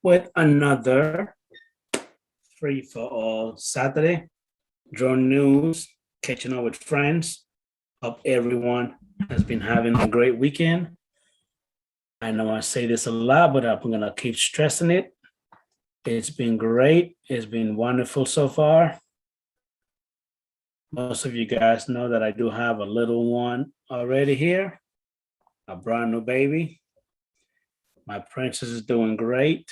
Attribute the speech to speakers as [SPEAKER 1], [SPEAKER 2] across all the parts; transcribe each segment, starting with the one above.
[SPEAKER 1] with another free for all Saturday. Drone news, catching up with friends. Hope everyone has been having a great weekend. I know I say this a lot, but I'm going to keep stressing it. It's been great. It's been wonderful so far. Most of you guys know that I do have a little one already here, a brand new baby. My princess is doing great.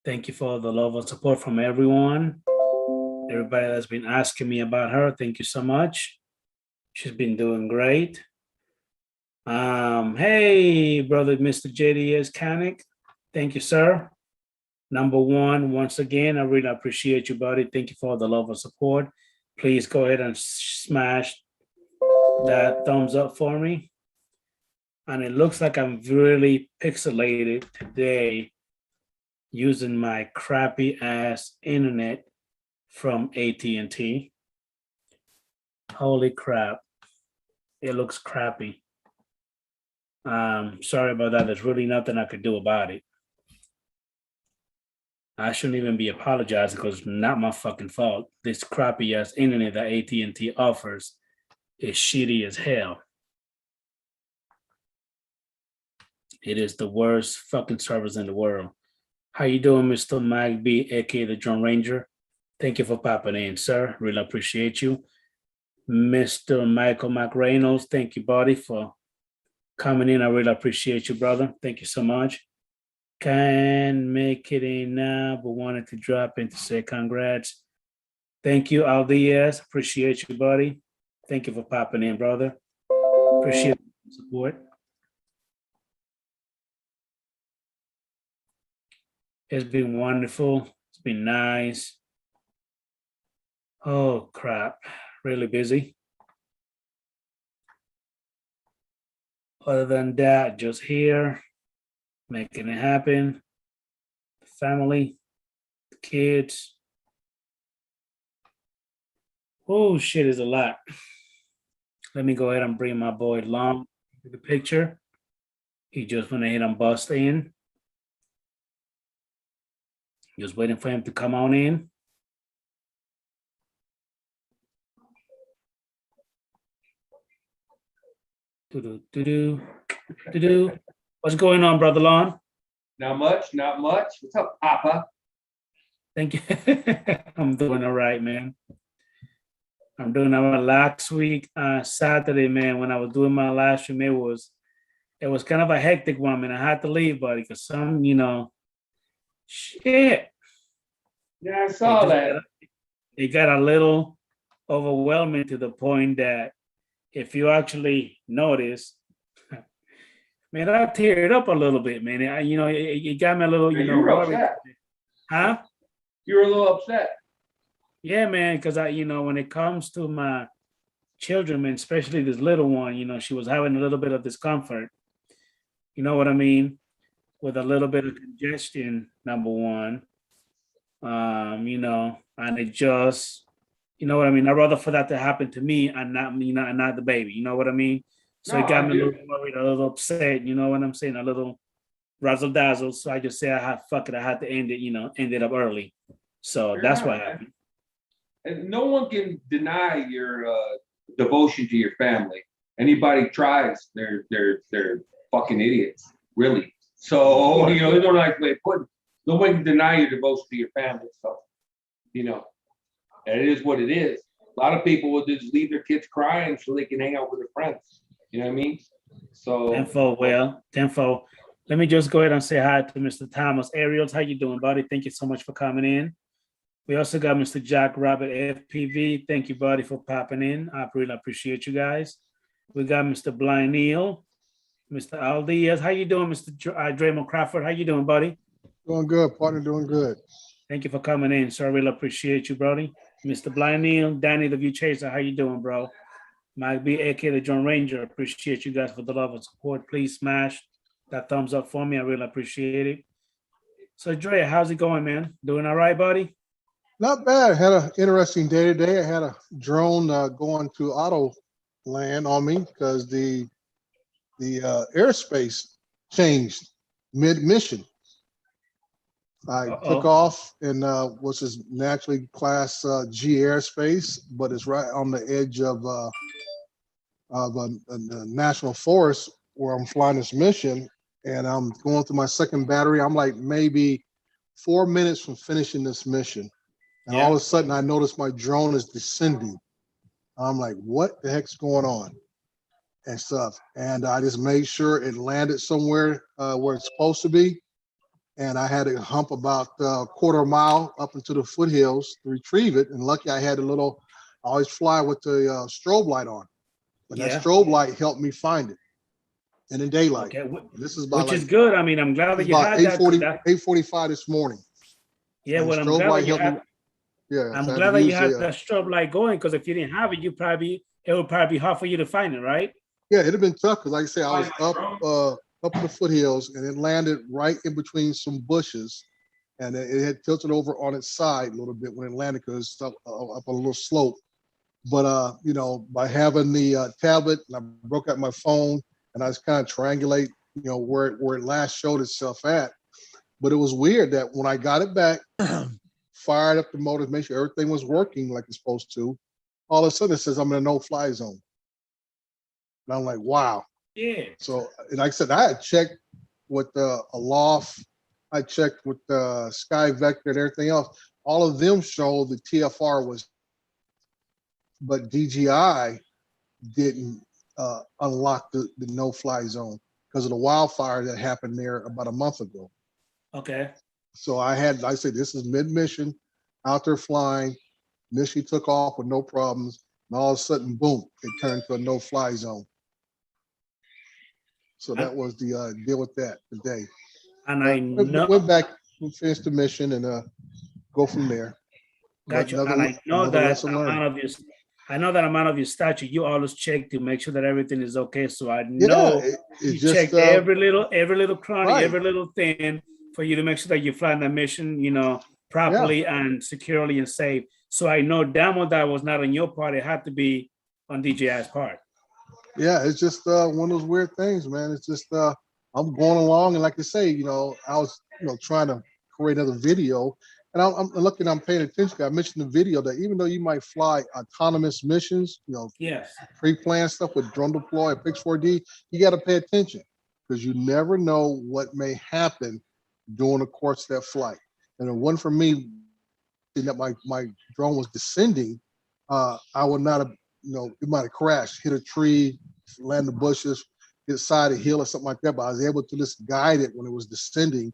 [SPEAKER 1] Thank you for the love and support from everyone. Everybody that's been asking me about her, thank you so much. She's been doing great. Hey, brother, Mr. JDS Canic. Thank you, sir. Number one, once again, I really appreciate you, buddy. Thank you for the love and support. Please go ahead and smash that thumbs up for me. And it looks like I'm really pixelated today using my crappy ass internet from AT&T. Holy crap. It looks crappy. Sorry about that. There's really nothing I could do about it. I shouldn't even be apologizing because it's not my fucking fault. This crappy ass internet that AT&T offers is shitty as hell. It is the worst fucking service in the world. How you doing, Mr. Mike B, aka the Drone Ranger? Thank you for popping in, sir. Really appreciate you. Mr. Michael McReynolds, thank you, buddy, for coming in. I really appreciate you, brother. Thank you so much. Can't make it in now, but wanted to drop in to say congrats. Thank you, Aldiaz. Appreciate you, buddy. Thank you for popping in, brother. Appreciate the support. It's been wonderful. It's been nice. Oh, crap. Really busy. Other than that, just here, making it happen. Family, kids. Oh, shit is a lot. Let me go ahead and bring my boy Long to the picture. He just went ahead and bust in. Just waiting for him to come on in. What's going on, brother Lon?
[SPEAKER 2] Not much, not much. What's up, Papa?
[SPEAKER 1] Thank you. I'm doing all right, man. I'm doing all right. Last week, Saturday, man, when I was doing my live stream, it was kind of a hectic one, man. I had to leave, buddy, because shit.
[SPEAKER 2] Yeah, I saw that.
[SPEAKER 1] It got a little overwhelming to the point that if you actually notice, man, I teared up a little bit, man. It got me a little,
[SPEAKER 2] you were
[SPEAKER 1] worried.
[SPEAKER 2] upset.
[SPEAKER 1] Huh?
[SPEAKER 2] You were a little upset.
[SPEAKER 1] Yeah, man, because when it comes to my children, man, especially this little one, she was having a little bit of discomfort. You know what I mean? With a little bit of congestion, number one. And it just, you know what I mean? I'd rather for that to happen to me and not me, not the baby. You know what I mean? So it got me a little worried, a little upset. You know what I'm saying? A little razzle dazzle. So I just said, fuck it. I had to end it. Ended up early. So that's what happened.
[SPEAKER 2] And no one can deny your devotion to your family. Anybody tries, they're fucking idiots, really. So they don't like way of putting. No one can deny your devotion to your family. So and it is what it is. A lot of people will just leave their kids crying so they can hang out with their friends. You know what I mean? So
[SPEAKER 1] tenfold. Let me just go ahead and say hi to Mr. Thomas Ariels. How you doing, buddy? Thank you so much for coming in. We also got Mr. Jack Rabbit FPV. Thank you, buddy, for popping in. I really appreciate you guys. We got Mr. Blind Neil, Mr. Aldi. Yes, how you doing, Mr. Draymond Crawford? How you doing, buddy?
[SPEAKER 3] Doing good, partner. Doing good.
[SPEAKER 1] Thank you for coming in, sir. I really appreciate you, brody. Mr. Blind Neil, Danny the View Chaser. How you doing, bro? Mike B, aka the Drone Ranger. Appreciate you guys for the love and support. Please smash that thumbs up for me. I really appreciate it. So, Dre, how's it going, man? Doing all right, buddy?
[SPEAKER 3] Not bad. I had an interesting day today. I had a drone going to auto land on me because the airspace changed mid-mission. I took off in which is naturally class G airspace, but it's right on the edge of a national forest where I'm flying this mission, and I'm going through my second battery. I'm like maybe 4 minutes from finishing this mission, and all of a sudden I notice my drone is descending. I'm like, what the heck's going on? And stuff. And I just made sure it landed somewhere where it's supposed to be. And I had to hump about a quarter mile up into the foothills to retrieve it. And lucky I had I always fly with the strobe light on. But that strobe light helped me find it in the daylight.
[SPEAKER 1] Okay.
[SPEAKER 3] This is about
[SPEAKER 1] Which is good. I mean, I'm glad that you had that.
[SPEAKER 3] 8:45 this morning.
[SPEAKER 1] Yeah, well, I'm glad that you had.
[SPEAKER 3] Yeah,
[SPEAKER 1] I'm glad that you had that strobe light going, because if you didn't have it, it would probably be hard for you to find it, right?
[SPEAKER 3] Yeah, it'd have been tough because, like I say, I was up in the foothills, and it landed right in between some bushes, and it had tilted over on its side a little bit when it landed because it's up a little slope. But you know, by having the tablet, and I broke out my phone, and I was kind of triangulate, you know, where it last showed itself at. But it was weird that when I got it back, fired up the motors, made sure everything was working like it's supposed to, all of a sudden it says I'm in a no-fly zone. And I'm like, wow.
[SPEAKER 1] Yeah.
[SPEAKER 3] So, and like I said, I had checked with Aloft, I checked with Sky Vector and everything else. All of them show the TFR was, but DJI didn't unlock the no-fly zone because of the wildfire that happened there about a month ago.
[SPEAKER 1] Okay.
[SPEAKER 3] So I said, this is mid-mission, out there flying. Mission took off with no problems. And all of a sudden, boom, it turned to a no-fly zone. So that was the deal with that today.
[SPEAKER 1] And I know,
[SPEAKER 3] went back, finished the mission, and go from there.
[SPEAKER 1] Gotcha. And I know that amount of your statue, you always check to make sure that everything is okay. So I know you checked every little cranny, every little thing for you to make sure that you fly that mission, you know, properly and securely and safe. So I know damn well that was not on your part. It had to be on DJI's part.
[SPEAKER 3] Yeah, it's just one of those weird things, man. It's just I'm going along, and like I say, you know, I was, you know, trying to create another video, and I'm looking, I'm paying attention. I mentioned the video that even though you might fly autonomous missions, you know, pre-planned stuff with drone deploy, Pix4D, you got to pay attention because you never know what may happen during the course of that flight. And the one for me, that my drone was descending, I would not have, you know, it might have crashed, hit a tree, land the bushes, hit the side of a hill or something like that. But I was able to just guide it when it was descending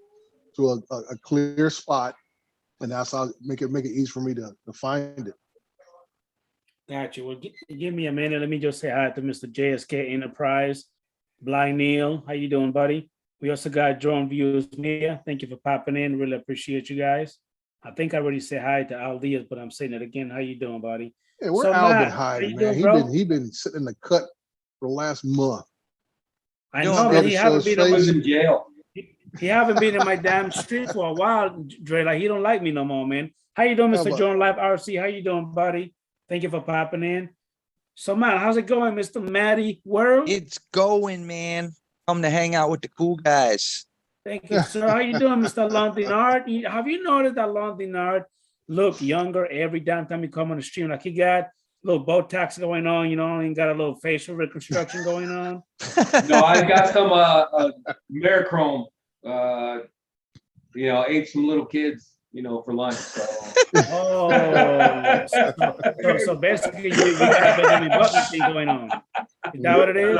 [SPEAKER 3] to a clear spot, and that's how make it easy for me to find it.
[SPEAKER 1] Gotcha. Well, give me a minute. Let me just say hi to Mr. JSK Enterprise, Blind Neil. How you doing, buddy? We also got Drone Views Media. Thank you for popping in. Really appreciate you guys. I think I already said hi to Aldias, but I'm saying it again. How you doing, buddy?
[SPEAKER 3] Yeah, where Al been hiding, man? He been sitting in the cut for the last month.
[SPEAKER 1] I know that he haven't been
[SPEAKER 2] in jail.
[SPEAKER 1] He haven't been in my damn street for a while, Dre. Like, he don't like me no more, man. How you doing, Mr. John Live RC? How you doing, buddy? Thank you for popping in. So, man, how's it going, Mr. Matty World?
[SPEAKER 4] It's going, man. Come to hang out with the cool guys.
[SPEAKER 1] Thank you, sir. How you doing, Mr. Londinard? Have you noticed that Londinard look younger every damn time you come on the stream? Like, he got a little Botox going on, you know, and got a little facial reconstruction going on.
[SPEAKER 2] No, I got some Merichrome. You know, ate some little kids, you know, for lunch. So.
[SPEAKER 1] So basically, you got a Benjamin Button thing going on. Is that what it is?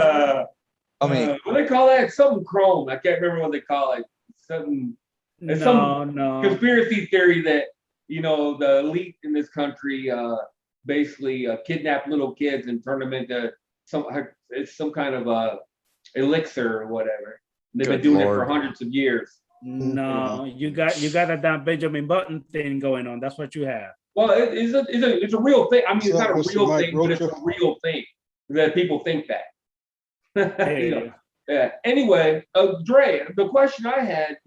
[SPEAKER 4] I mean,
[SPEAKER 2] what do they call that? Something chrome. I can't remember what they call it. Some conspiracy theory that, you know, the elite in this country basically kidnap little kids and turn them into some kind of elixir or whatever. They've been doing it for hundreds of years.
[SPEAKER 1] No, you got that damn Benjamin Button thing going on. That's what you have.
[SPEAKER 2] Well, it's a real thing. I mean, it's not a real thing, but it's a real thing that people think that. You know? Yeah. Anyway, Dre, the question I had.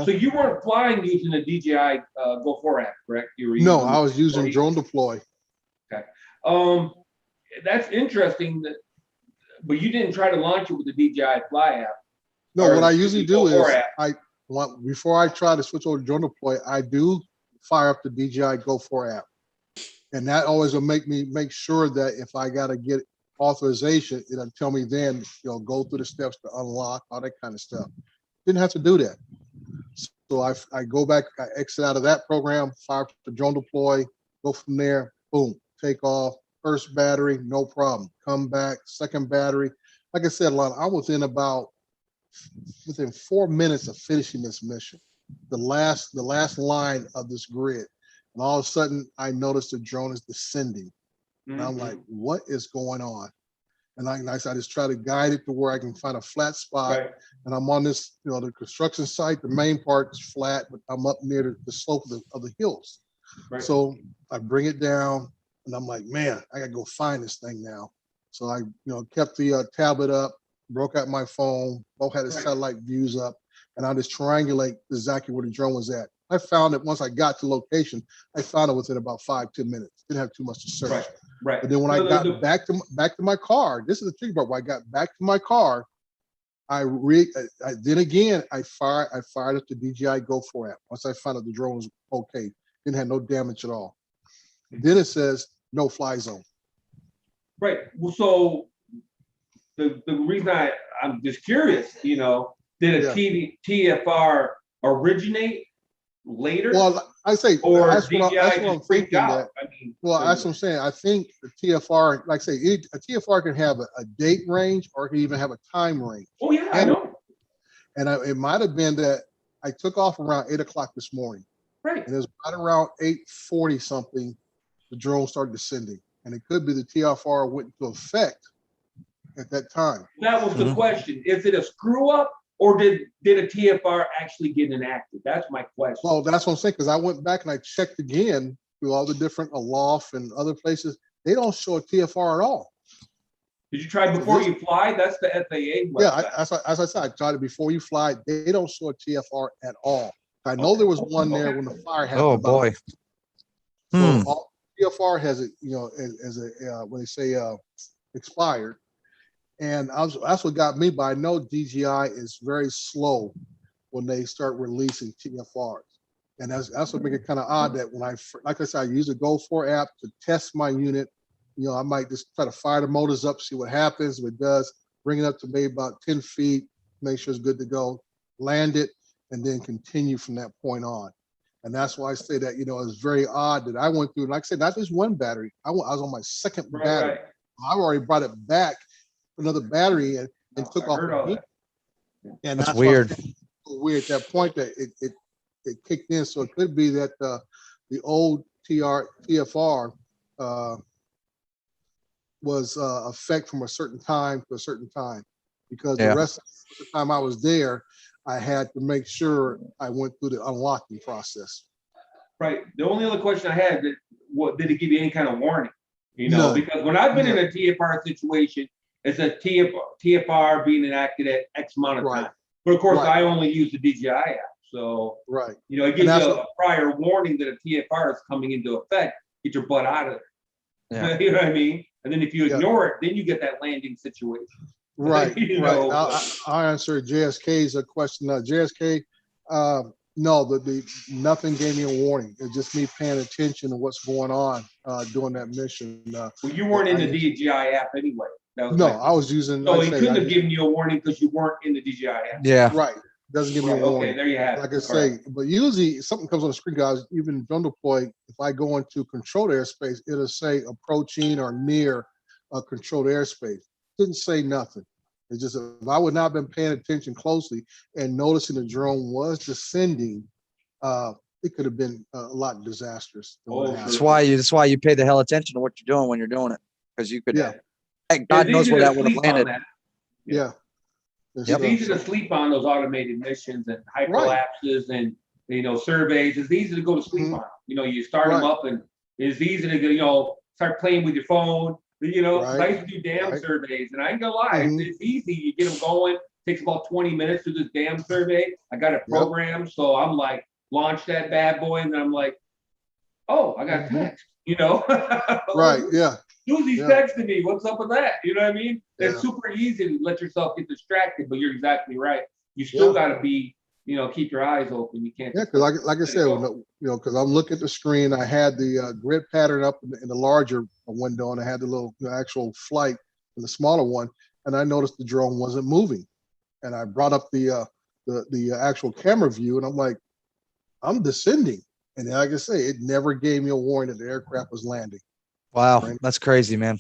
[SPEAKER 2] So you weren't flying using the DJI Go 4 app, correct? You were
[SPEAKER 3] using I was using Drone Deploy.
[SPEAKER 2] Okay. That's interesting. But you didn't try to launch it with the DJI Fly app.
[SPEAKER 3] No, what I usually do is before I try to switch over to drone deploy, I do fire up the DJI Go 4 app. And that always will make sure that if I got to get authorization, it'll tell me then, go through the steps to unlock, all that kind of stuff. Didn't have to do that. So I go back, I exit out of that program, fire up the drone deploy, go from there, boom, take off, first battery, no problem. Come back, second battery. Like I said, I'm within 4 minutes of finishing this mission. The last line of this grid. And all of a sudden, I noticed the drone is descending. And I'm like, what is going on? And I just try to guide it to where I can find a flat spot. Right. And I'm on this, the construction site. The main part is flat, but I'm up near the slope of the hills. Right. So I bring it down, and I'm like, man, I got to go find this thing now. So I, kept the tablet up, broke out my phone, both had the satellite views up, and I just triangulate exactly where the drone was at. I found it once I got to location. I found it within about 5-10 minutes. Didn't have too much to search. Right. But then when I got back to my car, this is the tricky part. When I got back to my car, then again I fired up the DJI Go 4 app. Once I found out the drone was okay, didn't have no damage at all. Then it says no fly zone.
[SPEAKER 2] Right. Well, so the reason I'm just curious, did a TFR originate later?
[SPEAKER 3] Well, I say,
[SPEAKER 2] or
[SPEAKER 3] that's what I'm thinking.
[SPEAKER 2] Out.
[SPEAKER 3] That's what I'm saying. I think the TFR, like I say, a TFR can have a date range or it can even have a time range.
[SPEAKER 2] Oh yeah, I know.
[SPEAKER 3] And it might have been that I took off around 8 o'clock this morning.
[SPEAKER 2] Right.
[SPEAKER 3] And it was right around 8:40 something, the drone started descending. And it could be the TFR went into effect at that time.
[SPEAKER 2] That was the question. Is it a screw up? Or did a TFR actually get enacted? That's my question.
[SPEAKER 3] Well, that's what I'm saying, because I went back and I checked again through all the different Aloft and other places. They don't show a TFR at all.
[SPEAKER 2] Did you try before you fly? That's the FAA website.
[SPEAKER 3] Yeah, as I said, I tried it before you fly. They don't show a TFR at all. I know there was one there when the fire happened.
[SPEAKER 4] Oh boy.
[SPEAKER 3] So all TFR has it, as a when they say expired. And that's what got me, but I know DJI is very slow when they start releasing TFRs. And that's what makes it kind of odd that when like I said, I use the Go 4 app to test my unit. I might just try to fire the motors up, see what happens. If it does, bring it up to maybe about 10 feet, make sure it's good to go, land it, and then continue from that point on. And that's why I say that, it's very odd that I went through, like I said, not just one battery. I was on my second battery. Right. I've already brought it back, another battery, and took off the heat. And
[SPEAKER 4] that's weird.
[SPEAKER 3] Weird at that point that it kicked in. So it could be that the old TFR was effect from a certain time to a certain time, because the rest of the time I was there, I had to make sure I went through the unlocking process.
[SPEAKER 2] Right. The only other question I had, did it give you any kind of warning? No. Because when I've been in a TFR situation, it's a TFR being enacted at X amount of time. But of course, I only use the DJI app. So, it gives you a prior warning that a TFR is coming into effect. Get your butt out of there. Yeah. You know what I mean? And then if you ignore it, then you get that landing situation.
[SPEAKER 3] Right. I answered JSK's question. JSK, no, nothing gave me a warning. It's just me paying attention to what's going on during that mission.
[SPEAKER 2] Well, you weren't in the DJI app anyway.
[SPEAKER 3] No, I was using.
[SPEAKER 2] So he couldn't have given you a warning because you weren't in the DJI app.
[SPEAKER 4] Yeah.
[SPEAKER 3] Right. Doesn't give me a warning.
[SPEAKER 2] Okay, there you have it.
[SPEAKER 3] Like I say, but usually something comes on the screen, guys. Even drone deploy, if I go into controlled airspace, it'll say approaching or near a controlled airspace. Didn't say nothing. It's just if I would not have been paying attention closely and noticing the drone was descending, it could have been a lot disastrous.
[SPEAKER 4] That's why you pay the hell attention to what you're doing when you're doing it, because you could. God knows where that would have landed.
[SPEAKER 3] Yeah.
[SPEAKER 2] It's easy to sleep on those automated missions and hyperlapses and surveys. It's easy to go to sleep on. You start them up and it's easy to start playing with your phone. I used to do dam surveys, and I ain't gonna lie, it's easy. You get them going. Takes about 20 minutes to do this damn survey. I got it programmed, so I'm like, launch that bad boy, and then I'm like, oh, I got text.
[SPEAKER 3] Right? Yeah.
[SPEAKER 2] Susie's texting me. What's up with that? You know what I mean? It's super easy to let yourself get distracted, but you're exactly right. You still got to be keep your eyes open. You can't.
[SPEAKER 3] Yeah, because like I said, because I'm looking at the screen, I had the grid pattern up in the larger window, and I had the little actual flight in the smaller one, and I noticed the drone wasn't moving, and I brought up the actual camera view, and I'm like, I'm descending, and like I say, it never gave me a warning that the aircraft was landing.
[SPEAKER 4] Wow,
[SPEAKER 3] Right.
[SPEAKER 4] that's crazy, man.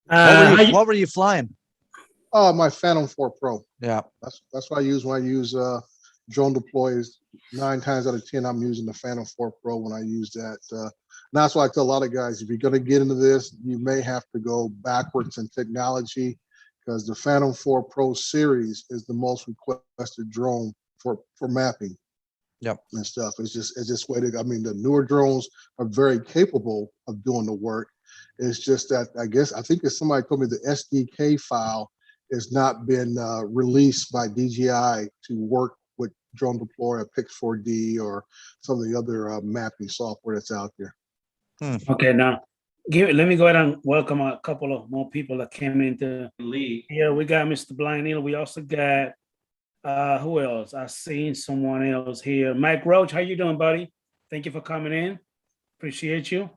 [SPEAKER 1] Uh,
[SPEAKER 4] What were you flying?
[SPEAKER 3] Oh, my Phantom 4 Pro.
[SPEAKER 4] Yeah.
[SPEAKER 3] That's what I use when I use drone deploys. 9 times out of 10, I'm using the Phantom 4 Pro when I use that. And that's why I tell a lot of guys, if you're going to get into this, you may have to go backwards in technology, because the Phantom 4 Pro series is the most requested drone for mapping.
[SPEAKER 4] Yep.
[SPEAKER 3] And stuff. It's just way to. I mean, the newer drones are very capable of doing the work. It's just that I think it's somebody told me the SDK file has not been released by DJI to work with Drone Deploy or Pix4D or some of the other mapping software that's out there.
[SPEAKER 1] Okay, now let me go ahead and welcome a couple of more people that came into
[SPEAKER 2] Lee.
[SPEAKER 1] here. We got Mr. Blind Neil. We also got who else? I seen someone else here. Mike Roach, how you doing, buddy? Thank you for coming in. Appreciate you.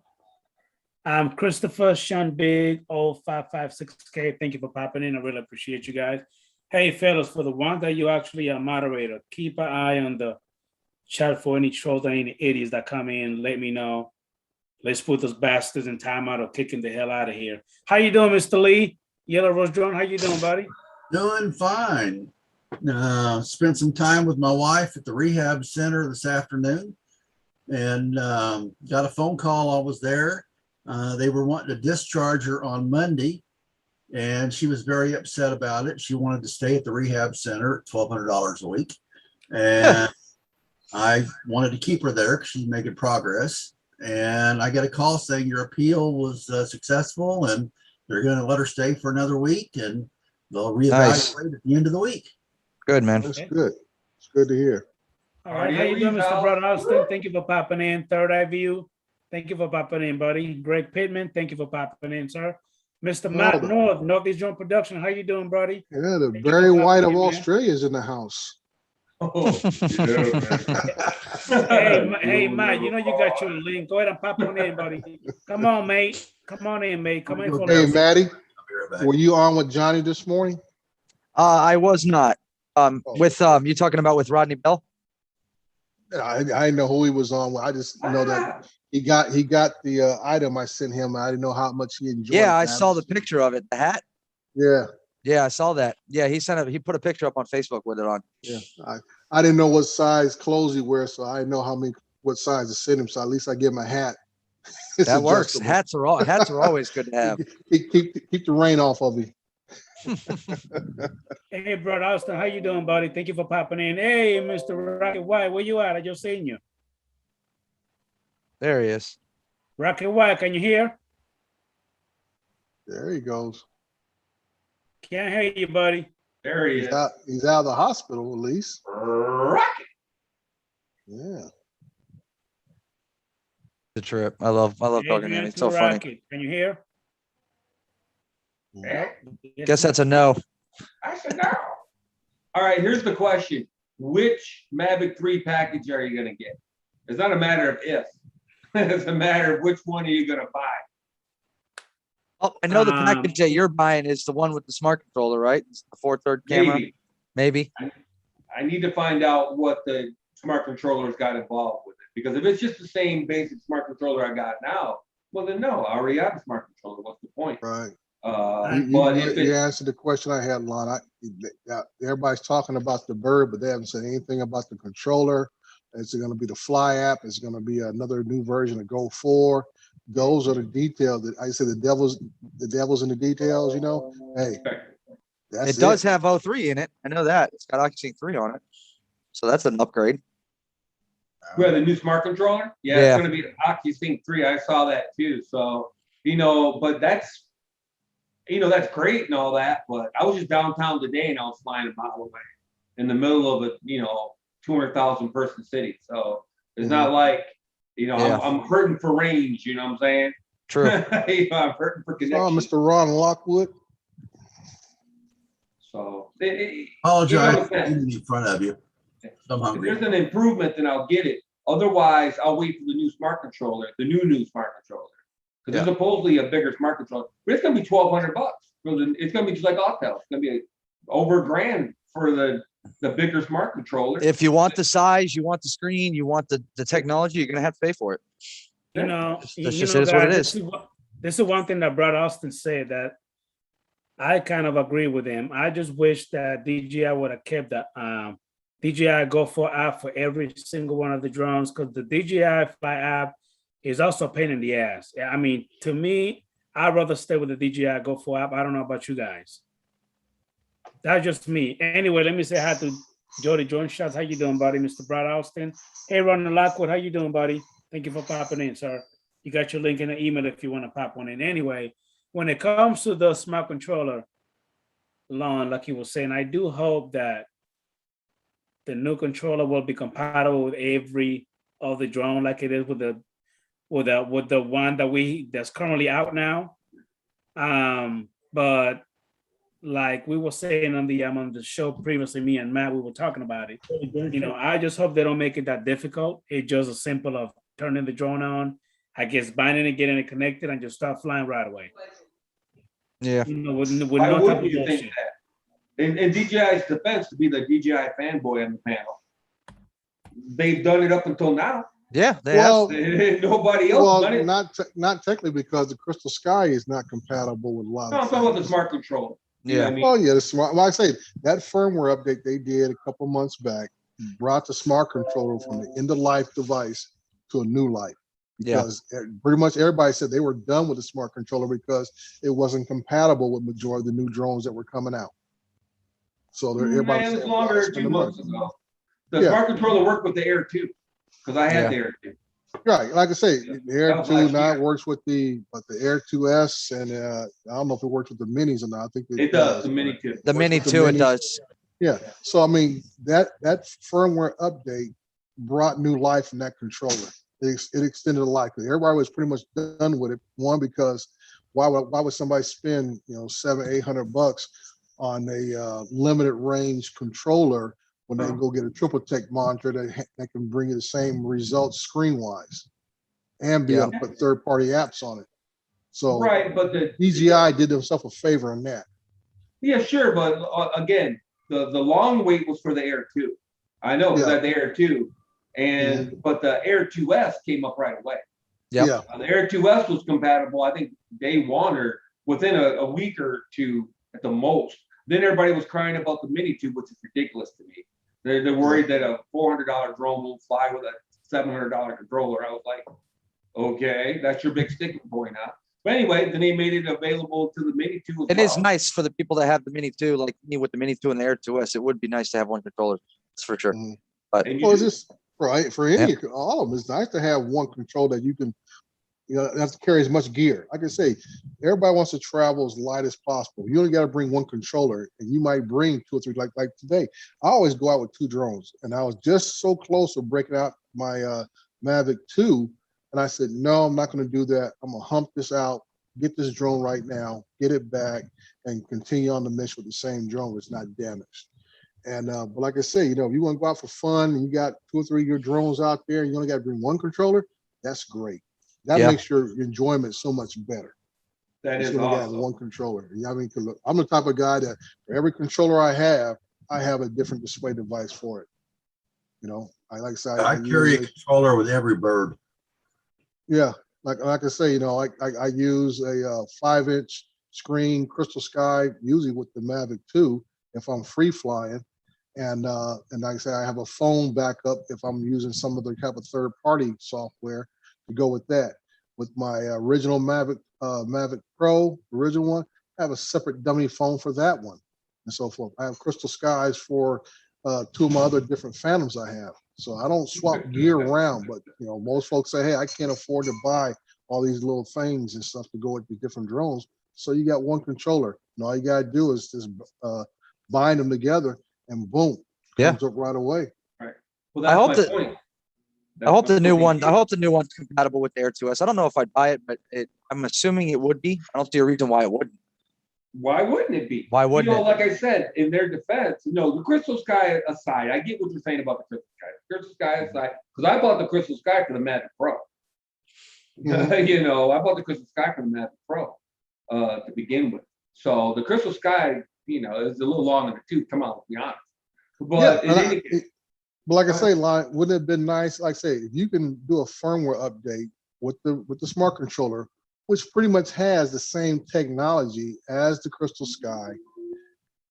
[SPEAKER 1] Christopher Sean Big 0556K. Thank you for popping in. I really appreciate you guys. Hey, fellas, for the one that you actually are moderator, keep an eye on the chat for any trolls or any idiots that come in. Let me know. Let's put those bastards in timeout or kicking the hell out of here. How you doing, Mr. Lee? Yellow Rose Drone, how you doing, buddy?
[SPEAKER 5] Doing fine. Spent some time with my wife at the rehab center this afternoon, and got a phone call. I was there. They were wanting to discharge her on Monday, and she was very upset about it. She wanted to stay at the rehab center at $1,200 a week, and I wanted to keep her there because she's making progress. And I got a call saying your appeal was successful, and they're going to let her stay for another week, and they'll reevaluate at the end of the week.
[SPEAKER 4] Good, man.
[SPEAKER 3] That's good. It's good to hear.
[SPEAKER 1] All right, how you doing, Mr. Brother Austin? Thank you for popping in. Third Eye View, thank you for popping in, buddy. Greg Pittman, thank you for popping in, sir. Mr. Matt North, Northeast Drone Production, how you doing, buddy?
[SPEAKER 3] Yeah, the Barry White of Australia is in the house.
[SPEAKER 2] Oh,
[SPEAKER 1] yeah, hey, Matt, you know you got your link. Go ahead and pop on in, buddy. Come on, mate. Come on in, mate. Come in for
[SPEAKER 3] Hey, Maddie,
[SPEAKER 5] Right
[SPEAKER 3] were you on with Johnny this morning?
[SPEAKER 4] I was not. With you talking about with Rodney Bell?
[SPEAKER 3] I didn't know who he was on with. I just know that he got the item I sent him. I didn't know how much he enjoyed.
[SPEAKER 4] Yeah, I saw the picture of it. The hat.
[SPEAKER 3] Yeah.
[SPEAKER 4] Yeah, I saw that. Yeah, he put a picture up on Facebook with it on.
[SPEAKER 3] Yeah. I didn't know what size clothes he wears, so I didn't know what size to send him. So at least I give him a hat.
[SPEAKER 4] That works. Hats are always good to have.
[SPEAKER 3] Keep the rain off of me.
[SPEAKER 1] Hey, brother Austin, how you doing, buddy? Thank you for popping in. Hey, Mr. Rocket White, where you at? I just seen you.
[SPEAKER 4] There he is.
[SPEAKER 1] Rocket White, can you hear?
[SPEAKER 3] There he goes.
[SPEAKER 1] Can't hear you, buddy.
[SPEAKER 2] there he is.
[SPEAKER 3] He's out of the hospital, at least.
[SPEAKER 2] Rocket.
[SPEAKER 3] Yeah.
[SPEAKER 4] The trip. I love talking to him.
[SPEAKER 1] Adrian
[SPEAKER 4] It's so
[SPEAKER 1] to
[SPEAKER 4] funny.
[SPEAKER 1] Rocket. Can you hear?
[SPEAKER 2] Yeah.
[SPEAKER 4] Guess that's a no.
[SPEAKER 2] I said no. All right, here's the question. Which Mavic 3 package are you going to get? It's not a matter of if. It's a matter of which one are you going to buy.
[SPEAKER 4] Oh, I know the package that you're buying is the one with the smart controller, right? It's the 4/3 camera. Maybe.
[SPEAKER 2] I need to find out what the smart controller's got involved with it. Because if it's just the same basic smart controller I got now, well then no, I already have a smart controller. What's the point?
[SPEAKER 3] Right.
[SPEAKER 2] But
[SPEAKER 3] you answered the question I had, Lon. Everybody's talking about the bird, but they haven't said anything about the controller. Is it going to be the Fly app? Is it going to be another new version of Go 4? Those are the details that I said. The devil's in the details. You know, hey,
[SPEAKER 4] It does have O3 in it. I know that. It's got OcuSync 3 on it, so that's an upgrade.
[SPEAKER 2] We have the new smart controller. Yeah, it's going to be OcuSync 3. I saw that too. So but that's great and all that. But I was just downtown today and I was flying a mile away in the middle of a 200,000 person city. So it's not like I'm hurting for range. You know what I'm saying?
[SPEAKER 4] True.
[SPEAKER 2] I'm hurting for connection.
[SPEAKER 3] Oh, Mr. Ron Lockwood.
[SPEAKER 2] So
[SPEAKER 5] apologize for being in front of you. I'm
[SPEAKER 2] If
[SPEAKER 5] hungry.
[SPEAKER 2] there's an improvement, then I'll get it. Otherwise, I'll wait for the new smart controller, the new smart controller. Because there's supposedly a bigger smart controller, but it's gonna be $1,200. It's gonna be just like Octel. It's gonna be over $1,000 for the bigger smart controller.
[SPEAKER 4] If you want the size, you want the screen, you want the technology, you're gonna have to pay for it.
[SPEAKER 1] You know,
[SPEAKER 4] That's
[SPEAKER 1] you
[SPEAKER 4] just
[SPEAKER 1] know,
[SPEAKER 4] it is what it
[SPEAKER 1] guys,
[SPEAKER 4] is.
[SPEAKER 1] this is one thing that Brad Austin said that I kind of agree with him. I just wish that DJI would have kept the DJI Go 4 app for every single one of the drones, because the DJI Fly app is also a pain in the ass. I mean, to me, I'd rather stay with the DJI Go 4 app. I don't know about you guys. That's just me. Anyway, let me say hi to Jody Jones Shots. How you doing, buddy? Mr. Brad Austin. Hey, Ronald Lockwood. How you doing, buddy? Thank you for popping in, sir. You got your link in the email if you want to pop one in. Anyway, when it comes to the smart controller, Lon, like you were saying, I do hope that the new controller will be compatible with every other drone, like it is with the one that's currently out now. But like we were saying on the show previously, me and Matt, we were talking about it. You know, I just hope they don't make it that difficult. It's just as simple of turning the drone on, I guess binding it, getting it connected, and just start flying right away.
[SPEAKER 4] Yeah.
[SPEAKER 1] You know, with
[SPEAKER 2] Why
[SPEAKER 1] no type
[SPEAKER 2] wouldn't
[SPEAKER 1] of
[SPEAKER 2] you think
[SPEAKER 1] bullshit.
[SPEAKER 2] that? In DJI's defense, to be the DJI fanboy on the panel, they've done it up until now.
[SPEAKER 4] Yeah, they
[SPEAKER 3] Well,
[SPEAKER 2] Nobody else done it.
[SPEAKER 3] not technically, because the Crystal Sky is not compatible with a lot
[SPEAKER 2] No, I'm
[SPEAKER 3] of
[SPEAKER 2] talking about the
[SPEAKER 3] things.
[SPEAKER 2] smart controller. You
[SPEAKER 4] Yeah.
[SPEAKER 2] know what I mean?
[SPEAKER 3] Oh yeah, the smart. Like I say, that firmware update they did a couple months back brought the smart controller from the end of life device to a new life.
[SPEAKER 4] Yeah.
[SPEAKER 3] Because pretty much everybody said they were done with the smart controller because it wasn't compatible with majority of the new drones that were coming out. So everybody
[SPEAKER 2] Man,
[SPEAKER 3] was
[SPEAKER 2] it's
[SPEAKER 3] saying,
[SPEAKER 2] longer
[SPEAKER 3] "Why
[SPEAKER 2] than 2
[SPEAKER 3] spend the money?"
[SPEAKER 2] months ago. The
[SPEAKER 3] Yeah.
[SPEAKER 2] smart controller worked with the Air 2 because I had
[SPEAKER 4] Yeah.
[SPEAKER 2] the Air 2.
[SPEAKER 3] Right, like I say, the
[SPEAKER 2] That
[SPEAKER 3] Air
[SPEAKER 2] was
[SPEAKER 3] 2
[SPEAKER 2] last
[SPEAKER 3] now
[SPEAKER 2] year.
[SPEAKER 3] works with the Air 2S, and I don't know if it works with the minis or not. I think
[SPEAKER 2] It does, the Mini 2.
[SPEAKER 4] The Mini
[SPEAKER 3] with the
[SPEAKER 4] 2, it
[SPEAKER 3] minis.
[SPEAKER 4] does.
[SPEAKER 3] Yeah. So I mean that firmware update brought new life in that controller. It extended the life. Everybody was pretty much done with it. One, because why would somebody spend $700-800 on a limited range controller when they can go get a triple tech monitor that can bring you the same results screen wise and be able to put third party apps on it. So
[SPEAKER 2] Right, but the
[SPEAKER 3] DJI did themselves a favor on that.
[SPEAKER 2] Yeah, sure, but again, the long wait was for the Air 2. I know
[SPEAKER 3] Yeah.
[SPEAKER 2] that the Air 2, but the Air 2S came up right away.
[SPEAKER 4] Yep.
[SPEAKER 3] Yeah.
[SPEAKER 2] The Air 2S was compatible, I think, day one or within a week or two at the most. Then everybody was crying about the Mini 2, which is ridiculous to me. They're worried that a $400 drone won't fly with a $700 controller. I was like, okay, that's your big sticking point, huh? But anyway, then they made it available to the Mini 2 as
[SPEAKER 4] It
[SPEAKER 2] well.
[SPEAKER 4] is nice for the people that have the Mini 2, like me with the Mini 2 and the Air 2S. It would be nice to have one controller. That's for sure.
[SPEAKER 3] Mhm.
[SPEAKER 4] But
[SPEAKER 2] And you
[SPEAKER 3] Well, it's
[SPEAKER 2] do.
[SPEAKER 3] just right for all of them. It's nice to have one control that you can, not have to carry as much gear. Like I say, everybody wants to travel as light as possible. You only got to bring one controller, and you might bring 2 or 3. Like today, I always go out with 2 drones, and I was just so close to breaking out my Mavic 2, and I said, no, I'm not going to do that. I'm gonna hump this out, get this drone right now, get it back, and continue on the mission with the same drone. It's not damaged. And but like I say, if you want to go out for fun and you got 2 or 3 of your drones out there, and you only got to bring one controller, that's great. That makes your enjoyment so much better.
[SPEAKER 2] That is
[SPEAKER 3] You only got
[SPEAKER 2] awesome.
[SPEAKER 3] one controller. I mean, 'cause I'm the type of guy that for every controller I have a different display device for it. I like I said,
[SPEAKER 5] I carry a controller with every bird.
[SPEAKER 3] Yeah, like I say, I use a 5-inch screen Crystal Sky, usually with the Mavic 2 if I'm free flying, and like I say, I have a phone backup if I'm using some of the type of third party software to go with that. With my original Mavic Pro, original one, I have a separate dummy phone for that one, and so forth. I have Crystal Skies for 2 of my other different Phantoms I have. So I don't swap gear around, but most folks say, hey, I can't afford to buy all these little things and stuff to go with the different drones. So you got one controller, and all you gotta do is just bind them together, and boom, comes up right away.
[SPEAKER 2] Right. Well, that's my point.
[SPEAKER 4] I hope the new one.
[SPEAKER 2] Here.
[SPEAKER 4] I hope the new one's compatible with the Air 2S. I don't know if I'd buy it, but I'm assuming it would be. I don't see a reason why it wouldn't.
[SPEAKER 2] Why wouldn't it be?
[SPEAKER 4] Why wouldn't it?
[SPEAKER 2] Like I said, in their defense, the Crystal Sky aside, I get what you're saying about the Crystal Sky. The Crystal Sky aside, because I bought the Crystal Sky for the Mavic Pro. I bought the Crystal Sky for the Mavic Pro to begin with. So the Crystal Sky, is a little long in the tooth. Come on, let's be honest. But
[SPEAKER 3] but like I say, wouldn't it have been nice? Like I say, if you can do a firmware update with the smart controller, which pretty much has the same technology as the Crystal Sky,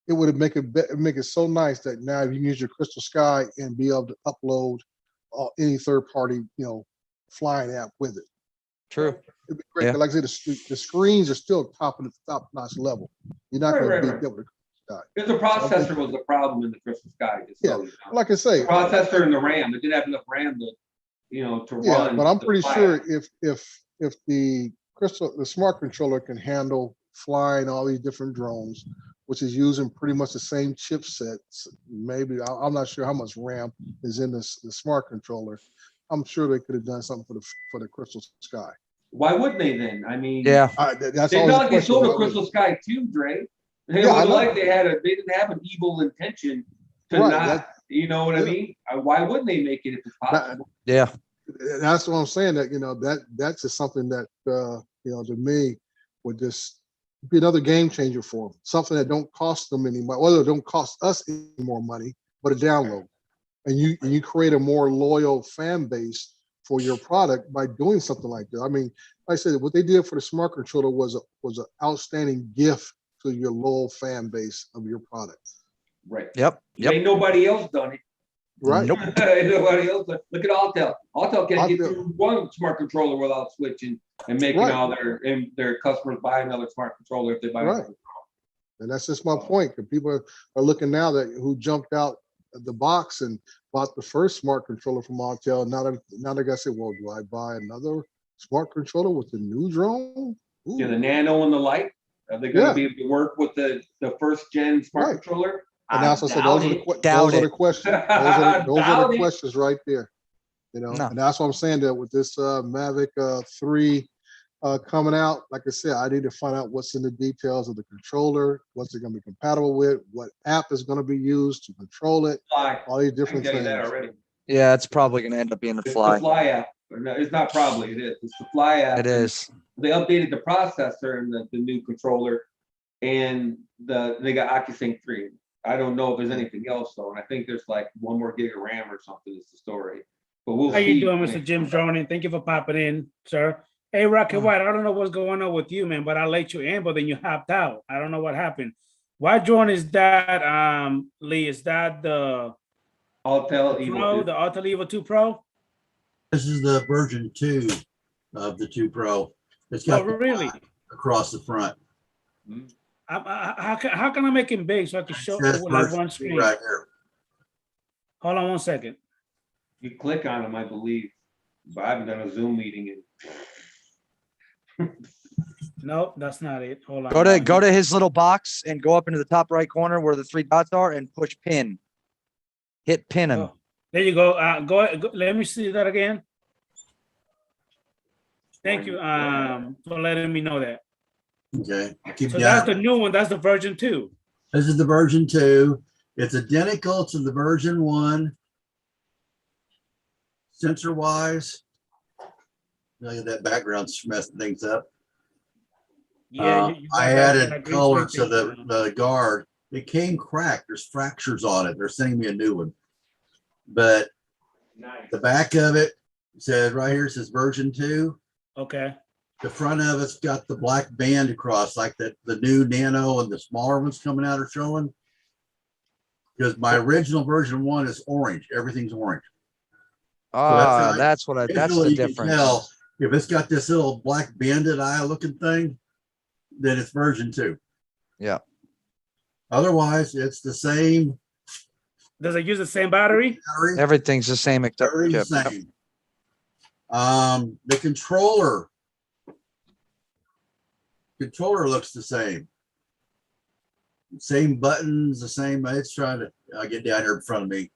[SPEAKER 3] it would make it so nice that now you can use your Crystal Sky and be able to upload any third party, flying app with it.
[SPEAKER 4] True.
[SPEAKER 3] It'd be great.
[SPEAKER 4] Yeah.
[SPEAKER 3] But like I said, the screens are still top notch level. You're not going to beat that with the Crystal Sky.
[SPEAKER 2] Because the processor was the problem in the Crystal Sky.
[SPEAKER 3] Like I say,
[SPEAKER 2] the processor and the RAM. It didn't have enough RAM to run.
[SPEAKER 3] But I'm pretty sure if the smart controller can handle flying all these different drones, which is using pretty much the same chipsets, maybe I'm not sure how much RAM is in the smart controller. I'm sure they could have done something for the Crystal Sky.
[SPEAKER 2] Why wouldn't they then? I mean,
[SPEAKER 4] Yeah.
[SPEAKER 3] That's
[SPEAKER 2] they
[SPEAKER 3] always
[SPEAKER 2] not
[SPEAKER 3] the
[SPEAKER 2] like they
[SPEAKER 3] question.
[SPEAKER 2] sold a Crystal Sky too, Dre. It
[SPEAKER 3] Yeah, I
[SPEAKER 2] was
[SPEAKER 3] know.
[SPEAKER 2] like they didn't have an evil intention to
[SPEAKER 3] Right,
[SPEAKER 2] not. You know what I mean? Why wouldn't they make it if it's possible?
[SPEAKER 4] Yeah.
[SPEAKER 3] That's what I'm saying. That that's just something that to me would just be another game changer for them. Something that don't cost them any money, whether it don't cost us any more money, but a download, and you create a more loyal fan base for your product by doing something like that. I mean, like I said, what they did for the smart controller was an outstanding gift to your loyal fan base of your product.
[SPEAKER 2] Right.
[SPEAKER 4] Yep.
[SPEAKER 2] Ain't nobody else done it.
[SPEAKER 3] Right.
[SPEAKER 4] Nope.
[SPEAKER 2] Ain't nobody else done it. Look at Altel. Altel can't get
[SPEAKER 3] Altel.
[SPEAKER 2] through one smart controller without switching and making
[SPEAKER 3] Right.
[SPEAKER 2] all their customers buy another smart controller if they buy
[SPEAKER 3] Right.
[SPEAKER 2] another.
[SPEAKER 3] And that's just my point. Because people are looking now who jumped out of the box and bought the first smart controller from Autel. Now they got to say, well, do I buy another smart controller with the new drone? Ooh.
[SPEAKER 2] Yeah, the Nano and the Lite. Are they going to be able to work with the first gen smart
[SPEAKER 3] Right.
[SPEAKER 2] controller?
[SPEAKER 3] And that's what I said. Those are the questions. Those are the questions right there.
[SPEAKER 4] No.
[SPEAKER 3] And that's what I'm saying, that with this Mavic 3 coming out, like I said, I need to find out what's in the details of the controller, what's it going to be compatible with, what app is going to be used to control it, all these different things.
[SPEAKER 2] That already.
[SPEAKER 4] Yeah, it's probably going to end up being the
[SPEAKER 2] It's
[SPEAKER 4] Fly.
[SPEAKER 2] the Fly app. No, it's not probably. It is. It's the Fly app.
[SPEAKER 4] It is.
[SPEAKER 2] They updated the processor in the new controller, and they got OcuSync 3. I don't know if there's anything else though, and I think there's like 1 more gig of RAM or something. Is the story. But we'll
[SPEAKER 1] How
[SPEAKER 2] see.
[SPEAKER 1] you doing, Mr. Jim Droning? Thank you for popping in, sir. Hey, Rocket White, I don't know what's going on with you, man, but I let you in, but then you hopped out. I don't know what happened. What drone is that, Lee? Is that the
[SPEAKER 2] Altel
[SPEAKER 1] Pro, the Altel Evo 2 Pro?
[SPEAKER 5] This is the version 2 of the 2 Pro. It's got
[SPEAKER 1] really
[SPEAKER 5] across the front.
[SPEAKER 1] How can I make him big so I can show
[SPEAKER 5] That's
[SPEAKER 1] like
[SPEAKER 5] version
[SPEAKER 1] one
[SPEAKER 5] 2
[SPEAKER 1] screen?
[SPEAKER 5] right here.
[SPEAKER 1] Hold on 1 second.
[SPEAKER 2] You click on them, I believe. But I haven't done a Zoom meeting in.
[SPEAKER 1] Nope, that's not it. Hold on.
[SPEAKER 4] Go to his little box and go up into the top right corner where the 3 dots are and push pin. Hit pin him.
[SPEAKER 1] Oh, there you go. Go. Let me see that again. Thank you for letting me know that.
[SPEAKER 5] Okay. Keep
[SPEAKER 1] So
[SPEAKER 5] down.
[SPEAKER 1] that's the new one. That's the version 2.
[SPEAKER 5] This is the version 2. It's identical to the version 1. Sensor wise, look at that background messing things up.
[SPEAKER 1] Yeah, you got
[SPEAKER 5] I
[SPEAKER 1] that
[SPEAKER 5] added
[SPEAKER 1] green
[SPEAKER 5] color
[SPEAKER 1] screen
[SPEAKER 5] to
[SPEAKER 1] thing.
[SPEAKER 5] the guard. It came cracked. There's fractures on it. They're sending me a new one. But
[SPEAKER 2] Nice.
[SPEAKER 5] the back of it says right here, it says version 2.
[SPEAKER 1] Okay.
[SPEAKER 5] The front of it's got the black band across, like the new Nano and the smaller ones coming out are showing. Because my original version 1 is orange. Everything's orange.
[SPEAKER 4] Ah, that's the
[SPEAKER 5] You can
[SPEAKER 4] difference.
[SPEAKER 5] tell if it's got this little black banded eye looking thing, then it's version 2.
[SPEAKER 4] Yeah.
[SPEAKER 5] Otherwise, it's the same
[SPEAKER 1] Does it use the same battery?
[SPEAKER 5] battery.
[SPEAKER 4] Everything's the same except
[SPEAKER 5] Everything's the same. The controller looks the same. Same buttons, the same. It's trying to get down here in front of me.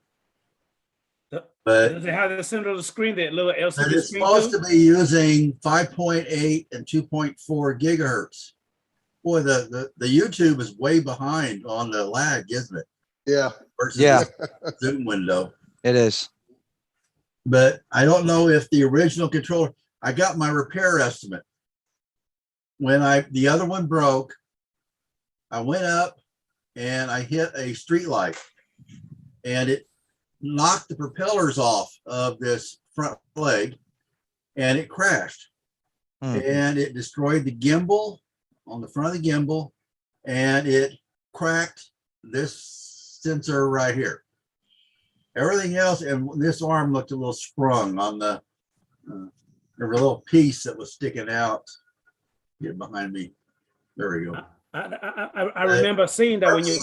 [SPEAKER 5] But
[SPEAKER 1] Does it have the center of the screen, that little LCD
[SPEAKER 5] it's
[SPEAKER 1] screen
[SPEAKER 5] supposed
[SPEAKER 1] too?
[SPEAKER 5] to be using 5.8 and 2.4 gigahertz, Boy, the YouTube is way behind on the lag, isn't it?
[SPEAKER 3] Yeah.
[SPEAKER 5] Versus
[SPEAKER 4] Yeah.
[SPEAKER 5] the Zoom window.
[SPEAKER 4] It is.
[SPEAKER 5] But I don't know if the original controller, I got my repair estimate. When the other one broke, I went up and I hit a street light and it knocked the propellers off of this front leg and it crashed. And it destroyed the gimbal on the front of the gimbal, and it cracked this sensor right here. Everything else, and this arm looked a little sprung on the there was a little piece that was sticking out. Get behind me. There we go.
[SPEAKER 1] I remember seeing that when you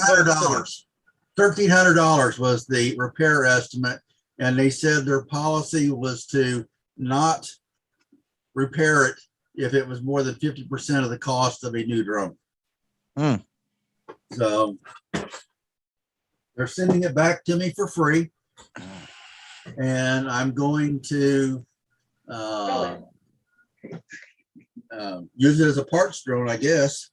[SPEAKER 5] $1,300 was the repair estimate, and they said their policy was to not repair it if it was more than 50% of the cost of a new drone. So they're sending it back to me for free, and I'm going to use it as a parts drone, I guess.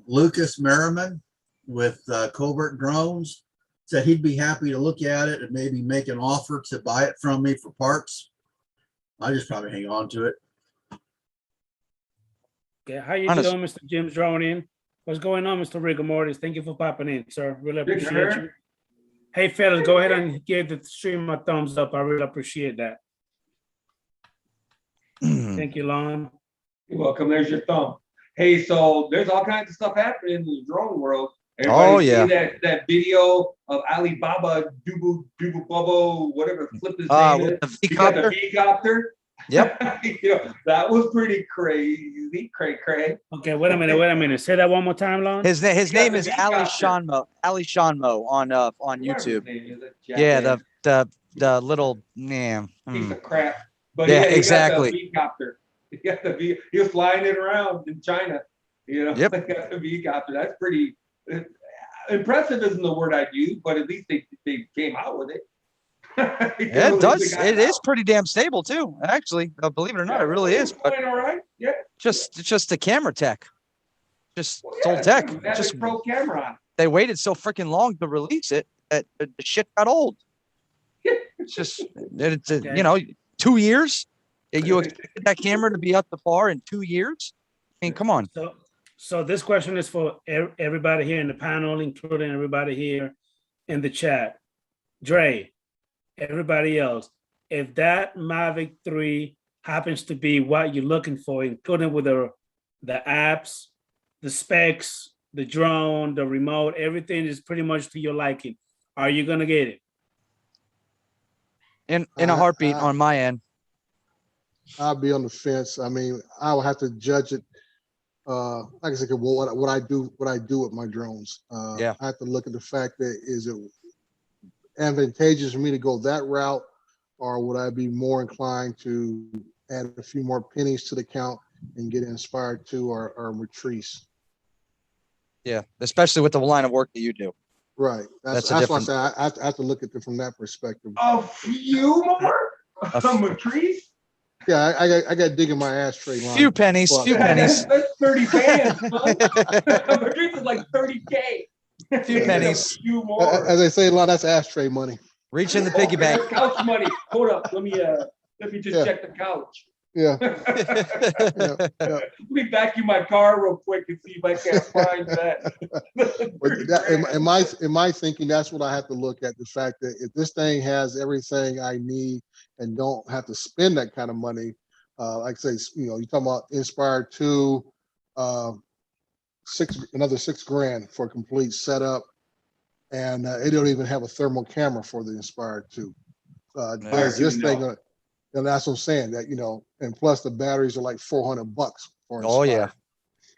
[SPEAKER 5] Lucas Merriman with Covert Drones said he'd be happy to look at it and maybe make an offer to buy it from me for parts. I just probably hang on to it.
[SPEAKER 1] Okay, how you doing, Mr. Jim's drawing in? What's going on, Mr. Rigor Mortis? Thank you for popping in, sir. Really appreciate you. Hey, fellas, go ahead and give the stream a thumbs up. I really appreciate that. Thank you, Lon.
[SPEAKER 2] You're welcome. There's your thumb. Hey, so there's all kinds of stuff happening in the drone world.
[SPEAKER 4] Everybody
[SPEAKER 2] see that video of Alibaba Dubu Bobo, whatever flip his name is.
[SPEAKER 4] The
[SPEAKER 2] V-copter.
[SPEAKER 4] Yep.
[SPEAKER 2] That was pretty crazy. Cray.
[SPEAKER 1] Okay, wait a minute. Say that one more time, Lon.
[SPEAKER 4] His name is Ali Shanmo. Ali Shanmo on YouTube. Yeah, the little
[SPEAKER 2] piece of crap. But
[SPEAKER 4] yeah,
[SPEAKER 2] he
[SPEAKER 4] exactly.
[SPEAKER 2] got the V-copter. He was flying it around in China.
[SPEAKER 4] Yep.
[SPEAKER 2] He got the V-copter. That's pretty impressive. Isn't the word I'd use, but at least they came out with it.
[SPEAKER 4] It does. It is pretty damn stable too. Actually, believe it or not, it really is. But
[SPEAKER 2] all right. Yeah.
[SPEAKER 4] Just the camera tech. Just old tech. Just
[SPEAKER 2] pro camera.
[SPEAKER 4] They waited so freaking long to release it that the shit got old. It's just it's 2 years. You expected that camera to be up to par in 2 years? I mean, come on.
[SPEAKER 1] So this question is for everybody here in the panel, including everybody here in the chat. Dre, everybody else, if that Mavic 3 happens to be what you're looking for, including with the apps, the specs, the drone, the remote, everything is pretty much to your liking, are you gonna get it?
[SPEAKER 4] In a heartbeat on my end.
[SPEAKER 3] I'll be on the fence. I mean, I will have to judge it. Like I said, what I do with my drones. I have to look at the fact that is it advantageous for me to go that route, or would I be more inclined to add a few more pennies to the count and get Inspired 2 or Matrice?
[SPEAKER 4] Yeah, especially with the line of work that you do.
[SPEAKER 3] Right. That's why I say I have to look at it from that perspective.
[SPEAKER 2] A few more? Matrice?
[SPEAKER 3] Yeah, I got digging my ashtray line.
[SPEAKER 4] Few pennies.
[SPEAKER 2] That's 30 bands, Matrice is like 30K.
[SPEAKER 4] Few pennies.
[SPEAKER 2] Few more.
[SPEAKER 3] As I say, a lot that's ashtray money.
[SPEAKER 4] Reach in the piggy bank.
[SPEAKER 2] Couch money. Hold up. Let me just check the couch.
[SPEAKER 3] Yeah.
[SPEAKER 2] Let me vacuum my car real quick and see if I can't find that.
[SPEAKER 3] But in my thinking, that's what I have to look at. The fact that if this thing has everything I need and don't have to spend that kind of money, like say, you're talking about Inspired 2, another $6,000 for a complete setup, and it don't even have a thermal camera for the Inspired 2. Does this thing? And that's what I'm saying, that and plus the batteries are like $400 for Inspired.
[SPEAKER 4] Oh yeah.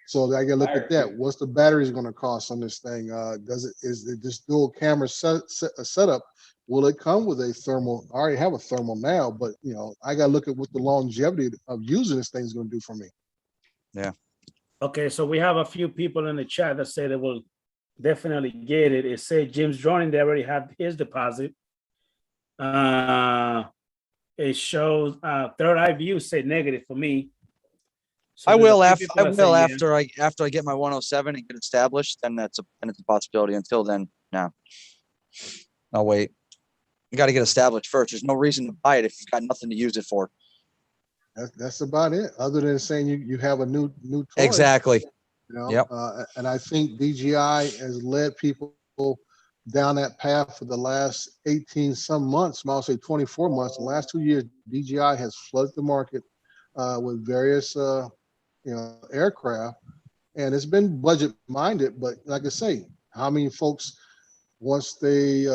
[SPEAKER 3] So I gotta look at that. What's the batteries going to cost on this thing? Is it this dual camera setup? Will it come with a thermal? I already have a thermal now, but I gotta look at what the longevity of using this thing is going to do for me.
[SPEAKER 4] Yeah.
[SPEAKER 1] Okay, so we have a few people in the chat that say they will definitely get it. It said Jim's drawing, they already have his deposit. It shows Third Eye View say negative for me. So
[SPEAKER 4] I
[SPEAKER 1] there's a
[SPEAKER 4] will
[SPEAKER 1] few
[SPEAKER 4] after
[SPEAKER 1] people
[SPEAKER 4] I
[SPEAKER 1] that say
[SPEAKER 4] will
[SPEAKER 1] yeah.
[SPEAKER 4] after I get my 107 and get established, then it's a possibility. Until then, no. I'll wait. You got to get established first. There's no reason to buy it if you've got nothing to use it for.
[SPEAKER 3] That's about it. Other than saying you have a new toy.
[SPEAKER 4] Exactly.
[SPEAKER 3] You know,
[SPEAKER 4] Yep.
[SPEAKER 3] And I think DJI has led people down that path for the last 18 some months. I'll say 24 months. The last 2 years, DJI has flooded the market with various aircraft, and it's been budget minded. But like I say, how many folks once they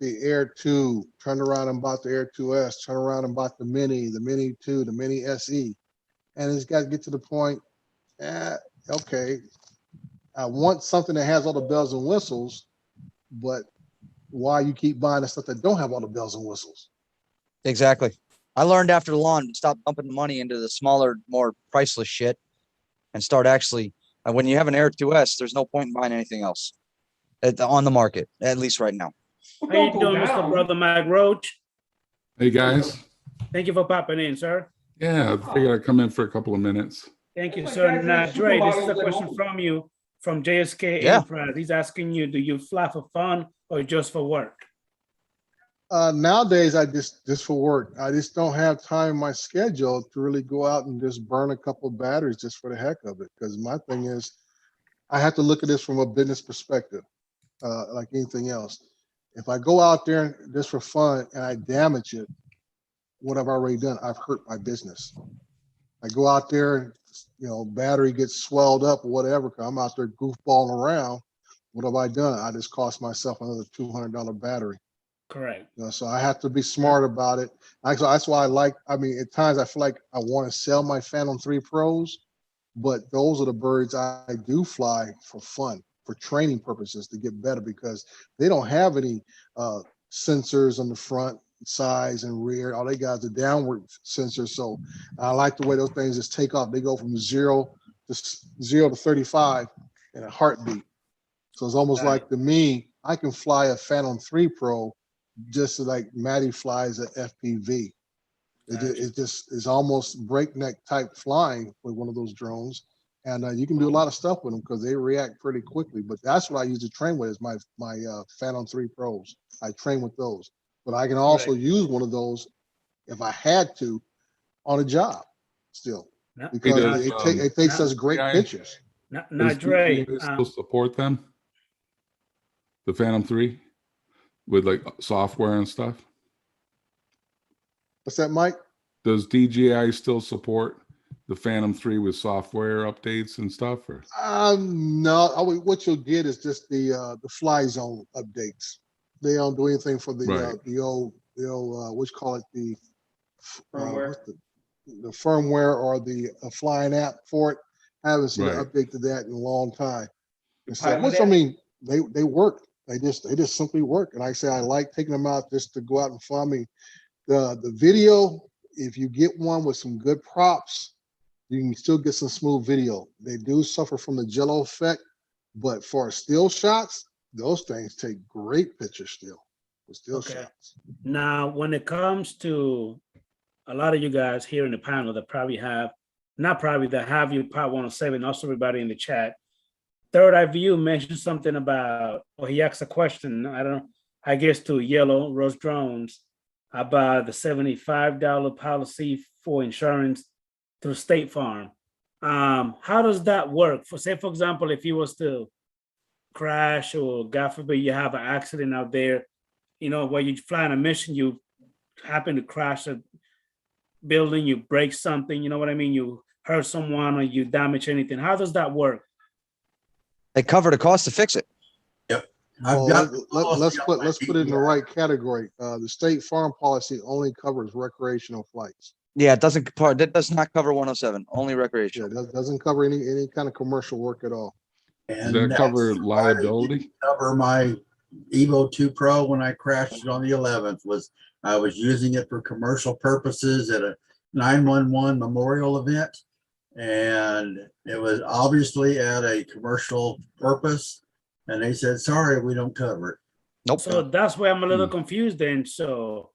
[SPEAKER 3] the Air 2 turned around and bought the Air 2S, turned around and bought the Mini 2, the Mini SE, and it's got to get to the point. Okay, I want something that has all the bells and whistles, but why you keep buying the stuff that don't have all the bells and whistles?
[SPEAKER 4] Exactly. I learned after the lawn to stop dumping the money into the smaller, more priceless shit and start actually. When you have an Air 2S, there's no point in buying anything else on the market, at least right now.
[SPEAKER 2] Well,
[SPEAKER 1] How you
[SPEAKER 2] don't go
[SPEAKER 1] doing, Mr.
[SPEAKER 2] down.
[SPEAKER 1] Brother Mike Roach?
[SPEAKER 6] Hey guys.
[SPEAKER 1] Thank you for popping in, sir.
[SPEAKER 6] Yeah, I figured I'd come in for a couple of minutes.
[SPEAKER 1] Thank you,
[SPEAKER 2] That's
[SPEAKER 1] sir.
[SPEAKER 2] like guys
[SPEAKER 1] Now,
[SPEAKER 2] that
[SPEAKER 1] Dre, this is a
[SPEAKER 2] supermodels at
[SPEAKER 1] question
[SPEAKER 2] home.
[SPEAKER 1] from you, from JSK
[SPEAKER 4] Yeah.
[SPEAKER 1] Enterprise. He's asking you, do you fly for fun or just for work?
[SPEAKER 3] Nowadays, I just for work. I just don't have time in my schedule to really go out and just burn a couple of batteries just for the heck of it. Because my thing is, I have to look at this from a business perspective, like anything else. If I go out there just for fun and I damage it, what have I already done? I've hurt my business. I go out there, battery gets swelled up or whatever, because I'm out there goofballing around. What have I done? I just cost myself another $200 battery.
[SPEAKER 1] Correct.
[SPEAKER 3] So I have to be smart about it. That's why at times I feel like I want to sell my Phantom 3 Pros, but those are the birds I do fly for fun, for training purposes to get better, because they don't have any sensors on the front, sides, and rear. All they got is a downward sensor. So I like the way those things just take off. They go from 0 to 35 in a heartbeat. So it's almost like, to me, I can fly a Phantom 3 Pro just like Maddie flies a FPV. It just is almost breakneck type flying with one of those drones. And you can do a lot of stuff with them because they react pretty quickly. But that's what I use to train with, is my Phantom 3 Pros. I train with those. But I can also use one of those if I had to on a job still, because it takes us great pictures.
[SPEAKER 1] Now,
[SPEAKER 6] Does
[SPEAKER 1] Dre,
[SPEAKER 6] DJI still support them? The Phantom 3 with like software and stuff?
[SPEAKER 3] What's that, Mike?
[SPEAKER 6] Does DJI still support the Phantom 3 with software updates and stuff? Or?
[SPEAKER 3] No. What you'll get is just the Fly Zone updates. They don't do anything for the old what you call it, the
[SPEAKER 2] Firmware.
[SPEAKER 3] The firmware or the flying app for it. I haven't seen an
[SPEAKER 6] Right.
[SPEAKER 3] update to that in a long time. And so,
[SPEAKER 2] Pilot
[SPEAKER 3] which
[SPEAKER 2] app?
[SPEAKER 3] I mean, they work. They just simply work. And like I say, I like taking them out just to go out and fly. I mean, the video, if you get one with some good props, you can still get some smooth video. They do suffer from the jello effect, but for still shots, those things take great pictures still. With still shots.
[SPEAKER 1] Now, when it comes to a lot of you guys here in the panel that probably have, that have you part 107, also everybody in the chat. Third Eye View mentioned something about, or he asked a question, I guess to Yellow Rose Drones, about the $75 policy for insurance through State Farm. How does that work? For example, if you was to crash, or God forbid you have an accident out there, where you fly on a mission, you happen to crash a building, you break something, you know what I mean? You hurt someone or you damage anything. How does that work?
[SPEAKER 4] They cover the cost to fix it.
[SPEAKER 5] Yep.
[SPEAKER 3] Let's put it in the right category. The State Farm policy only covers recreational flights.
[SPEAKER 4] Yeah, that does not cover 107, only recreational.
[SPEAKER 3] Yeah, it doesn't cover any kind of commercial work at all.
[SPEAKER 6] Does that cover liability?
[SPEAKER 5] Cover my Evo 2 Pro when I crashed it on the 11th. I was using it for commercial purposes at a 911 memorial event, and it was obviously at a commercial purpose, and they said, sorry, we don't cover it.
[SPEAKER 4] Nope.
[SPEAKER 1] So that's why I'm a little confused then. So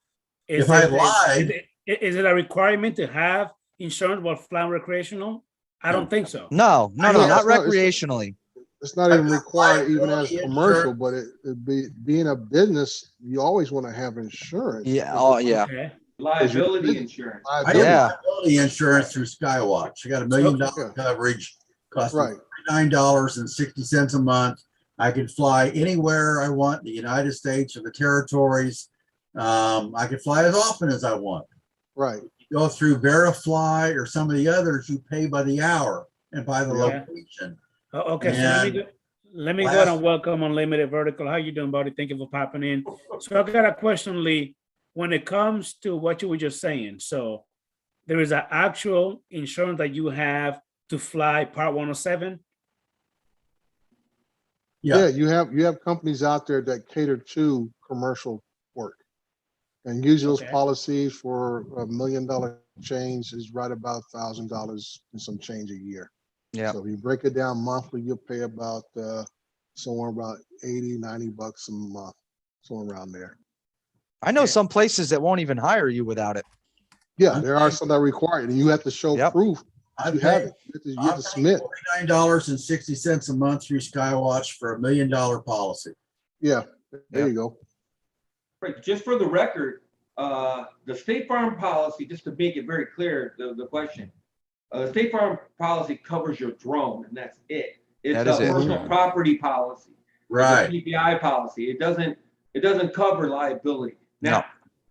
[SPEAKER 5] If I lied,
[SPEAKER 1] is it a requirement to have insurance while flying recreational? I don't think so.
[SPEAKER 4] No,
[SPEAKER 3] Yeah,
[SPEAKER 4] not
[SPEAKER 3] it's not-
[SPEAKER 4] recreationally.
[SPEAKER 3] It's not even
[SPEAKER 5] I've got
[SPEAKER 3] required even as
[SPEAKER 5] liability
[SPEAKER 3] commercial,
[SPEAKER 5] insurance.
[SPEAKER 3] but being a business, you always want to have insurance.
[SPEAKER 4] Yeah. Oh, yeah.
[SPEAKER 1] Okay.
[SPEAKER 2] Liability insurance.
[SPEAKER 5] I
[SPEAKER 3] Liability.
[SPEAKER 5] got
[SPEAKER 4] Yeah.
[SPEAKER 5] liability insurance through Skywatch. I got $1 million
[SPEAKER 3] Okay.
[SPEAKER 5] coverage, cost me
[SPEAKER 3] Right.
[SPEAKER 5] $9.60 a month. I can fly anywhere I want, the United States or the territories. I can fly as often as I want.
[SPEAKER 3] Right.
[SPEAKER 5] Go through Verifly or some of the others, you pay by the hour and by the
[SPEAKER 1] Yeah.
[SPEAKER 5] location.
[SPEAKER 1] Okay, so
[SPEAKER 5] And
[SPEAKER 1] let me go ahead and welcome Unlimited Vertical. How you doing, buddy? Thank you for popping in. So I got a question, Lee. When it comes to what you were just saying, so there is an actual insurance that you have to fly Part 107.
[SPEAKER 3] Yeah, you have companies out there that cater to commercial work. And usually those
[SPEAKER 1] Okay.
[SPEAKER 3] policies for $1 million change is right about $1,000 and some change a year.
[SPEAKER 4] Yeah.
[SPEAKER 3] So if you break it down monthly, you'll pay about somewhere about 80, 90 bucks a month, somewhere around there.
[SPEAKER 4] I know
[SPEAKER 1] Okay.
[SPEAKER 4] some places that won't even hire you without it.
[SPEAKER 3] Yeah, there are some that require it, and you have to show
[SPEAKER 4] Yep.
[SPEAKER 3] proof
[SPEAKER 5] I
[SPEAKER 3] you have
[SPEAKER 5] pay
[SPEAKER 3] it. You have to submit.
[SPEAKER 5] $49.60 a month through Skywatch for $1 million policy.
[SPEAKER 3] Yeah, there
[SPEAKER 4] Yep.
[SPEAKER 3] you go.
[SPEAKER 2] Right, just for the record, the State Farm policy, just to make it very clear, the question, State Farm policy covers your drone, and that's it. It's
[SPEAKER 4] That
[SPEAKER 2] a
[SPEAKER 4] is it.
[SPEAKER 2] personal property policy.
[SPEAKER 5] Right.
[SPEAKER 2] It's a PPI policy. It doesn't cover liability.
[SPEAKER 4] No.
[SPEAKER 2] Now,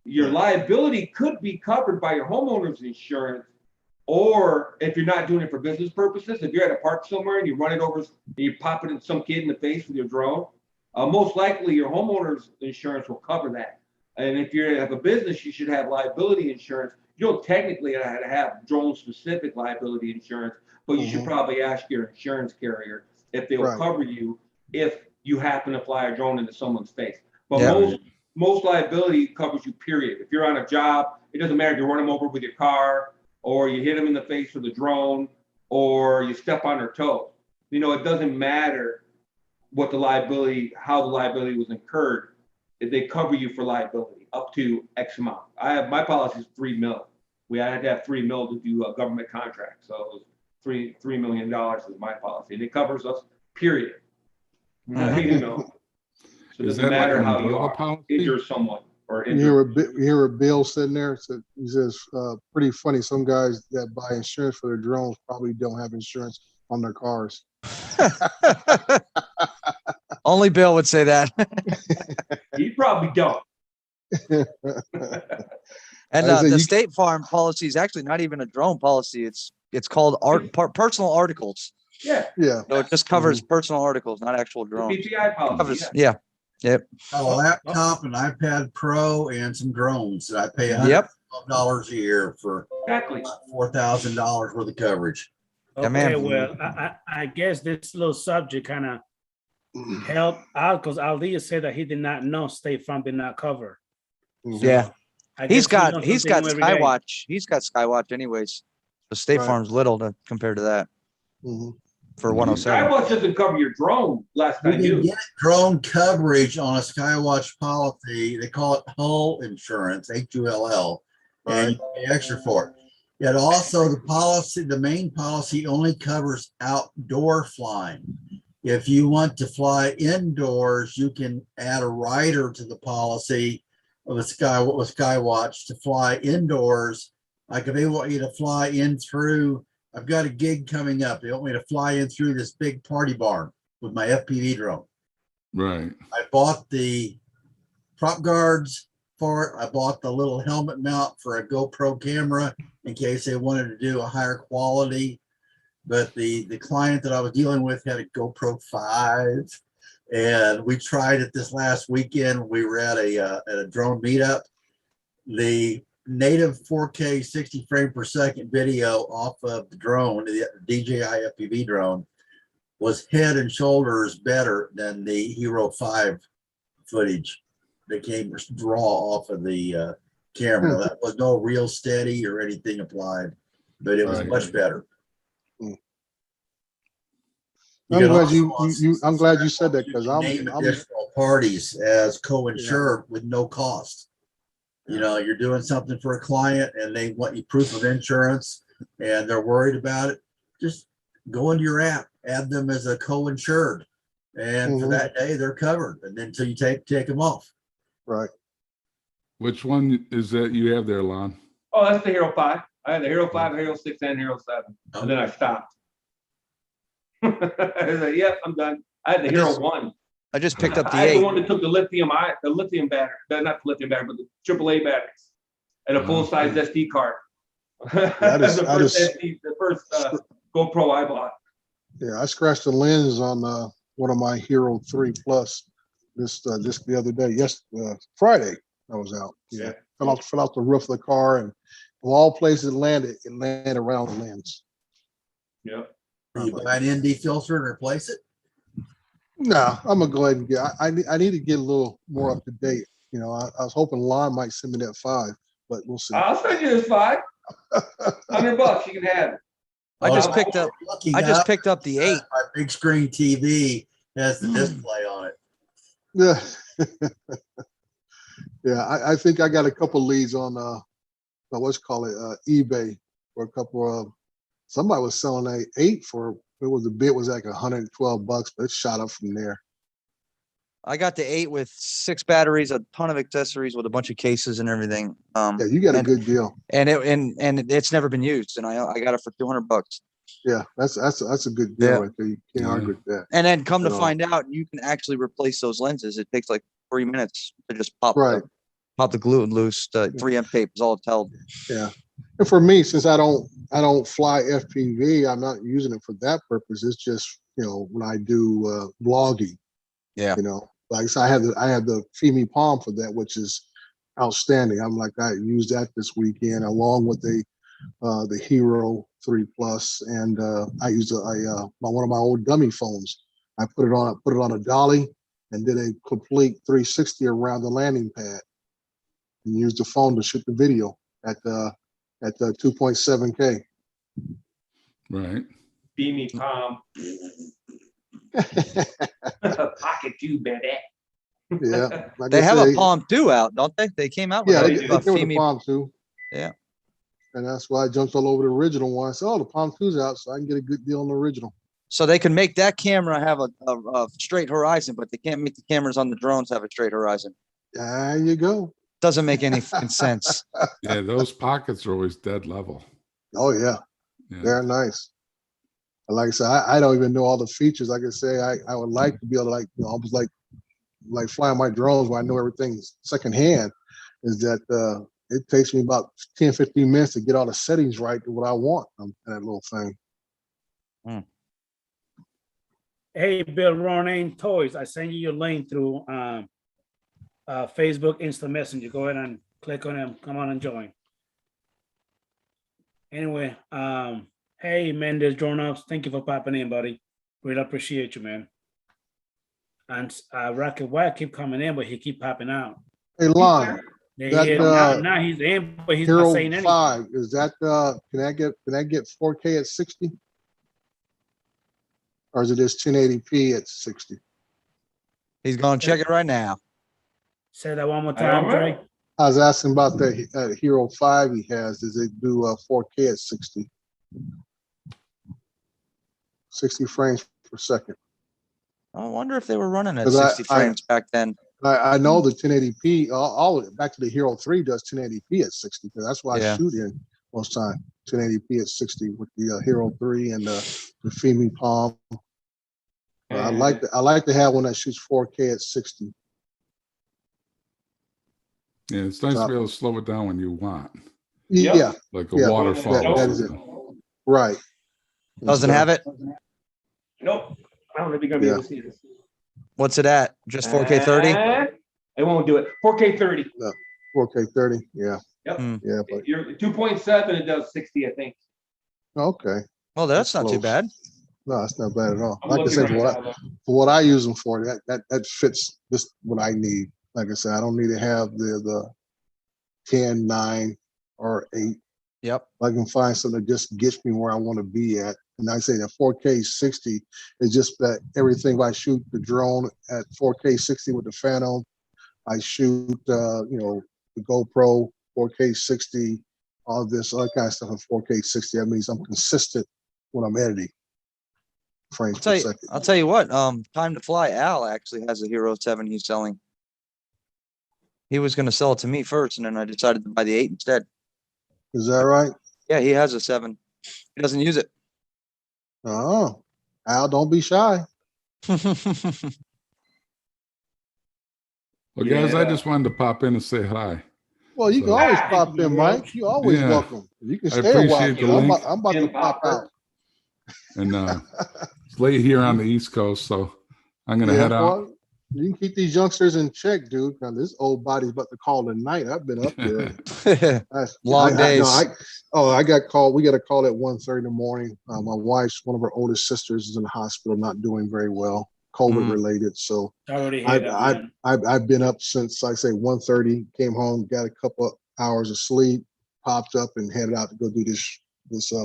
[SPEAKER 2] your liability could be covered by your homeowner's insurance, or if you're not doing it for business purposes, if you're at a park somewhere and you run it over and you pop it in some kid in the face with your drone, most likely your homeowner's insurance will cover that. And if you have a business, you should have liability insurance. You don't technically have drone specific liability insurance, but you should probably ask your insurance carrier if they'll
[SPEAKER 3] Right.
[SPEAKER 2] cover you if you happen to fly a drone into someone's face. But
[SPEAKER 4] Yeah.
[SPEAKER 2] most liability covers you, period. If you're on a job, it doesn't matter if you run them over with your car, or you hit them in the face with a drone, or you step on their toes. You know, it doesn't matter what the liability, how the liability was incurred. If they cover you for liability up to X amount. My policy is $3 million. We had to have $3 million to do a government contract. So it was $3 million is my policy. And it covers us, period.
[SPEAKER 4] Mhm.
[SPEAKER 2] You know, so it
[SPEAKER 6] Is
[SPEAKER 2] doesn't
[SPEAKER 6] that like
[SPEAKER 2] matter
[SPEAKER 6] an
[SPEAKER 2] how you
[SPEAKER 6] umbrella
[SPEAKER 2] are.
[SPEAKER 6] policy?
[SPEAKER 2] Injure someone or
[SPEAKER 3] You
[SPEAKER 2] injure.
[SPEAKER 3] hear a bill sitting there. So he says, pretty funny. Some guys that buy insurance for their drones probably don't have insurance on their cars.
[SPEAKER 4] Only Bill would say that.
[SPEAKER 2] You probably don't.
[SPEAKER 4] And
[SPEAKER 3] I say
[SPEAKER 4] the
[SPEAKER 3] you-
[SPEAKER 4] State Farm policy is actually not even a drone policy. It's called personal articles.
[SPEAKER 2] Yeah.
[SPEAKER 3] Yeah.
[SPEAKER 4] So it just covers personal articles, not actual
[SPEAKER 2] The
[SPEAKER 4] drones.
[SPEAKER 2] PPI policy.
[SPEAKER 4] Covers,
[SPEAKER 2] Yeah.
[SPEAKER 4] yeah.
[SPEAKER 5] A laptop, an iPad Pro, and some drones that I pay
[SPEAKER 4] Yep.
[SPEAKER 5] $112 a year for
[SPEAKER 2] Exactly.
[SPEAKER 5] $4,000 worth of coverage.
[SPEAKER 4] Yeah,
[SPEAKER 1] Okay,
[SPEAKER 4] man.
[SPEAKER 1] well, I guess this little subject kind of helped out because Aldia said that he did not know State Farm did not cover.
[SPEAKER 4] Yeah.
[SPEAKER 1] I
[SPEAKER 4] He's
[SPEAKER 1] guess we learn
[SPEAKER 4] got
[SPEAKER 1] something new every day.
[SPEAKER 4] Skywatch. He's got Skywatch anyways. The State
[SPEAKER 3] Right.
[SPEAKER 4] Farm's little compared to that
[SPEAKER 3] Mhm.
[SPEAKER 4] for 107.
[SPEAKER 2] Skywatch doesn't cover your drone, last I
[SPEAKER 5] You can
[SPEAKER 2] knew.
[SPEAKER 5] get drone coverage on a Skywatch policy. They call it hull insurance, HULL, and you pay extra for it. Yet also the main policy only covers outdoor flying. If you want to fly indoors, you can add a rider to the policy of Skywatch to fly indoors. Like if they want you to fly in through, I've got a gig coming up. They want me to fly in through this big party barn with my FPV drone.
[SPEAKER 6] Right.
[SPEAKER 5] I bought the prop guards for it. I bought the little helmet mount for a GoPro camera in case they wanted to do a higher quality. But the client that I was dealing with had a GoPro 5, and we tried it this last weekend. We were at a drone meetup. The native 4K 60 frame per second video off of the drone, the DJI FPV drone, was head and shoulders better than the Hero 5 footage that came raw off of the camera. That was no real steady or anything applied, but it was
[SPEAKER 6] Right.
[SPEAKER 5] much better.
[SPEAKER 3] I'm
[SPEAKER 5] can
[SPEAKER 3] glad
[SPEAKER 5] also
[SPEAKER 3] I'm glad you said that
[SPEAKER 5] you
[SPEAKER 3] because
[SPEAKER 5] can name
[SPEAKER 3] I'm
[SPEAKER 5] additional parties as co-insured with no cost. You know, you're doing something for a client and they want you proof of insurance. and they're worried about it, just go into your app, add them as a co-insured. And for that day, they're covered. And then until you take them off.
[SPEAKER 3] Right.
[SPEAKER 6] Which one is that you have there, Lon?
[SPEAKER 2] Oh, that's the Hero 5. I had the Hero 5, Hero 6, and Hero 7. And then I stopped. I was like, yep, I'm done. I had the Hero 1.
[SPEAKER 4] I just picked up the
[SPEAKER 2] I had the
[SPEAKER 4] 8.
[SPEAKER 2] one that took the lithium battery, not the lithium battery, but the AAA batteries, and a full-size SD card. The first GoPro I bought.
[SPEAKER 3] Yeah, I scratched the lens on one of my Hero 3 Plus this the other day. Yes, Friday I was out. Yeah, fell out the roof of the car, and of all places it landed around the lens.
[SPEAKER 2] Yeah.
[SPEAKER 5] You buy an ND filter and replace it?
[SPEAKER 3] No, I'm gonna go ahead and get. I need to get a little more up to date. You know, I was hoping Lon might send me that 5, but we'll see.
[SPEAKER 2] I'll send you this 5. $100, you can have it.
[SPEAKER 4] I just picked up the 8.
[SPEAKER 5] My big screen TV has the display on it.
[SPEAKER 3] Yeah, yeah. I think I got a couple leads on eBay for a couple of. Somebody was selling a 8 for the bid was like $112, but it shot up from there.
[SPEAKER 4] I got the 8 with 6 batteries, a ton of accessories with a bunch of cases and everything.
[SPEAKER 3] Yeah, you got a good deal.
[SPEAKER 4] And it's never been used, and I got it for $200.
[SPEAKER 3] Yeah, that's a good deal right there. You can't argue with that.
[SPEAKER 4] And then come to find out, you can actually replace those lenses. It takes like 3 minutes to just pop the glue and loose. The 3M tape is all it's held.
[SPEAKER 3] Yeah, and for me, since I don't fly FPV, I'm not using it for that purpose. It's just when I do vlogging.
[SPEAKER 4] Yeah,
[SPEAKER 3] like I said, I had the FEMI Palm for that, which is outstanding. I'm like, I used that this weekend along with the Hero 3 Plus, and I used one of my old dummy phones. I put it on a dolly and did a complete 360 around the landing pad, and used the phone to shoot the video at 2.7K.
[SPEAKER 6] Right.
[SPEAKER 2] Beamy Palm. Pocket you, baby.
[SPEAKER 3] Yeah, like
[SPEAKER 4] they have a Palm 2 out, don't they? They came out with
[SPEAKER 3] they have a Palm 2.
[SPEAKER 4] Yeah.
[SPEAKER 3] And that's why I jumped all over the original one. I said, the Palm 2's out, so I can get a good deal on the original.
[SPEAKER 4] So they can make that camera have a straight horizon, but they can't make the cameras on the drones have a straight horizon.
[SPEAKER 3] There you go.
[SPEAKER 4] Doesn't make any sense.
[SPEAKER 6] Yeah, those pockets are always dead level.
[SPEAKER 3] Oh, yeah. They're nice. Like I said, I don't even know all the features. Like I say, I would like to be able to almost like flying my drones where I know everything secondhand, is that it takes me about 10, 15 minutes to get all the settings right to what I want in that little thing.
[SPEAKER 1] Hey, Bill Ronan Toys, I sent you your link through Facebook Instant Messenger. Go ahead and click on them. Come on and join. Anyway, hey, Mendes Drone Ups, thank you for popping in, buddy. Really appreciate you, man. And Rocket White keep coming in, but he keep popping out.
[SPEAKER 3] Hey, Lon.
[SPEAKER 1] Now he's in, but he's
[SPEAKER 3] Hero
[SPEAKER 1] not saying anything.
[SPEAKER 3] 5, is that can I get 4K at 60? Or is it just 1080p at 60?
[SPEAKER 4] He's going to check it right now.
[SPEAKER 1] Say that one more time, Dre.
[SPEAKER 3] I was asking about the Hero 5 he has. Does it do 4K at 60? 60 frames per second.
[SPEAKER 4] I wonder if they were running at 60 frames back then.
[SPEAKER 3] I know the 1080p, all back to the Hero 3 does 1080p at 60, because that's why I shoot in most time. 1080p at 60 with the Hero 3 and the FEMI Palm. I like to have one that shoots 4K at 60.
[SPEAKER 6] Yeah, it's nice to be able to slow it down when you want.
[SPEAKER 3] Yeah.
[SPEAKER 6] Like a waterfall.
[SPEAKER 3] That is it. Right.
[SPEAKER 4] Doesn't have it?
[SPEAKER 2] Nope. I don't know if you're going to be able to see this.
[SPEAKER 4] What's it at? Just 4K 30?
[SPEAKER 2] It won't do it. 4K 30.
[SPEAKER 3] No, 4K 30. Yeah.
[SPEAKER 2] Yep.
[SPEAKER 3] Yeah, but
[SPEAKER 2] you're 2.7. It does 60, I think.
[SPEAKER 3] Okay.
[SPEAKER 4] Well, that's not too bad.
[SPEAKER 3] No, it's not bad at all.
[SPEAKER 2] I'm
[SPEAKER 3] like I said,
[SPEAKER 2] right
[SPEAKER 3] for what I use them for, that fits just what I need. Like I said, I don't need to have the 10, 9, or 8.
[SPEAKER 4] Yep.
[SPEAKER 3] I can find something that just gets me where I want to be at. And I say that 4K 60 is just that everything. I shoot the drone at 4K 60 with the Phantom. I shoot, the GoPro 4K 60 all this other kind of stuff in 4K 60. That means I'm consistent when I'm editing frames per second.
[SPEAKER 4] I'll tell you what, Time to Fly Al actually has a Hero 7 he's selling. He was going to sell it to me first, and then I decided to buy the 8 instead.
[SPEAKER 3] Is that right?
[SPEAKER 4] Yeah, he has a 7. He doesn't use it.
[SPEAKER 3] Oh, Al, don't be shy.
[SPEAKER 6] Well, guys, I
[SPEAKER 2] Yeah.
[SPEAKER 6] just wanted to pop in and say hi.
[SPEAKER 3] Well, you can
[SPEAKER 6] So-
[SPEAKER 3] always pop in, Mike. You always
[SPEAKER 6] Yeah.
[SPEAKER 3] welcome. You can
[SPEAKER 6] I
[SPEAKER 3] stay a while.
[SPEAKER 6] appreciate the
[SPEAKER 3] 'Cause
[SPEAKER 6] link.
[SPEAKER 3] I'm about to
[SPEAKER 2] Jim
[SPEAKER 3] pop
[SPEAKER 2] Popper.
[SPEAKER 3] out.
[SPEAKER 6] And it's late here on the East Coast, so I'm gonna head out.
[SPEAKER 3] well, you can keep these youngsters in check, dude. Now, this old body's about to call tonight. I've been up there.
[SPEAKER 4] Long days.
[SPEAKER 3] I got called. We got a call at 1:30 in the morning. My wife's, one of her oldest sisters, is in the hospital, not doing very well, COVID related. So
[SPEAKER 1] I already heard that, man.
[SPEAKER 3] I've been up since, like I say, 1:30. Came home, got a couple hours of sleep, popped up, and headed out to go do this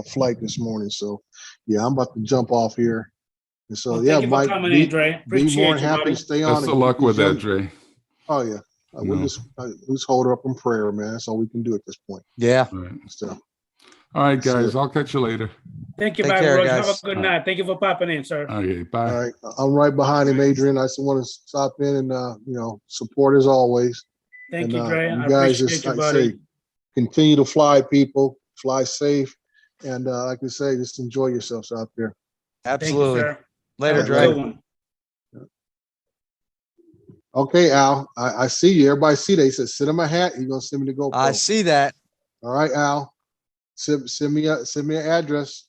[SPEAKER 3] flight this morning. So yeah, I'm about to jump off here. And so
[SPEAKER 1] Well,
[SPEAKER 3] yeah,
[SPEAKER 1] thank you for
[SPEAKER 3] Mike,
[SPEAKER 1] coming in, Dre.
[SPEAKER 3] be
[SPEAKER 1] Appreciate
[SPEAKER 3] more than
[SPEAKER 1] you,
[SPEAKER 3] happy
[SPEAKER 1] buddy.
[SPEAKER 3] to stay on.
[SPEAKER 6] Best
[SPEAKER 3] and
[SPEAKER 6] of
[SPEAKER 3] keep
[SPEAKER 6] luck
[SPEAKER 3] these
[SPEAKER 6] with that,
[SPEAKER 3] young-
[SPEAKER 6] Dre.
[SPEAKER 3] Oh yeah, we'll
[SPEAKER 6] No.
[SPEAKER 3] just hold her up in prayer, man. That's all we can do at this point.
[SPEAKER 4] Yeah.
[SPEAKER 6] All right.
[SPEAKER 3] So
[SPEAKER 6] All right,
[SPEAKER 3] See
[SPEAKER 6] guys.
[SPEAKER 3] ya.
[SPEAKER 6] I'll catch you later.
[SPEAKER 1] Thank you,
[SPEAKER 4] Take
[SPEAKER 1] Bobby
[SPEAKER 4] care,
[SPEAKER 1] Rose.
[SPEAKER 4] guys.
[SPEAKER 1] Have a good night. Thank you for popping in, sir.
[SPEAKER 6] Okay, bye.
[SPEAKER 3] all right, I'm right behind him, Adrian. I just want to stop in and support as always.
[SPEAKER 1] Thank
[SPEAKER 3] And,
[SPEAKER 1] you, Dre.
[SPEAKER 3] you
[SPEAKER 1] I
[SPEAKER 3] guys
[SPEAKER 1] appreciate
[SPEAKER 3] just,
[SPEAKER 1] you,
[SPEAKER 3] like I say,
[SPEAKER 1] buddy.
[SPEAKER 3] continue to fly, people. Fly safe, and like I say, just enjoy yourselves out there.
[SPEAKER 4] Absolutely.
[SPEAKER 1] Thank you, sir.
[SPEAKER 4] Later,
[SPEAKER 1] Have a
[SPEAKER 3] Dre.
[SPEAKER 1] good one.
[SPEAKER 3] Okay, Al, I see you. Everybody see that. He said, send him a hat. He's gonna send me the GoPro.
[SPEAKER 4] I see that.
[SPEAKER 3] All right, Al. Send me an address.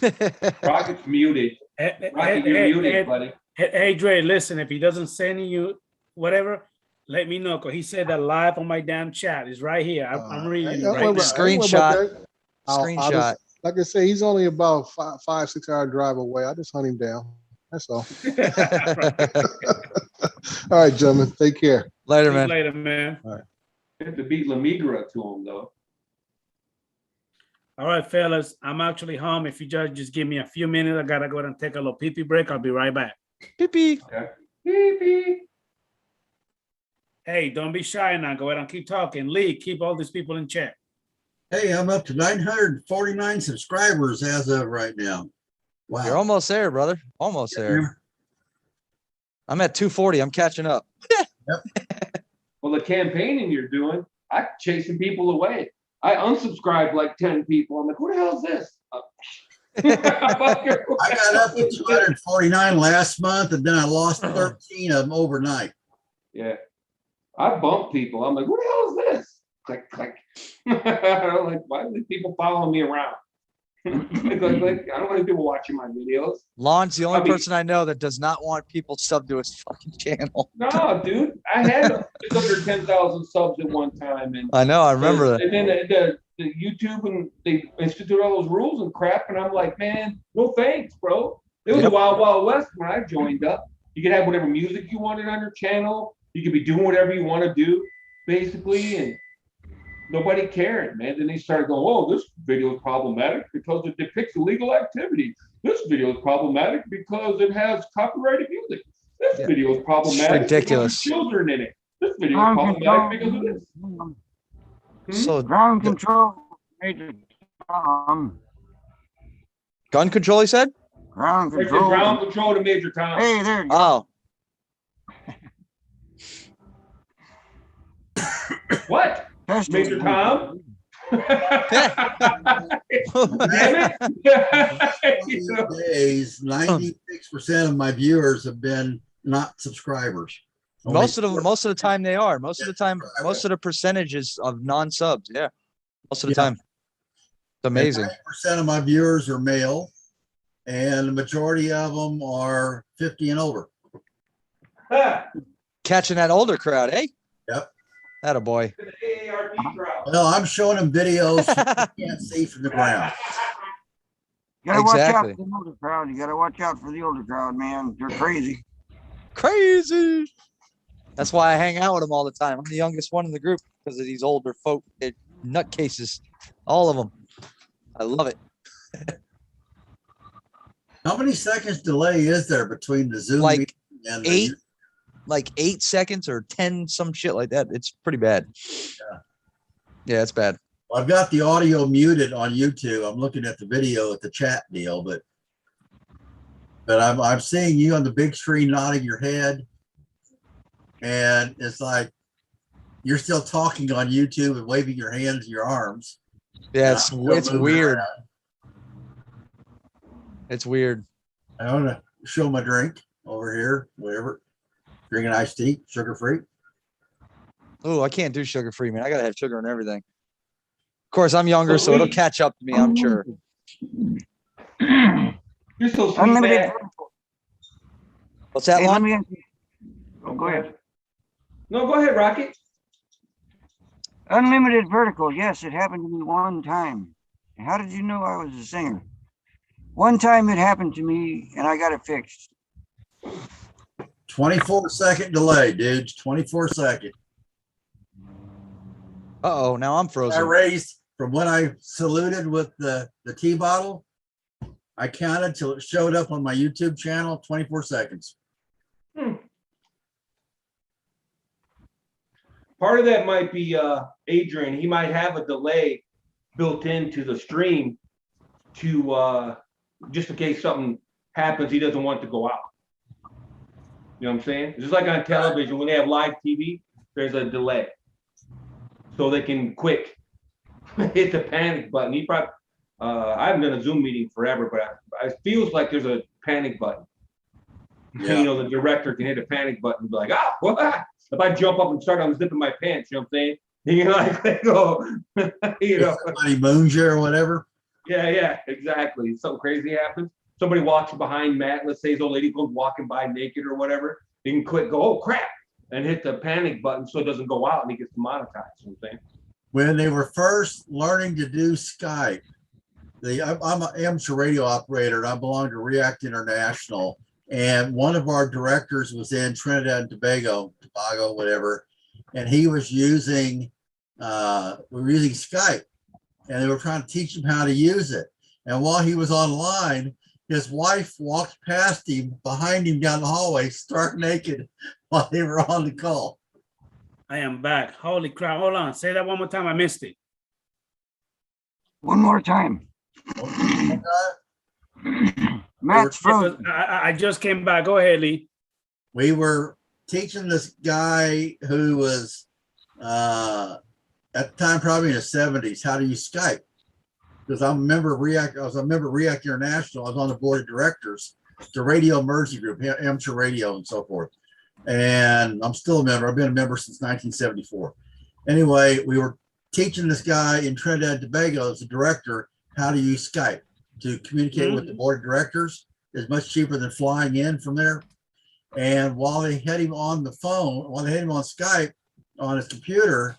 [SPEAKER 2] Rocket's muted. Rocket, you're muted, buddy.
[SPEAKER 1] Hey, Dre, listen, if he doesn't send you whatever, let me know, because he said that live on my damn chat. It's right here. I'm reading it
[SPEAKER 3] Don't
[SPEAKER 1] right
[SPEAKER 3] worry
[SPEAKER 1] now.
[SPEAKER 3] about- don't worry about that. I'll
[SPEAKER 4] Screenshot.
[SPEAKER 3] just, like I say, he's only about 5-6 hour drive away. I just hunt him down. That's all. All right, gentlemen. Take care.
[SPEAKER 4] Later,
[SPEAKER 1] See you
[SPEAKER 4] man.
[SPEAKER 1] later, man.
[SPEAKER 2] You have to beat La Migra to him, though.
[SPEAKER 1] All right, fellas, I'm actually home. If you just give me a few minutes, I gotta go and take a little pee-pee break. I'll be right back.
[SPEAKER 4] Pee-pee.
[SPEAKER 2] Okay. Beep, beep.
[SPEAKER 1] Hey, don't be shy now. Go ahead and keep talking. Lee, keep all these people in check.
[SPEAKER 5] Hey, I'm up to 949 subscribers as of right now. Wow.
[SPEAKER 4] You're almost there, brother. Almost there. I'm at 240. I'm catching up.
[SPEAKER 2] Well, the campaigning you're doing, I'm chasing people away. I unsubscribed like 10 people. I'm like, who the hell is this?
[SPEAKER 5] I got up to 249 last month, and then I lost 13 of them overnight.
[SPEAKER 2] Yeah. I bump people. I'm like, who the hell is this? Click, click. I'm like, why do these people following me around? like, I don't want to do watching my videos.
[SPEAKER 4] Lon's the only
[SPEAKER 2] I mean-
[SPEAKER 4] person I know that does not want people sub to his fucking channel.
[SPEAKER 2] No, dude. I had just under 10,000 subs at one time. And
[SPEAKER 4] I know. I remember that.
[SPEAKER 2] And then the YouTube, and they institute all those rules and crap. And I'm like, man, no thanks, bro. It was
[SPEAKER 4] Yep.
[SPEAKER 2] a wild, wild west when I joined up. You could have whatever music you wanted on your channel. You could be doing whatever you want to do, basically. And nobody cared, man. Then they started going, oh, this video is problematic because it depicts illegal activity. This video is problematic because it has copyrighted music. This
[SPEAKER 4] Yeah.
[SPEAKER 2] video is problematic
[SPEAKER 4] Ridiculous.
[SPEAKER 2] because there's children in it. This video is problematic because of this.
[SPEAKER 4] So
[SPEAKER 7] Ground control, Major Tom.
[SPEAKER 4] gun control, he said?
[SPEAKER 7] Ground
[SPEAKER 2] It's the
[SPEAKER 7] control.
[SPEAKER 2] ground control to Major Tom.
[SPEAKER 7] Hey, there you go.
[SPEAKER 4] Oh,
[SPEAKER 2] What?
[SPEAKER 7] Testing.
[SPEAKER 2] Major Tom? Damn it.
[SPEAKER 5] Days, 96% of my viewers have been not subscribers.
[SPEAKER 4] most of the time they are. Most of the time, most of the percentages of non-subs. Yeah. Most of the
[SPEAKER 5] Yeah.
[SPEAKER 4] time. It's amazing.
[SPEAKER 5] 90% of my viewers are male, and the majority of them are 50 and over.
[SPEAKER 4] Catching that older crowd, eh?
[SPEAKER 5] Yep.
[SPEAKER 4] Atta boy.
[SPEAKER 2] The AARP crowd.
[SPEAKER 5] Well, I'm showing them videos you can't see from the ground.
[SPEAKER 7] You gotta watch
[SPEAKER 4] Exactly.
[SPEAKER 7] out for the older crowd. You gotta watch out for the older crowd, man. They're crazy.
[SPEAKER 4] Crazy. That's why I hang out with them all the time. I'm the youngest one in the group because of these older folk. They're nutcases. All of them. I love it.
[SPEAKER 5] How many seconds delay is there between the Zoom
[SPEAKER 4] Like
[SPEAKER 5] meeting and the
[SPEAKER 4] 8 seconds or 10, some shit like that. It's pretty bad. Yeah, it's bad.
[SPEAKER 5] Well, I've got the audio muted on YouTube. I'm looking at the video at the chat deal, but I'm seeing you on the big screen nodding your head, and it's like you're still talking on YouTube and waving your hands and your arms.
[SPEAKER 4] Yeah,
[SPEAKER 5] And
[SPEAKER 4] it's
[SPEAKER 5] I'm still moving
[SPEAKER 4] weird.
[SPEAKER 5] around.
[SPEAKER 4] It's weird.
[SPEAKER 5] I want to show my drink over here, whatever. Drinking iced tea, sugar free.
[SPEAKER 4] Oh, I can't do sugar free, man. I gotta have sugar and everything. Of course, I'm younger, so it'll catch up to me, I'm sure.
[SPEAKER 2] You're so sweet,
[SPEAKER 7] Unlimited
[SPEAKER 2] man.
[SPEAKER 7] vertical.
[SPEAKER 4] What's that,
[SPEAKER 7] Hey, let
[SPEAKER 4] Lon?
[SPEAKER 7] me ask you. Oh, go ahead.
[SPEAKER 2] No, go ahead, Rocket.
[SPEAKER 7] Unlimited vertical. Yes, it happened to me one time. How did you know I was a singer? One time it happened to me and I got it fixed.
[SPEAKER 5] 24-second delay, dudes. 24-second.
[SPEAKER 4] Uh-oh, now I'm
[SPEAKER 5] I
[SPEAKER 4] frozen.
[SPEAKER 5] raised from when I saluted with the tea bottle. I counted till it showed up on my YouTube channel, 24 seconds.
[SPEAKER 2] Part of that might be Adrian. He might have a delay built into the stream to just in case something happens, he doesn't want it to go out. You know what I'm saying? It's just like on television when they have live TV, there's a delay, so they can quick hit the panic button. He probably I haven't done a Zoom meeting forever, but it feels like there's a panic button.
[SPEAKER 5] Yeah.
[SPEAKER 2] You know, the director can hit a panic button and be like, ah, what? If I jump up and start unzipping my pants, you know what I'm saying? You're like, they go, you know.
[SPEAKER 5] Somebody moons you or whatever.
[SPEAKER 2] Yeah, exactly. Something crazy happens. Somebody walks behind Matt. Let's say his old lady goes walking by naked or whatever. He can quick go, oh crap, and hit the panic button so it doesn't go out and he gets demonetized. You know what I'm saying?
[SPEAKER 5] When they were first learning to do Skype, I'm an amateur radio operator and I belong to React International. And one of our directors was in Trinidad and Tobago, whatever, and he was using, we were using Skype, and they were trying to teach him how to use it. And while he was online, his wife walked past him, behind him down the hallway, stark naked, while they were on the call.
[SPEAKER 1] I am back. Holy crap. Hold on. Say that one more time. I missed it.
[SPEAKER 7] One more time. Matt's frozen.
[SPEAKER 1] I just came back. Go ahead, Lee.
[SPEAKER 5] We were teaching this guy who was at the time probably in his 70s how to use Skype, because I'm a member of React. I was a member of React International. I was on the board of directors, the radio emergency group, amateur radio and so forth. And I'm still a member. I've been a member since 1974. Anyway, we were teaching this guy in Trinidad and Tobago as a director how to use Skype to communicate with the board of directors. Is much cheaper than flying in from there. And while they had him on the phone, while they had him on Skype on his computer,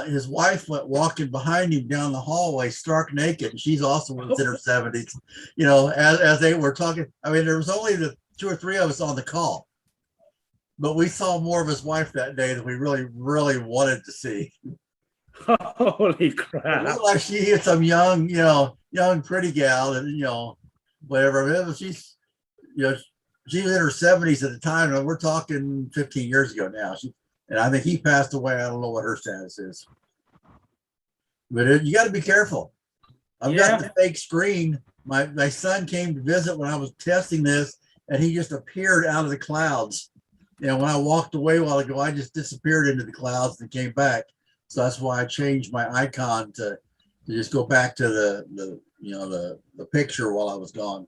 [SPEAKER 5] his wife went walking behind him down the hallway, stark naked. And she's also in her 70s. You know, as they were talking. I mean, there was only the 2 or 3 of us on the call, but we saw more of his wife that day than we really wanted to see.
[SPEAKER 1] Holy
[SPEAKER 5] It
[SPEAKER 1] crap.
[SPEAKER 5] looked like she hit some young, young pretty gal, and whatever. I mean, she's she was in her 70s at the time, and we're talking 15 years ago now. And I think he passed away. I don't know what her status is, but you got to be careful. I've got the fake screen. My son came to visit when I was testing this, and he just appeared out of the clouds. When I walked away a while ago, I just disappeared into the clouds and came back. So that's why I changed my icon to just go back to the picture while I was gone.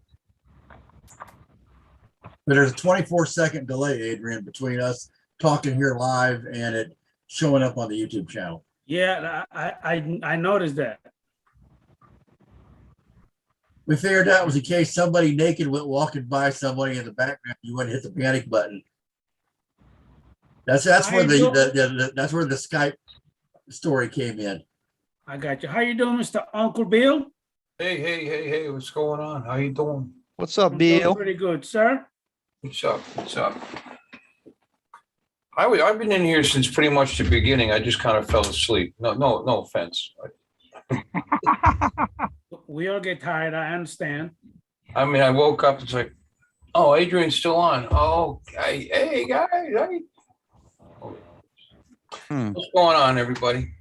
[SPEAKER 5] But there's a 24-second delay, Adrian, between us talking here live and it showing up on the YouTube channel.
[SPEAKER 1] Yeah, I noticed that.
[SPEAKER 5] We figured that was in case somebody naked went walking by somebody in the background, you wouldn't hit the panic button. That's where that's where the Skype story came in.
[SPEAKER 1] I got you. How you doing, Mr. Uncle Bill?
[SPEAKER 8] Hey, what's going on? How you doing?
[SPEAKER 4] What's up,
[SPEAKER 1] I'm doing
[SPEAKER 4] Bill?
[SPEAKER 1] pretty good, sir.
[SPEAKER 8] What's up? I've been in here since pretty much the beginning. I just kind of fell asleep. No offense.
[SPEAKER 1] We all get tired. I understand.
[SPEAKER 8] I mean, I woke up. It's like, oh, Adrian's still on. Oh, hey guys. What's going on, everybody?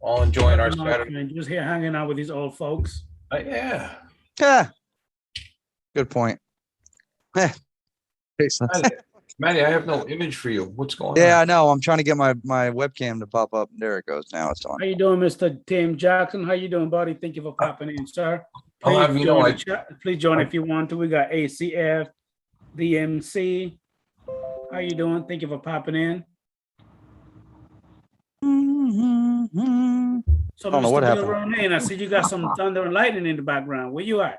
[SPEAKER 8] all enjoying our
[SPEAKER 1] Nothing much,
[SPEAKER 8] Saturday.
[SPEAKER 1] man. Just here hanging out with these old folks.
[SPEAKER 8] Yeah.
[SPEAKER 4] Yeah. Good point. Jason.
[SPEAKER 8] Matty, I have no image for you. What's going
[SPEAKER 4] Yeah, I
[SPEAKER 8] on?
[SPEAKER 4] know. I'm trying to get my webcam to pop up. There it goes. Now it's on.
[SPEAKER 1] How you doing, Mr. Tim Jackson? How you doing, buddy? Thank you for popping in, sir.
[SPEAKER 8] I'll have you know,
[SPEAKER 1] join the chat. Please join if you want to. We got ACF, DMC. How you doing? Thank you for popping in. So,
[SPEAKER 4] I don't know what
[SPEAKER 1] Mr. Bill
[SPEAKER 4] happened.
[SPEAKER 1] Ronan, I see you got some thunder and lightning in the background. Where you at?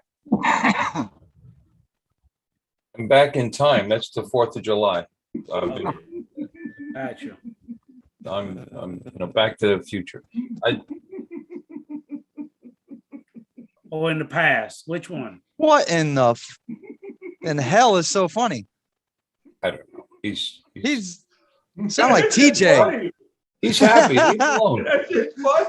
[SPEAKER 8] I'm back in time. That's the 4th of July.
[SPEAKER 1] Gotcha.
[SPEAKER 8] I'm back to the future.
[SPEAKER 1] Or in the past? Which one?
[SPEAKER 4] What in the hell is so funny?
[SPEAKER 8] I don't know. He's
[SPEAKER 4] Sound like TJ.
[SPEAKER 8] he's happy. Leave him alone.
[SPEAKER 2] That's just fun.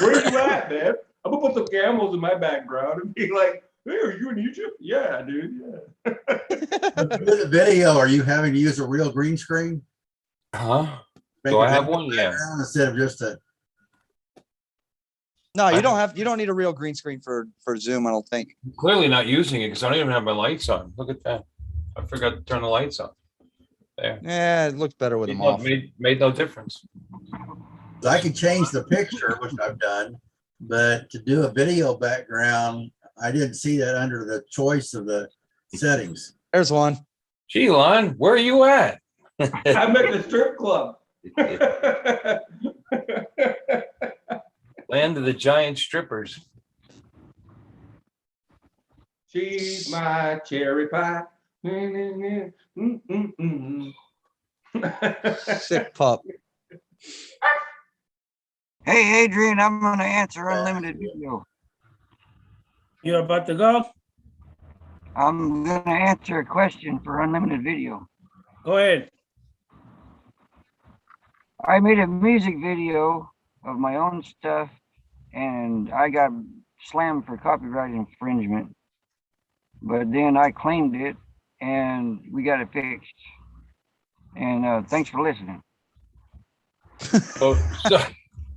[SPEAKER 2] Where you at, man? I'm gonna put some camels in my background and be like, "Hey, are you in Egypt?" Yeah, dude. Yeah.
[SPEAKER 5] In the video, are you having to use a real green screen?
[SPEAKER 8] Huh?
[SPEAKER 5] Make
[SPEAKER 8] Do I
[SPEAKER 5] a
[SPEAKER 8] have one? Yeah.
[SPEAKER 5] background instead of just a.
[SPEAKER 4] No, you don't need a real green screen for Zoom, I don't think.
[SPEAKER 8] I'm clearly not using it because I don't even have my lights on. Look at that. I forgot to turn the lights on. There.
[SPEAKER 4] Yeah, it looks better with them off.
[SPEAKER 8] Made no difference.
[SPEAKER 5] I can change the picture, which I've done, but to do a video background, I didn't see that under the choice of the settings.
[SPEAKER 4] There's one.
[SPEAKER 8] Gee, Lon, where are you at?
[SPEAKER 2] I'm at the strip club.
[SPEAKER 8] Land of the giant strippers.
[SPEAKER 2] She's my cherry pie.
[SPEAKER 4] Sick pup.
[SPEAKER 7] Hey, Adrian, I'm going to answer unlimited video.
[SPEAKER 1] You're about to go?
[SPEAKER 7] I'm going to answer a question for unlimited video.
[SPEAKER 1] Go ahead.
[SPEAKER 7] I made a music video of my own stuff, and I got slammed for copyright infringement. But then I claimed it, and we got it fixed. And thanks for listening.
[SPEAKER 8] So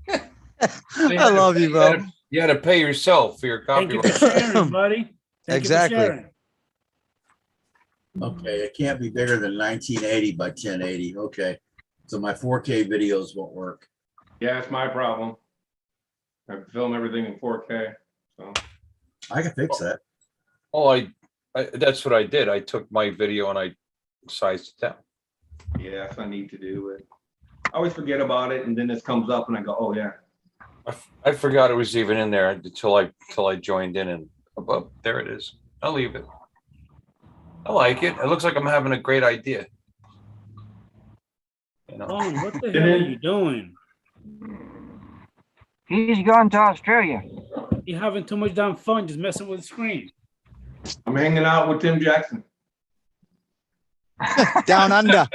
[SPEAKER 4] I love you, bro.
[SPEAKER 8] You had to pay yourself for your
[SPEAKER 1] Thank you
[SPEAKER 8] copyright.
[SPEAKER 1] for sharing, buddy. Thank you for
[SPEAKER 4] Exactly.
[SPEAKER 1] sharing.
[SPEAKER 5] Okay, it can't be bigger than 1980 by 1080. Okay, so my 4K videos won't work.
[SPEAKER 2] Yeah, it's my problem. I film everything in 4K. So
[SPEAKER 5] I can fix that.
[SPEAKER 8] Oh, I that's what I did. I took my video and I sized it down.
[SPEAKER 2] yeah, that's what I need to do. But I always forget about it, and then this comes up, and I go, "Oh yeah."
[SPEAKER 8] I forgot it was even in there until I joined in, and above there it is. I'll leave it. I like it. It looks like I'm having a great idea. You know?
[SPEAKER 1] Oh, what the hell are you doing?
[SPEAKER 7] He's gone to Australia.
[SPEAKER 1] You're having too much damn fun just messing with the screen.
[SPEAKER 2] I'm hanging out with Tim Jackson.
[SPEAKER 4] Down under.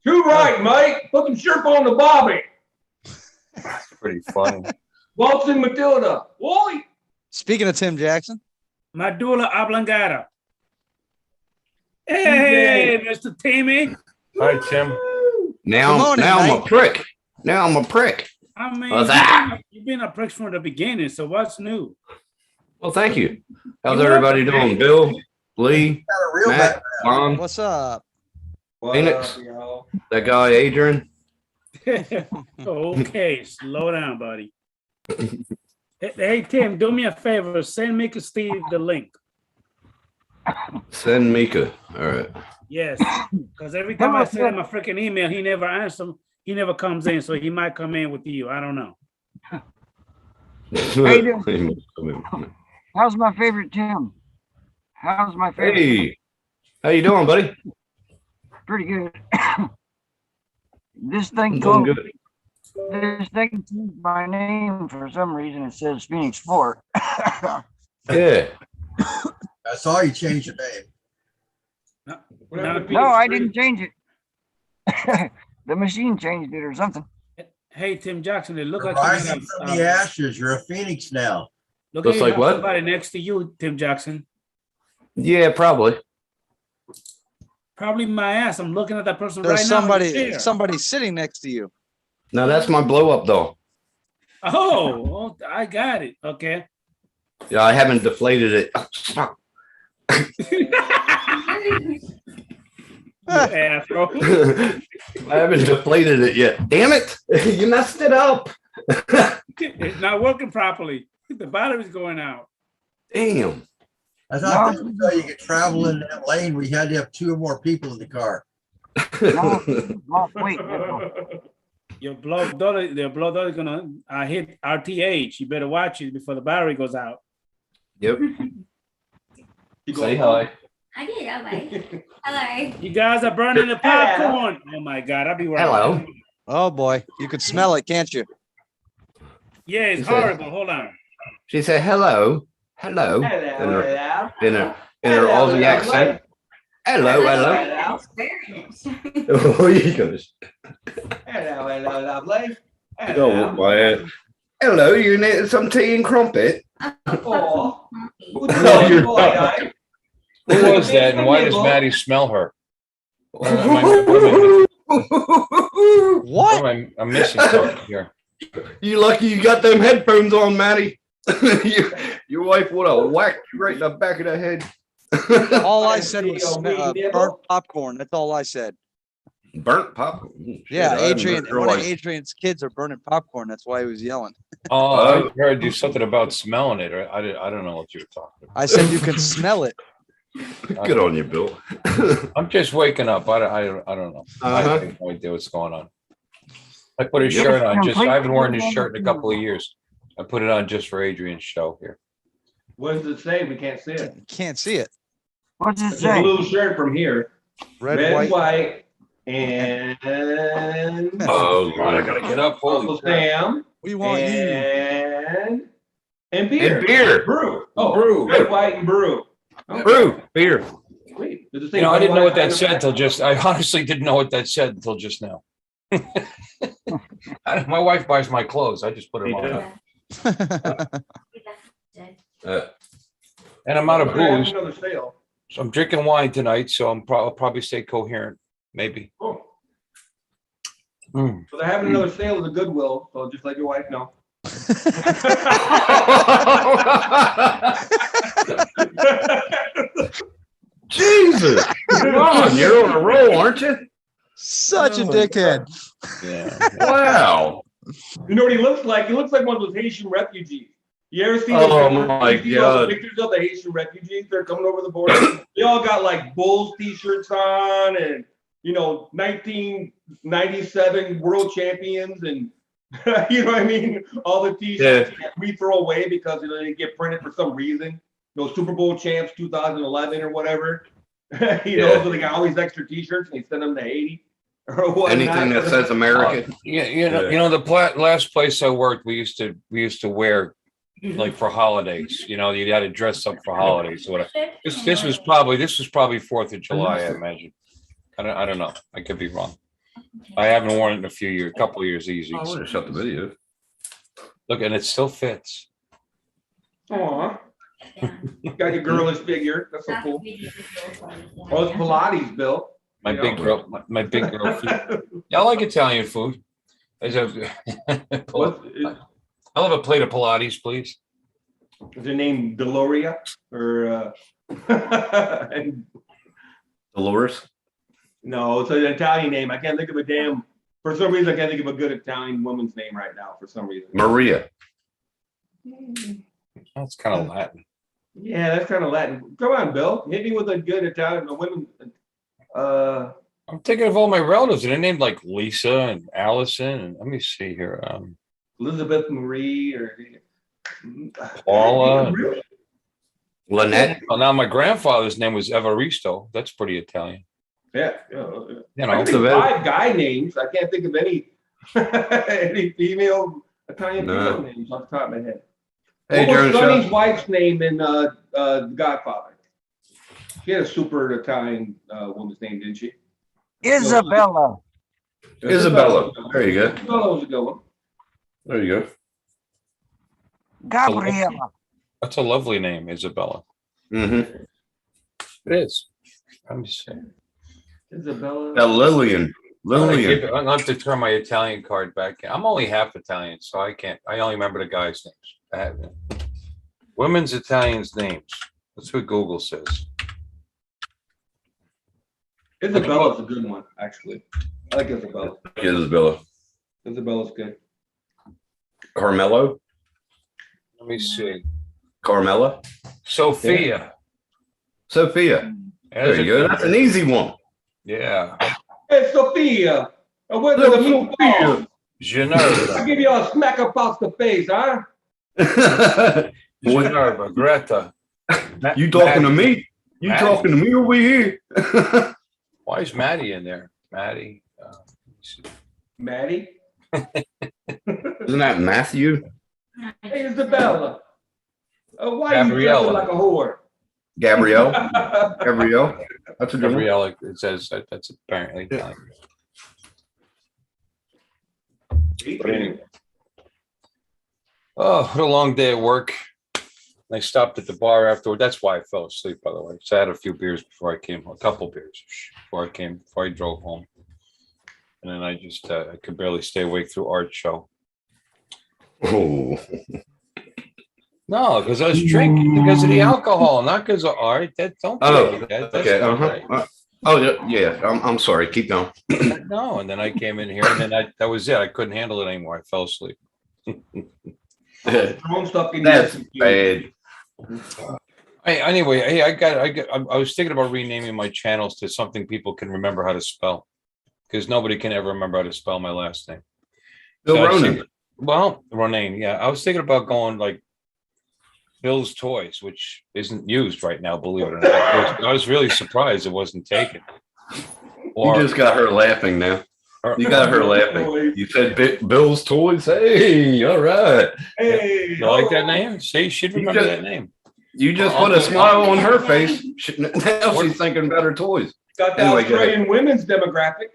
[SPEAKER 2] Too right, Mike. Put some shirk on the Bobby.
[SPEAKER 8] That's pretty funny.
[SPEAKER 2] Waltzing Matilda. Wally.
[SPEAKER 4] Speaking of Tim Jackson.
[SPEAKER 1] Medulla oblongata. Hey, Mr. Timmy.
[SPEAKER 8] Hi, Tim.
[SPEAKER 9] Now,
[SPEAKER 4] Good morning,
[SPEAKER 9] now I'm
[SPEAKER 4] mate.
[SPEAKER 9] a prick. Now I'm a prick.
[SPEAKER 1] I mean,
[SPEAKER 9] What's that?
[SPEAKER 1] you've been a prick from the beginning, so what's new?
[SPEAKER 9] Well, thank you. How's
[SPEAKER 1] You're
[SPEAKER 9] everybody
[SPEAKER 1] welcome.
[SPEAKER 9] Doing? Bill, Lee,
[SPEAKER 5] Got a real
[SPEAKER 9] Matt,
[SPEAKER 5] background.
[SPEAKER 9] Lon,
[SPEAKER 4] What's up?
[SPEAKER 9] Phoenix.
[SPEAKER 2] What up, y'all?
[SPEAKER 9] that guy Adrian.
[SPEAKER 1] Okay, slow down, buddy. Hey, Tim, do me a favor. Send Mika Steve the link.
[SPEAKER 9] Send Mika. All right.
[SPEAKER 1] Yes, because every time I send him a freaking email, he never answers. He never comes in, so he might come in with you. I don't know.
[SPEAKER 7] you doing? How's my favorite Tim? How's my favorite?
[SPEAKER 9] Hey, how you doing, buddy?
[SPEAKER 7] Pretty good. This thing
[SPEAKER 9] Doing
[SPEAKER 7] called
[SPEAKER 9] good.
[SPEAKER 7] this thing changed my name for some reason. It says Phoenix Fort.
[SPEAKER 9] Yeah.
[SPEAKER 5] I saw you change your name.
[SPEAKER 2] What happened to
[SPEAKER 7] No, I
[SPEAKER 2] Phoenix
[SPEAKER 7] didn't change it. The machine changed it or something.
[SPEAKER 1] Hey, Tim Jackson, it look
[SPEAKER 5] You're
[SPEAKER 1] like you
[SPEAKER 5] rising
[SPEAKER 1] have,
[SPEAKER 5] from the ashes. You're a phoenix now.
[SPEAKER 1] look
[SPEAKER 9] Looks
[SPEAKER 1] like you
[SPEAKER 9] like
[SPEAKER 1] have
[SPEAKER 9] what?
[SPEAKER 1] somebody next to you, Tim Jackson.
[SPEAKER 9] Yeah, probably.
[SPEAKER 1] Probably my ass. I'm looking at that person
[SPEAKER 4] There's
[SPEAKER 1] right now. in the chair.
[SPEAKER 4] somebody sitting next to you.
[SPEAKER 9] No, that's my blow up doll.
[SPEAKER 1] Oh, I got it. Okay.
[SPEAKER 9] Yeah, I haven't deflated it.
[SPEAKER 1] You asshole.
[SPEAKER 9] I haven't deflated it yet. Damn it. You messed it up.
[SPEAKER 1] It's not working properly. The battery's going out.
[SPEAKER 9] Damn.
[SPEAKER 5] I thought that was how you could travel in that lane where you had to have 2 or more people in the car.
[SPEAKER 7] Oh, wait.
[SPEAKER 1] Your blow daughter is gonna hit RTH. You better watch it before the battery goes out.
[SPEAKER 9] Yep.
[SPEAKER 8] Say hi.
[SPEAKER 10] I did. Oh my. Hello.
[SPEAKER 1] You guys are burning the popcorn. Oh my God, I'll be right
[SPEAKER 9] Hello.
[SPEAKER 1] back.
[SPEAKER 4] Oh boy, you could smell it, can't you?
[SPEAKER 1] Yeah, it's
[SPEAKER 9] He said-
[SPEAKER 1] horrible. Hold on.
[SPEAKER 9] She said hello. Hello. In her Aussie accent. Hello.
[SPEAKER 10] Experience.
[SPEAKER 9] Oh, you goes.
[SPEAKER 2] Hello, lovely.
[SPEAKER 9] Oh, my. Hello, you need some tea and crumpet?
[SPEAKER 2] Oh,
[SPEAKER 9] Oh, you're not.
[SPEAKER 8] Who was that, and why does Maddie smell her?
[SPEAKER 4] What?
[SPEAKER 8] I'm missing something here.
[SPEAKER 9] You lucky you got them headphones on, Maddie. Your wife would have whacked you right in the back of the head.
[SPEAKER 4] All I said was burnt popcorn. That's all I said.
[SPEAKER 9] Burnt popcorn.
[SPEAKER 4] Yeah,
[SPEAKER 9] Shit,
[SPEAKER 4] Adrian.
[SPEAKER 9] you're
[SPEAKER 4] One of
[SPEAKER 9] like-
[SPEAKER 4] Adrian's kids are burning popcorn. That's why he was yelling.
[SPEAKER 8] Oh, I heard you something about smelling it. Or I don't know what you were talking about.
[SPEAKER 4] I said you can smell it.
[SPEAKER 9] Good on you, Bill.
[SPEAKER 8] I'm just waking up. I don't know. I
[SPEAKER 9] Uh-huh.
[SPEAKER 8] have no idea what's going on. I put a shirt on. I haven't worn this shirt in a couple of years. I put it on just for Adrian's show here.
[SPEAKER 2] what does it say? We can't see it.
[SPEAKER 4] Can't see it.
[SPEAKER 7] What's it
[SPEAKER 2] It's a
[SPEAKER 7] say?
[SPEAKER 2] blue shirt from here.
[SPEAKER 4] Red, white.
[SPEAKER 2] and
[SPEAKER 9] Oh,
[SPEAKER 8] I gotta get up.
[SPEAKER 2] Uncle
[SPEAKER 8] Holy crap.
[SPEAKER 2] Sam
[SPEAKER 4] We want you.
[SPEAKER 2] and beer.
[SPEAKER 9] And beer.
[SPEAKER 2] Brew. Oh,
[SPEAKER 8] Brew.
[SPEAKER 2] red, white, and brew. Okay.
[SPEAKER 9] Brew. Beer.
[SPEAKER 2] Sweet. Does it say
[SPEAKER 8] You know, I didn't know what that
[SPEAKER 2] Budweiser?
[SPEAKER 8] said until just. I honestly didn't know what that said until just now. My wife buys my clothes. I just put them on. And I'm out of
[SPEAKER 2] We're gonna have
[SPEAKER 8] booze.
[SPEAKER 2] Another sale.
[SPEAKER 8] So I'm drinking wine tonight, so I'll probably stay coherent, maybe.
[SPEAKER 2] Oh,
[SPEAKER 8] Mm.
[SPEAKER 2] so they're having another sale at the Goodwill. So just let your wife know.
[SPEAKER 9] Jesus. Come on, you're on a roll, aren't you?
[SPEAKER 4] Such a dickhead.
[SPEAKER 8] Yeah.
[SPEAKER 9] Wow.
[SPEAKER 2] You know what he looks like? He looks like one of those Haitian refugees. You ever see
[SPEAKER 9] Oh,
[SPEAKER 2] those,
[SPEAKER 9] my
[SPEAKER 2] you see those
[SPEAKER 9] God.
[SPEAKER 2] pictures of the Haitian refugees? They're coming over the border. They all got like Bulls t-shirts on and, 1997 world champions and, you know what I mean? All the t-shirts we throw away because they get printed for some reason. Those Super Bowl champs 2011 or whatever. So they got all these extra t-shirts and they send them to Haiti or whatnot.
[SPEAKER 9] Anything that says American.
[SPEAKER 8] The last place I worked, we used to wear like for holidays. You had to dress up for holidays. Whatever. This was probably 4th of July, I imagine. I don't know. I could be wrong. I haven't worn it in a few years, couple of years easy.
[SPEAKER 9] I want to shut the video.
[SPEAKER 8] Look, and it still fits.
[SPEAKER 2] Aw. Got your girlish figure. That's so cool. Oh, it's Pilates, Bill.
[SPEAKER 8] My big girl food. Yeah, I like Italian food. I love a plate of Pilates, please.
[SPEAKER 2] Is her name Deloria or
[SPEAKER 9] Dolores.
[SPEAKER 2] No, it's an Italian name. I can't think of for some reason I can't think of a good Italian woman's name right now for some reason.
[SPEAKER 9] Maria.
[SPEAKER 8] That's kind of Latin.
[SPEAKER 2] Yeah, that's kind of Latin. Come on, Bill. Hit me with a good Italian woman.
[SPEAKER 8] I'm thinking of all my relatives, and they're named like Lisa and Allison. And let me see here.
[SPEAKER 2] Elizabeth Marie or
[SPEAKER 8] Paula.
[SPEAKER 2] Really?
[SPEAKER 9] Lynette.
[SPEAKER 8] Well, now my grandfather's name was Evaristo. That's pretty Italian.
[SPEAKER 2] Yeah.
[SPEAKER 8] You
[SPEAKER 2] I
[SPEAKER 8] know,
[SPEAKER 2] can think of 5 guy names. I can't think of any any female Italian female names off the top of my head.
[SPEAKER 9] Hey,
[SPEAKER 2] What was
[SPEAKER 9] Jerry.
[SPEAKER 2] Sonny's wife's name in The Godfather? She had a super Italian woman's name, didn't she?
[SPEAKER 7] Isabella.
[SPEAKER 9] Isabella. There you go.
[SPEAKER 2] Isabella was a good one.
[SPEAKER 9] There you go.
[SPEAKER 7] Gabriela.
[SPEAKER 8] that's a lovely name, Isabella.
[SPEAKER 9] Mm-hmm.
[SPEAKER 8] It is. Let me see.
[SPEAKER 2] Isabella.
[SPEAKER 9] Lillian.
[SPEAKER 8] I'm
[SPEAKER 9] Lillian.
[SPEAKER 8] gonna have to turn my Italian card back in. I'm only half Italian, so I can't. I only remember the guys' names. Women's Italians' names. That's what Google says.
[SPEAKER 2] Isabella's a good one, actually. I like Isabella.
[SPEAKER 9] Isabella.
[SPEAKER 2] Isabella's good.
[SPEAKER 9] Carmelo.
[SPEAKER 8] Let me see.
[SPEAKER 9] Carmela.
[SPEAKER 8] Sophia.
[SPEAKER 9] Sophia. There you go. That's an easy one.
[SPEAKER 8] Yeah.
[SPEAKER 2] Hey, Sophia. Where's the meatball?
[SPEAKER 8] Geneva.
[SPEAKER 2] I'll give you a smack across the face, huh?
[SPEAKER 8] Geneva. Greta.
[SPEAKER 9] You talking to me? You
[SPEAKER 8] Maddie.
[SPEAKER 9] talking to me over here?
[SPEAKER 8] Why is Maddie in there? Maddie.
[SPEAKER 2] Maddie?
[SPEAKER 9] Isn't that Matthew?
[SPEAKER 2] Hey, Isabella. Why
[SPEAKER 8] Gabriella.
[SPEAKER 2] you dressing like a whore?
[SPEAKER 9] Gabrielle. Gabrielle. That's a good one.
[SPEAKER 8] Gabriella. It says that's apparently Italian. But anyway. Oh, what a long day at work. I stopped at the bar afterward. That's why I fell asleep, by the way. So I had a few beers before I came home, a couple beers before I drove home. And then I just, I could barely stay awake through art show.
[SPEAKER 9] Oh.
[SPEAKER 8] No, because I was drinking because of the alcohol, not because of art. That don't be like that. That's
[SPEAKER 9] Okay.
[SPEAKER 8] not right.
[SPEAKER 9] Oh yeah. I'm sorry. Keep going.
[SPEAKER 8] No, and then I came in here, and then that was it. I couldn't handle it anymore. I fell asleep.
[SPEAKER 2] Throwing stuff in
[SPEAKER 9] That's
[SPEAKER 2] your
[SPEAKER 9] bad.
[SPEAKER 8] Hey, anyway, hey, I was thinking about renaming my channels to something people can remember how to spell, because nobody can ever remember how to spell my last name.
[SPEAKER 9] Bill
[SPEAKER 8] So I was
[SPEAKER 9] Ronan.
[SPEAKER 8] thinking- well, Ronan, yeah. I was thinking about going like Bill's Toys, which isn't used right now, believe it or not. I was really surprised it wasn't taken.
[SPEAKER 9] You just got her laughing now. You got her laughing.
[SPEAKER 2] Toys.
[SPEAKER 9] You said Bill's Toys. Hey, all right.
[SPEAKER 2] Hey,
[SPEAKER 8] You like that name? See, she'd remember
[SPEAKER 9] just-
[SPEAKER 8] that name.
[SPEAKER 9] You just put a smile on her face. Now she's thinking about her toys.
[SPEAKER 2] Got the
[SPEAKER 9] Anyway, go
[SPEAKER 2] Australian women's demographic.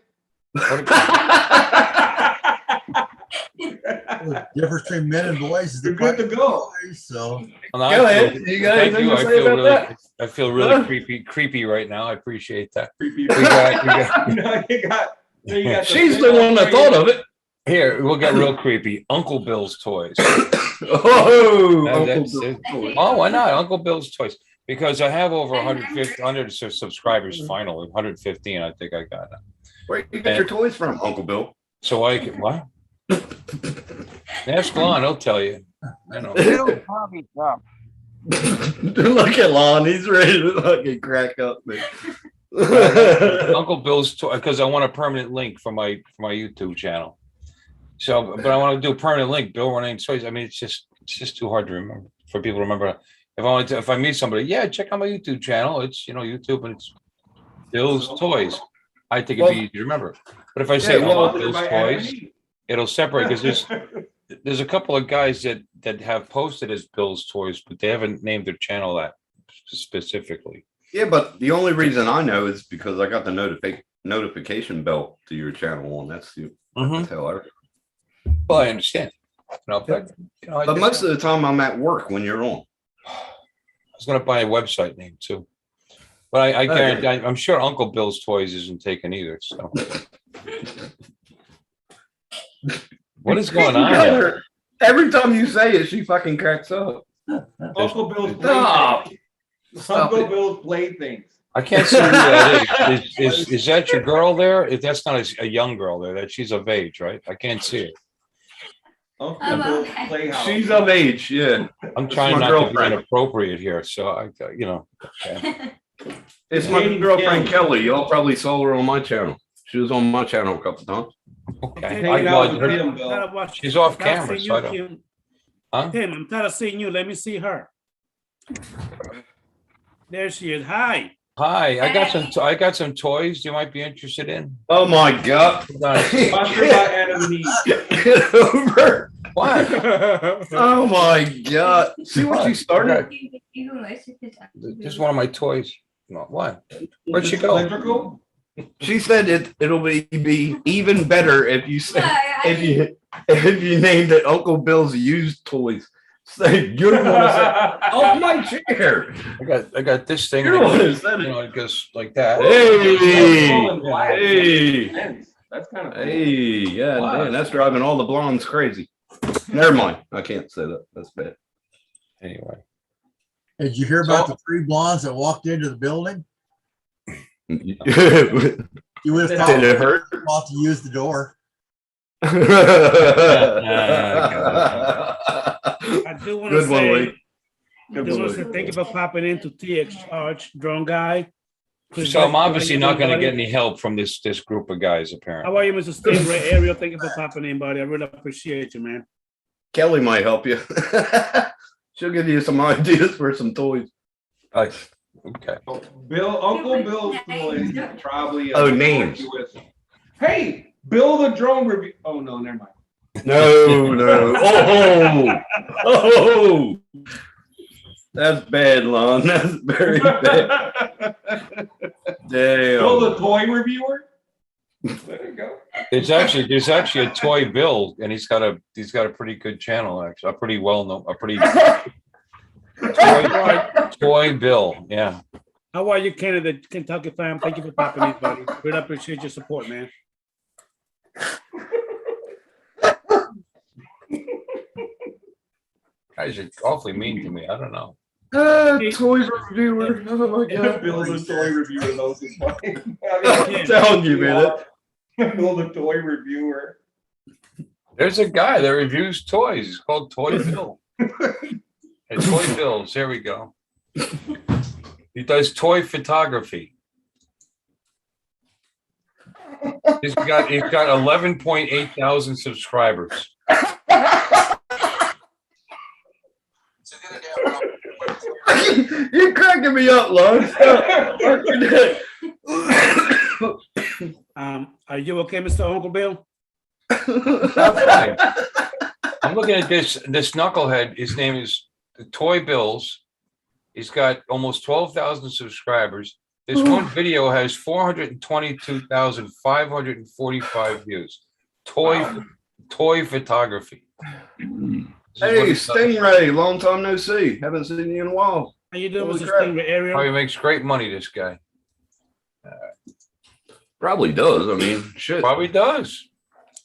[SPEAKER 5] The difference between men and boys is the
[SPEAKER 2] You're good to go.
[SPEAKER 5] price, so
[SPEAKER 8] Well, I
[SPEAKER 9] Go ahead.
[SPEAKER 8] feel-
[SPEAKER 9] You got
[SPEAKER 8] thank
[SPEAKER 9] anything
[SPEAKER 8] you.
[SPEAKER 9] to say about that?
[SPEAKER 8] I feel really
[SPEAKER 9] Huh?
[SPEAKER 8] creepy right now. I appreciate that.
[SPEAKER 2] Creepy.
[SPEAKER 8] We got
[SPEAKER 2] No, you got
[SPEAKER 9] She's the one that thought of it.
[SPEAKER 8] here. We'll get real creepy. Uncle Bill's Toys.
[SPEAKER 9] Oh,
[SPEAKER 8] Now
[SPEAKER 9] Uncle
[SPEAKER 8] that's
[SPEAKER 9] Bill's
[SPEAKER 8] it.
[SPEAKER 9] Toys.
[SPEAKER 8] Oh, why not? Uncle Bill's Toys. Because I have over 100 subscribers finally. 115, I think I got it.
[SPEAKER 9] Where you get your toys from, Uncle Bill?
[SPEAKER 8] So I can, what? Ask Lon, he'll tell you. I know.
[SPEAKER 7] Little hobby shop.
[SPEAKER 9] Look at Lon. He's ready to fucking crack up, man.
[SPEAKER 8] Uncle Bill's Toy, because I want a permanent link for my YouTube channel. So, but I want to do a permanent link, Bill Renee Toys. I mean, it's just too hard to remember for people to remember. If I meet somebody, yeah, check out my YouTube channel. It's YouTube and it's Bill's Toys. I think it'd be easy to remember. But if I say Bill's Toys, it'll separate because there's a couple of guys that have posted as Bill's Toys, but they haven't named their channel that specifically.
[SPEAKER 9] Yeah, but the only reason I know is because I got the notification bell to your channel on. That's how I.
[SPEAKER 8] Well, I understand. But
[SPEAKER 9] Most of the time I'm at work when you're on.
[SPEAKER 8] I was going to buy a website name too, but I guarantee I'm sure Uncle Bill's Toys isn't taken either. So, what is going on here?
[SPEAKER 9] Every time you say it, she fucking cracks up.
[SPEAKER 2] Uncle Bill's
[SPEAKER 9] Stop.
[SPEAKER 2] playthings. Uncle Bill's playthings.
[SPEAKER 8] I can't see who that is. Is that your girl there? If that's not a young girl there, that she's of age, right? I can't see it.
[SPEAKER 2] Uncle Bill's Playhouse.
[SPEAKER 9] She's of age, yeah.
[SPEAKER 8] I'm trying
[SPEAKER 9] my
[SPEAKER 8] not to be
[SPEAKER 9] girlfriend.
[SPEAKER 8] inappropriate here, so okay.
[SPEAKER 9] It's my girlfriend Kelly. Y'all probably saw her on my channel. She was on my channel a couple times.
[SPEAKER 8] Okay.
[SPEAKER 2] Hanging out with him, Bill.
[SPEAKER 8] She's off camera, so I don't. Huh?
[SPEAKER 1] Tim, I'm tired of seeing you. Let me see her. There she is. Hi.
[SPEAKER 8] Hi, I got some toys you might be interested in.
[SPEAKER 9] Oh my God.
[SPEAKER 2] Sponsored by Adam and Eve.
[SPEAKER 9] Get over.
[SPEAKER 8] What?
[SPEAKER 9] Oh my God. See what you started?
[SPEAKER 8] Just one of my toys. No, what? Where'd she go?
[SPEAKER 2] Electrical?
[SPEAKER 9] She said it'll be even better if you say if you named it Uncle Bill's Used Toys. Say, you're the one that said, off my chair.
[SPEAKER 8] I got this thing.
[SPEAKER 9] You're
[SPEAKER 8] and
[SPEAKER 9] the one that
[SPEAKER 8] it
[SPEAKER 9] said
[SPEAKER 8] goes,
[SPEAKER 9] it.
[SPEAKER 8] it goes like that.
[SPEAKER 9] Hey,
[SPEAKER 2] That's kind of cool.
[SPEAKER 9] hey, yeah,
[SPEAKER 8] Wow.
[SPEAKER 9] man, that's driving all the blondes crazy. Never mind, I can't say that. That's bad.
[SPEAKER 8] Anyway,
[SPEAKER 5] Did you hear about
[SPEAKER 8] So-
[SPEAKER 5] the three blondes that walked into the building?
[SPEAKER 9] Did
[SPEAKER 5] You would have
[SPEAKER 9] it hurt?
[SPEAKER 5] thought to use the door.
[SPEAKER 1] I do want to
[SPEAKER 9] Good one,
[SPEAKER 1] say,
[SPEAKER 9] Lee.
[SPEAKER 1] I
[SPEAKER 9] Good
[SPEAKER 1] do
[SPEAKER 9] one,
[SPEAKER 1] want to say
[SPEAKER 9] Lee.
[SPEAKER 1] thank you for popping into TX Arch, drone guy. Chris
[SPEAKER 8] so I'm
[SPEAKER 1] Beck,
[SPEAKER 8] obviously
[SPEAKER 1] how you
[SPEAKER 8] not
[SPEAKER 1] doing,
[SPEAKER 8] going to
[SPEAKER 1] buddy?
[SPEAKER 8] get any help from this group of guys. Apparently,
[SPEAKER 1] How are you, Mr. Stingray? Ariel, thank you for popping in, buddy. I really appreciate you, man.
[SPEAKER 9] Kelly might help you. She'll give you some ideas for some toys.
[SPEAKER 8] okay.
[SPEAKER 2] Uncle Bill's toys probably.
[SPEAKER 9] Names.
[SPEAKER 2] Hey, Bill the drone review. Oh no, never mind.
[SPEAKER 9] No. Oh, that's bad, Lon. That's very bad.
[SPEAKER 2] Bill the
[SPEAKER 9] Damn.
[SPEAKER 2] toy reviewer. There you go.
[SPEAKER 8] There's actually a toy Bill, and he's got a pretty good channel, actually, a pretty well known, a pretty toy Bill. Yeah.
[SPEAKER 1] How are you, Canada, Kentucky fam? Thank you for popping in, buddy. Really appreciate your support, man.
[SPEAKER 8] Guys are awfully mean to me. I don't know.
[SPEAKER 9] Toy reviewer. Oh my god.
[SPEAKER 2] Bill the toy reviewer. Those is funny.
[SPEAKER 9] I'm telling you, man.
[SPEAKER 2] Bill the toy reviewer.
[SPEAKER 8] There's a guy that reviews toys. He's called Toy Bill. Hey, Toy Bills. There we go. He does toy photography. He's got 11.8 thousand subscribers.
[SPEAKER 9] You're cracking me up, Lon.
[SPEAKER 1] Are you okay, Mr. Uncle Bill?
[SPEAKER 8] I'm looking at this knucklehead. His name is Toy Bills. He's got almost 12,000 subscribers. This one video has 422,545 views. Toy photography.
[SPEAKER 9] Hey, Stingray, long time no see. Haven't seen you in a while.
[SPEAKER 1] How you doing,
[SPEAKER 9] Holy
[SPEAKER 1] Mr.
[SPEAKER 9] crap.
[SPEAKER 1] Stingray? Ariel?
[SPEAKER 8] Probably makes great money, this guy.
[SPEAKER 9] Probably does. I mean, shit.
[SPEAKER 8] Probably does.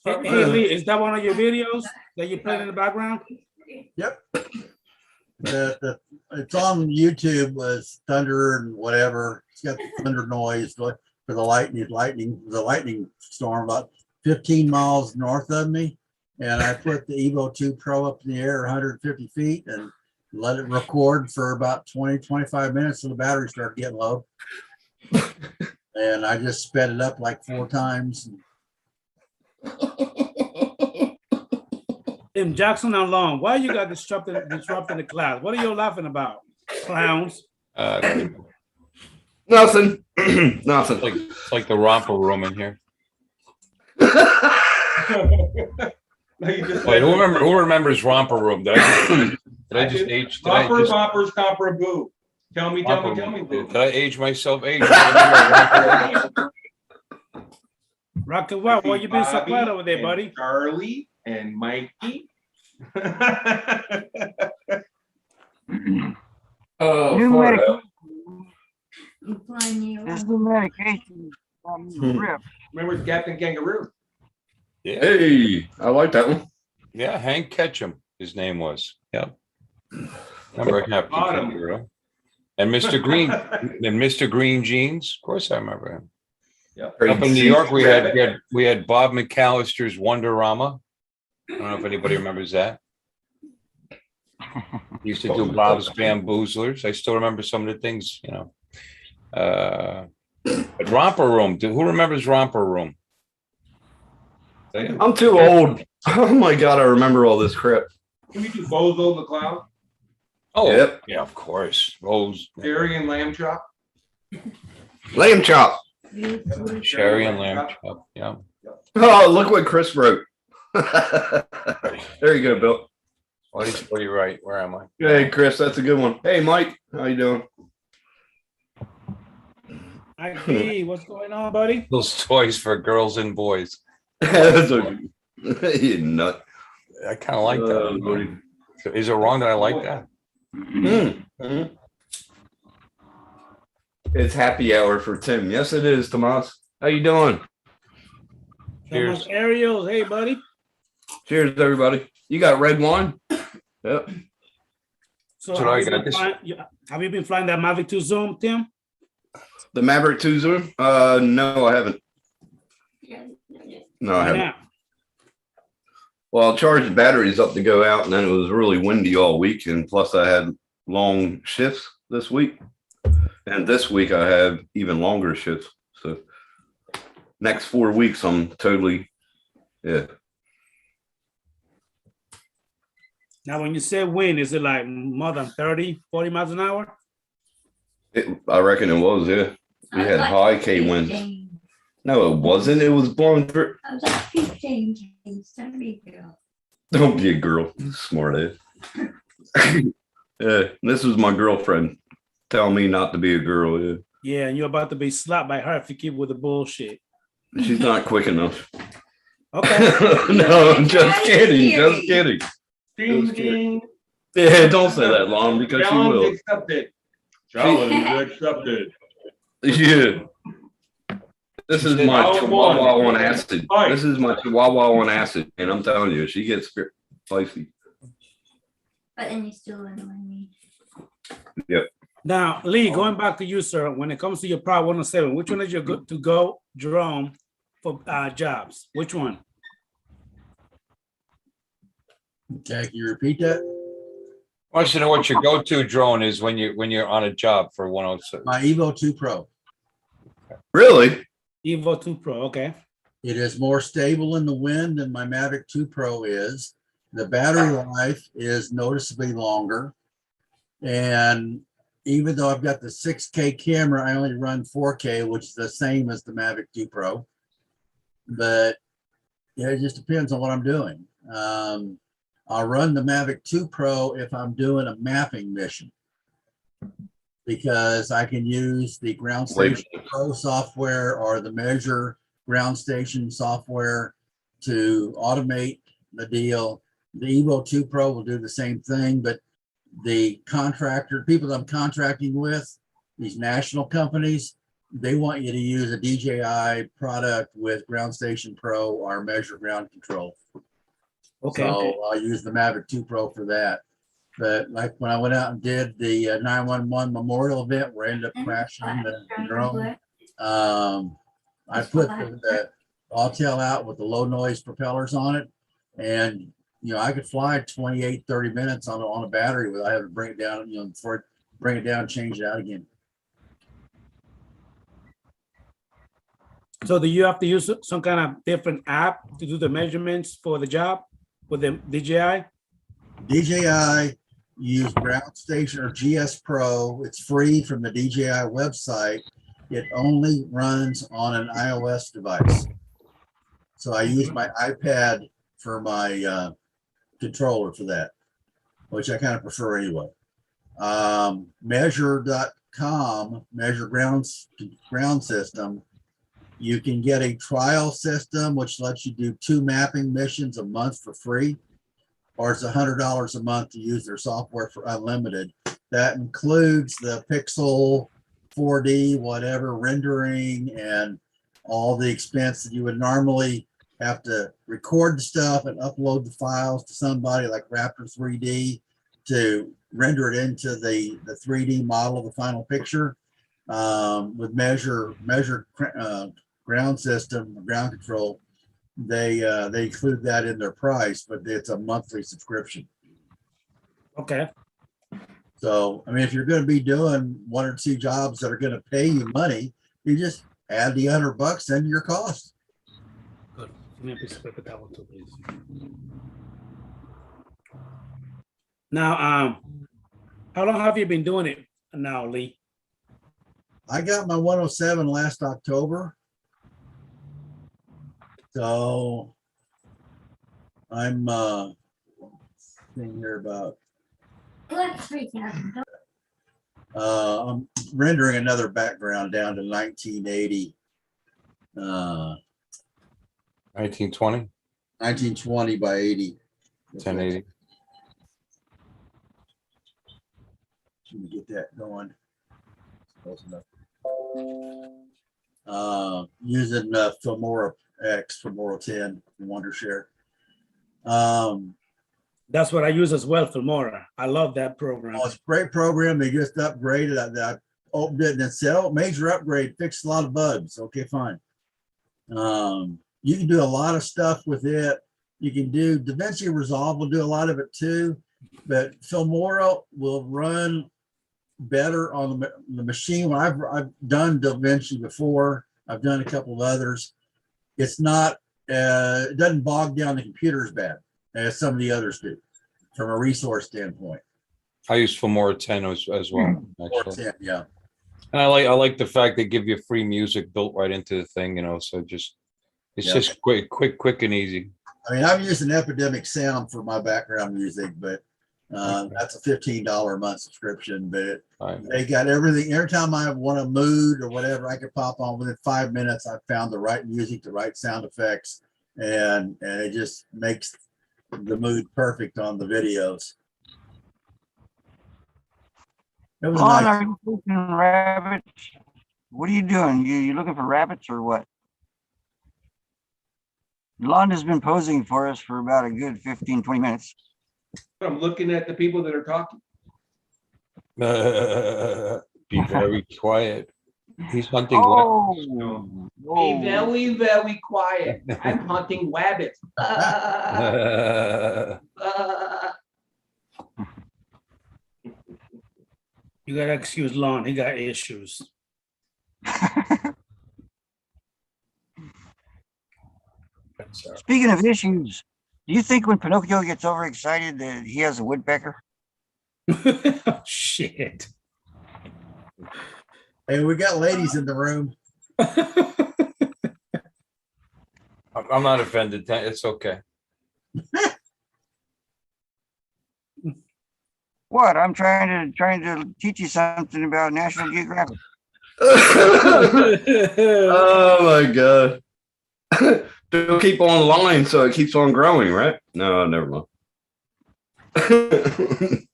[SPEAKER 1] Hey, Lee, is that one of your videos that you played in the background?
[SPEAKER 5] Yep. It's on YouTube as thunder and whatever. It's got the thunder noise for the lightning storm about 15 miles north of me. And I put the Evo 2 Pro up in the air 150 feet and let it record for about 20-25 minutes till the battery started getting low. And I just sped it up like 4 times.
[SPEAKER 1] Tim Jackson and Long, why you got disrupting the class? What are you laughing about? Clowns.
[SPEAKER 9] Nothing. Nothing.
[SPEAKER 8] It's like the romper room in here. Wait, who remembers romper room? Did I just age?
[SPEAKER 2] Rompers, hoppers, copper, boo. Tell me, boo.
[SPEAKER 8] Did I age myself?
[SPEAKER 1] Rocket Wild, why you been so
[SPEAKER 2] Bobby
[SPEAKER 1] quiet over there,
[SPEAKER 2] and
[SPEAKER 1] buddy?
[SPEAKER 2] Charlie and Mikey.
[SPEAKER 7] New medication.
[SPEAKER 10] Blame
[SPEAKER 7] This
[SPEAKER 10] you.
[SPEAKER 7] new medication. Rip.
[SPEAKER 2] Remember Captain Kangaroo?
[SPEAKER 8] Yeah,
[SPEAKER 9] Hey, I like that one.
[SPEAKER 8] yeah. Hank Ketchum, his name was. Yeah. Remember Captain
[SPEAKER 2] Bottom.
[SPEAKER 8] Kangaroo? And Mr. Green, and Mr. Green Jeans. Of course, I remember him.
[SPEAKER 2] Yep.
[SPEAKER 8] Up in New York, we had Bob McAllister's Wonderama. I don't know if anybody remembers that. He used to do Bob's Bamboozlers. I still remember some of the things, you know. But Romper Room. Who remembers Romper Room?
[SPEAKER 9] I'm too old. Oh my god, I remember all this crap.
[SPEAKER 2] Can we do Bozo the Clown?
[SPEAKER 8] Oh,
[SPEAKER 9] Yep.
[SPEAKER 8] yeah, of course. Rose,
[SPEAKER 2] Dairy and Lamb Chop?
[SPEAKER 9] Lamb chop.
[SPEAKER 8] Sherry and Lamb Chop. Yeah.
[SPEAKER 9] Oh, look what Chris wrote. There you go, Bill.
[SPEAKER 8] What are you right? Where am I?
[SPEAKER 9] Hey, Chris, that's a good one. Hey, Mike, how you doing?
[SPEAKER 1] Hey, what's going on, buddy?
[SPEAKER 8] Those toys for girls and boys.
[SPEAKER 9] That's a you nut.
[SPEAKER 8] I kind of like that.
[SPEAKER 9] Lordy.
[SPEAKER 8] Is it wrong that I like that?
[SPEAKER 9] Mhm. It's happy hour for Tim. Yes, it is, Tomas. How you doing?
[SPEAKER 1] Thomas Ariels, hey buddy.
[SPEAKER 9] Cheers, everybody. You got red wine? Yep.
[SPEAKER 1] So
[SPEAKER 8] So I got this.
[SPEAKER 1] have you been flying that Mavic 2 Zoom, Tim?
[SPEAKER 9] The Maverick 2 Zoom? No, I haven't. No, I
[SPEAKER 1] Why
[SPEAKER 9] haven't.
[SPEAKER 1] not?
[SPEAKER 9] Well, I charged the batteries up to go out, and then it was really windy all week, and plus I had long shifts this week, and this week I have even longer shifts. So next 4 weeks, I'm totally, yeah.
[SPEAKER 1] Now, when you say wind, is it like more than 30, 40 miles an hour?
[SPEAKER 9] I reckon it was, yeah. We had high K winds. No, it wasn't. It was blowing through.
[SPEAKER 10] I was like 15 K's. Don't be a girl.
[SPEAKER 9] Don't be a girl, smart ass. Yeah, this was my girlfriend telling me not to be a girl. Yeah,
[SPEAKER 1] Yeah, and you're about to be slapped by her if you keep with the bullshit.
[SPEAKER 9] she's not quick enough.
[SPEAKER 1] Okay.
[SPEAKER 9] No, I'm just kidding. Just kidding.
[SPEAKER 2] Ding,
[SPEAKER 9] Just kidding.
[SPEAKER 2] ding.
[SPEAKER 9] Yeah, don't say that, Lon, because she
[SPEAKER 2] Challenge
[SPEAKER 9] will.
[SPEAKER 2] accepted. Challenge accepted.
[SPEAKER 9] Yeah. This is my
[SPEAKER 2] Round
[SPEAKER 9] chihuahua
[SPEAKER 2] one.
[SPEAKER 9] on acid.
[SPEAKER 2] Fight.
[SPEAKER 9] This is my chihuahua on acid, and I'm telling you, she gets spicy.
[SPEAKER 10] But then you still annoy me.
[SPEAKER 1] Now, Lee, going back to you, sir, when it comes to your Pride 107, which one is your good to go drone for jobs? Which one?
[SPEAKER 5] Okay, can you repeat that?
[SPEAKER 8] Wants to know what your go-to drone is when you're on a job for 107.
[SPEAKER 5] My Evo 2 Pro.
[SPEAKER 9] Really?
[SPEAKER 1] Evo 2 Pro, okay.
[SPEAKER 5] It is more stable in the wind than my Mavic 2 Pro is. The battery life is noticeably longer. And even though I've got the 6K camera, I only run 4K, which is the same as the Mavic 2 Pro. But yeah, it just depends on what I'm doing. I'll run the Mavic 2 Pro if I'm doing a mapping mission, because I can use the Ground Station Pro software or the Measure Ground Station software to automate the deal. The Evo 2 Pro will do the same thing, but the people that I'm contracting with, these national companies, they want you to use a DJI product with Ground Station Pro or Measure Ground Control.
[SPEAKER 1] Okay.
[SPEAKER 5] So I'll use the Mavic 2 Pro for that. But like when I went out and did the 911 memorial event where I ended up crashing the drone, I put the Autel out with the low noise propellers on it. And, I could fly 28, 30 minutes on a battery without having to bring it down, before it bring it down and change it out again.
[SPEAKER 1] So do you have to use some kind of different app to do the measurements for the job with the DJI?
[SPEAKER 5] DJI, use Ground Station or GS Pro. It's free from the DJI website. It only runs on an iOS device. So I use my iPad for my controller for that, which I kind of prefer anyway. Measure.com, Measure ground system. You can get a trial system, which lets you do 2 mapping missions a month for free, or it's $100 a month to use their software for unlimited. That includes the pixel 4D, whatever, rendering and all the expense that you would normally have to record the stuff and upload the files to somebody like Raptor 3D to render it into the 3D model of the final picture. With Measure ground system, ground control, they include that in their price, but it's a monthly subscription.
[SPEAKER 1] Okay.
[SPEAKER 5] So, I mean, if you're going to be doing 1 or 2 jobs that are going to pay you money, you just add the $100 into your cost.
[SPEAKER 1] Good. Give me a piece of paper towel too, please. Now, how long have you been doing it now, Lee?
[SPEAKER 5] I got my 107 last October. So I'm thinking here about I'm rendering another background down to 1980.
[SPEAKER 8] 1920,
[SPEAKER 5] 1920 by 80.
[SPEAKER 8] 1080.
[SPEAKER 5] Let me get that going. Close enough. Using Filmora X, Filmora 10, Wondershare.
[SPEAKER 1] That's what I use as well, Filmora. I love that program.
[SPEAKER 5] Oh, it's a great program. They just upgraded. I opened it and it said, "Oh, major upgrade, fixed a lot of bugs." Okay, fine. You can do a lot of stuff with it. You can do DaVinci Resolve will do a lot of it too, but Filmora will run better on the machine. When I've done DaVinci before, I've done a couple of others. It's not, it doesn't bog down the computer as bad as some of the others do from a resource standpoint.
[SPEAKER 8] I use Filmora 10 as well,
[SPEAKER 5] Or
[SPEAKER 8] actually.
[SPEAKER 5] 10, yeah.
[SPEAKER 8] And I like the fact they give you free music built right into the thing, so it's
[SPEAKER 5] Yeah.
[SPEAKER 8] just quick and easy.
[SPEAKER 5] I mean, I'm using Epidemic Sound for my background music, but that's a $15 a month subscription. But they got everything. Every time I want a mood or whatever, I could pop on within 5 minutes. I found the right music, the right sound effects, and it just makes the mood perfect on the videos. It was
[SPEAKER 7] Lon,
[SPEAKER 5] nice.
[SPEAKER 7] are you looking rabbits? What are you doing? You looking for rabbits or what? Lon has been posing for us for about a good 15, 20 minutes.
[SPEAKER 2] I'm looking at the people that are talking.
[SPEAKER 8] Be very quiet. He's hunting.
[SPEAKER 2] Be very, very quiet. I'm hunting rabbits.
[SPEAKER 1] You gotta excuse Lon. He got issues.
[SPEAKER 7] Speaking of issues, do you think when Pinocchio gets overexcited that he has a woodpecker?
[SPEAKER 1] Shit.
[SPEAKER 5] Hey, we got ladies in the room.
[SPEAKER 8] I'm not offended. It's okay.
[SPEAKER 7] What? I'm trying to teach you something about National Geographic.
[SPEAKER 9] Oh my God. It'll keep on line so it keeps on growing, right? No, never mind.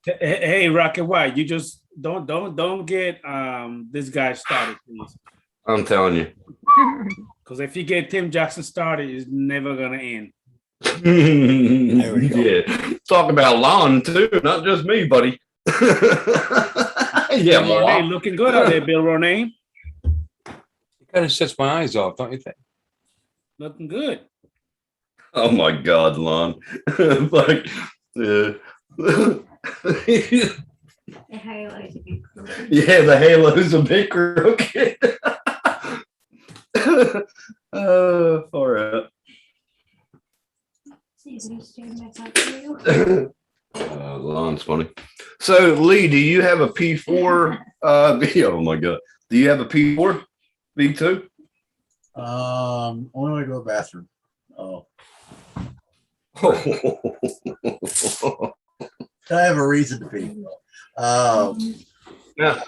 [SPEAKER 1] Hey, Rocket White, you just don't get this guy started, please.
[SPEAKER 9] I'm telling you.
[SPEAKER 1] Because if you get Tim Jackson started, it's never gonna end.
[SPEAKER 9] Yeah. Talk about lawn too, not just me, buddy. Yeah,
[SPEAKER 1] Bill Ronay, looking good out there, Bill Ronay.
[SPEAKER 8] It kind of sets my eyes off, don't you think?
[SPEAKER 1] Looking good.
[SPEAKER 9] Oh my God, Lon. Like,
[SPEAKER 10] The highlights a bit crooked.
[SPEAKER 9] yeah, the halo's a bit crooked. Far out.
[SPEAKER 10] See if we straighten that out for you.
[SPEAKER 9] Lon's funny. So, Lee, do you have a P4? Oh my God. Do you have a P4 V2?
[SPEAKER 5] Only way to go to the bathroom. Oh, I have a reason to pee.
[SPEAKER 9] Yeah,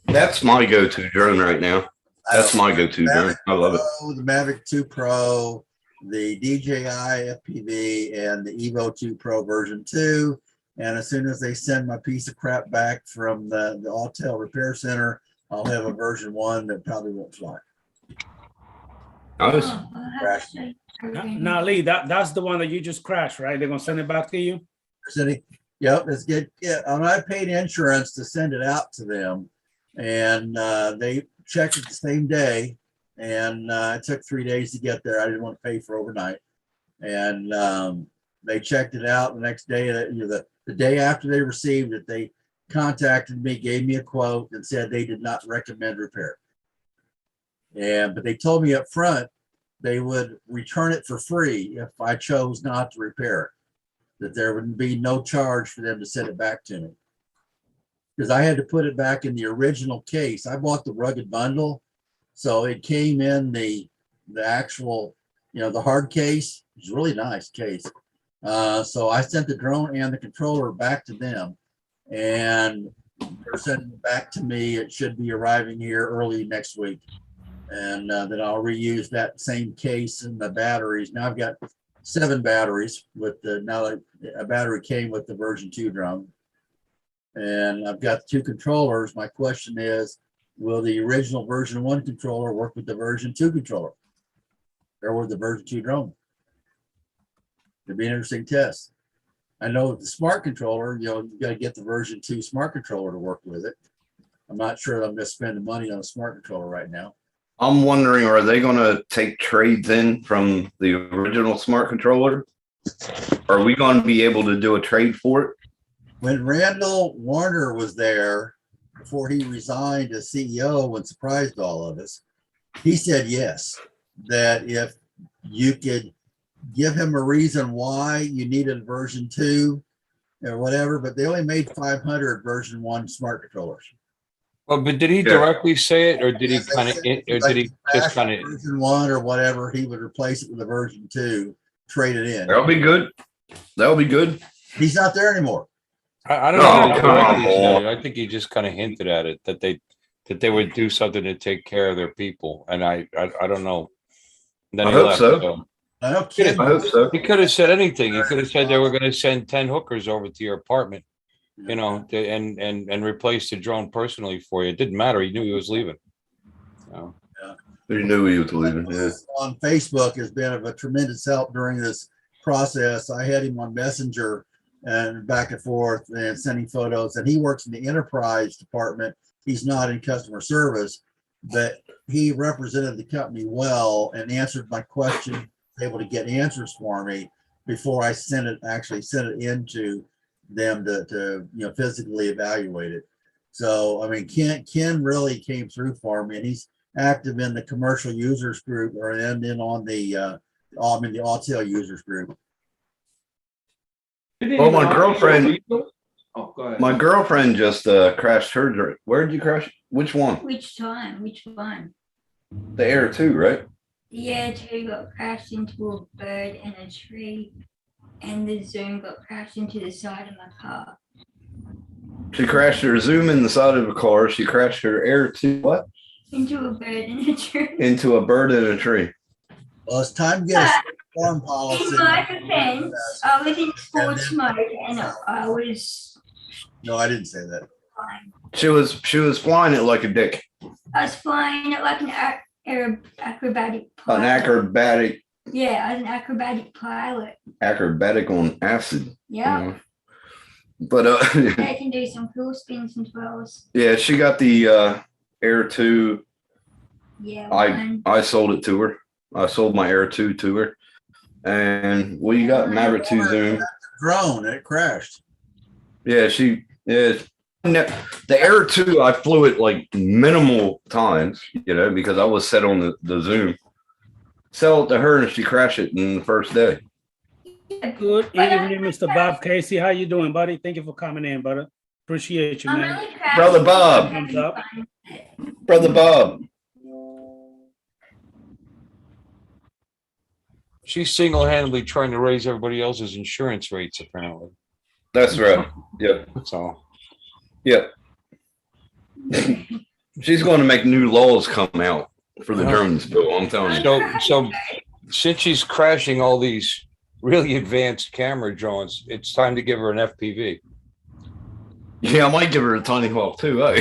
[SPEAKER 9] that's my go-to drone right now. That's my go-to drone. I love it.
[SPEAKER 5] The Mavic 2 Pro, the DJI FPV, and the Evo 2 Pro version 2. And as soon as they send my piece of crap back from the Autel Repair Center, I'll have a version 1 that probably won't fly.
[SPEAKER 9] Nice.
[SPEAKER 1] Now, Lee, that's the one that you just crashed, right? They're gonna send it back to you.
[SPEAKER 5] City. Yep, let's get. Yeah, I paid insurance to send it out to them, and they checked it the same day, and it took 3 days to get there. I didn't want to pay for overnight, and they checked it out the next day. The day after they received it, they contacted me, gave me a quote, and said they did not recommend repair. But they told me up front they would return it for free if I chose not to repair it, that there would be no charge for them to send it back to me. Because I had to put it back in the original case. I bought the rugged bundle, so it came in the actual, the hard case. It was a really nice case. So I sent the drone and the controller back to them, and they're sending it back to me. It should be arriving here early next week. And then I'll reuse that same case and the batteries. Now I've got 7 batteries with now a battery came with the version 2 drone. and I've got 2 controllers. My question is, will the original version 1 controller work with the version 2 controller? Or with the version 2 drone? It'd be an interesting test. I know with the smart controller, you know, you got to get the version 2 smart controller to work with it. I'm not sure I'm going to spend the money on a smart controller right now.
[SPEAKER 9] I'm wondering, are they going to take trades in from the original smart controller? Are we going to be able to do a trade for it?
[SPEAKER 5] When Randall Warner was there, before he resigned as CEO and surprised all of us, he said yes, that if you could give him a reason why you needed version 2 or whatever, but they only made 500 version 1 smart controllers.
[SPEAKER 8] Well, but did he directly say it, or did he kind of, or did he just kind of?
[SPEAKER 5] Version 1 or whatever, he would replace it with a version 2, trade it in.
[SPEAKER 9] That'll be good. That'll be good.
[SPEAKER 5] He's not there anymore.
[SPEAKER 8] I don't know. I think he just kind of hinted at it, that they would do something to take care of their people, and I don't know. Then
[SPEAKER 9] I hope so.
[SPEAKER 5] I
[SPEAKER 9] hope so.
[SPEAKER 8] He could have said anything. He could have said they were going to send 10 hookers over to your apartment, you know, and replace the drone personally for you. It didn't matter. He knew he was leaving. So.
[SPEAKER 9] Yeah. He knew he was leaving. Yeah.
[SPEAKER 5] On Facebook has been of a tremendous help during this process. I had him on Messenger and back and forth and sending photos, and he works in the enterprise department. He's not in customer service, but he represented the company well and answered my question, able to get answers for me before I actually sent it into them to you know, physically evaluate it. So I mean, Ken really came through for me, and he's active in the commercial users group and then on the I'm in the Autel users group.
[SPEAKER 9] Well, my girlfriend.
[SPEAKER 2] Oh, go ahead.
[SPEAKER 9] My girlfriend just crashed her. Where did you crash? Which one?
[SPEAKER 10] Which time? Which one?
[SPEAKER 9] The Air 2, right?
[SPEAKER 10] The Air 2 got crashed into a bird and a tree, and the Zoom got crashed into the side of my car.
[SPEAKER 9] She crashed her Zoom in the side of a car. She crashed her Air 2. What?
[SPEAKER 10] Into a bird and a tree.
[SPEAKER 9] Into a bird and a tree.
[SPEAKER 5] Well, it's time to get a farm policy.
[SPEAKER 10] In my defense, I was in sports mode and I was.
[SPEAKER 5] No, I didn't say that.
[SPEAKER 10] Fine.
[SPEAKER 9] She was flying it like a dick.
[SPEAKER 10] I was flying it like an acrobatic pilot.
[SPEAKER 9] An acrobatic.
[SPEAKER 10] Yeah, I was an acrobatic pilot.
[SPEAKER 9] Acrobatic on acid.
[SPEAKER 10] Yeah.
[SPEAKER 9] You know. But
[SPEAKER 10] I can do some cool spins and twirls.
[SPEAKER 9] yeah, she got the Air 2.
[SPEAKER 10] Yeah.
[SPEAKER 9] I sold it to her. I sold my Air 2 to her. And what you got? Maverick 2 Zoom.
[SPEAKER 5] Drone, it crashed.
[SPEAKER 9] Yeah, the Air 2, I flew it like minimal times, you know, because I was set on the Zoom. Sell it to her and she crashed it in the first day.
[SPEAKER 1] Good evening, Mr. Bob Casey. How you doing, buddy? Thank you for coming in, brother. Appreciate you, man.
[SPEAKER 9] Brother Bob.
[SPEAKER 1] Thumbs up.
[SPEAKER 9] Brother Bob.
[SPEAKER 8] She's single-handedly trying to raise everybody else's insurance rates, apparently.
[SPEAKER 9] That's right. Yep.
[SPEAKER 8] That's all.
[SPEAKER 9] Yep. She's going to make new laws come out for the drones bill. I'm telling you.
[SPEAKER 8] So since she's crashing all these really advanced camera drones, it's time to give her an FPV.
[SPEAKER 9] Yeah, I might give her a Tiny Hawk too. Eh?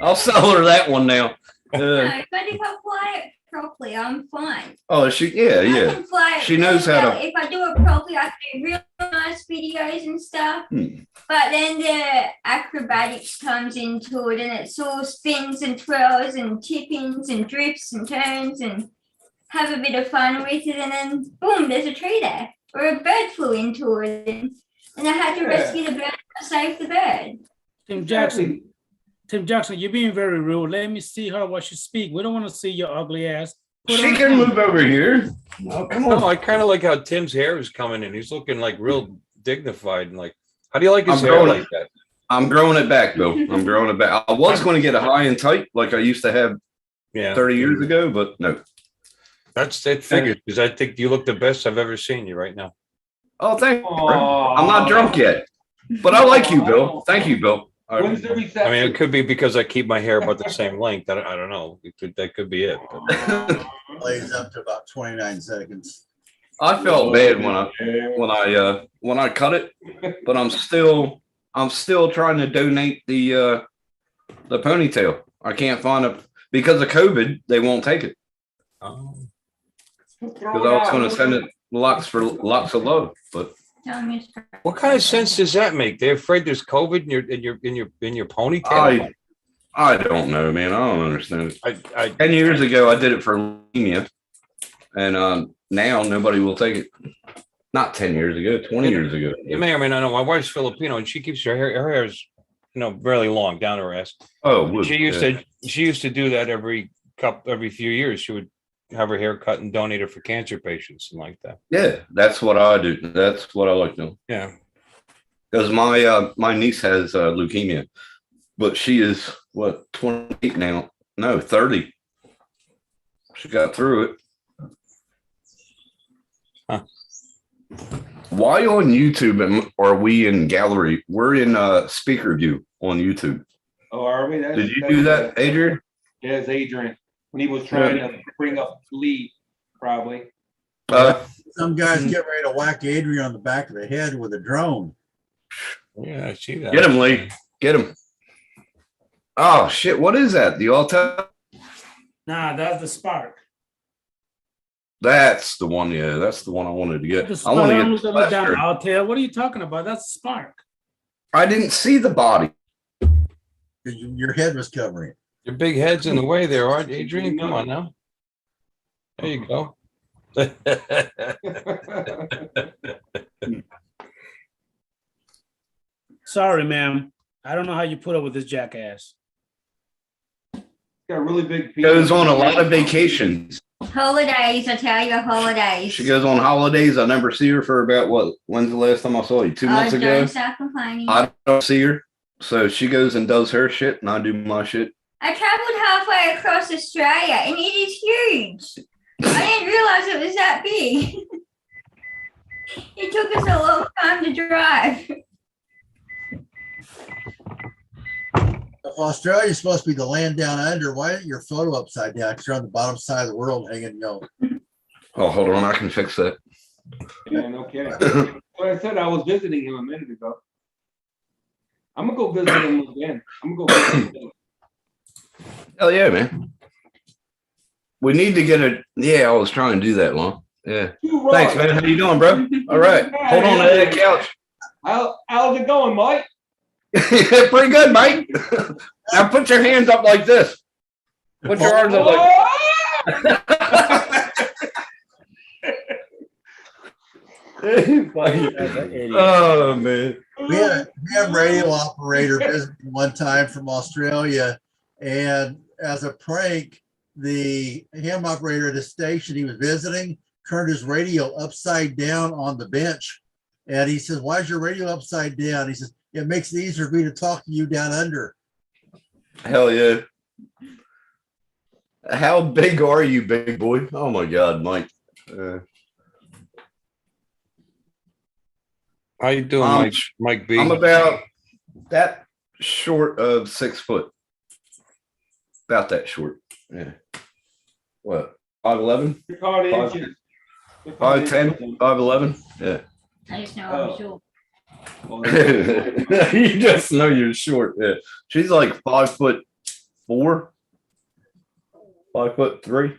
[SPEAKER 9] I'll sell her that one now.
[SPEAKER 10] No, but if I fly it properly, I'm fine.
[SPEAKER 9] Oh, I can
[SPEAKER 10] fly it
[SPEAKER 9] she knows
[SPEAKER 10] really
[SPEAKER 9] how
[SPEAKER 10] well.
[SPEAKER 9] to.
[SPEAKER 10] If I do it properly, I can do real nice videos and stuff. But then the acrobatics comes into it, and it's all spins and twirls and tip-ins and drifts and turns and have a bit of fun with it, and then boom, there's a tree there, or a bird flew into it, and I had to rescue the bird and save the bird.
[SPEAKER 1] Tim Jackson, you're being very rude. Let me see her while she speak. We don't want to see your ugly ass.
[SPEAKER 9] She can move over here. Oh, come on.
[SPEAKER 8] No, I kind of like how Tim's hair is coming in. He's looking like real dignified and like. How do you like his hair like that?
[SPEAKER 9] I'm growing it back, Bill. I'm growing it back. I was going to get a high and tight like I used to have 30 years ago, but no.
[SPEAKER 8] That's it. Figures because I think you look the best I've ever seen you right now.
[SPEAKER 9] Oh, thank you. I'm not drunk yet, but I like you, Bill. Thank you, Bill.
[SPEAKER 2] When's the reception?
[SPEAKER 8] I mean, it could be because I keep my hair about the same length. I don't know. That could be it.
[SPEAKER 5] Plays up to about 29 seconds.
[SPEAKER 9] I felt bad when I cut it, but I'm still trying to donate the ponytail. I can't find it because of COVID. They won't take it.
[SPEAKER 8] Oh.
[SPEAKER 9] Because I was going to send it lots of love, but
[SPEAKER 8] What kind of sense does that make? They're afraid there's COVID in your ponytail.
[SPEAKER 9] I don't know, man. I don't understand it. 10
[SPEAKER 8] I
[SPEAKER 9] years ago, I did it for leukemia, and now nobody will take it. Not 10 years ago, 20 years ago.
[SPEAKER 8] You may or may not know. My wife's Filipino, and she keeps her hair. Her hair is, really long down her ass.
[SPEAKER 9] Oh,
[SPEAKER 8] She used to do that every few years. She would have her hair cut and donate it for cancer patients and like that.
[SPEAKER 9] Yeah, that's what I do. That's what I like doing.
[SPEAKER 8] Yeah.
[SPEAKER 9] Because my niece has leukemia, but she is what 28 now? No, 30. She got through it.
[SPEAKER 8] Huh.
[SPEAKER 9] Why on YouTube are we in gallery? We're in speaker view on YouTube.
[SPEAKER 2] Oh, are we?
[SPEAKER 9] Did you do that, Adrian?
[SPEAKER 2] Yes, Adrian. When he was trying to bring up Lee, probably.
[SPEAKER 5] Some guys get ready to whack Adrian on the back of the head with a drone.
[SPEAKER 8] Yeah, I see that.
[SPEAKER 9] Get him, Lee. Get him. Oh shit! What is that? The Alta?
[SPEAKER 1] Nah, that's the Spark.
[SPEAKER 9] That's the one. Yeah, that's the one I wanted to get.
[SPEAKER 1] The
[SPEAKER 9] I
[SPEAKER 1] Spark.
[SPEAKER 9] want to
[SPEAKER 1] I'm
[SPEAKER 9] get
[SPEAKER 1] looking
[SPEAKER 9] the
[SPEAKER 1] at down
[SPEAKER 9] Lester.
[SPEAKER 1] Altair. What are you talking about? That's Spark.
[SPEAKER 9] I didn't see the body.
[SPEAKER 5] Your head was covering it.
[SPEAKER 8] Your big head's in the way there, aren't you, Adrian? Come on now. There you go.
[SPEAKER 1] Sorry, ma'am. I don't know how you put up with this jackass.
[SPEAKER 2] Got really big.
[SPEAKER 9] Goes on a lot of vacations.
[SPEAKER 10] Holidays, I tell you, holidays.
[SPEAKER 9] She goes on holidays. I never see her for about what? When's the last time I saw you? 2 months ago.
[SPEAKER 10] Don't stop complaining.
[SPEAKER 9] I don't see her. So she goes and does her shit, and I do my shit.
[SPEAKER 10] I traveled halfway across Australia, and it is huge. I didn't realize it was that big. It took us a long time to drive.
[SPEAKER 5] If Australia's supposed to be the land down under, why isn't your photo upside down? Because you're on the bottom side of the world hanging,
[SPEAKER 9] Oh, hold on. I can fix that.
[SPEAKER 2] Yeah, no kidding. Like I said, I was visiting him a minute ago. I'm gonna go visit him again. I'm gonna go visit him.
[SPEAKER 9] Hell yeah, man. We need to get a. Yeah, I was trying to do that, Lon. Yeah. Thanks, man. How you doing, bro? All right. Hold on to that couch.
[SPEAKER 2] How's it going, Mike?
[SPEAKER 9] Pretty good, Mike. Now put your hands up like this. Put your arms up like Oh man.
[SPEAKER 5] We had a radio operator visit one time from Australia, and as a prank, the ham operator at the station he was visiting turned his radio upside down on the bench. And he says, "Why is your radio upside down?" He says, "It makes it easier for me to talk to you down under."
[SPEAKER 9] Hell yeah. How big are you, big boy? Oh my God, Mike.
[SPEAKER 8] How you doing, Mike B?
[SPEAKER 9] I'm about that short of 6 foot. About that short. Yeah. What? 5'11"?
[SPEAKER 2] You're called
[SPEAKER 9] Five-
[SPEAKER 2] inches.
[SPEAKER 9] 5'10", 5'11"? Yeah.
[SPEAKER 10] I just know I'm sure.
[SPEAKER 9] You just know you're short. Yeah. She's like 5'4", 5'3".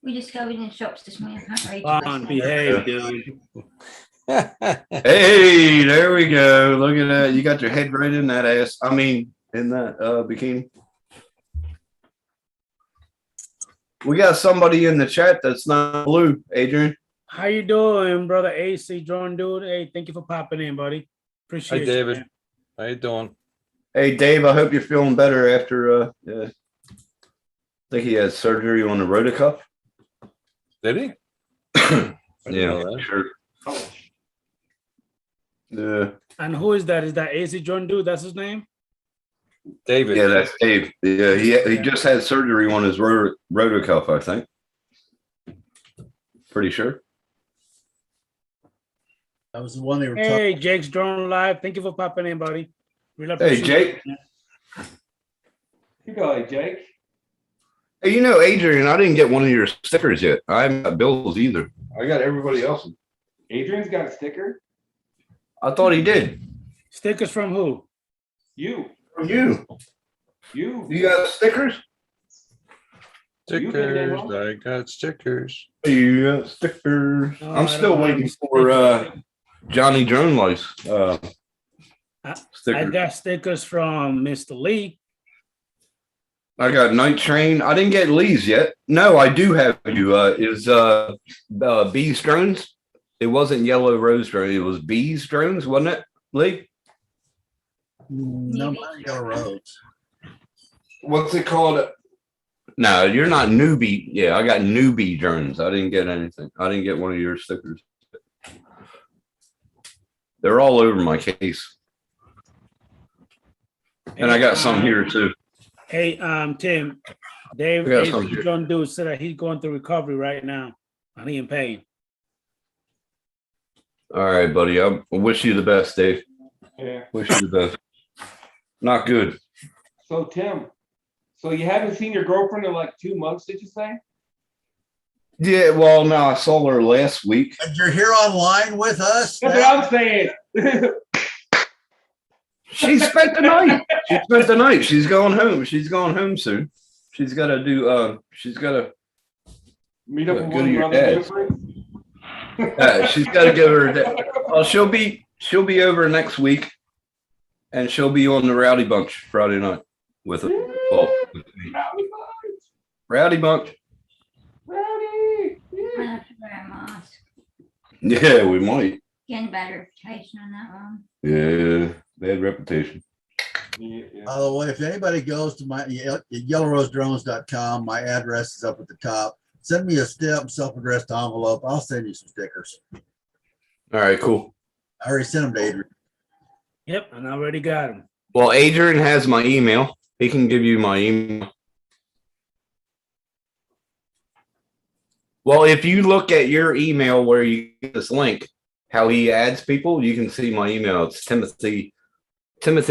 [SPEAKER 10] We discovered in the shops this morning.
[SPEAKER 1] On, behave, dude.
[SPEAKER 9] Hey, there we go. Look at that. You got your head right in that ass. I mean, in that bikini. We got somebody in the chat that's not blue, Adrian.
[SPEAKER 1] How you doing, brother AC Drone Dude? Hey, thank you for popping in, buddy. Appreciate
[SPEAKER 8] Hi,
[SPEAKER 1] you,
[SPEAKER 8] David.
[SPEAKER 1] man.
[SPEAKER 8] How you doing?
[SPEAKER 9] Hey, Dave, I hope you're feeling better after, I think he had surgery on the rotacuff.
[SPEAKER 8] Did he?
[SPEAKER 9] Yeah, sure. Yeah.
[SPEAKER 1] And who is that? Is that AC Drone Dude? That's his name?
[SPEAKER 8] David.
[SPEAKER 9] Yeah, that's Dave. Yeah, he just had surgery on his rotacuff, I think. Pretty sure.
[SPEAKER 5] That was the one they were talking.
[SPEAKER 1] Hey, Jake's Drone Live. Thank you for popping in, buddy. Really
[SPEAKER 9] Hey,
[SPEAKER 1] appreciate
[SPEAKER 9] Jake.
[SPEAKER 1] it.
[SPEAKER 2] You go ahead, Jake.
[SPEAKER 9] Hey, Adrian, I didn't get one of your stickers yet. I haven't got bills either. I got everybody else's.
[SPEAKER 2] Adrian's got a sticker.
[SPEAKER 9] I thought he did.
[SPEAKER 1] Stickers from who?
[SPEAKER 2] You.
[SPEAKER 9] From you.
[SPEAKER 2] You.
[SPEAKER 9] You got stickers?
[SPEAKER 8] Stickers. I got stickers.
[SPEAKER 9] You got stickers.
[SPEAKER 1] No,
[SPEAKER 9] I'm
[SPEAKER 1] I
[SPEAKER 9] still
[SPEAKER 1] don't have
[SPEAKER 9] waiting for Johnny Drone Lice.
[SPEAKER 1] I
[SPEAKER 9] Stickers.
[SPEAKER 1] got stickers from Mr. Lee.
[SPEAKER 9] I got Night Train. I didn't get Lee's yet. No, I do have you. It was Bees Drones. It wasn't Yellow Rose Drone. It was Bees Drones, wasn't it, Lee?
[SPEAKER 5] No, mine got roads.
[SPEAKER 9] What's it called? No, you're not newbie. Yeah, I got newbie drones. I didn't get anything. I didn't get one of your stickers. They're all over my case. And I got some here too.
[SPEAKER 1] Hey, Tim, Dave,
[SPEAKER 9] I got some
[SPEAKER 1] Adrian
[SPEAKER 9] here.
[SPEAKER 1] John Dude said that he's going through recovery right now. And he in pain.
[SPEAKER 9] All right, buddy. I wish you the best, Dave.
[SPEAKER 2] Yeah.
[SPEAKER 9] Wish you the best. Not good.
[SPEAKER 2] So Tim, so you haven't seen your girlfriend in like 2 months, did you say?
[SPEAKER 9] Yeah, well, no, I saw her last week.
[SPEAKER 5] And you're here online with us?
[SPEAKER 2] That's
[SPEAKER 5] now?
[SPEAKER 2] what I'm saying.
[SPEAKER 9] She spent the night. She spent the night. She's going home. She's going home soon. She's got to do. She's got to
[SPEAKER 2] Meet up
[SPEAKER 9] Go
[SPEAKER 2] with
[SPEAKER 9] to
[SPEAKER 2] one
[SPEAKER 9] your
[SPEAKER 2] brother.
[SPEAKER 9] dad's. She's got to give her. Well, she'll be over next week, and she'll be on the Rowdy Bunch Friday night with it. Well, with me. Rowdy Bunch.
[SPEAKER 2] Rowdy.
[SPEAKER 10] I have to wear a mask.
[SPEAKER 9] Yeah, we might.
[SPEAKER 10] Getting bad reputation on that one.
[SPEAKER 9] Yeah, bad reputation.
[SPEAKER 5] By the way, if anybody goes to my yellowrosedrones.com, my address is up at the top. Send me a self-addressed envelope. I'll send you some stickers.
[SPEAKER 9] All right, cool.
[SPEAKER 5] I already sent them to Adrian.
[SPEAKER 1] Yep, and I already got him.
[SPEAKER 9] Well, Adrian has my email. He can give you my email. Well, if you look at your email where you get this link, how he adds people, you can see my email. It's Timothy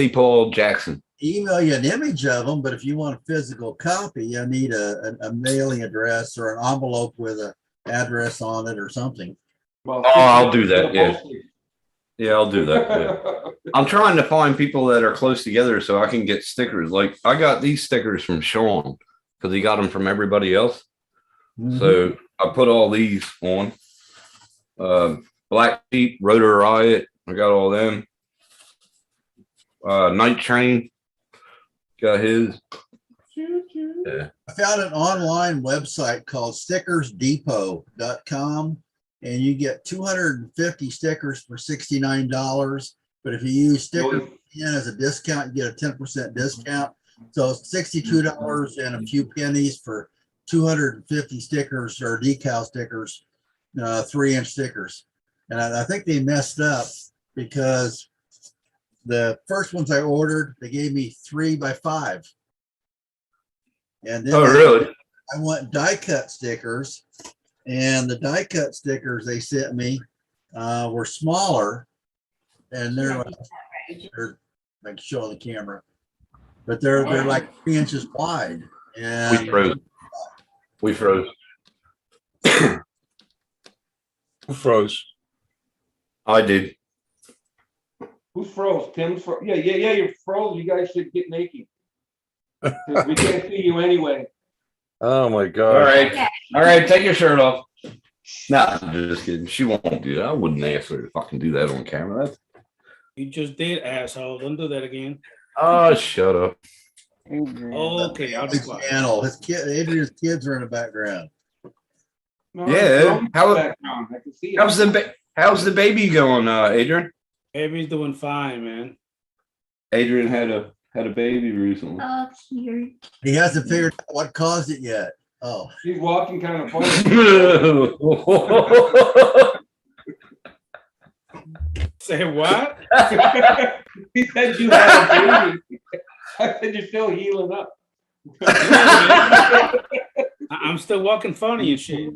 [SPEAKER 9] Paul Jackson.
[SPEAKER 5] Email you an image of them, but if you want a physical copy, I need a mailing address or an envelope with an address on it or something.
[SPEAKER 2] Well,
[SPEAKER 9] I'll do that. Yeah. Yeah, I'll do that. Yeah. I'm trying to find people that are close together so I can get stickers. Like I got these stickers from Sean because he got them from everybody else.
[SPEAKER 5] Mm-hmm.
[SPEAKER 9] So I put all these on. Black Sheep, Rotor Riot, I got all them. Night Train, got his. Yeah.
[SPEAKER 5] I found an online website called stickersdepot.com, and you get 250 stickers for $69. But if you use sticker as a discount, you get a 10% discount. So it's $62 and a few pennies for 250 stickers or decal stickers, 3-inch stickers. And I think they messed up because the first ones I ordered, they gave me 3x5. And then
[SPEAKER 9] really?
[SPEAKER 5] I want die cut stickers, and the die cut stickers they sent me were smaller, and they're I can show on the camera, but they're like 3 inches wide. And
[SPEAKER 9] We froze.
[SPEAKER 8] Who froze?
[SPEAKER 9] I did.
[SPEAKER 2] Who's froze? Tim's froze. Yeah, you're froze. You guys should get naked. 'Cause we can't see you anyway.
[SPEAKER 8] Oh my God.
[SPEAKER 9] All right, take your shirt off. Nah, I'm just kidding. She won't do that. I wouldn't ask her to fucking do that on camera. That's...
[SPEAKER 1] You just did, asshole. Don't do that again.
[SPEAKER 9] Oh, shut up.
[SPEAKER 1] Okay, I'll be quiet.
[SPEAKER 5] Channel. Adrian's kids are in the background.
[SPEAKER 2] No,
[SPEAKER 9] Yeah,
[SPEAKER 2] background. I can see it.
[SPEAKER 9] how's the baby going, Adrian?
[SPEAKER 1] Baby's doing fine, man.
[SPEAKER 9] Adrian had a baby recently.
[SPEAKER 10] Oh, cute.
[SPEAKER 5] He hasn't figured out what caused it yet. Oh,
[SPEAKER 2] He's walking kind of funny.
[SPEAKER 1] Say what?
[SPEAKER 2] He said you had a baby. I said you're still healing up.
[SPEAKER 1] I'm still walking funny and shit.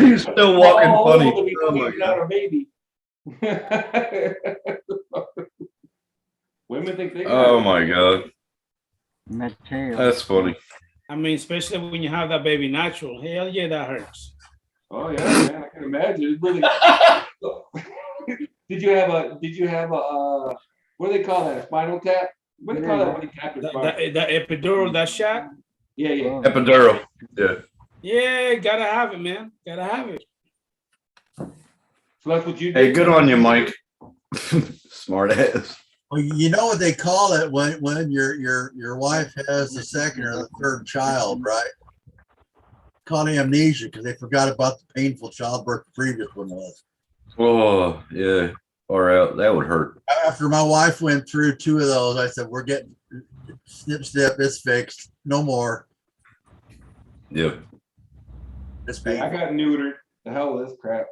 [SPEAKER 9] He's still walking funny.
[SPEAKER 2] Oh, he's not a baby. Women think they.
[SPEAKER 9] Oh my God,
[SPEAKER 7] Mateo.
[SPEAKER 9] that's funny.
[SPEAKER 1] I mean, especially when you have that baby natural. Hell yeah, that hurts.
[SPEAKER 2] Oh yeah. can imagine. It's really. Did you have a what do they call that? A spinal tap? What do they call that when you tap your spinal?
[SPEAKER 1] The epidural, that shot?
[SPEAKER 2] Yeah, yeah.
[SPEAKER 9] Epidural. Yeah.
[SPEAKER 1] Yeah, gotta have it, man. Gotta have it.
[SPEAKER 2] So that's what you did.
[SPEAKER 9] Hey, good on you, Mike. Smart ass.
[SPEAKER 5] Well, you know what they call it when your wife has the second or the third child, right? Called amnesia because they forgot about the painful childbirth the previous one was.
[SPEAKER 9] Oh, yeah. Or out. That would hurt.
[SPEAKER 5] After my wife went through 2 of those, I said, we're getting snip, it's fixed. No more.
[SPEAKER 9] Yep.
[SPEAKER 5] It's
[SPEAKER 2] I
[SPEAKER 5] painful.
[SPEAKER 2] got neutered. The hell with this crap.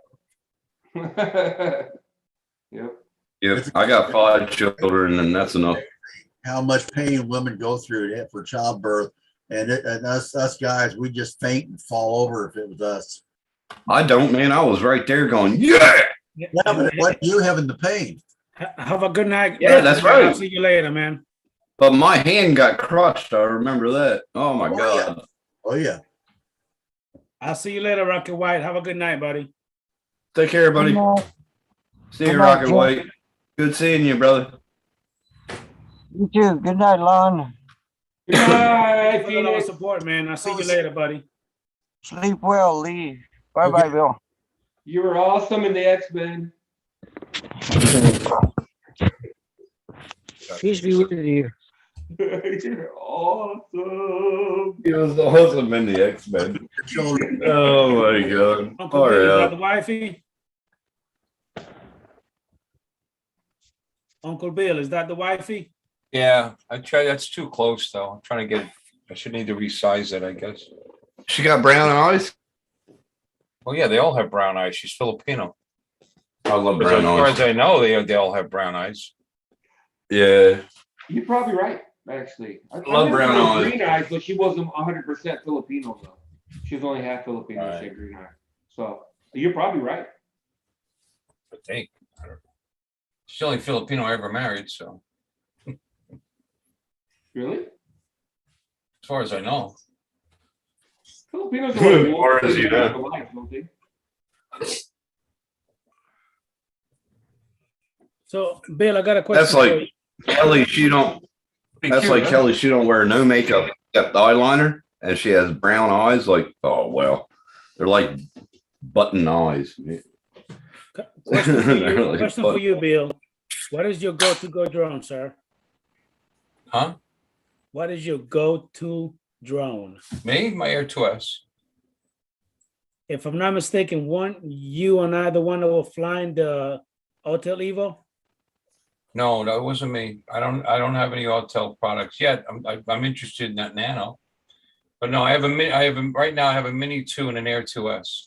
[SPEAKER 2] Yep.
[SPEAKER 9] Yep. I got 5 children, and that's enough.
[SPEAKER 5] How much pain women go through for childbirth. And us guys, we just faint and fall over if it was us.
[SPEAKER 9] I don't, man. I was right there going, yeah.
[SPEAKER 5] Yeah, but what you having the pain?
[SPEAKER 1] Have a good night.
[SPEAKER 9] Yeah, that's right.
[SPEAKER 1] I'll see you later, man.
[SPEAKER 9] But my hand got crushed. I remember that. Oh my God.
[SPEAKER 5] Yeah. Oh yeah.
[SPEAKER 1] I'll see you later, Rocket White. Have a good night, buddy.
[SPEAKER 9] Take care, buddy. See you, Rocket White. Good seeing you, brother.
[SPEAKER 7] You too. Good night, Lon.
[SPEAKER 2] Good night,
[SPEAKER 1] Thanks for the love and
[SPEAKER 2] Phoenix.
[SPEAKER 1] support, man. I'll see you later, buddy.
[SPEAKER 7] Sleep well, Lee. Bye-bye, Bill.
[SPEAKER 2] You were awesome in the X-Men.
[SPEAKER 7] Peace be with you.
[SPEAKER 2] You're awesome.
[SPEAKER 9] He was awesome in the X-Men. Oh my God.
[SPEAKER 1] Uncle
[SPEAKER 9] All
[SPEAKER 1] Bill, is that
[SPEAKER 9] right.
[SPEAKER 1] the wifey? Uncle Bill, is that the wifey?
[SPEAKER 8] Yeah, I try. That's too close though. I'm trying to get. I should need to resize it, I guess.
[SPEAKER 9] She got brown eyes.
[SPEAKER 8] Well, yeah, they all have brown eyes. She's Filipino.
[SPEAKER 9] I love
[SPEAKER 8] As
[SPEAKER 9] brown
[SPEAKER 8] far as
[SPEAKER 9] eyes.
[SPEAKER 8] I know, they all have brown eyes.
[SPEAKER 9] Yeah.
[SPEAKER 2] You're probably right, actually. I
[SPEAKER 9] love
[SPEAKER 2] never
[SPEAKER 9] brown
[SPEAKER 2] knew
[SPEAKER 9] eyes.
[SPEAKER 2] green eyes, but she wasn't 100% Filipino though. She was only half Filipino.
[SPEAKER 8] Right.
[SPEAKER 2] She had green eyes. So you're probably right.
[SPEAKER 8] I think. I don't know. She's the only Filipino I ever married, so
[SPEAKER 2] Really?
[SPEAKER 8] as far as I know.
[SPEAKER 2] Filipinos
[SPEAKER 9] As
[SPEAKER 2] are
[SPEAKER 9] far as you know.
[SPEAKER 2] life, don't they?
[SPEAKER 1] So, Bill, I got a question.
[SPEAKER 9] That's
[SPEAKER 1] for you.
[SPEAKER 9] like Kelly. She don't.
[SPEAKER 8] Pretty
[SPEAKER 9] That's
[SPEAKER 8] cute,
[SPEAKER 9] like
[SPEAKER 8] huh?
[SPEAKER 9] Kelly. She don't wear no makeup except eyeliner, and she has brown eyes. Like, oh well, they're like button eyes.
[SPEAKER 1] Question for
[SPEAKER 9] They're
[SPEAKER 1] you,
[SPEAKER 9] like
[SPEAKER 1] question
[SPEAKER 9] button-
[SPEAKER 1] for you, Bill. What is your go-to drone, sir?
[SPEAKER 8] Huh?
[SPEAKER 1] What is your go-to drone?
[SPEAKER 8] Me? My Air 2S.
[SPEAKER 1] If I'm not mistaken, you and I, the one that were flying the Hotel Evo?
[SPEAKER 8] No, that wasn't me. I don't have any Autel products yet. I'm interested in that Nano, but no, right now I have a Mini 2 and an Air 2S.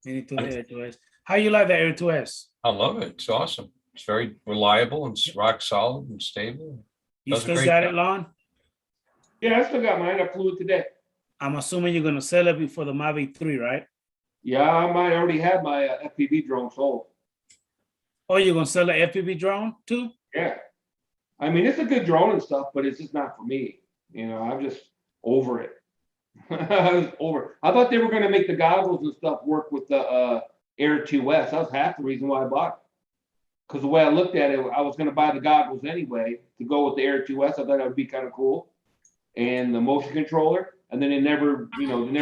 [SPEAKER 1] Air 2S. How you like the Air 2S?
[SPEAKER 8] I love it. It's awesome. It's very reliable and it's rock solid and stable.
[SPEAKER 1] You
[SPEAKER 8] Does a
[SPEAKER 1] still
[SPEAKER 8] great
[SPEAKER 1] got
[SPEAKER 8] job.
[SPEAKER 1] it, Lon?
[SPEAKER 2] Yeah, I still got mine. I flew it today.
[SPEAKER 1] I'm assuming you're gonna sell it before the Mavic 3, right?
[SPEAKER 2] Yeah, I might already have my FPV drone sold.
[SPEAKER 1] Oh, you're gonna sell the FPV drone too?
[SPEAKER 2] Yeah. I mean, it's a good drone and stuff, but it's just not for me. You know, I'm just over it. I was over it. I thought they were going to make the goggles and stuff work with the Air 2S. That was half the reason why I bought it. Because the way I looked at it, I was going to buy the goggles anyway to go with the Air 2S. I thought that would be kind of cool. And the motion controller. And then they never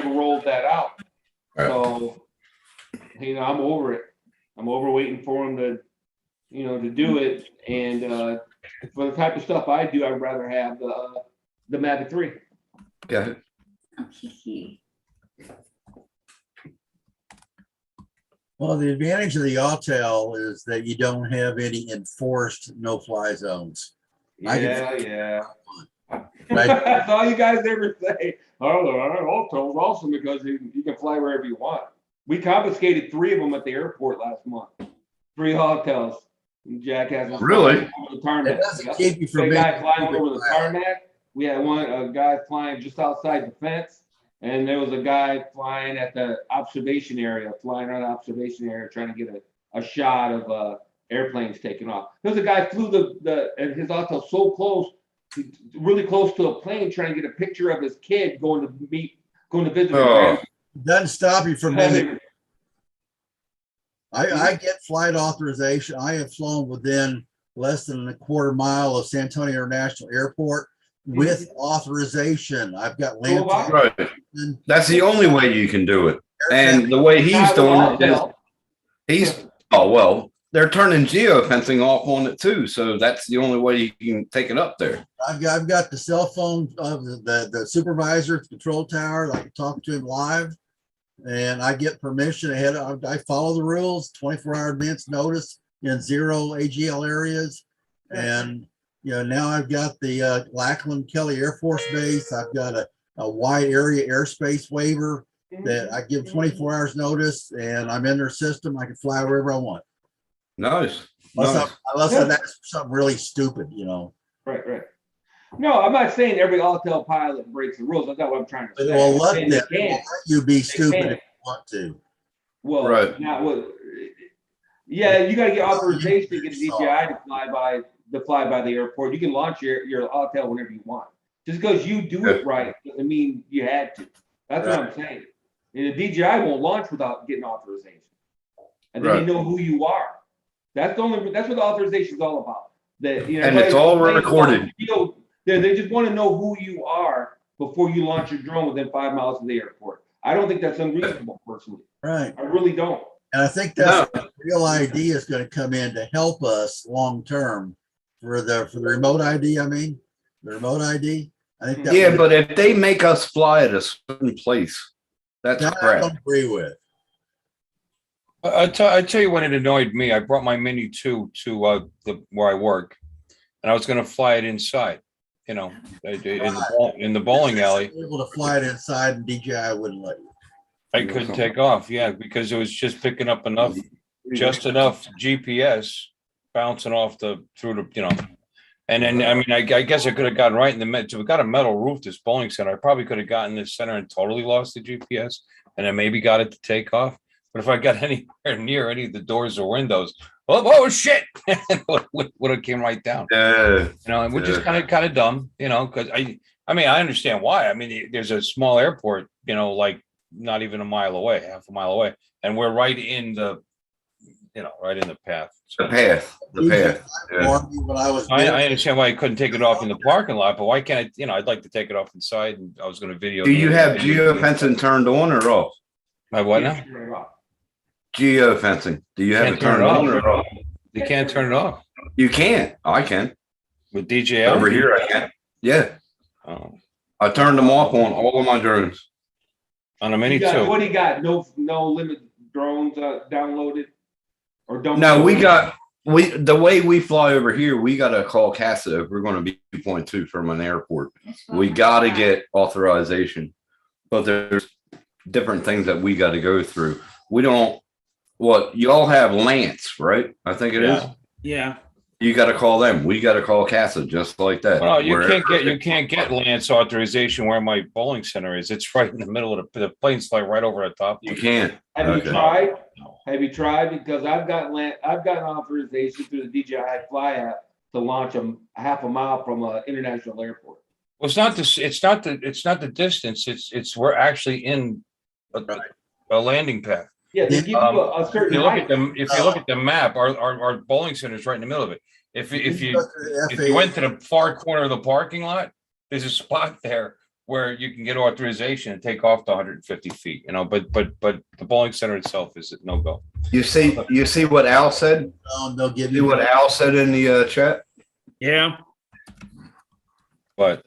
[SPEAKER 2] rolled that out.
[SPEAKER 9] Right.
[SPEAKER 2] So, I'm over it. I'm over waiting for them to, to do it. And for the type of stuff I do, I'd rather have the Mavic 3.
[SPEAKER 9] Got it.
[SPEAKER 10] Okay.
[SPEAKER 5] Well, the advantage of the Autel is that you don't have any enforced no-fly zones.
[SPEAKER 2] Yeah.
[SPEAKER 5] Right.
[SPEAKER 2] That's all you guys ever say. Oh, Autel's awesome because you can fly wherever you want. We confiscated 3 of them at the airport last month. 3 Autels. Jackasses.
[SPEAKER 9] Really?
[SPEAKER 2] Over the tarmac.
[SPEAKER 5] It doesn't
[SPEAKER 2] Yep.
[SPEAKER 5] keep you from
[SPEAKER 2] A
[SPEAKER 5] being.
[SPEAKER 2] guy flying over the tarmac. We had a guy flying just outside the fence, and there was a guy flying at the observation area, trying to get a shot of airplanes taking off. There's a guy flew and his Autel so close, really close to a plane, trying to get a picture of his kid going to visit his
[SPEAKER 9] Oh.
[SPEAKER 2] grandma.
[SPEAKER 5] Doesn't stop you from being. I get flight authorization. I have flown within less than a quarter mile of San Antonio International Airport with authorization. I've got land.
[SPEAKER 9] Right. That's the only way you can do it. And the way he's doing it is they're turning geofencing off on it too. So that's the only way you can take it up there.
[SPEAKER 5] I've got the cell phone of the supervisor at the control tower. I can talk to him live, and I get permission ahead. I follow the rules, 24-hour advance notice in 0 AGL areas. And, now I've got the Lackland Kelly Air Force Base. I've got a wide area airspace waiver that I give 24 hours notice, and I'm in their system. I can fly wherever I want.
[SPEAKER 9] Nice.
[SPEAKER 5] Unless that's something really stupid,
[SPEAKER 2] Right. No, I'm not saying every Autel pilot breaks the rules. That's not what I'm trying to say.
[SPEAKER 5] Well, let you be stupid if you want to.
[SPEAKER 2] Well,
[SPEAKER 9] right.
[SPEAKER 2] Yeah, you got to get authorization to get a DJI to fly by the airport. You can launch your Autel whenever you want. Just because you do it right doesn't mean you had to. That's what I'm saying. And the DJI won't launch without getting authorization, and then they know who you are. That's what the authorization is all about.
[SPEAKER 9] And it's all recorded.
[SPEAKER 2] They just want to know who you are before you launch your drone within 5 miles of the airport. I don't think that's unreasonable, personally.
[SPEAKER 5] Right.
[SPEAKER 2] I really don't.
[SPEAKER 5] And I think that's where Real ID is going to come in to help us long term for the remote ID. I mean, the remote ID. I think
[SPEAKER 9] but if they make us fly at a certain place, that's crap.
[SPEAKER 5] I don't agree with.
[SPEAKER 8] I tell you when it annoyed me. I brought my Mini 2 to where I work, and I was going to fly it inside. In the bowling alley.
[SPEAKER 5] Able to fly it inside, and DJI wouldn't let you.
[SPEAKER 8] I couldn't take off, because it was just picking up just enough GPS bouncing off through the. And then I guess I could have gotten right in the middle. So we got a metal roof, this bowling center. I probably could have gotten this center and totally lost the GPS, and then maybe got it to take off. But if I got anywhere near any of the doors or windows, oh shit! would have came right down. Which is kind of dumb, because I understand why. I mean, there's a small airport, like not even a mile away, half a mile away, and we're right in the path. So,
[SPEAKER 9] the path. Yeah.
[SPEAKER 8] I understand why I couldn't take it off in the parking lot, but why can't I? I'd like to take it off inside, and I was going to video.
[SPEAKER 9] Do you have geofencing turned on or off?
[SPEAKER 8] My what now?
[SPEAKER 9] Geofencing. Do you have it turned on or off?
[SPEAKER 8] You can't turn it off.
[SPEAKER 9] You can't. I can.
[SPEAKER 8] With DJI?
[SPEAKER 9] Over here, I can. Yeah.
[SPEAKER 8] Oh.
[SPEAKER 9] I turned them off on all of my drones.
[SPEAKER 8] On a Mini 2.
[SPEAKER 2] What do you got? No limit drones downloaded? Or don't?
[SPEAKER 9] No, the way we fly over here, we got to call CASA if we're going to be 2.2 from an airport. We got to get authorization. But there's different things that we got to go through. We don't. Y'all have Lance, right? I think it is.
[SPEAKER 1] Yeah.
[SPEAKER 9] You got to call them. We got to call CASA just like that.
[SPEAKER 8] Well, you can't get Lance authorization where my bowling center is. It's right in the middle of the planes fly right over the top.
[SPEAKER 9] You can't.
[SPEAKER 2] Have you tried? Have you tried? Because I've gotten authorization through the DJI Fly app to launch them half a mile from an international airport.
[SPEAKER 8] Well, it's not the distance. It's we're actually in a landing path.
[SPEAKER 2] Yeah, they give you a certain.
[SPEAKER 8] If you look at the map, our bowling center is right in the middle of it. If you went to the far corner of the parking lot, there's a spot there where you can get authorization and take off to 150 feet. But the bowling center itself is a no go.
[SPEAKER 9] You see what Al said?
[SPEAKER 5] They'll give you
[SPEAKER 9] what Al said in the chat.
[SPEAKER 1] Yeah.
[SPEAKER 8] But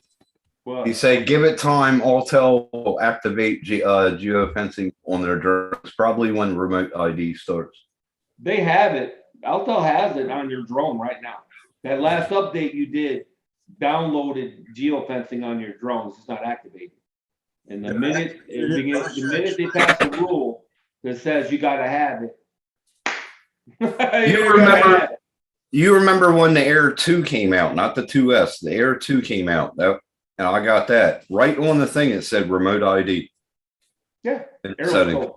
[SPEAKER 9] he said, give it time. Autel will activate geofencing on their drones, probably when remote ID starts.
[SPEAKER 2] They have it. Autel has it on your drone right now. That last update you did downloaded geofencing on your drones. It's not activated. And the minute they pass a rule that says you got to have it.
[SPEAKER 9] You remember when the Air 2 came out, not the 2S, the Air 2 came out. And I got that right on the thing. It said remote ID.
[SPEAKER 2] Yeah, Aeroscope.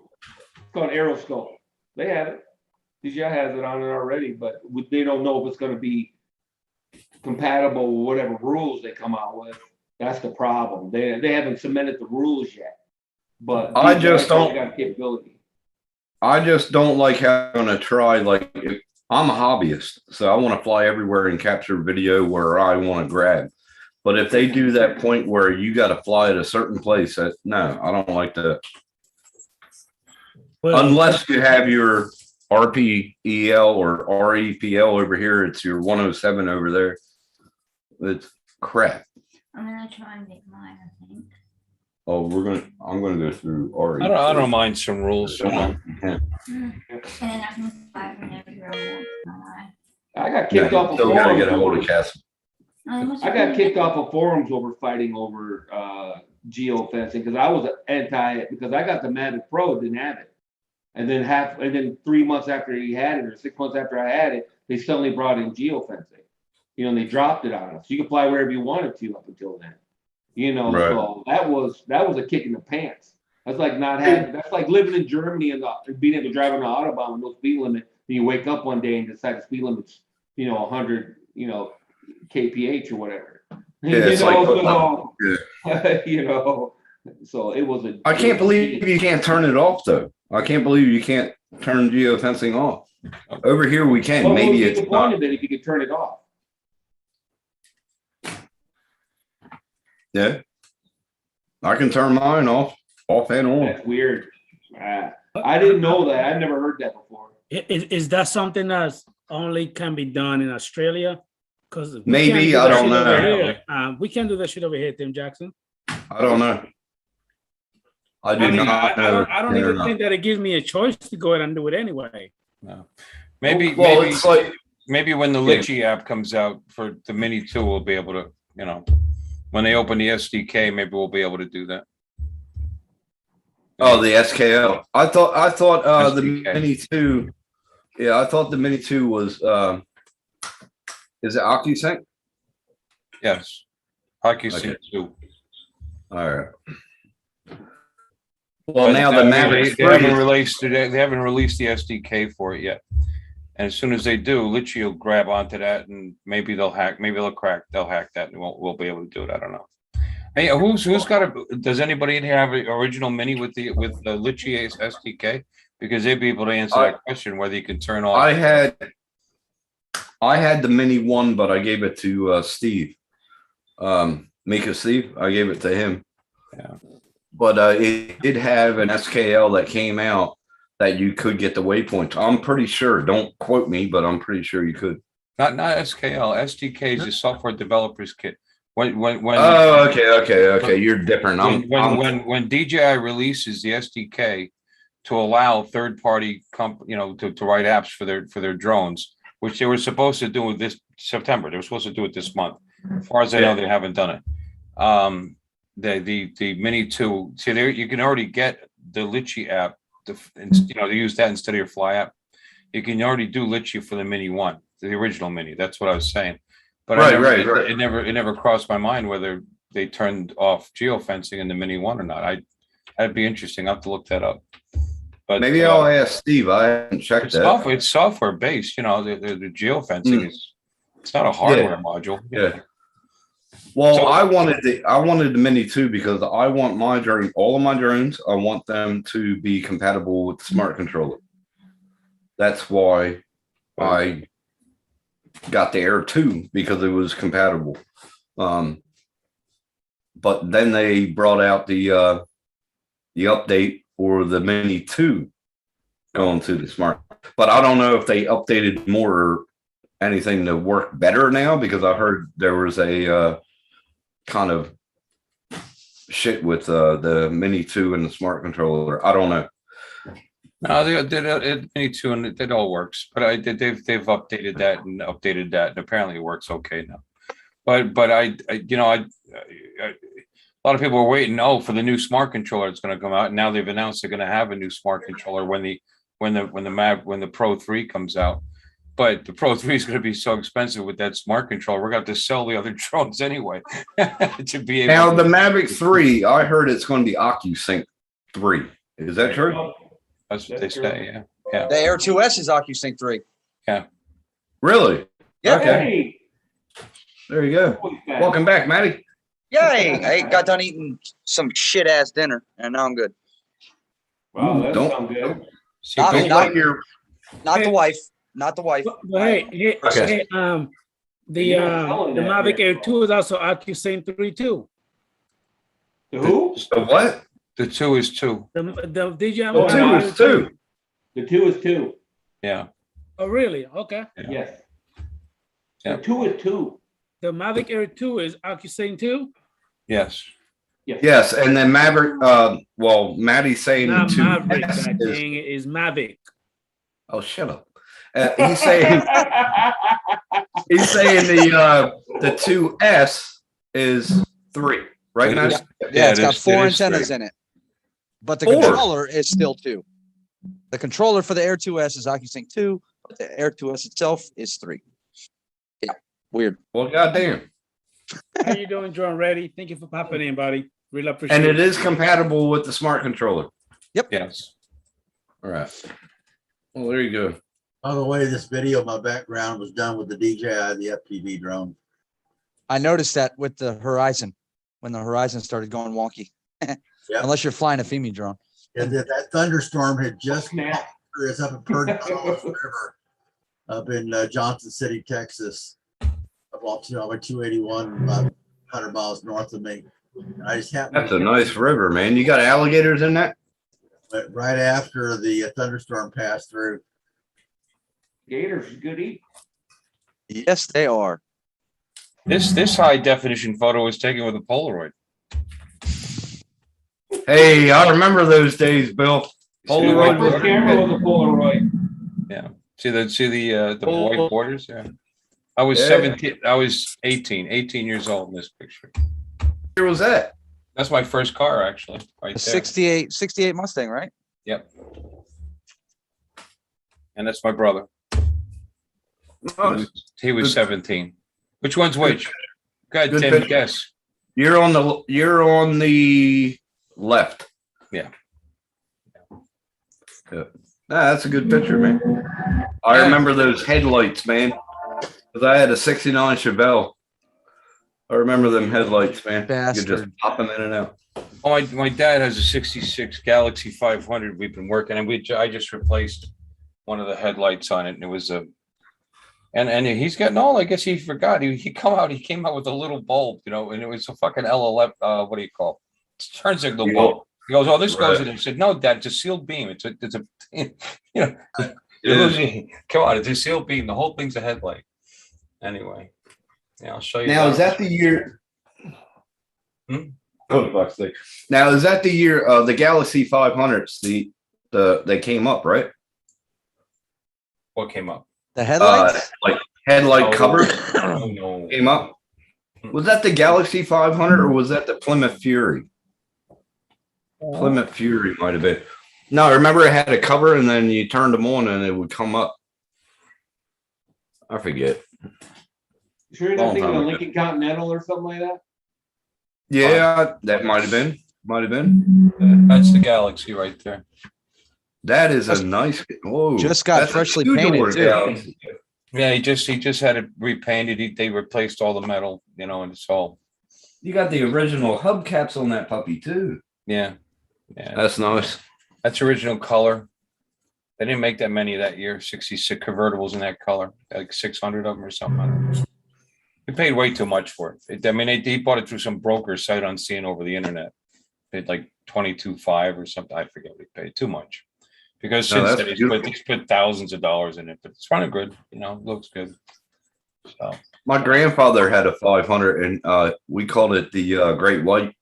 [SPEAKER 2] It's called Aeroscope. They have it. DJI has it on it already, but they don't know if it's going to be compatible with whatever rules they come out with. That's the problem. They haven't cemented the rules yet. But
[SPEAKER 9] I just don't
[SPEAKER 2] got capability.
[SPEAKER 9] I just don't like having to try, like, I'm a hobbyist, so I want to fly everywhere and capture video where I want to grab. But if they do that point where you got to fly at a certain place, no, I don't like that.
[SPEAKER 1] Well,
[SPEAKER 9] Unless you have your RPEL or REPL over here, it's your 107 over there. It's crap.
[SPEAKER 10] I'm gonna try and get mine, I think.
[SPEAKER 9] Oh, I'm gonna go through RE.
[SPEAKER 8] I don't mind some rules. You know.
[SPEAKER 9] Yeah.
[SPEAKER 10] And then I can fly whenever I want.
[SPEAKER 2] I got kicked off of
[SPEAKER 9] Still gotta get a hold
[SPEAKER 2] forums.
[SPEAKER 9] of Castle.
[SPEAKER 2] I got kicked off of forums over fighting over geofencing because I was anti it because I got the Mavic Pro, didn't have it. And then 3 months after he had it, or 6 months after I had it, they suddenly brought in geofencing. You know, and they dropped it on us. You could fly wherever you wanted to up until then. You know,
[SPEAKER 9] Right.
[SPEAKER 2] so that was a kick in the pants. That's like not having. That's like living in Germany and being able to drive on the autobahn with no speed limit. And you wake up one day and decide the speed limit's 100 kph or whatever.
[SPEAKER 9] Yeah, it's like
[SPEAKER 2] So it was a.
[SPEAKER 9] I can't believe you can't turn it off though. I can't believe you can't turn geofencing off. Over here we can.
[SPEAKER 2] Well,
[SPEAKER 9] Maybe
[SPEAKER 2] it's
[SPEAKER 9] it's
[SPEAKER 2] the point
[SPEAKER 9] not.
[SPEAKER 2] of it if you could turn it off.
[SPEAKER 9] Yeah, I can turn mine off and on.
[SPEAKER 2] That's weird. I didn't know that. I've never heard that before.
[SPEAKER 1] Is that something that's only can be done in Australia? Because
[SPEAKER 9] Maybe, I don't know.
[SPEAKER 1] We can't do that shit over here, Tim Jackson.
[SPEAKER 9] I don't know. I do not know.
[SPEAKER 1] I don't even think that it gives me a choice to go ahead and do it anyway.
[SPEAKER 8] No. Maybe
[SPEAKER 9] it's like,
[SPEAKER 8] maybe when the Litchi app comes out for the Mini 2, we'll be able to, when they open the SDK, maybe we'll be able to do that.
[SPEAKER 9] oh, the SKL. I thought the
[SPEAKER 8] SDK.
[SPEAKER 9] Mini 2. Yeah, I thought the Mini 2 was is it OcuSync?
[SPEAKER 8] Yes. OcuSync
[SPEAKER 9] Okay.
[SPEAKER 8] 2.
[SPEAKER 9] All right. Well,
[SPEAKER 8] But
[SPEAKER 9] now the Mavic
[SPEAKER 8] they
[SPEAKER 9] 3
[SPEAKER 8] haven't released it. They haven't released the SDK for it yet. And as soon as they do, Litchi will grab onto that, and maybe they'll hack that, and we'll be able to do it. I don't know. Hey, who's got a? Does anybody have an original Mini with the Litchi SDK? Because they'd be able to answer that question whether you can turn off.
[SPEAKER 9] I had the Mini 1, but I gave it to Steve. Mika Steve. I gave it to him.
[SPEAKER 8] Yeah.
[SPEAKER 9] But it did have an SKL that came out that you could get the waypoints. I'm pretty sure. Don't quote me, but I'm pretty sure you could.
[SPEAKER 8] Not SKL. SDK is a software developers kit. When
[SPEAKER 9] Oh, okay. You're different.
[SPEAKER 8] When DJI releases the SDK to allow third-party to write apps for their drones, which they were supposed to do this September. They were supposed to do it this month. As far as I know, they haven't done it. The Mini 2, see there, you can already get the Litchi app. To use that instead of your Fly app. You can already do Litchi for the Mini 1, the original Mini. That's what I was saying. But
[SPEAKER 9] right.
[SPEAKER 8] It never crossed my mind whether they turned off geofencing in the Mini 1 or not. That'd be interesting. I'll have to look that up. But
[SPEAKER 9] maybe I'll ask Steve. I haven't checked that.
[SPEAKER 8] It's software based. The geofencing it's not a hardware module.
[SPEAKER 9] Yeah. Well, I wanted the Mini 2 because I want my drone, all of my drones, I want them to be compatible with the smart controller. That's why I got the Air 2, because it was compatible. But then they brought out the update for the Mini 2 going to the smart. But I don't know if they updated more or anything to work better now, because I heard there was a kind of shit with the Mini 2 and the smart controller. I don't know.
[SPEAKER 8] No, they did Mini 2 and it all works. But they've updated that, and apparently it works okay now. But a lot of people are waiting for the new smart controller that's going to come out. And now they've announced they're going to have a new smart controller when the Pro 3 comes out. But the Pro 3 is going to be so expensive with that smart controller. We're going to have to sell the other drones anyway to be able.
[SPEAKER 9] Now the Mavic 3, I heard it's going to be OcuSync 3. Is that true?
[SPEAKER 8] That's what they say. Yeah.
[SPEAKER 4] The Air 2S is OcuSync 3.
[SPEAKER 8] Yeah.
[SPEAKER 9] Really?
[SPEAKER 4] Yeah.
[SPEAKER 9] Okay. There you go. Welcome back, Matty.
[SPEAKER 4] Yay! I got done eating some shit ass dinner, and now I'm good.
[SPEAKER 2] Wow, that sounds good.
[SPEAKER 8] See,
[SPEAKER 4] Not-
[SPEAKER 9] Don't
[SPEAKER 4] not-
[SPEAKER 9] let your
[SPEAKER 4] Not the wife. Not the wife.
[SPEAKER 1] But hey,
[SPEAKER 9] Okay.
[SPEAKER 1] the
[SPEAKER 2] You're not selling
[SPEAKER 1] the
[SPEAKER 2] that
[SPEAKER 1] Mavic
[SPEAKER 2] here,
[SPEAKER 1] Air
[SPEAKER 2] bro.
[SPEAKER 1] 2 is also Accusane 3 too.
[SPEAKER 2] The who?
[SPEAKER 9] the what?
[SPEAKER 8] the 2 is 2.
[SPEAKER 1] Did you have
[SPEAKER 2] Oh,
[SPEAKER 1] a
[SPEAKER 9] Two
[SPEAKER 1] Mavic
[SPEAKER 9] is
[SPEAKER 1] Air
[SPEAKER 9] two.
[SPEAKER 2] The 2 is 2.
[SPEAKER 8] Yeah.
[SPEAKER 1] Oh, really? Okay.
[SPEAKER 8] Yeah.
[SPEAKER 2] Yes.
[SPEAKER 8] Yeah.
[SPEAKER 2] The 2 is 2.
[SPEAKER 1] The Mavic Air 2 is Accusane 2?
[SPEAKER 8] Yes.
[SPEAKER 2] Yes.
[SPEAKER 9] Yes, and then Maverick. Well, Maddie's saying
[SPEAKER 1] Not
[SPEAKER 9] the two
[SPEAKER 1] Maverick,
[SPEAKER 9] S
[SPEAKER 1] God
[SPEAKER 9] is.
[SPEAKER 1] dang it, is Mavic.
[SPEAKER 9] Oh, shut up. He's saying the 2S is 3, right,
[SPEAKER 8] It
[SPEAKER 9] Maddie?
[SPEAKER 8] is.
[SPEAKER 4] Yeah, it's
[SPEAKER 8] it
[SPEAKER 4] got
[SPEAKER 8] is-
[SPEAKER 4] 4
[SPEAKER 8] it is
[SPEAKER 4] antennas
[SPEAKER 8] 3.
[SPEAKER 4] in it. But the
[SPEAKER 9] 4.
[SPEAKER 4] controller is still 2. The controller for the Air 2S is Accusync 2, but the Air 2S itself is 3. Yeah, weird.
[SPEAKER 9] Well, goddamn.
[SPEAKER 1] How you doing, John? Ready? Thank you for popping in, buddy. Really appreciate
[SPEAKER 9] And it
[SPEAKER 1] it.
[SPEAKER 9] is compatible with the smart controller.
[SPEAKER 8] Yes.
[SPEAKER 9] All right. Well, there you go.
[SPEAKER 5] By the way, this video, my background was done with the DJI, the FPV drone.
[SPEAKER 4] I noticed that with the Horizon, when the Horizon started going wonky.
[SPEAKER 5] Yep.
[SPEAKER 4] Unless you're flying a FEMI drone.
[SPEAKER 5] And that thunderstorm had just
[SPEAKER 2] Snap.
[SPEAKER 5] it's up in Perdidos River, up in Johnson City, Texas, about 281, about 100 miles north of me. I just happened.
[SPEAKER 9] That's a nice river, man. You got alligators in that?
[SPEAKER 5] But right after the thunderstorm passed through.
[SPEAKER 2] Gators is good eat.
[SPEAKER 4] Yes, they are.
[SPEAKER 8] This high definition photo was taken with a Polaroid.
[SPEAKER 9] Hey, I remember those days, Bill.
[SPEAKER 2] My
[SPEAKER 9] Polaroid
[SPEAKER 2] first
[SPEAKER 9] was-
[SPEAKER 2] camera was a Polaroid.
[SPEAKER 8] See the
[SPEAKER 9] Oh.
[SPEAKER 8] white borders? Yeah. I was
[SPEAKER 9] Yeah.
[SPEAKER 8] 17. I was 18 years old in this picture.
[SPEAKER 9] Where was that?
[SPEAKER 8] That's my first car, actually. Right
[SPEAKER 4] The
[SPEAKER 8] there.
[SPEAKER 4] 68 Mustang, right?
[SPEAKER 8] Yep. And that's my brother.
[SPEAKER 9] Nice.
[SPEAKER 8] He was
[SPEAKER 9] Good.
[SPEAKER 8] 17. Which one's which? Go ahead,
[SPEAKER 9] Good
[SPEAKER 8] Tim,
[SPEAKER 9] picture.
[SPEAKER 8] guess.
[SPEAKER 9] You're on the left.
[SPEAKER 8] Yeah.
[SPEAKER 9] Yeah. That's a good picture, man. I
[SPEAKER 8] Yeah.
[SPEAKER 9] remember those headlights, man. Because I had a 69 Chevelle. I remember them headlights, man. You
[SPEAKER 4] Bastard.
[SPEAKER 9] just pop them in and out.
[SPEAKER 8] Oh, my dad has a 66 Galaxy 500. We've been working, and I just replaced one of the headlights on it, and it was a. And he's getting old. I guess he forgot. He came out with a little bulb, and it was a fucking LLF. What do you call it? Turn signal
[SPEAKER 9] Yeah.
[SPEAKER 8] bulb. He goes, "Oh, this goes
[SPEAKER 9] Right.
[SPEAKER 8] in." I said, "No, Dad, it's a sealed beam. It's a
[SPEAKER 9] It is.
[SPEAKER 8] come on, it's a sealed beam. The whole thing's a headlight." Anyway, yeah, I'll show you.
[SPEAKER 9] Now, is that the year?
[SPEAKER 8] Hmm?
[SPEAKER 9] Oh, fuck's sake. Now, is that the year the Galaxy 500s? They came up, right?
[SPEAKER 8] What came up?
[SPEAKER 4] The headlights?
[SPEAKER 9] Like headlight cover
[SPEAKER 8] Oh, no.
[SPEAKER 9] came up. Was that the Galaxy 500 or was that the Plymouth Fury? Plymouth Fury might have been. No, I remember it had a cover and then you turned them on and it would come up. I forget.
[SPEAKER 2] Sure you're not
[SPEAKER 9] Long
[SPEAKER 2] thinking
[SPEAKER 9] time
[SPEAKER 2] of
[SPEAKER 9] ago.
[SPEAKER 2] Lincoln Continental or something like that?
[SPEAKER 9] Yeah, that might have been. Might have been.
[SPEAKER 8] That's the Galaxy right there.
[SPEAKER 9] That is a nice. Whoa,
[SPEAKER 4] Just got
[SPEAKER 9] that's a
[SPEAKER 4] freshly
[SPEAKER 9] two-door
[SPEAKER 4] painted, too.
[SPEAKER 9] Galaxy.
[SPEAKER 8] Yeah, he just had it repainted. They replaced all the metal, and it's all.
[SPEAKER 9] You got the original hubcaps on that puppy too.
[SPEAKER 8] Yeah.
[SPEAKER 9] That's nice.
[SPEAKER 8] That's original color. They didn't make that many that year. 66 convertibles in that color, like 600 of them or something. He paid way too much for it. He bought it through some broker sight unseen over the internet. Paid like 22.5 or something. I forget what he paid. Too much. Because
[SPEAKER 9] No,
[SPEAKER 8] since
[SPEAKER 9] that's
[SPEAKER 8] then
[SPEAKER 9] beautiful.
[SPEAKER 8] he's put thousands of dollars in it, but it's running good. Looks good. So
[SPEAKER 9] My grandfather had a 500, and we called it the Great White.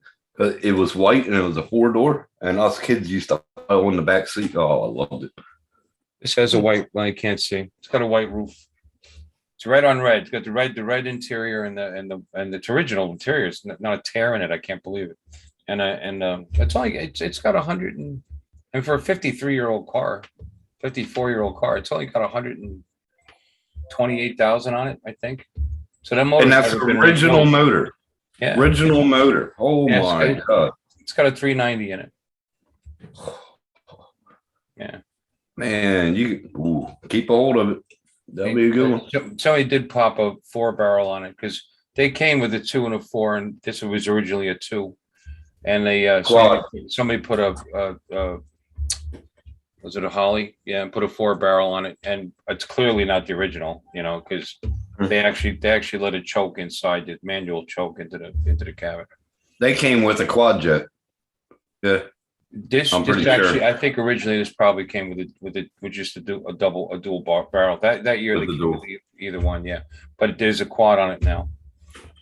[SPEAKER 9] It was white and it was a 4-door, and us kids used to pile in the back seat. Oh, I loved it.
[SPEAKER 8] this has a white. Well, I can't see. It's got a white roof. It's red on red. It's got the red interior and the original interior. It's not a tear in it. I can't believe it. And it's got 100 and for a 53-year-old car, 54-year-old car, it's only got 128,000 on it, I think. So that motor.
[SPEAKER 9] And that's the original motor.
[SPEAKER 8] Yeah.
[SPEAKER 9] Original motor. Oh
[SPEAKER 8] Yeah,
[SPEAKER 9] my
[SPEAKER 8] so-
[SPEAKER 9] God.
[SPEAKER 8] It's got a 390 in it. Yeah.
[SPEAKER 9] Man, keep a hold of it. That'll be a good one.
[SPEAKER 8] Somebody did pop a 4-barrel on it because they came with a 2 and a 4, and this was originally a 2. And they somebody put a Was it a Holly? Yeah, and put a 4-barrel on it, and it's clearly not the original, you know, because they actually let it choke inside the manual choke into the cabinet.
[SPEAKER 9] They came with a quad jet. Yeah.
[SPEAKER 8] This
[SPEAKER 9] I'm pretty
[SPEAKER 8] actually,
[SPEAKER 9] sure.
[SPEAKER 8] I think originally this probably came with just a dual barrel. That year
[SPEAKER 9] With
[SPEAKER 8] they
[SPEAKER 9] the
[SPEAKER 8] came
[SPEAKER 9] dual.
[SPEAKER 8] with either one, yeah. But there's a quad on it now.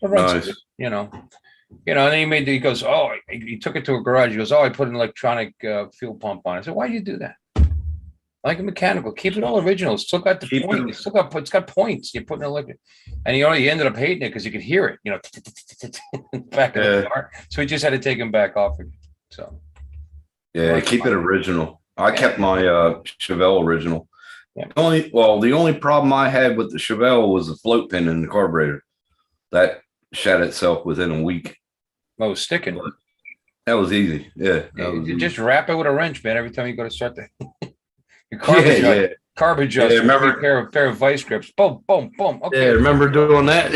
[SPEAKER 8] It runs
[SPEAKER 9] Nice.
[SPEAKER 8] good, you know. And then he goes, oh, he took it to a garage. He goes, oh, I put an electronic fuel pump on it. I said, why'd you do that? Like a mechanical, keep it all original. It's still got the
[SPEAKER 9] Keep
[SPEAKER 8] point.
[SPEAKER 9] it-
[SPEAKER 8] It's got points. You put an electric, and he ended up hating it because you could hear it, you know, back in the
[SPEAKER 9] Yeah.
[SPEAKER 8] car. So he just had to take him back off again. So
[SPEAKER 9] Yeah, keep it original. I kept my Chevelle original.
[SPEAKER 8] Yeah.
[SPEAKER 9] The only problem I had with the Chevelle was the float pin in the carburetor. That shat itself within a week.
[SPEAKER 8] oh, sticking.
[SPEAKER 9] That was easy. Yeah. That was
[SPEAKER 8] You
[SPEAKER 9] easy.
[SPEAKER 8] just wrap it with a wrench, man. Every time you go to start the your
[SPEAKER 9] Yeah,
[SPEAKER 8] carb adjuster,
[SPEAKER 9] remember-
[SPEAKER 8] pair of vice grips. Boom, boom, boom. Okay.
[SPEAKER 9] Yeah, remember doing that?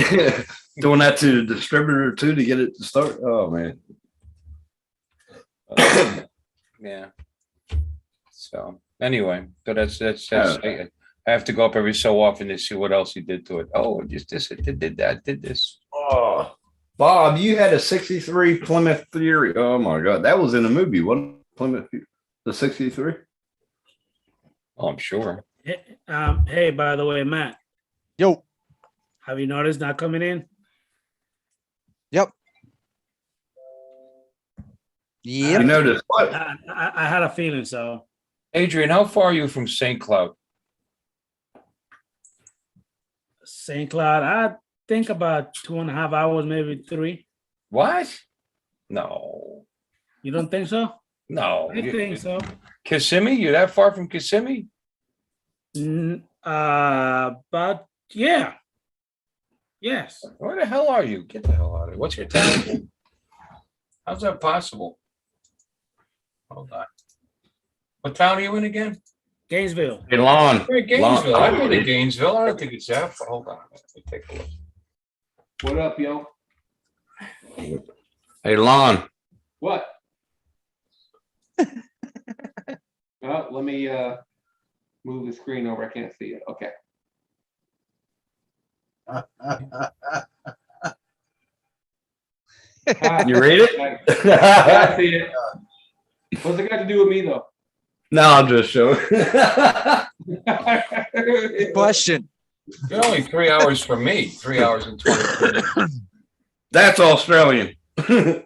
[SPEAKER 9] Doing that to the distributor too to get it to start? Oh man.
[SPEAKER 8] Yeah. So anyway, so that's I have to go up every so often to see what else he did to it. Oh, just this, it did that, did this.
[SPEAKER 9] Oh, Bob, you had a 63 Plymouth Fury. Oh my God. That was in the movie, wasn't it? Plymouth, the 63?
[SPEAKER 8] Oh, I'm sure.
[SPEAKER 1] Hey, by the way, Matt,
[SPEAKER 4] Yo.
[SPEAKER 1] have you noticed not coming in?
[SPEAKER 4] Yep.
[SPEAKER 9] You noticed what?
[SPEAKER 1] I had a feeling so.
[SPEAKER 8] Adrian, how far are you from St. Cloud?
[SPEAKER 1] St. Cloud, I think about 2.5 hours, maybe 3.
[SPEAKER 8] What? No.
[SPEAKER 1] You don't think so?
[SPEAKER 8] No.
[SPEAKER 1] I think so.
[SPEAKER 8] Kissimmee? You're that far from Kissimmee?
[SPEAKER 1] But yeah. Yes.
[SPEAKER 8] Where the hell are you? Get the hell out of here. What's your town? How's that possible? Hold on. What town are you in again?
[SPEAKER 1] Gainesville.
[SPEAKER 9] Hey, Lon.
[SPEAKER 8] Hey, Gainesville. I've been to Gainesville. I don't think it's that far. Hold on. Let me take a look.
[SPEAKER 2] What up, yo?
[SPEAKER 9] Hey, Lon.
[SPEAKER 2] What? Let me move the screen over. I can't see it. Okay.
[SPEAKER 9] You read it?
[SPEAKER 2] I see it. What's it got to do with me though?
[SPEAKER 9] No, I'm just showing.
[SPEAKER 4] Question.
[SPEAKER 8] You're only 3 hours from me. 3 hours and 20 minutes.
[SPEAKER 9] That's Australian.
[SPEAKER 2] Hello,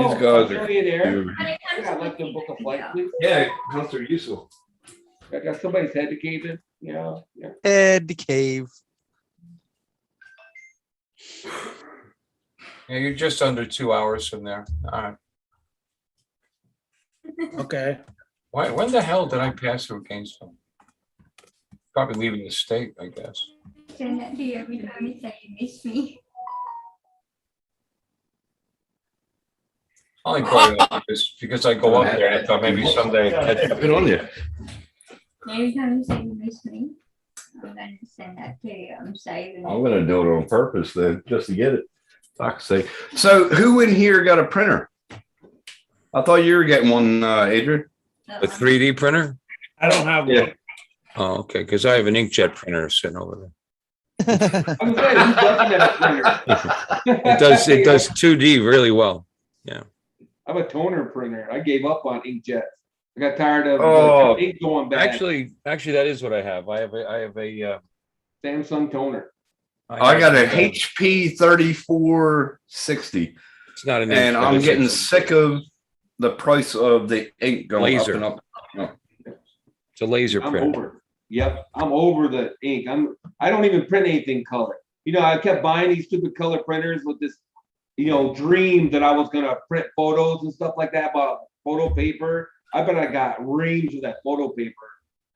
[SPEAKER 9] These guys are
[SPEAKER 2] Australian Air.
[SPEAKER 9] huge.
[SPEAKER 2] I'd like to book a flight, please.
[SPEAKER 9] Yeah, Hunter Yusuf.
[SPEAKER 2] I got somebody's head to cave in. Yeah.
[SPEAKER 4] Head to cave.
[SPEAKER 8] Yeah, you're just under 2 hours from there. All right.
[SPEAKER 1] Okay.
[SPEAKER 8] Why? When the hell did I pass through Gainesville? Probably leaving the state, I guess.
[SPEAKER 10] Send that to you every time you say you miss me.
[SPEAKER 8] I only brought it up because I go up there and I thought maybe someday I'd catch up.
[SPEAKER 9] Good on you.
[SPEAKER 10] Every time you say you miss me, I'm going to send that to you. I'm saving
[SPEAKER 9] I'm
[SPEAKER 10] it.
[SPEAKER 9] gonna do it on purpose then, just to get it. Fuck's sake. So who in here got a printer? I thought you were getting one, Adrian.
[SPEAKER 8] A 3D printer?
[SPEAKER 1] I don't have
[SPEAKER 9] Yeah.
[SPEAKER 1] one.
[SPEAKER 8] Oh, okay. Because I have an inkjet printer sitting over there.
[SPEAKER 2] I'm saying, who doesn't have a printer?
[SPEAKER 8] It does 2D really well. Yeah.
[SPEAKER 2] I have a toner printer. I gave up on inkjets. I got tired of
[SPEAKER 9] Oh.
[SPEAKER 2] the ink going bad.
[SPEAKER 8] Actually, that is what I have. I have a
[SPEAKER 2] Samsung toner.
[SPEAKER 9] I got a HP 3460,
[SPEAKER 8] It's not an
[SPEAKER 9] and
[SPEAKER 8] inkjet,
[SPEAKER 9] I'm
[SPEAKER 8] it's
[SPEAKER 9] getting
[SPEAKER 8] a-
[SPEAKER 9] sick of the price of the ink going
[SPEAKER 8] Laser.
[SPEAKER 9] up and up.
[SPEAKER 8] It's a laser
[SPEAKER 2] I'm
[SPEAKER 8] printer.
[SPEAKER 2] over it. Yep, I'm over the ink. I don't even print anything color. You know, I kept buying these stupid color printers with this, dream that I was gonna print photos and stuff like that about photo paper. I bet I got reams of that photo paper,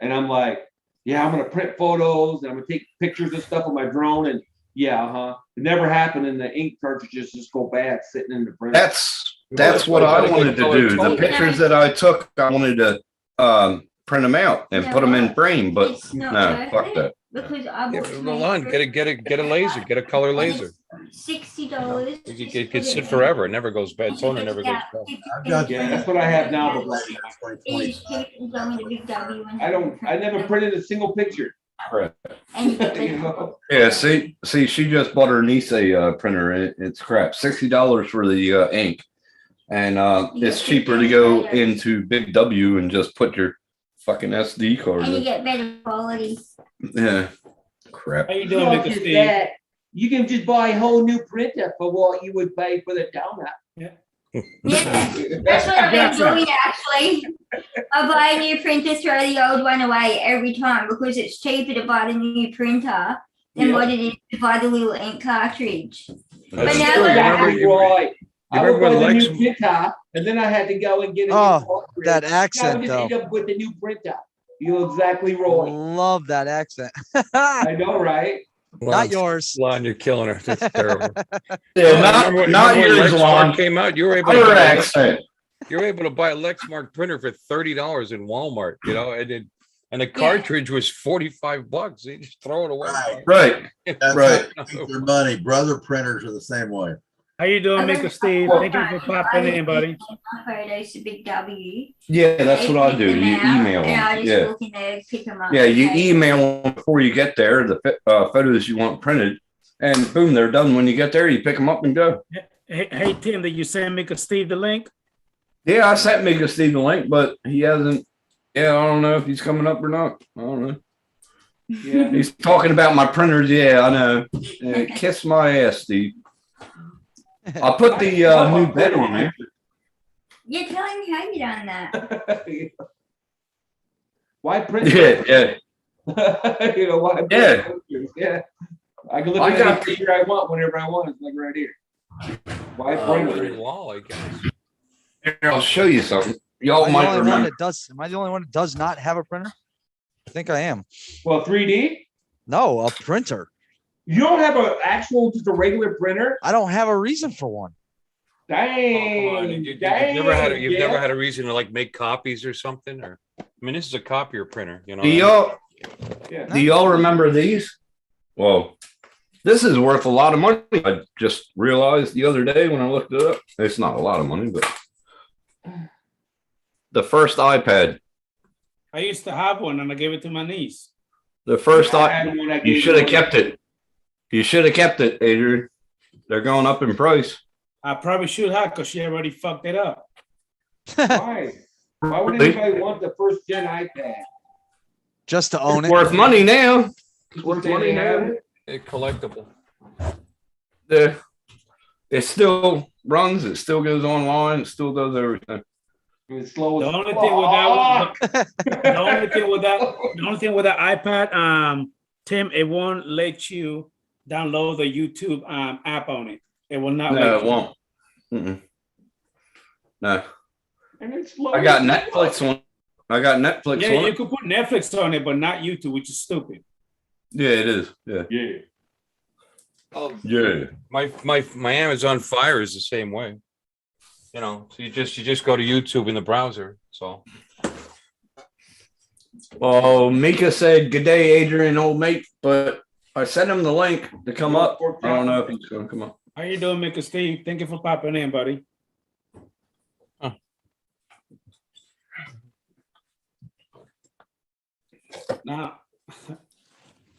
[SPEAKER 2] and I'm like, yeah, I'm gonna print photos and I'm gonna take pictures of stuff with my drone, and it never happened, and the ink cartridges just go bad sitting in the printer.
[SPEAKER 9] That's what I wanted to do. The
[SPEAKER 8] Color
[SPEAKER 9] pictures that I took, I wanted to print them out and put them in frame, but
[SPEAKER 10] It's not
[SPEAKER 9] no,
[SPEAKER 10] worth
[SPEAKER 9] fuck
[SPEAKER 10] it.
[SPEAKER 9] that.
[SPEAKER 10] because I
[SPEAKER 8] Yeah,
[SPEAKER 10] bought
[SPEAKER 8] roll on, get a laser, get a color laser.
[SPEAKER 10] $60.
[SPEAKER 8] It could sit forever. It never goes bad. Toner never goes bad.
[SPEAKER 5] I've got
[SPEAKER 2] Yeah, that's what I have now. But
[SPEAKER 10] It's cheap and going to Big W.
[SPEAKER 2] I never printed a single picture.
[SPEAKER 9] Right.
[SPEAKER 10] And you get
[SPEAKER 2] You
[SPEAKER 10] better.
[SPEAKER 2] know?
[SPEAKER 9] Yeah, see, she just bought her niece a printer and it's crap. $60 for the ink. And it's cheaper to go into Big W and just put your fucking SD card
[SPEAKER 10] And you
[SPEAKER 9] in.
[SPEAKER 10] get better quality.
[SPEAKER 9] Yeah. Crap.
[SPEAKER 1] How you doing,
[SPEAKER 2] Not
[SPEAKER 1] Mr.
[SPEAKER 2] just
[SPEAKER 1] Steve?
[SPEAKER 2] that, you can just buy a whole new printer for what you would pay for the donut.
[SPEAKER 10] Yeah, that's what I've been doing actually. I buy a new printer, throw the old one away every time because it's cheaper to buy the new printer than what it is to buy the little ink cartridge. But
[SPEAKER 8] That's
[SPEAKER 10] now
[SPEAKER 8] true.
[SPEAKER 10] that I
[SPEAKER 8] You
[SPEAKER 2] Right. I would
[SPEAKER 8] remember
[SPEAKER 2] buy
[SPEAKER 8] when
[SPEAKER 2] the
[SPEAKER 8] Lex?
[SPEAKER 2] new printer, and then I had to go and get a new cartridge.
[SPEAKER 4] That
[SPEAKER 2] Now I
[SPEAKER 4] accent,
[SPEAKER 2] just
[SPEAKER 4] though.
[SPEAKER 2] end up with the new printer. You're exactly right.
[SPEAKER 4] Love that accent.
[SPEAKER 2] I know, right?
[SPEAKER 4] Not yours.
[SPEAKER 8] Lon, you're killing her. That's terrible.
[SPEAKER 9] Yeah,
[SPEAKER 8] Remember
[SPEAKER 9] not
[SPEAKER 8] when
[SPEAKER 9] yours,
[SPEAKER 8] Lexmark
[SPEAKER 9] Lon.
[SPEAKER 8] came out? You were able
[SPEAKER 9] Her
[SPEAKER 8] to buy
[SPEAKER 9] accent.
[SPEAKER 8] a Lexmark printer for $30 in Walmart, you know, and the cartridge was $45. You just throw it away.
[SPEAKER 9] Right.
[SPEAKER 5] That's
[SPEAKER 9] Right.
[SPEAKER 5] how they make their money. Brother printers are the same way.
[SPEAKER 1] How you doing, Mr. Steve? Thank you for popping in, buddy.
[SPEAKER 10] my photos to Big W.
[SPEAKER 9] Yeah, that's what I do.
[SPEAKER 10] They
[SPEAKER 9] You
[SPEAKER 10] print them out,
[SPEAKER 9] email
[SPEAKER 10] and I
[SPEAKER 9] them.
[SPEAKER 10] just
[SPEAKER 9] Yeah.
[SPEAKER 10] look in there, pick them up.
[SPEAKER 9] Yeah, you
[SPEAKER 10] okay.
[SPEAKER 9] email them before you get there, the photos you want printed, and boom, they're done. When you get there, you pick them up and go.
[SPEAKER 1] Hey, Tim, did you send Mr. Steve the link?
[SPEAKER 9] Yeah, I sent Mika Steve the link, but he hasn't. Yeah, I don't know if he's coming up or not. I don't know.
[SPEAKER 2] Yeah.
[SPEAKER 9] He's talking about my printers. Yeah, I know. Yeah, kiss my ass, Steve. I put the new bed on there.
[SPEAKER 10] Yeah, tell him how you done that.
[SPEAKER 2] Why print?
[SPEAKER 9] Yeah, yeah.
[SPEAKER 2] You know why?
[SPEAKER 9] Yeah.
[SPEAKER 2] Yeah. I can look
[SPEAKER 9] I
[SPEAKER 2] at
[SPEAKER 9] got
[SPEAKER 2] any picture I want whenever I want. It's like right here. Why print
[SPEAKER 8] On
[SPEAKER 2] it?
[SPEAKER 8] your wall, I guess.
[SPEAKER 9] Here, I'll show you something. Y'all
[SPEAKER 4] Am I
[SPEAKER 9] might
[SPEAKER 4] the only one
[SPEAKER 9] remember.
[SPEAKER 4] that does? Am I the only one that does not have a printer? I think I am.
[SPEAKER 2] Well, 3D.
[SPEAKER 4] No, a printer.
[SPEAKER 2] You don't have an actual, just a regular printer.
[SPEAKER 4] I don't have a reason for one.
[SPEAKER 8] Oh, come
[SPEAKER 2] Dang.
[SPEAKER 8] on. You've
[SPEAKER 2] dang,
[SPEAKER 8] never
[SPEAKER 2] yeah.
[SPEAKER 8] had a reason to like make copies or something, or I mean, this is a copier printer, you know.
[SPEAKER 9] Do y'all
[SPEAKER 2] Yeah.
[SPEAKER 9] do y'all remember these? Well, this is worth a lot of money. I just realized the other day when I looked it up. It's not a lot of money, but the first iPad.
[SPEAKER 1] I used to have one and I gave it to my niece.
[SPEAKER 9] The first
[SPEAKER 2] I had one, I
[SPEAKER 9] you
[SPEAKER 2] gave
[SPEAKER 9] should have
[SPEAKER 2] one.
[SPEAKER 9] kept it. You should have kept it, Adrian. They're going up in price.
[SPEAKER 1] I probably should have because she already fucked it up.
[SPEAKER 2] Why? Why would anybody want the first gen iPad?
[SPEAKER 4] Just to own
[SPEAKER 9] It's
[SPEAKER 4] it.
[SPEAKER 9] worth money now. It's worth
[SPEAKER 2] Just say
[SPEAKER 9] money
[SPEAKER 2] they have
[SPEAKER 9] now.
[SPEAKER 2] it?
[SPEAKER 8] A collectible.
[SPEAKER 9] It still runs. It still goes online. It still does everything.
[SPEAKER 2] It was slow
[SPEAKER 1] The
[SPEAKER 2] as
[SPEAKER 1] only thing with that,
[SPEAKER 2] fuck.
[SPEAKER 1] the only thing with that iPad, Tim, it won't let you download the YouTube app on it. It will not.
[SPEAKER 9] No,
[SPEAKER 1] let
[SPEAKER 9] it
[SPEAKER 1] you.
[SPEAKER 9] won't. Mm-mm. No,
[SPEAKER 2] And it's slow
[SPEAKER 9] I got
[SPEAKER 2] as
[SPEAKER 9] Netflix on. I got Netflix
[SPEAKER 1] Yeah,
[SPEAKER 9] on.
[SPEAKER 1] you
[SPEAKER 9] It.
[SPEAKER 1] could put Netflix on it, but not YouTube, which is stupid.
[SPEAKER 9] Yeah, it is. Yeah.
[SPEAKER 2] Yeah.
[SPEAKER 8] Oh,
[SPEAKER 9] Yeah.
[SPEAKER 8] my Amazon Fire is the same way. You know, so you just go to YouTube in the browser. So
[SPEAKER 9] Well, Mika said, "Good day, Adrian, old mate." But I sent him the link to come up. I don't know if he's going to come up.
[SPEAKER 1] How you doing, Mr. Steve? Thank you for popping in, buddy. Now,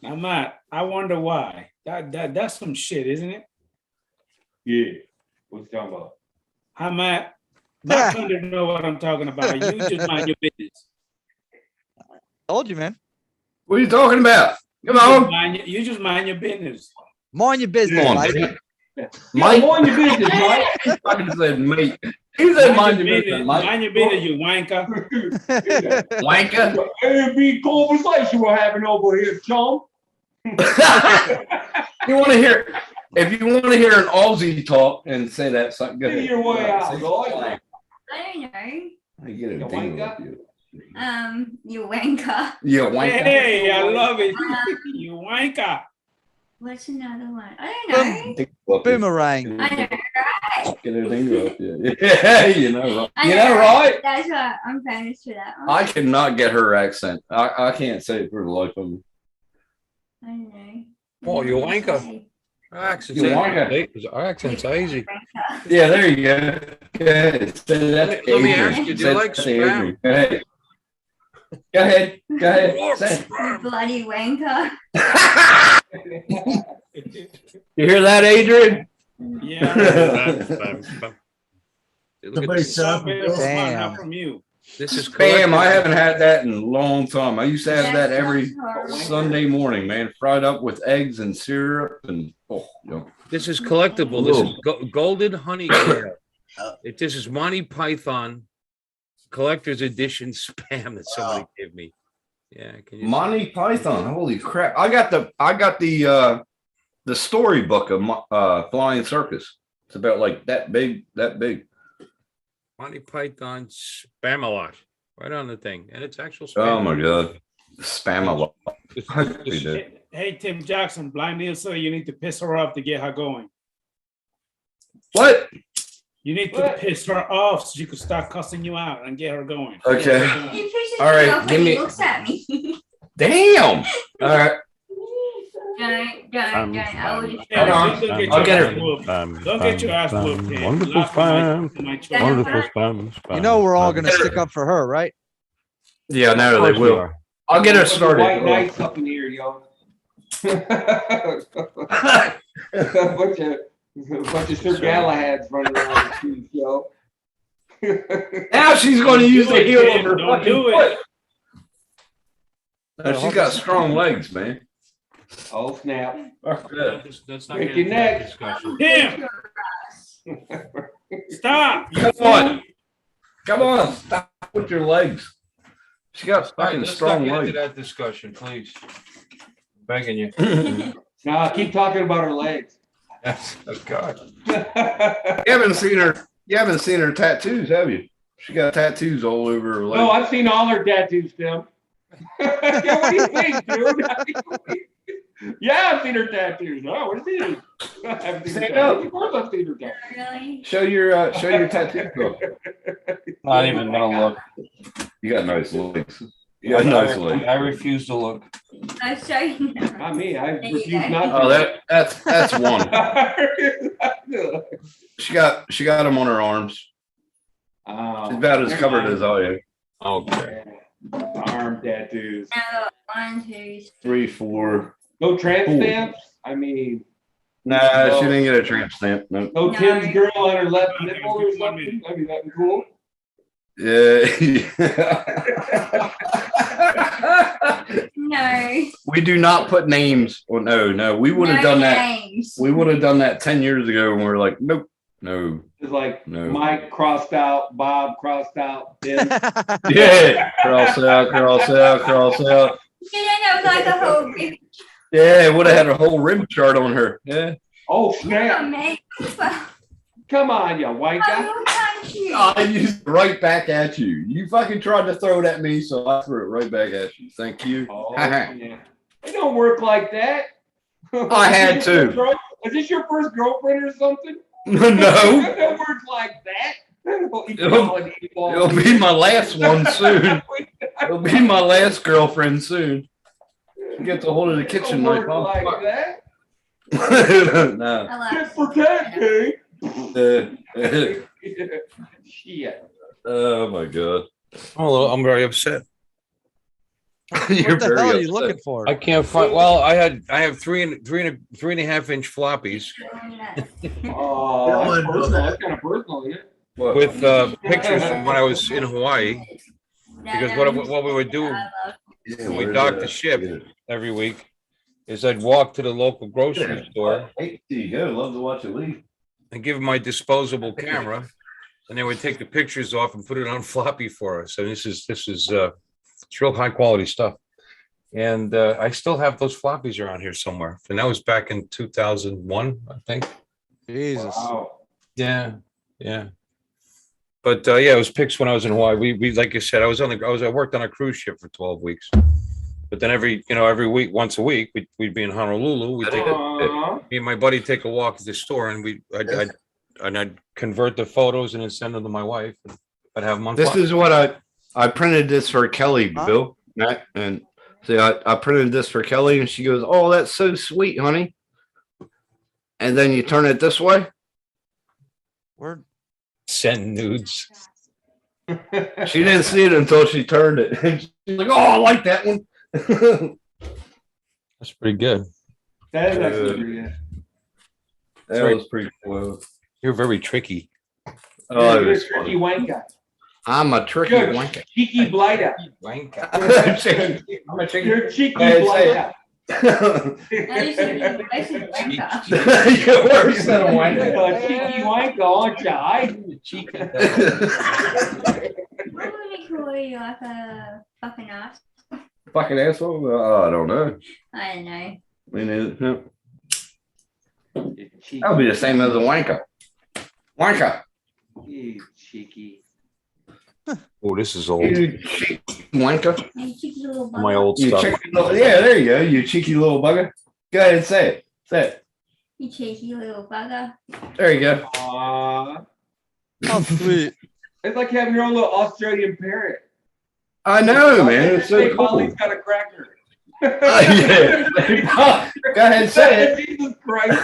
[SPEAKER 1] Matt, I wonder why. That's some shit, isn't it?
[SPEAKER 2] Yeah. What you talking about?
[SPEAKER 1] Hi, Matt. Matt kind know what I'm talking about. You just mind your business.
[SPEAKER 4] Told you, man.
[SPEAKER 9] What are you talking about? Come
[SPEAKER 1] You just
[SPEAKER 9] on,
[SPEAKER 1] you just mind your business.
[SPEAKER 4] Mind your business,
[SPEAKER 9] come on,
[SPEAKER 4] Mike.
[SPEAKER 9] man.
[SPEAKER 2] Yeah,
[SPEAKER 9] Mike.
[SPEAKER 2] mind your business, Mike.
[SPEAKER 9] He fucking said, "Mate." He said, "Mind your business, Mike."
[SPEAKER 1] Mind your business, you wanker.
[SPEAKER 9] Wanker.
[SPEAKER 2] A&B conversation we're having over here, chum.
[SPEAKER 9] You want to hear? If you want to hear an Aussie talk and say that, something good.
[SPEAKER 2] Figure your way out,
[SPEAKER 9] Say
[SPEAKER 2] boy.
[SPEAKER 9] slang.
[SPEAKER 10] I don't know.
[SPEAKER 9] I get
[SPEAKER 2] You
[SPEAKER 9] a ding
[SPEAKER 2] wanker?
[SPEAKER 9] with you.
[SPEAKER 10] You wanker.
[SPEAKER 9] You wanker.
[SPEAKER 1] Hey, I love it. You wanker.
[SPEAKER 10] What's another one? I don't know.
[SPEAKER 4] Boomerang.
[SPEAKER 10] I know, right?
[SPEAKER 9] Get a ding with you. Yeah, you know, right?
[SPEAKER 10] I
[SPEAKER 9] You know, right?
[SPEAKER 10] That's what I'm famous for that one.
[SPEAKER 9] I cannot get her accent. I can't say it for the life of me.
[SPEAKER 10] I don't know.
[SPEAKER 8] Oh, you wanker. Our accent's
[SPEAKER 9] You
[SPEAKER 8] easy.
[SPEAKER 9] wanker.
[SPEAKER 8] Our accent's easy.
[SPEAKER 9] Yeah, there you go. Go ahead. Say that to
[SPEAKER 8] Let me
[SPEAKER 9] Adrian.
[SPEAKER 8] ask you, do
[SPEAKER 9] Say
[SPEAKER 8] you like
[SPEAKER 9] that to Adrian.
[SPEAKER 8] spam?
[SPEAKER 9] Go ahead. Go ahead. Go ahead. Say
[SPEAKER 10] You bloody wanker.
[SPEAKER 9] it. You hear that, Adrian?
[SPEAKER 1] Yeah.
[SPEAKER 8] Spam, spam. Look at
[SPEAKER 5] Somebody
[SPEAKER 8] this.
[SPEAKER 5] set up a
[SPEAKER 1] Bam.
[SPEAKER 5] bill.
[SPEAKER 4] Damn.
[SPEAKER 1] From you.
[SPEAKER 8] This is
[SPEAKER 9] Bam, I
[SPEAKER 8] collective.
[SPEAKER 9] haven't had that in a long time. I used to have that every
[SPEAKER 10] sounds horrible.
[SPEAKER 9] Sunday morning, man. Fried up with eggs and syrup and
[SPEAKER 8] This is collectible. This is golden honey kale. This is Monty Python collector's edition spam that somebody gave me. Yeah, can you
[SPEAKER 9] Monty Python. Holy crap! I got the storybook of Flying Circus. It's about like that big.
[SPEAKER 8] Monty Python Spam-A-Lot right on the thing, and it's actual spam.
[SPEAKER 9] Oh my god, spam a lot.
[SPEAKER 1] Hey, Tim Jackson, Blind Neil said you need to piss her off to get her going.
[SPEAKER 9] What?
[SPEAKER 1] You need to piss her off so she could start cussing you out and get her going.
[SPEAKER 9] Okay.
[SPEAKER 10] He pushes
[SPEAKER 9] All right,
[SPEAKER 10] me off
[SPEAKER 9] give
[SPEAKER 10] when he
[SPEAKER 9] me-
[SPEAKER 10] looks at me.
[SPEAKER 9] Damn. All right.
[SPEAKER 10] Don't. I will just
[SPEAKER 1] Yeah,
[SPEAKER 9] on.
[SPEAKER 1] don't get
[SPEAKER 9] I'll
[SPEAKER 1] your
[SPEAKER 9] get
[SPEAKER 1] ass
[SPEAKER 9] her.
[SPEAKER 1] whooped. Don't get your ass whooped. Tim.
[SPEAKER 6] Wonderful
[SPEAKER 1] Laugh at
[SPEAKER 6] spam.
[SPEAKER 1] my choice.
[SPEAKER 6] Wonderful spam.
[SPEAKER 4] You know we're all gonna stick up for her, right?
[SPEAKER 9] Yeah, no, they will. I'll get her
[SPEAKER 2] Bunch of White
[SPEAKER 9] started.
[SPEAKER 2] knights up in here, yo. a bunch of Sir Galahads running around the streets, yo.
[SPEAKER 9] Now she's going to use the heel of her
[SPEAKER 1] Don't
[SPEAKER 9] fucking
[SPEAKER 1] do
[SPEAKER 9] foot.
[SPEAKER 1] it.
[SPEAKER 9] No, she's got strong legs, man.
[SPEAKER 2] Oh, snap.
[SPEAKER 9] Yeah.
[SPEAKER 8] Let's not
[SPEAKER 2] Break
[SPEAKER 8] get
[SPEAKER 2] your
[SPEAKER 8] into that
[SPEAKER 2] neck.
[SPEAKER 8] discussion.
[SPEAKER 1] Tim, stop.
[SPEAKER 9] Come on. Come on. Stop with your legs. She got
[SPEAKER 8] All right,
[SPEAKER 9] fucking
[SPEAKER 8] let's not
[SPEAKER 9] strong
[SPEAKER 8] get into
[SPEAKER 9] legs.
[SPEAKER 8] that discussion, please. I'm begging you.
[SPEAKER 2] Nah, keep talking about her legs.
[SPEAKER 8] Yes. Oh God.
[SPEAKER 9] You haven't seen her tattoos, have you? She got tattoos all over her legs.
[SPEAKER 2] No, I've seen all her tattoos, Tim. Yeah, what do you think, dude? Yeah, I've seen her tattoos. Oh, what do you mean? I've seen her
[SPEAKER 9] Stand up.
[SPEAKER 2] tattoos. Of course I've seen her tattoos.
[SPEAKER 10] Really?
[SPEAKER 9] Show your tattoo girl.
[SPEAKER 8] Not even gonna look.
[SPEAKER 9] You got nice legs. You got nice legs.
[SPEAKER 8] I refuse to look.
[SPEAKER 10] I'm sorry.
[SPEAKER 2] Not me. I
[SPEAKER 10] There you
[SPEAKER 2] refuse
[SPEAKER 10] go.
[SPEAKER 2] not
[SPEAKER 9] Oh,
[SPEAKER 2] to.
[SPEAKER 9] that's one. She got them on her arms.
[SPEAKER 2] Oh,
[SPEAKER 9] She's about as
[SPEAKER 2] never
[SPEAKER 9] covered
[SPEAKER 2] mind.
[SPEAKER 9] as I am.
[SPEAKER 8] Okay.
[SPEAKER 2] Arm tattoos.
[SPEAKER 10] No, 1, 2,
[SPEAKER 9] 3, 4.
[SPEAKER 2] No tramp
[SPEAKER 9] Ooh.
[SPEAKER 2] stamps? I mean,
[SPEAKER 9] Nah, she didn't get a tramp stamp. No.
[SPEAKER 2] no
[SPEAKER 10] No.
[SPEAKER 2] Tim's girl on her left
[SPEAKER 1] Okay,
[SPEAKER 2] nipple or
[SPEAKER 1] give me 1
[SPEAKER 2] something? I mean, that'd be cool.
[SPEAKER 9] Yeah.
[SPEAKER 10] No.
[SPEAKER 9] We do not put names. Oh, no. We would have
[SPEAKER 10] No
[SPEAKER 9] done that.
[SPEAKER 10] names.
[SPEAKER 9] We would have done that 10 years ago when we were like, nope, no.
[SPEAKER 2] It's like
[SPEAKER 9] No.
[SPEAKER 2] Mike crossed out, Bob crossed out, Tim.
[SPEAKER 9] Yeah. Cross out, cross out, cross out.
[SPEAKER 10] You know, like a whole big
[SPEAKER 9] Yeah, would have had a whole rim chart on her. Yeah.
[SPEAKER 2] Oh, snap.
[SPEAKER 10] mate.
[SPEAKER 2] Come on, you white guy.
[SPEAKER 10] Oh, thank you.
[SPEAKER 9] I used it right back at you. You fucking tried to throw it at me, so I threw it right back at you. Thank you.
[SPEAKER 2] Oh, yeah. It don't work like that.
[SPEAKER 9] I had to.
[SPEAKER 2] Is this your first girlfriend or something?
[SPEAKER 9] No.
[SPEAKER 2] It don't work like that.
[SPEAKER 9] It'll be my last one soon. It'll be my last girlfriend soon. She gets a hold of the kitchen knife.
[SPEAKER 2] Work like
[SPEAKER 9] Oh,
[SPEAKER 2] that.
[SPEAKER 9] fuck. No.
[SPEAKER 10] I like
[SPEAKER 2] Just for that,
[SPEAKER 9] Uh,
[SPEAKER 2] Shit.
[SPEAKER 9] oh my god.
[SPEAKER 8] I'm very upset.
[SPEAKER 9] You're
[SPEAKER 4] What the hell are
[SPEAKER 9] very
[SPEAKER 4] you looking for?
[SPEAKER 8] I can't find. Well, I have 3.5 inch floppies
[SPEAKER 2] Oh, that's personal. That's kind of personal, yeah.
[SPEAKER 9] What?
[SPEAKER 8] with pictures from when I was in Hawaii. Because what we would do
[SPEAKER 9] Yeah,
[SPEAKER 8] when we
[SPEAKER 9] where's
[SPEAKER 8] docked
[SPEAKER 9] that?
[SPEAKER 8] the ship every week is I'd walk to the local grocery store
[SPEAKER 9] Hey, there you go. Love to watch it leave.
[SPEAKER 8] and give them my disposable camera, and they would take the pictures off and put it on floppy for us. So this is it's real high quality stuff. And I still have those floppies around here somewhere. And that was back in 2001, I think.
[SPEAKER 4] Jesus.
[SPEAKER 2] Wow.
[SPEAKER 8] Yeah. But yeah, it was pics when I was in Hawaii. We like you said, I worked on a cruise ship for 12 weeks. But then every week, once a week, we'd be in Honolulu. We'd take me and my buddy take a walk at the store, and I'd convert the photos and then send them to my wife. And I'd have them on.
[SPEAKER 9] This
[SPEAKER 8] floppy.
[SPEAKER 9] is what I printed this for Kelly,
[SPEAKER 4] Huh?
[SPEAKER 9] Bill, Matt, and See, I printed this for Kelly and she goes, "Oh, that's so sweet, honey." And then you turn it this way.
[SPEAKER 4] Word.
[SPEAKER 8] Send nudes.
[SPEAKER 9] She didn't see it until she turned it. And she's like, "Oh, I like that one."
[SPEAKER 8] That's pretty good.
[SPEAKER 2] That is actually pretty good.
[SPEAKER 9] That
[SPEAKER 8] right.
[SPEAKER 9] was pretty cool.
[SPEAKER 8] You're very tricky.
[SPEAKER 9] Oh, it
[SPEAKER 2] You're a
[SPEAKER 9] was
[SPEAKER 2] tricky
[SPEAKER 9] funny.
[SPEAKER 2] wanker.
[SPEAKER 9] I'm a tricky
[SPEAKER 2] You're a
[SPEAKER 9] wanker.
[SPEAKER 2] cheeky blighter.
[SPEAKER 8] Wanker.
[SPEAKER 9] I'm a tricky.
[SPEAKER 2] You're a cheeky
[SPEAKER 9] Hey, say
[SPEAKER 2] blighter.
[SPEAKER 10] I should wanker.
[SPEAKER 9] You're worse than a wanker.
[SPEAKER 2] You're a cheeky wanker, aren't you?
[SPEAKER 8] Cheeky.
[SPEAKER 10] What would we call you, like a fucking ass?
[SPEAKER 9] Fucking asshole. Oh, I don't know.
[SPEAKER 10] I don't know.
[SPEAKER 9] I mean, no.
[SPEAKER 2] You cheeky.
[SPEAKER 9] That would be the same as a wanker. Wanker.
[SPEAKER 2] You cheeky.
[SPEAKER 8] Oh, this is old.
[SPEAKER 9] You cheeky wanker.
[SPEAKER 10] You cheeky little
[SPEAKER 8] My
[SPEAKER 10] bugger.
[SPEAKER 8] old
[SPEAKER 9] You
[SPEAKER 8] stuff.
[SPEAKER 9] cheeky little, yeah, there you go. You cheeky little bugger. Go ahead and say it. Say it.
[SPEAKER 10] You cheeky little bugger.
[SPEAKER 9] There you go.
[SPEAKER 2] Aww.
[SPEAKER 4] Oh, sweet.
[SPEAKER 2] It's like having your own little Australian parrot.
[SPEAKER 9] I know, man. It's so
[SPEAKER 2] Hey,
[SPEAKER 9] cool.
[SPEAKER 2] Polly's got a cracker.
[SPEAKER 9] Yeah. Go ahead and say
[SPEAKER 2] Jesus Christ.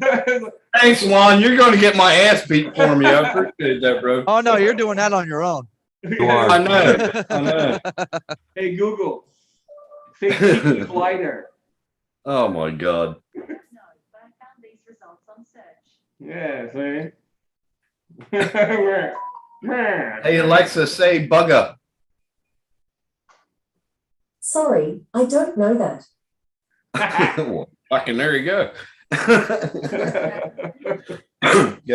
[SPEAKER 9] it. Thanks, Juan. You're going to get my ass beat for me. I appreciate that, bro.
[SPEAKER 4] Oh no, you're doing that on your own.
[SPEAKER 8] You are.
[SPEAKER 9] I know. I know.
[SPEAKER 2] Hey, Google. Say cheeky blighter.
[SPEAKER 9] Oh, my God.
[SPEAKER 2] Yeah, see?
[SPEAKER 9] Hey, Alexa, say bugger.
[SPEAKER 11] Sorry, I don't know that.
[SPEAKER 9] Well, fucking there you go. Go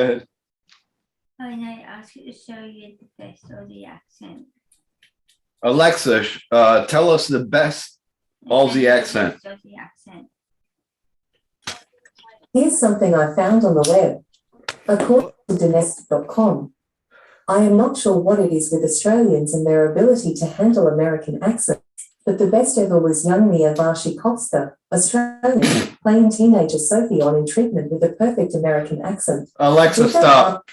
[SPEAKER 9] ahead.
[SPEAKER 10] I know, ask you to show you the best Aussie accent.
[SPEAKER 9] Alexa, tell us the best Aussie accent.
[SPEAKER 10] Aussie accent.
[SPEAKER 11] Here's something I found on the web. According to Donest.com, I am not sure what it is with Australians and their ability to handle American accents, but the best ever was young Mia Varshikovska, Australian, playing teenager Sophie on In Treatment with a perfect American accent.
[SPEAKER 9] Alexa,
[SPEAKER 11] Did that
[SPEAKER 9] stop.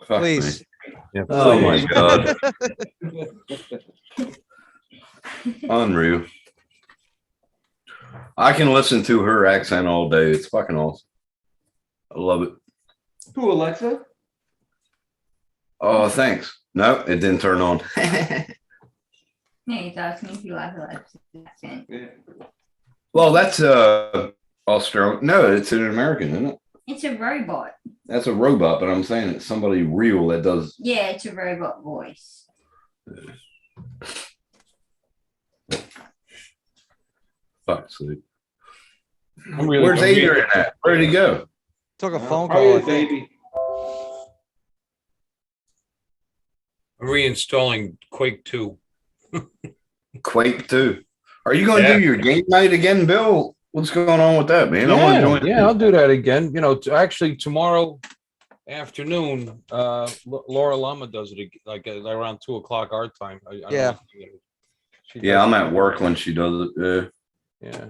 [SPEAKER 9] Fuck
[SPEAKER 4] Please.
[SPEAKER 9] me.
[SPEAKER 8] Yeah,
[SPEAKER 9] Oh, my
[SPEAKER 8] please.
[SPEAKER 9] God. Unreal. I can listen to her accent all day. It's fucking awesome. I love it.
[SPEAKER 2] Who, Alexa?
[SPEAKER 9] Oh, thanks. No, it didn't turn on.
[SPEAKER 10] No, he's asking if you like Alexa's accent.
[SPEAKER 2] Yeah.
[SPEAKER 9] Well, that's Australian. No, it's an American, isn't it?
[SPEAKER 10] It's a robot.
[SPEAKER 9] That's a robot, but I'm saying it's somebody real that does.
[SPEAKER 10] Yeah, it's a robot voice.
[SPEAKER 9] Fuck's sake.
[SPEAKER 8] I'm really
[SPEAKER 9] Where's
[SPEAKER 8] confused.
[SPEAKER 9] Adrian at? Where did he go?
[SPEAKER 4] Took a phone
[SPEAKER 2] Probably
[SPEAKER 4] call. I
[SPEAKER 2] the
[SPEAKER 4] think.
[SPEAKER 2] baby.
[SPEAKER 8] I'm reinstalling Quake 2.
[SPEAKER 9] Quake 2. Are you going to
[SPEAKER 8] Yeah.
[SPEAKER 9] do your game night again, Bill? What's going on with that, man? I want to join.
[SPEAKER 8] Yeah, I'll do that again. You know, actually tomorrow afternoon, Laura Lama does it like around 2:00 our time. I don't
[SPEAKER 4] Yeah.
[SPEAKER 8] know. She
[SPEAKER 9] Yeah,
[SPEAKER 8] does
[SPEAKER 9] I'm
[SPEAKER 8] it.
[SPEAKER 9] at work when she does it.
[SPEAKER 8] Yeah.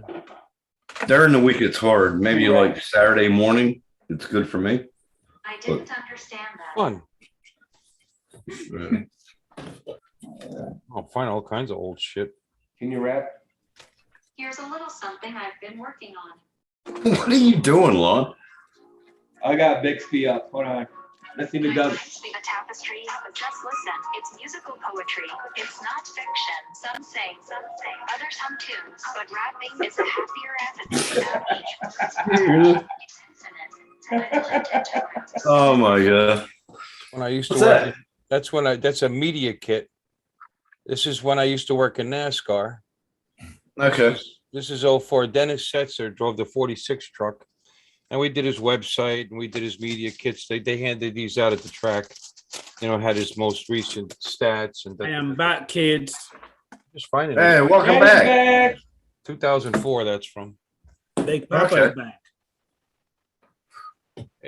[SPEAKER 9] During the week, it's hard. Maybe like Saturday morning, it's good for me.
[SPEAKER 11] I
[SPEAKER 9] didn't
[SPEAKER 11] understand that.
[SPEAKER 8] Fun.
[SPEAKER 9] Yeah.
[SPEAKER 8] I'll find all kinds of old shit.
[SPEAKER 2] Can you rap?
[SPEAKER 11] Here's a little something I've been working on.
[SPEAKER 9] What are you doing, Lon?
[SPEAKER 2] I got Bixby up. Hold on. Let's see if it does.
[SPEAKER 11] A tapestry, but just listen. It's musical poetry. It's not fiction. Some sing, others hum tunes, but rapping is a happier avenue.
[SPEAKER 9] Oh my God.
[SPEAKER 8] When I used
[SPEAKER 9] What's
[SPEAKER 8] to work,
[SPEAKER 9] that?
[SPEAKER 8] that's a media kit. This is when I used to work in NASCAR.
[SPEAKER 9] Okay.
[SPEAKER 8] This is 04. Dennis Setzer drove the 46 truck, and we did his website and we did his media kits. They handed these out at the track. You know, had his most recent stats and
[SPEAKER 1] I am back, kids.
[SPEAKER 8] just finding
[SPEAKER 9] Hey,
[SPEAKER 8] it.
[SPEAKER 9] welcome back.
[SPEAKER 8] 2004. That's from.
[SPEAKER 1] Big Papa
[SPEAKER 9] Okay.
[SPEAKER 1] is back.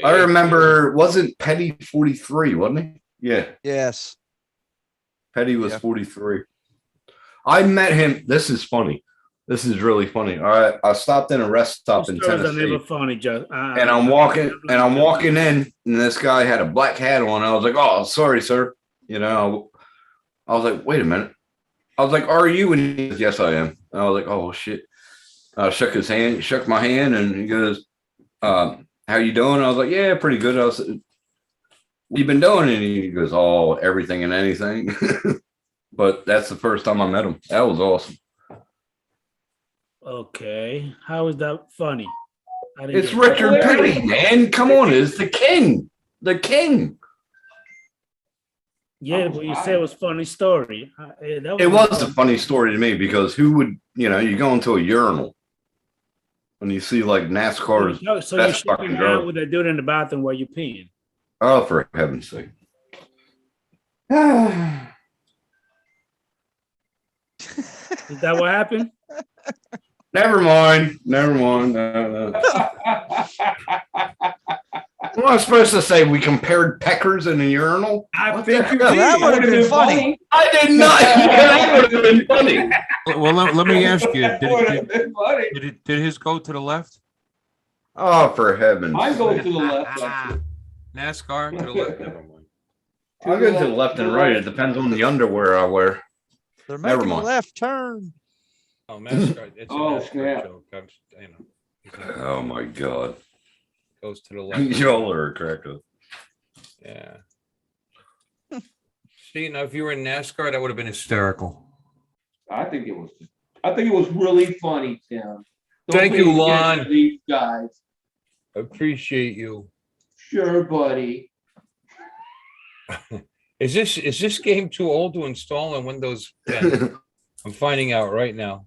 [SPEAKER 9] I remember, wasn't Petty 43, wasn't he? Yeah,
[SPEAKER 4] Yes.
[SPEAKER 9] Petty was
[SPEAKER 4] Yeah.
[SPEAKER 9] 43. I met him. This is funny. This is really funny. All right, I stopped in a rest stop in
[SPEAKER 1] Those stories are
[SPEAKER 9] Tennessee.
[SPEAKER 1] never funny, Joe.
[SPEAKER 9] And I'm walking in, and this guy had a black hat on. I was like, "Oh, sorry, sir." You know, I was like, "Wait a minute." I was like, "Are you?" And he goes, "Yes, I am." And I was like, "Oh shit." I shook his hand, he shook my hand, and he goes, "How you doing?" I was like, "Yeah, pretty good." I was, "What you been doing?" And he goes, "Oh, everything and anything." But that's the first time I met him. That was awesome.
[SPEAKER 1] Okay. How is that funny? I didn't
[SPEAKER 9] It's
[SPEAKER 1] get
[SPEAKER 9] Richard
[SPEAKER 2] Hilarious.
[SPEAKER 9] Petty, man. Come on, it's the king. The king.
[SPEAKER 1] Yeah, but you said it was a funny story.
[SPEAKER 9] It was a funny story to me because who would, you go into a urinal and you see like NASCAR's
[SPEAKER 1] So you're
[SPEAKER 9] best fucking
[SPEAKER 1] shaking
[SPEAKER 9] girl.
[SPEAKER 1] down with that dude in the bathroom while you're peeing.
[SPEAKER 9] Oh, for heaven's sake.
[SPEAKER 1] Is that what happened?
[SPEAKER 9] Never mind. Never mind. What am I supposed to say? We compared peckers in a urinal?
[SPEAKER 1] I think you
[SPEAKER 4] Well, that
[SPEAKER 1] did.
[SPEAKER 4] would have been funny.
[SPEAKER 9] I did not. That would have been funny.
[SPEAKER 8] Well, let me ask you,
[SPEAKER 2] That would have been funny.
[SPEAKER 8] did his go to the left?
[SPEAKER 9] Oh, for heaven's
[SPEAKER 2] Mine goes
[SPEAKER 9] sake.
[SPEAKER 2] to the left. Actually.
[SPEAKER 8] NASCAR to the left. Never mind.
[SPEAKER 9] I'll go to the left and right. It depends on the underwear I wear.
[SPEAKER 4] They're
[SPEAKER 9] Never
[SPEAKER 4] making a
[SPEAKER 9] mind.
[SPEAKER 4] left turn.
[SPEAKER 8] Oh, NASCAR. It's a
[SPEAKER 2] Oh,
[SPEAKER 8] NASCAR
[SPEAKER 2] snap.
[SPEAKER 8] joke.
[SPEAKER 9] Oh my God.
[SPEAKER 8] Goes to the left.
[SPEAKER 9] Y'all are a cracker.
[SPEAKER 8] Yeah. See, now if you were in NASCAR, that would have been hysterical.
[SPEAKER 2] I think it was really funny, Tim. Don't
[SPEAKER 8] Thank
[SPEAKER 2] pay
[SPEAKER 8] you,
[SPEAKER 2] attention
[SPEAKER 8] Lon.
[SPEAKER 2] to these guys.
[SPEAKER 8] Appreciate you.
[SPEAKER 2] Sure, buddy.
[SPEAKER 8] Is this game too old to install on Windows 10? I'm finding out right now.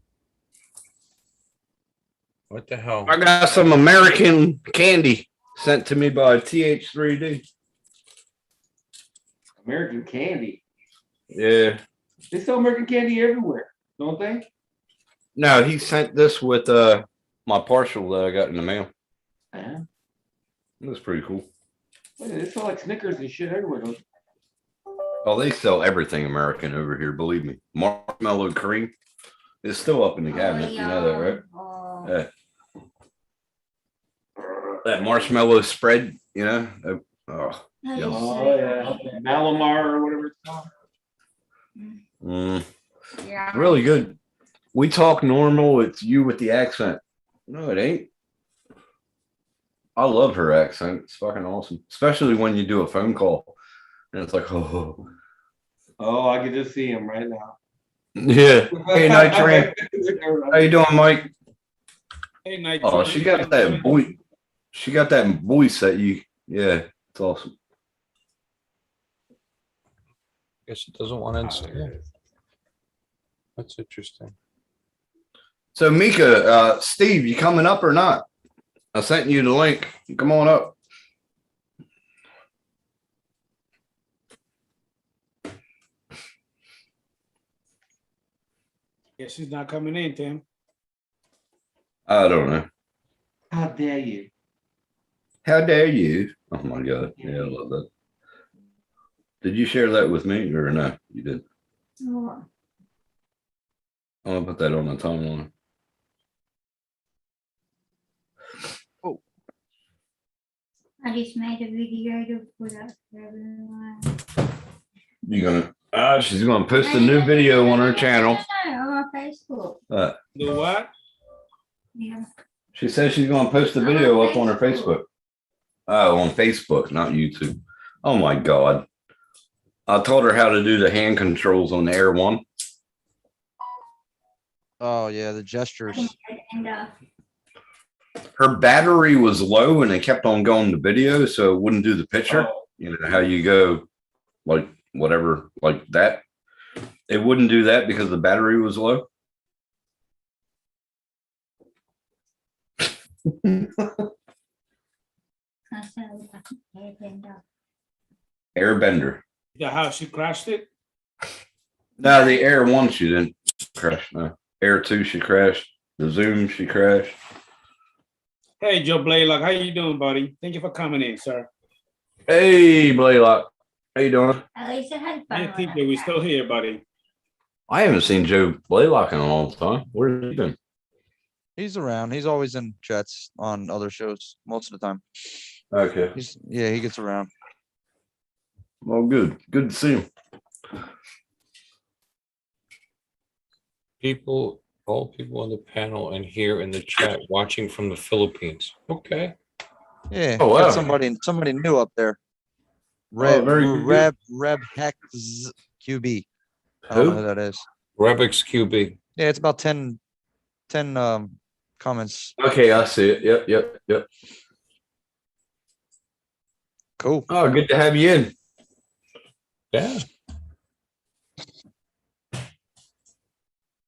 [SPEAKER 8] What the hell?
[SPEAKER 9] I got some American candy sent to me by TH3D.
[SPEAKER 2] American candy.
[SPEAKER 9] Yeah.
[SPEAKER 2] They sell American candy everywhere, don't they?
[SPEAKER 9] No, he sent this with my parcel that I got in the mail.
[SPEAKER 2] Yeah.
[SPEAKER 9] It was pretty cool.
[SPEAKER 2] They sell like Snickers and shit everywhere, don't they?
[SPEAKER 9] Oh, they sell everything American over here, believe me. Marshmallow cream is still up in the cabinet. You know that, right?
[SPEAKER 10] Oh.
[SPEAKER 9] Yeah. That marshmallow spread, Oh,
[SPEAKER 10] How do you
[SPEAKER 9] yum.
[SPEAKER 2] Oh,
[SPEAKER 10] say
[SPEAKER 2] yeah. Malamar or whatever it's called.
[SPEAKER 9] Mm,
[SPEAKER 10] Yeah.
[SPEAKER 9] really good. We talk normal. It's you with the accent. No, it ain't. I love her accent. It's fucking awesome, especially when you do a phone call and it's like, oh,
[SPEAKER 2] Oh, I can just see him right now.
[SPEAKER 9] yeah. Hey, Night Train. How you doing, Mike?
[SPEAKER 1] Hey, Night
[SPEAKER 9] Oh,
[SPEAKER 1] Train.
[SPEAKER 9] she got that voice. She got that voice that you. Yeah, it's awesome.
[SPEAKER 8] Guess it doesn't want to install. That's interesting.
[SPEAKER 9] So, Mika, Steve, you coming up or not? I sent you the link. Come on up.
[SPEAKER 1] Yeah, she's not coming in, Tim.
[SPEAKER 9] I don't know.
[SPEAKER 2] How dare you?
[SPEAKER 9] How dare you? Oh my God. Yeah, I love that. Did you share that with me or no? You did.
[SPEAKER 10] Oh.
[SPEAKER 9] I'm gonna put that on the timeline.
[SPEAKER 10] I just made a video to put up for everyone.
[SPEAKER 9] You gonna? She's gonna post a new video on her channel.
[SPEAKER 10] No, on Facebook.
[SPEAKER 1] Do what?
[SPEAKER 10] Yeah.
[SPEAKER 9] She says she's gonna post a video up on her Facebook. Oh, on Facebook, not YouTube. Oh my God. I told her how to do the hand controls on the Air One.
[SPEAKER 4] Oh yeah, the gestures.
[SPEAKER 10] And
[SPEAKER 9] Her battery was low and it kept on going to video, so it wouldn't do the picture. You know how you go like whatever, like that. It wouldn't do that because the battery was low. Airbender.
[SPEAKER 1] The house she crashed it.
[SPEAKER 9] No, the Air One she didn't crash. No, Air Two she crashed. The Zoom she crashed.
[SPEAKER 1] Hey, Joe Blaylock, how you doing, buddy? Thank you for coming in, sir.
[SPEAKER 9] Hey, Blaylock, how you doing?
[SPEAKER 10] at least I had fun.
[SPEAKER 1] Yeah,
[SPEAKER 10] with
[SPEAKER 1] TJ,
[SPEAKER 10] it.
[SPEAKER 1] we still here, buddy.
[SPEAKER 9] I haven't seen Joe Blaylock in a long time. Where have you been?
[SPEAKER 4] He's around. He's always in Jets on other shows most of the time.
[SPEAKER 9] Okay.
[SPEAKER 4] Yeah, he gets around.
[SPEAKER 9] Well, good. Good to see him.
[SPEAKER 8] All people on the panel and here in the chat watching from the Philippines. Okay.
[SPEAKER 4] Yeah.
[SPEAKER 9] Oh,
[SPEAKER 4] got
[SPEAKER 9] wow.
[SPEAKER 4] somebody new up there.
[SPEAKER 9] very good.
[SPEAKER 4] Reb Hex QB. I don't know who that is.
[SPEAKER 8] Rebix QB.
[SPEAKER 4] Yeah, it's about 10 comments.
[SPEAKER 9] Okay, I see it. Yep.
[SPEAKER 4] Cool.
[SPEAKER 9] Oh, good to have you in.
[SPEAKER 8] Yeah.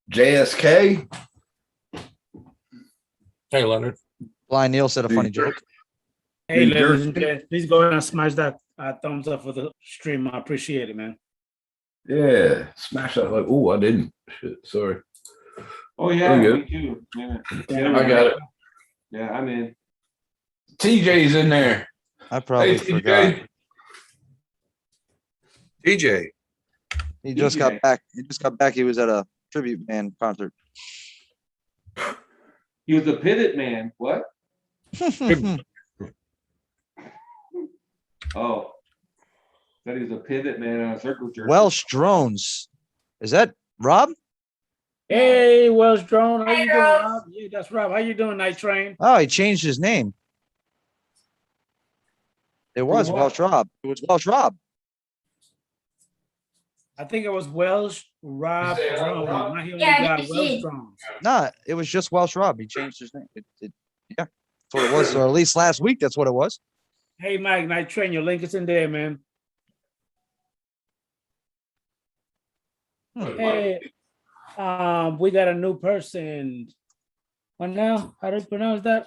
[SPEAKER 9] JSK.
[SPEAKER 8] Hey, Leonard.
[SPEAKER 4] Blind Neil said a funny joke.
[SPEAKER 1] Hey,
[SPEAKER 9] New
[SPEAKER 1] ladies and
[SPEAKER 9] Jersey.
[SPEAKER 1] gents, please go ahead and smash that thumbs up for the stream. I appreciate it, man.
[SPEAKER 9] Yeah, smash that like. Oh, I didn't. Shit, sorry.
[SPEAKER 2] Oh yeah,
[SPEAKER 9] There you
[SPEAKER 2] me too. Yeah.
[SPEAKER 9] I got it.
[SPEAKER 2] Yeah, I'm in.
[SPEAKER 9] TJ's in there.
[SPEAKER 4] I probably
[SPEAKER 9] Hey,
[SPEAKER 4] forgot.
[SPEAKER 8] DJ.
[SPEAKER 4] He just got back. He was at a tribute band concert.
[SPEAKER 2] He was a pivot man. What? Oh, said he was a pivot man on a circle jerk.
[SPEAKER 4] Welsh Drones. Is that Rob?
[SPEAKER 1] Hey, Welsh Drone, how you doing, Rob? Yeah, that's Rob. How you doing, Night Train?
[SPEAKER 4] Oh, he changed his name. It was
[SPEAKER 2] what?
[SPEAKER 4] Welsh Rob. It was Welsh Rob.
[SPEAKER 1] I think it was Welsh Rob
[SPEAKER 9] You say
[SPEAKER 1] Drone.
[SPEAKER 9] Rob?
[SPEAKER 1] Now he only
[SPEAKER 10] Yeah,
[SPEAKER 1] got
[SPEAKER 10] he
[SPEAKER 1] Welsh
[SPEAKER 10] did.
[SPEAKER 1] Drones.
[SPEAKER 4] Nah, it was just Welsh Rob. He changed his name. Yeah, that's what it was. Or at least last week, that's what it was.
[SPEAKER 1] Hey, Mike, Night Train, your link is in there, man. Hey, we got a new person. What now? How do you pronounce that?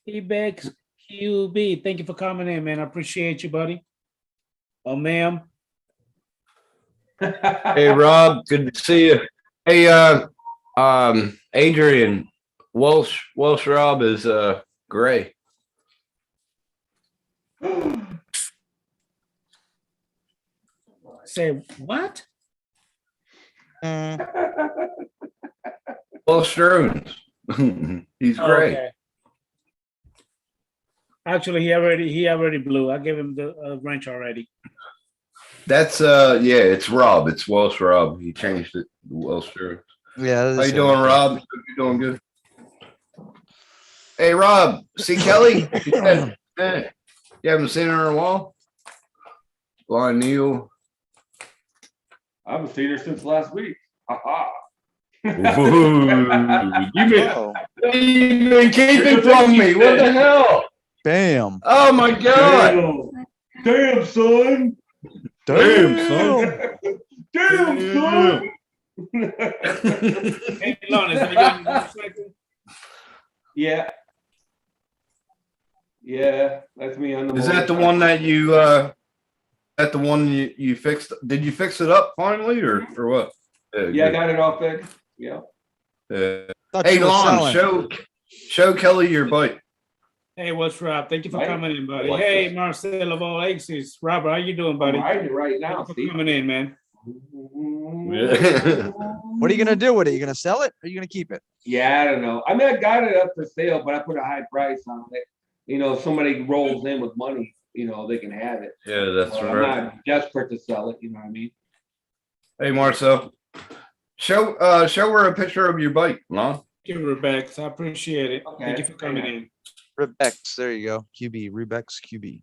[SPEAKER 1] Ebex QB. Thank you for coming in, man. I appreciate you, buddy. Oh, ma'am.
[SPEAKER 9] Hey, Rob. Good to see you. Hey, Adrian. Welsh Rob is gray.
[SPEAKER 1] Say what?
[SPEAKER 9] Welsh Drones. He's gray.
[SPEAKER 1] Okay. Actually, he already blew. I gave him the wrench already.
[SPEAKER 9] That's yeah, it's Rob. It's Welsh Rob. He changed it to Welsh Drones.
[SPEAKER 4] Yeah.
[SPEAKER 9] How you doing, Rob? Hope you're doing good. Hey, Rob. See Kelly? Hey, you haven't seen her in a while? Blind Neil.
[SPEAKER 2] I haven't seen her since last week. Aha.
[SPEAKER 9] You've
[SPEAKER 4] Oh,
[SPEAKER 9] been keeping from me. What the hell?
[SPEAKER 4] bam.
[SPEAKER 9] Oh my God.
[SPEAKER 2] Damn, son.
[SPEAKER 9] Damn, son.
[SPEAKER 2] Damn, son.
[SPEAKER 1] Hey, Lon, is anybody motorcycle?
[SPEAKER 2] Yeah. Yeah, that's me on the
[SPEAKER 9] Is that the
[SPEAKER 2] motorcycle.
[SPEAKER 9] one that you fixed? Did you fix it up finally or what?
[SPEAKER 2] Yeah, I got it all fixed. Yeah.
[SPEAKER 4] Thought
[SPEAKER 9] Hey,
[SPEAKER 4] you were
[SPEAKER 9] Lon,
[SPEAKER 4] selling.
[SPEAKER 9] show Kelly your bike.
[SPEAKER 1] Hey, what's Rob? Thank you for
[SPEAKER 2] Right.
[SPEAKER 1] coming in, buddy.
[SPEAKER 2] What's
[SPEAKER 1] Hey,
[SPEAKER 2] up?
[SPEAKER 1] Marcel of all aces. Robert, how you doing, buddy?
[SPEAKER 2] I'm riding it right now.
[SPEAKER 1] Thank you
[SPEAKER 2] See?
[SPEAKER 1] for coming in, man.
[SPEAKER 4] What are you gonna do with it? You gonna sell it? Or are you gonna keep it?
[SPEAKER 2] Yeah, I don't know. I mean, I got it up for sale, but I put a high price on it. You know, if somebody rolls in with money, you know, they can have it.
[SPEAKER 9] Yeah, that's
[SPEAKER 2] But I'm
[SPEAKER 9] right.
[SPEAKER 2] not desperate to sell it. You know what I mean?
[SPEAKER 9] Hey, Marcel, show her a picture of your bike, Lon.
[SPEAKER 1] Thank you, Rebecca. I appreciate it.
[SPEAKER 2] Okay.
[SPEAKER 1] Thank you for coming in.
[SPEAKER 4] Rubex. There you go. QB. Rubex QB.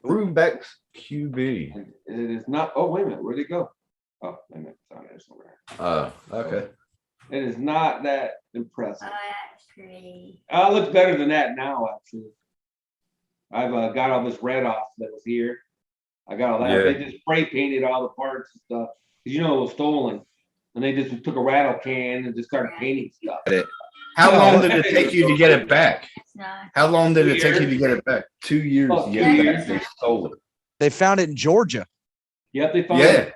[SPEAKER 9] Rubex QB.
[SPEAKER 2] And it is not. Oh, wait a minute. Where'd it go? Oh, wait a minute. It's on there somewhere.
[SPEAKER 9] Okay.
[SPEAKER 2] It is not that impressive.
[SPEAKER 10] Oh, that's pretty.
[SPEAKER 2] It looks better than that now, actually. I've got all this red off that was here. I got all that.
[SPEAKER 9] Yeah.
[SPEAKER 2] They just spray painted all the parts and stuff. 'Cause you know it was stolen. And they just took a rattle can and just started painting stuff.
[SPEAKER 9] How
[SPEAKER 4] No,
[SPEAKER 9] long did it take you to get it back?
[SPEAKER 10] It's not.
[SPEAKER 9] How long did it
[SPEAKER 2] 2
[SPEAKER 9] take you
[SPEAKER 2] years.
[SPEAKER 9] to get it back? 2 years
[SPEAKER 2] Oh,
[SPEAKER 9] to
[SPEAKER 2] 2
[SPEAKER 9] get it
[SPEAKER 10] years.
[SPEAKER 9] back. They stole it.
[SPEAKER 4] They found it in Georgia.
[SPEAKER 2] Yep, they found
[SPEAKER 9] Yeah.
[SPEAKER 2] it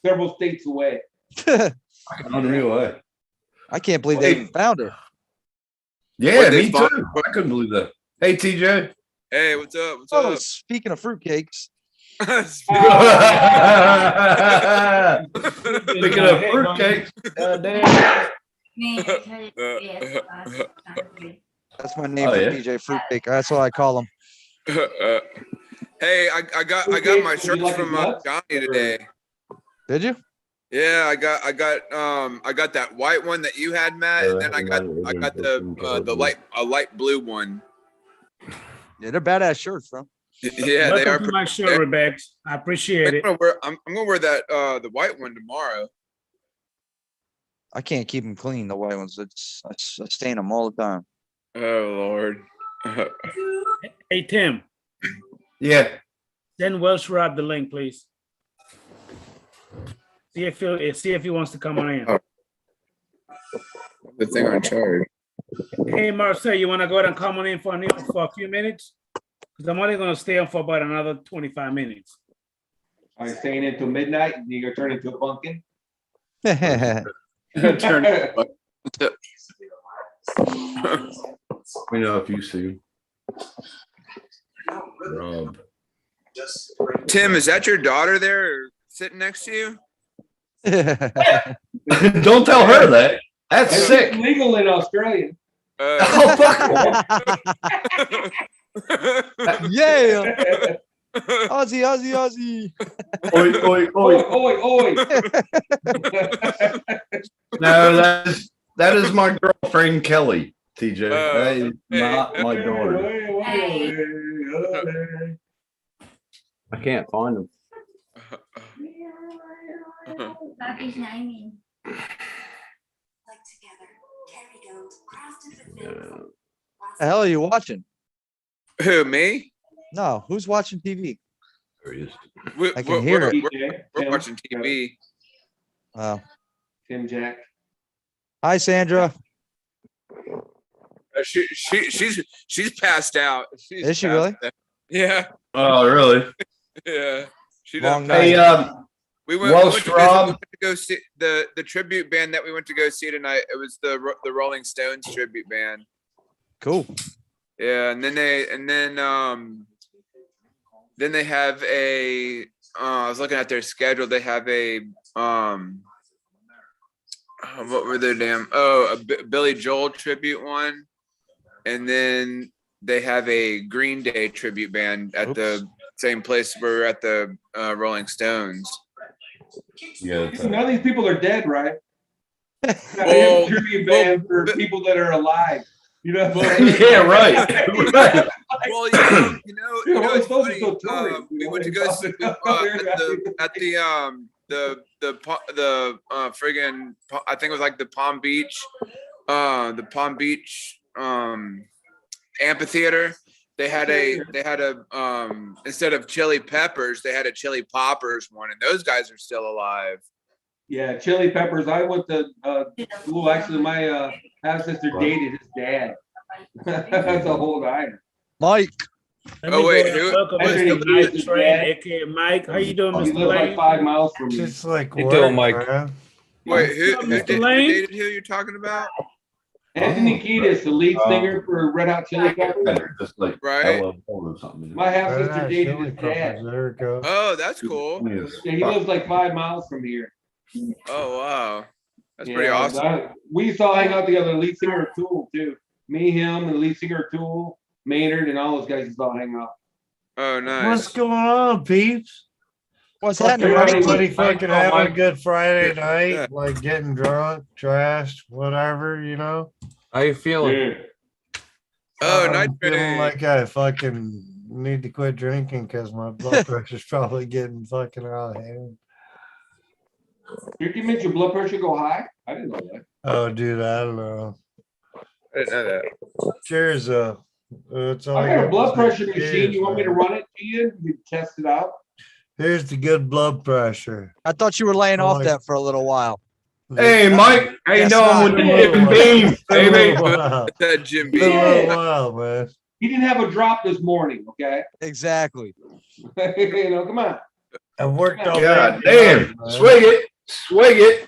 [SPEAKER 2] several states away.
[SPEAKER 9] Unreal, eh?
[SPEAKER 4] I can't believe they even found it.
[SPEAKER 9] Yeah,
[SPEAKER 12] What, they
[SPEAKER 9] me
[SPEAKER 12] found-
[SPEAKER 9] too. I couldn't believe that. Hey, TJ.
[SPEAKER 12] Hey, what's up? What's
[SPEAKER 4] Oh,
[SPEAKER 12] up?
[SPEAKER 4] speaking of fruitcakes,
[SPEAKER 9] Speaking of fruitcakes,
[SPEAKER 10] Man, I tried to be a class.
[SPEAKER 4] that's my name
[SPEAKER 9] Oh,
[SPEAKER 4] for
[SPEAKER 9] yeah?
[SPEAKER 4] DJ Fruitcake. That's what I call him.
[SPEAKER 12] Hey, I got my
[SPEAKER 2] Okay, would you
[SPEAKER 12] shirts
[SPEAKER 2] like
[SPEAKER 12] from
[SPEAKER 2] his nuts?
[SPEAKER 12] Johnny today.
[SPEAKER 4] Did you?
[SPEAKER 12] Yeah, I got that white one that you had, Matt, and then I got the light blue one.
[SPEAKER 4] Yeah, they're badass shirts, bro.
[SPEAKER 12] Yeah, they are.
[SPEAKER 1] Welcome to my show, Rebecca. I appreciate it.
[SPEAKER 12] I'm gonna wear that the white one tomorrow.
[SPEAKER 4] I can't keep them clean, the white ones. I stain them all the time.
[SPEAKER 12] Oh Lord.
[SPEAKER 1] Hey Tim,
[SPEAKER 9] Yeah.
[SPEAKER 1] send Welsh Rob the link, please. See if he wants to come on in.
[SPEAKER 12] The thing on charge.
[SPEAKER 1] Hey Marcel, you want to go ahead and come on in for a few minutes? Because I'm only going to stay on for about another 25 minutes.
[SPEAKER 2] Are you staying until midnight? You gonna turn into a pumpkin?
[SPEAKER 9] We know if you see. Rob.
[SPEAKER 12] Tim, is that your daughter there sitting next to you?
[SPEAKER 9] Don't tell her that. That's
[SPEAKER 2] It's
[SPEAKER 9] sick.
[SPEAKER 2] legal in Australia.
[SPEAKER 9] Oh, fuck.
[SPEAKER 4] Yeah. Aussie.
[SPEAKER 9] Oi, oi, oi.
[SPEAKER 2] Oi.
[SPEAKER 9] No, that is my girlfriend Kelly, TJ. That is not my daughter. I can't find him.
[SPEAKER 10] Bobby's naming.
[SPEAKER 4] The hell are you watching?
[SPEAKER 12] Who, me?
[SPEAKER 4] No, who's watching TV?
[SPEAKER 9] There he is.
[SPEAKER 4] I can hear
[SPEAKER 2] it.
[SPEAKER 12] We're watching TV.
[SPEAKER 4] Oh.
[SPEAKER 2] Tim Jack.
[SPEAKER 4] Hi, Sandra.
[SPEAKER 12] She's passed out.
[SPEAKER 4] Is she really?
[SPEAKER 12] Out. Yeah.
[SPEAKER 9] Oh, really?
[SPEAKER 12] Yeah. She
[SPEAKER 4] Long
[SPEAKER 12] done.
[SPEAKER 4] night.
[SPEAKER 12] We went to go see the tribute band that we went to go see tonight. It was the Rolling Stones tribute band.
[SPEAKER 4] Cool.
[SPEAKER 12] Yeah, and then they have a. I was looking at their schedule. They have a what were their damn? Oh, a Billy Joel tribute one, and then they have a Green Day tribute band at the same place we were at the Rolling Stones.
[SPEAKER 9] Yeah.
[SPEAKER 2] None of these people are dead, right? Well, tribute band for people that are alive. You know?
[SPEAKER 9] Yeah, right.
[SPEAKER 12] Well, you know, it's funny. We went to go see at the friggin' I think it was like the Palm Beach amphitheater. They had a instead of chili peppers, they had a chili poppers one, and those guys are still alive.
[SPEAKER 2] Yeah, chili peppers. I went to school. Actually, my half sister dated his dad. That's a whole guy.
[SPEAKER 4] Mike.
[SPEAKER 12] Oh wait, who?
[SPEAKER 1] Mike Train, aka Mike. How you doing,
[SPEAKER 2] He
[SPEAKER 1] Mr.
[SPEAKER 2] lives like
[SPEAKER 1] Lane?
[SPEAKER 2] 5 miles from me.
[SPEAKER 13] Just like
[SPEAKER 8] You doing, Mike?
[SPEAKER 12] Wait, who
[SPEAKER 1] Mr. Lane?
[SPEAKER 12] dated who you're talking about?
[SPEAKER 2] Anthony Kiedis, the lead singer for Red Hot Chili Peppers.
[SPEAKER 9] Just like
[SPEAKER 12] Right.
[SPEAKER 2] My half sister dated his dad.
[SPEAKER 13] There it goes.
[SPEAKER 12] Oh, that's cool.
[SPEAKER 2] Yeah, he lives like 5 miles from here.
[SPEAKER 12] Oh wow, that's pretty
[SPEAKER 2] Yeah,
[SPEAKER 12] awesome.
[SPEAKER 2] we used to all hang out together. The lead singer of Tool too. Me, him, and the lead singer of Tool, Maynard, and all those guys used to all hang out.
[SPEAKER 12] Oh nice.
[SPEAKER 13] What's going on, peeps?
[SPEAKER 4] What's
[SPEAKER 13] Fucking
[SPEAKER 4] happening?
[SPEAKER 13] everybody fucking having a
[SPEAKER 2] Mike.
[SPEAKER 13] good Friday night,
[SPEAKER 12] Yeah.
[SPEAKER 13] like getting drunk, trashed, whatever, you know?
[SPEAKER 8] How you feeling?
[SPEAKER 2] Yeah.
[SPEAKER 12] Oh,
[SPEAKER 13] I'm
[SPEAKER 12] nice.
[SPEAKER 13] feeling like I fucking need to quit drinking because my blood pressure's probably getting fucking out of hand.
[SPEAKER 2] Drinking makes your blood pressure go high? I didn't know that.
[SPEAKER 13] Oh, dude, I don't know.
[SPEAKER 12] I didn't know that.
[SPEAKER 13] Cheers, it's all
[SPEAKER 2] I got a
[SPEAKER 13] got
[SPEAKER 2] blood
[SPEAKER 13] is
[SPEAKER 2] pressure
[SPEAKER 13] cheers,
[SPEAKER 2] machine. You want me to
[SPEAKER 13] man.
[SPEAKER 2] run it to you? You can test it out.
[SPEAKER 13] Here's the good blood pressure.
[SPEAKER 4] I thought you were laying off
[SPEAKER 13] Like-
[SPEAKER 4] that for a little while.
[SPEAKER 9] Hey, Mike. How you
[SPEAKER 4] Yes,
[SPEAKER 9] doing with the Jim Beam?
[SPEAKER 13] Hey,
[SPEAKER 9] Hey,
[SPEAKER 13] man.
[SPEAKER 12] That Jim
[SPEAKER 13] Been a
[SPEAKER 12] B.
[SPEAKER 13] little while, man.
[SPEAKER 2] He didn't have a drop this morning, okay?
[SPEAKER 4] Exactly.
[SPEAKER 2] You know, come on.
[SPEAKER 13] I worked all
[SPEAKER 9] God
[SPEAKER 13] day. in the
[SPEAKER 9] damn.
[SPEAKER 13] yard, man.
[SPEAKER 9] Swig it. Swig it.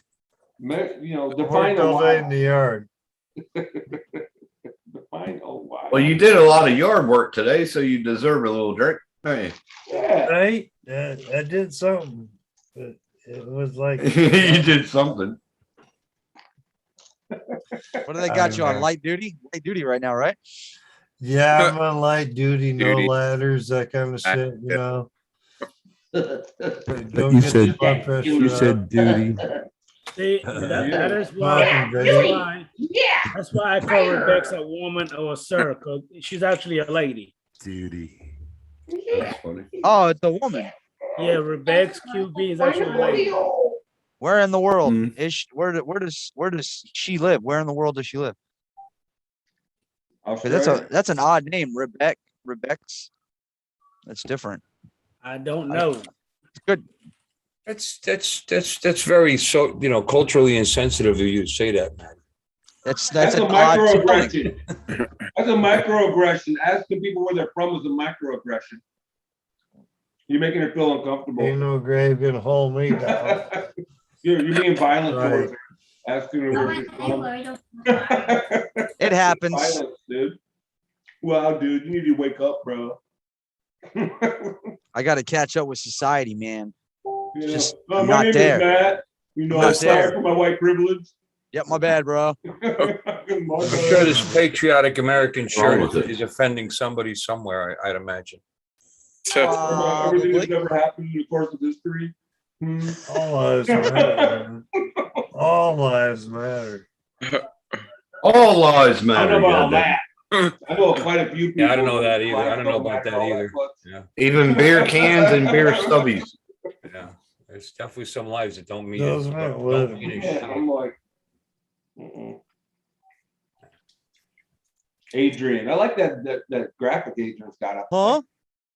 [SPEAKER 2] You know,
[SPEAKER 13] I
[SPEAKER 2] define
[SPEAKER 13] worked
[SPEAKER 2] a
[SPEAKER 13] all day in
[SPEAKER 2] while.
[SPEAKER 13] the yard.
[SPEAKER 2] Define a while.
[SPEAKER 9] Well, you did a lot of yard work today, so you deserve a little drink. Hey.
[SPEAKER 2] Yeah.
[SPEAKER 13] Right? I did something. But it was like
[SPEAKER 9] You did something.
[SPEAKER 4] What do they got you on?
[SPEAKER 13] know.
[SPEAKER 4] Light duty? Light duty right now, right?
[SPEAKER 13] Yeah, I'm on light duty, no
[SPEAKER 12] Duty.
[SPEAKER 13] ladders, that kind of shit, you know. Don't
[SPEAKER 6] You
[SPEAKER 13] get
[SPEAKER 6] said-
[SPEAKER 13] the blood pressure
[SPEAKER 6] You
[SPEAKER 13] up.
[SPEAKER 6] said duty.
[SPEAKER 1] See, that is why.
[SPEAKER 13] Fucking
[SPEAKER 1] That's
[SPEAKER 13] baby.
[SPEAKER 1] why. That's why I call Rebecca a woman or a sir, because she's actually a lady.
[SPEAKER 6] Duty.
[SPEAKER 9] That's funny.
[SPEAKER 4] Oh, it's a woman.
[SPEAKER 1] Yeah, Rebecca's QB is actually a lady.
[SPEAKER 4] Where in the world
[SPEAKER 6] Mm.
[SPEAKER 4] is she, where does she live? Where in the world does she live? 'Cause that's an odd name, Rebecca's. That's different.
[SPEAKER 1] I don't know.
[SPEAKER 4] Good.
[SPEAKER 8] That's very culturally insensitive of you to say that, man.
[SPEAKER 4] That's
[SPEAKER 2] That's a
[SPEAKER 4] an odd telling.
[SPEAKER 2] microaggression. That's a microaggression. Asking people where they're from is a microaggression. You're making her feel uncomfortable.
[SPEAKER 13] Ain't no grave gonna hold me down.
[SPEAKER 2] You're being violent
[SPEAKER 13] Right.
[SPEAKER 2] towards her. Asking her where she's from.
[SPEAKER 4] It happens.
[SPEAKER 2] Violence, dude. Wow, dude, you need to wake up, bro.
[SPEAKER 4] I got to catch up with society, man.
[SPEAKER 2] You
[SPEAKER 4] Just
[SPEAKER 2] know,
[SPEAKER 4] I'm
[SPEAKER 2] my
[SPEAKER 4] not
[SPEAKER 2] name
[SPEAKER 4] there.
[SPEAKER 2] is Matt. You know,
[SPEAKER 4] I'm
[SPEAKER 2] I'm
[SPEAKER 4] not
[SPEAKER 2] sorry
[SPEAKER 4] there.
[SPEAKER 2] for my white privilege.
[SPEAKER 4] Yep, my bad, bro.
[SPEAKER 8] I'm sure this patriotic American shirt
[SPEAKER 9] with it?
[SPEAKER 8] is offending somebody somewhere, I'd imagine.
[SPEAKER 2] Everything that's
[SPEAKER 4] Probably.
[SPEAKER 2] ever happened in the course of history.
[SPEAKER 13] All lives matter. Man. All lives matter.
[SPEAKER 9] All lives
[SPEAKER 2] I
[SPEAKER 9] matter.
[SPEAKER 2] don't know about
[SPEAKER 9] goddamn.
[SPEAKER 2] that. I know quite a few people.
[SPEAKER 8] Yeah, I don't know that
[SPEAKER 2] who
[SPEAKER 8] either. I don't know about that
[SPEAKER 2] all
[SPEAKER 8] either.
[SPEAKER 2] but-
[SPEAKER 8] Yeah,
[SPEAKER 9] Even beer cans and beer stubbies.
[SPEAKER 8] yeah. There's definitely some lives that don't mean
[SPEAKER 13] Those
[SPEAKER 8] it.
[SPEAKER 13] aren't
[SPEAKER 8] Don't
[SPEAKER 13] living.
[SPEAKER 8] mean a
[SPEAKER 2] Yeah,
[SPEAKER 8] shit.
[SPEAKER 2] I'm like, mm-mm. Adrian. I like that graphic Adrian's got up.
[SPEAKER 4] Huh?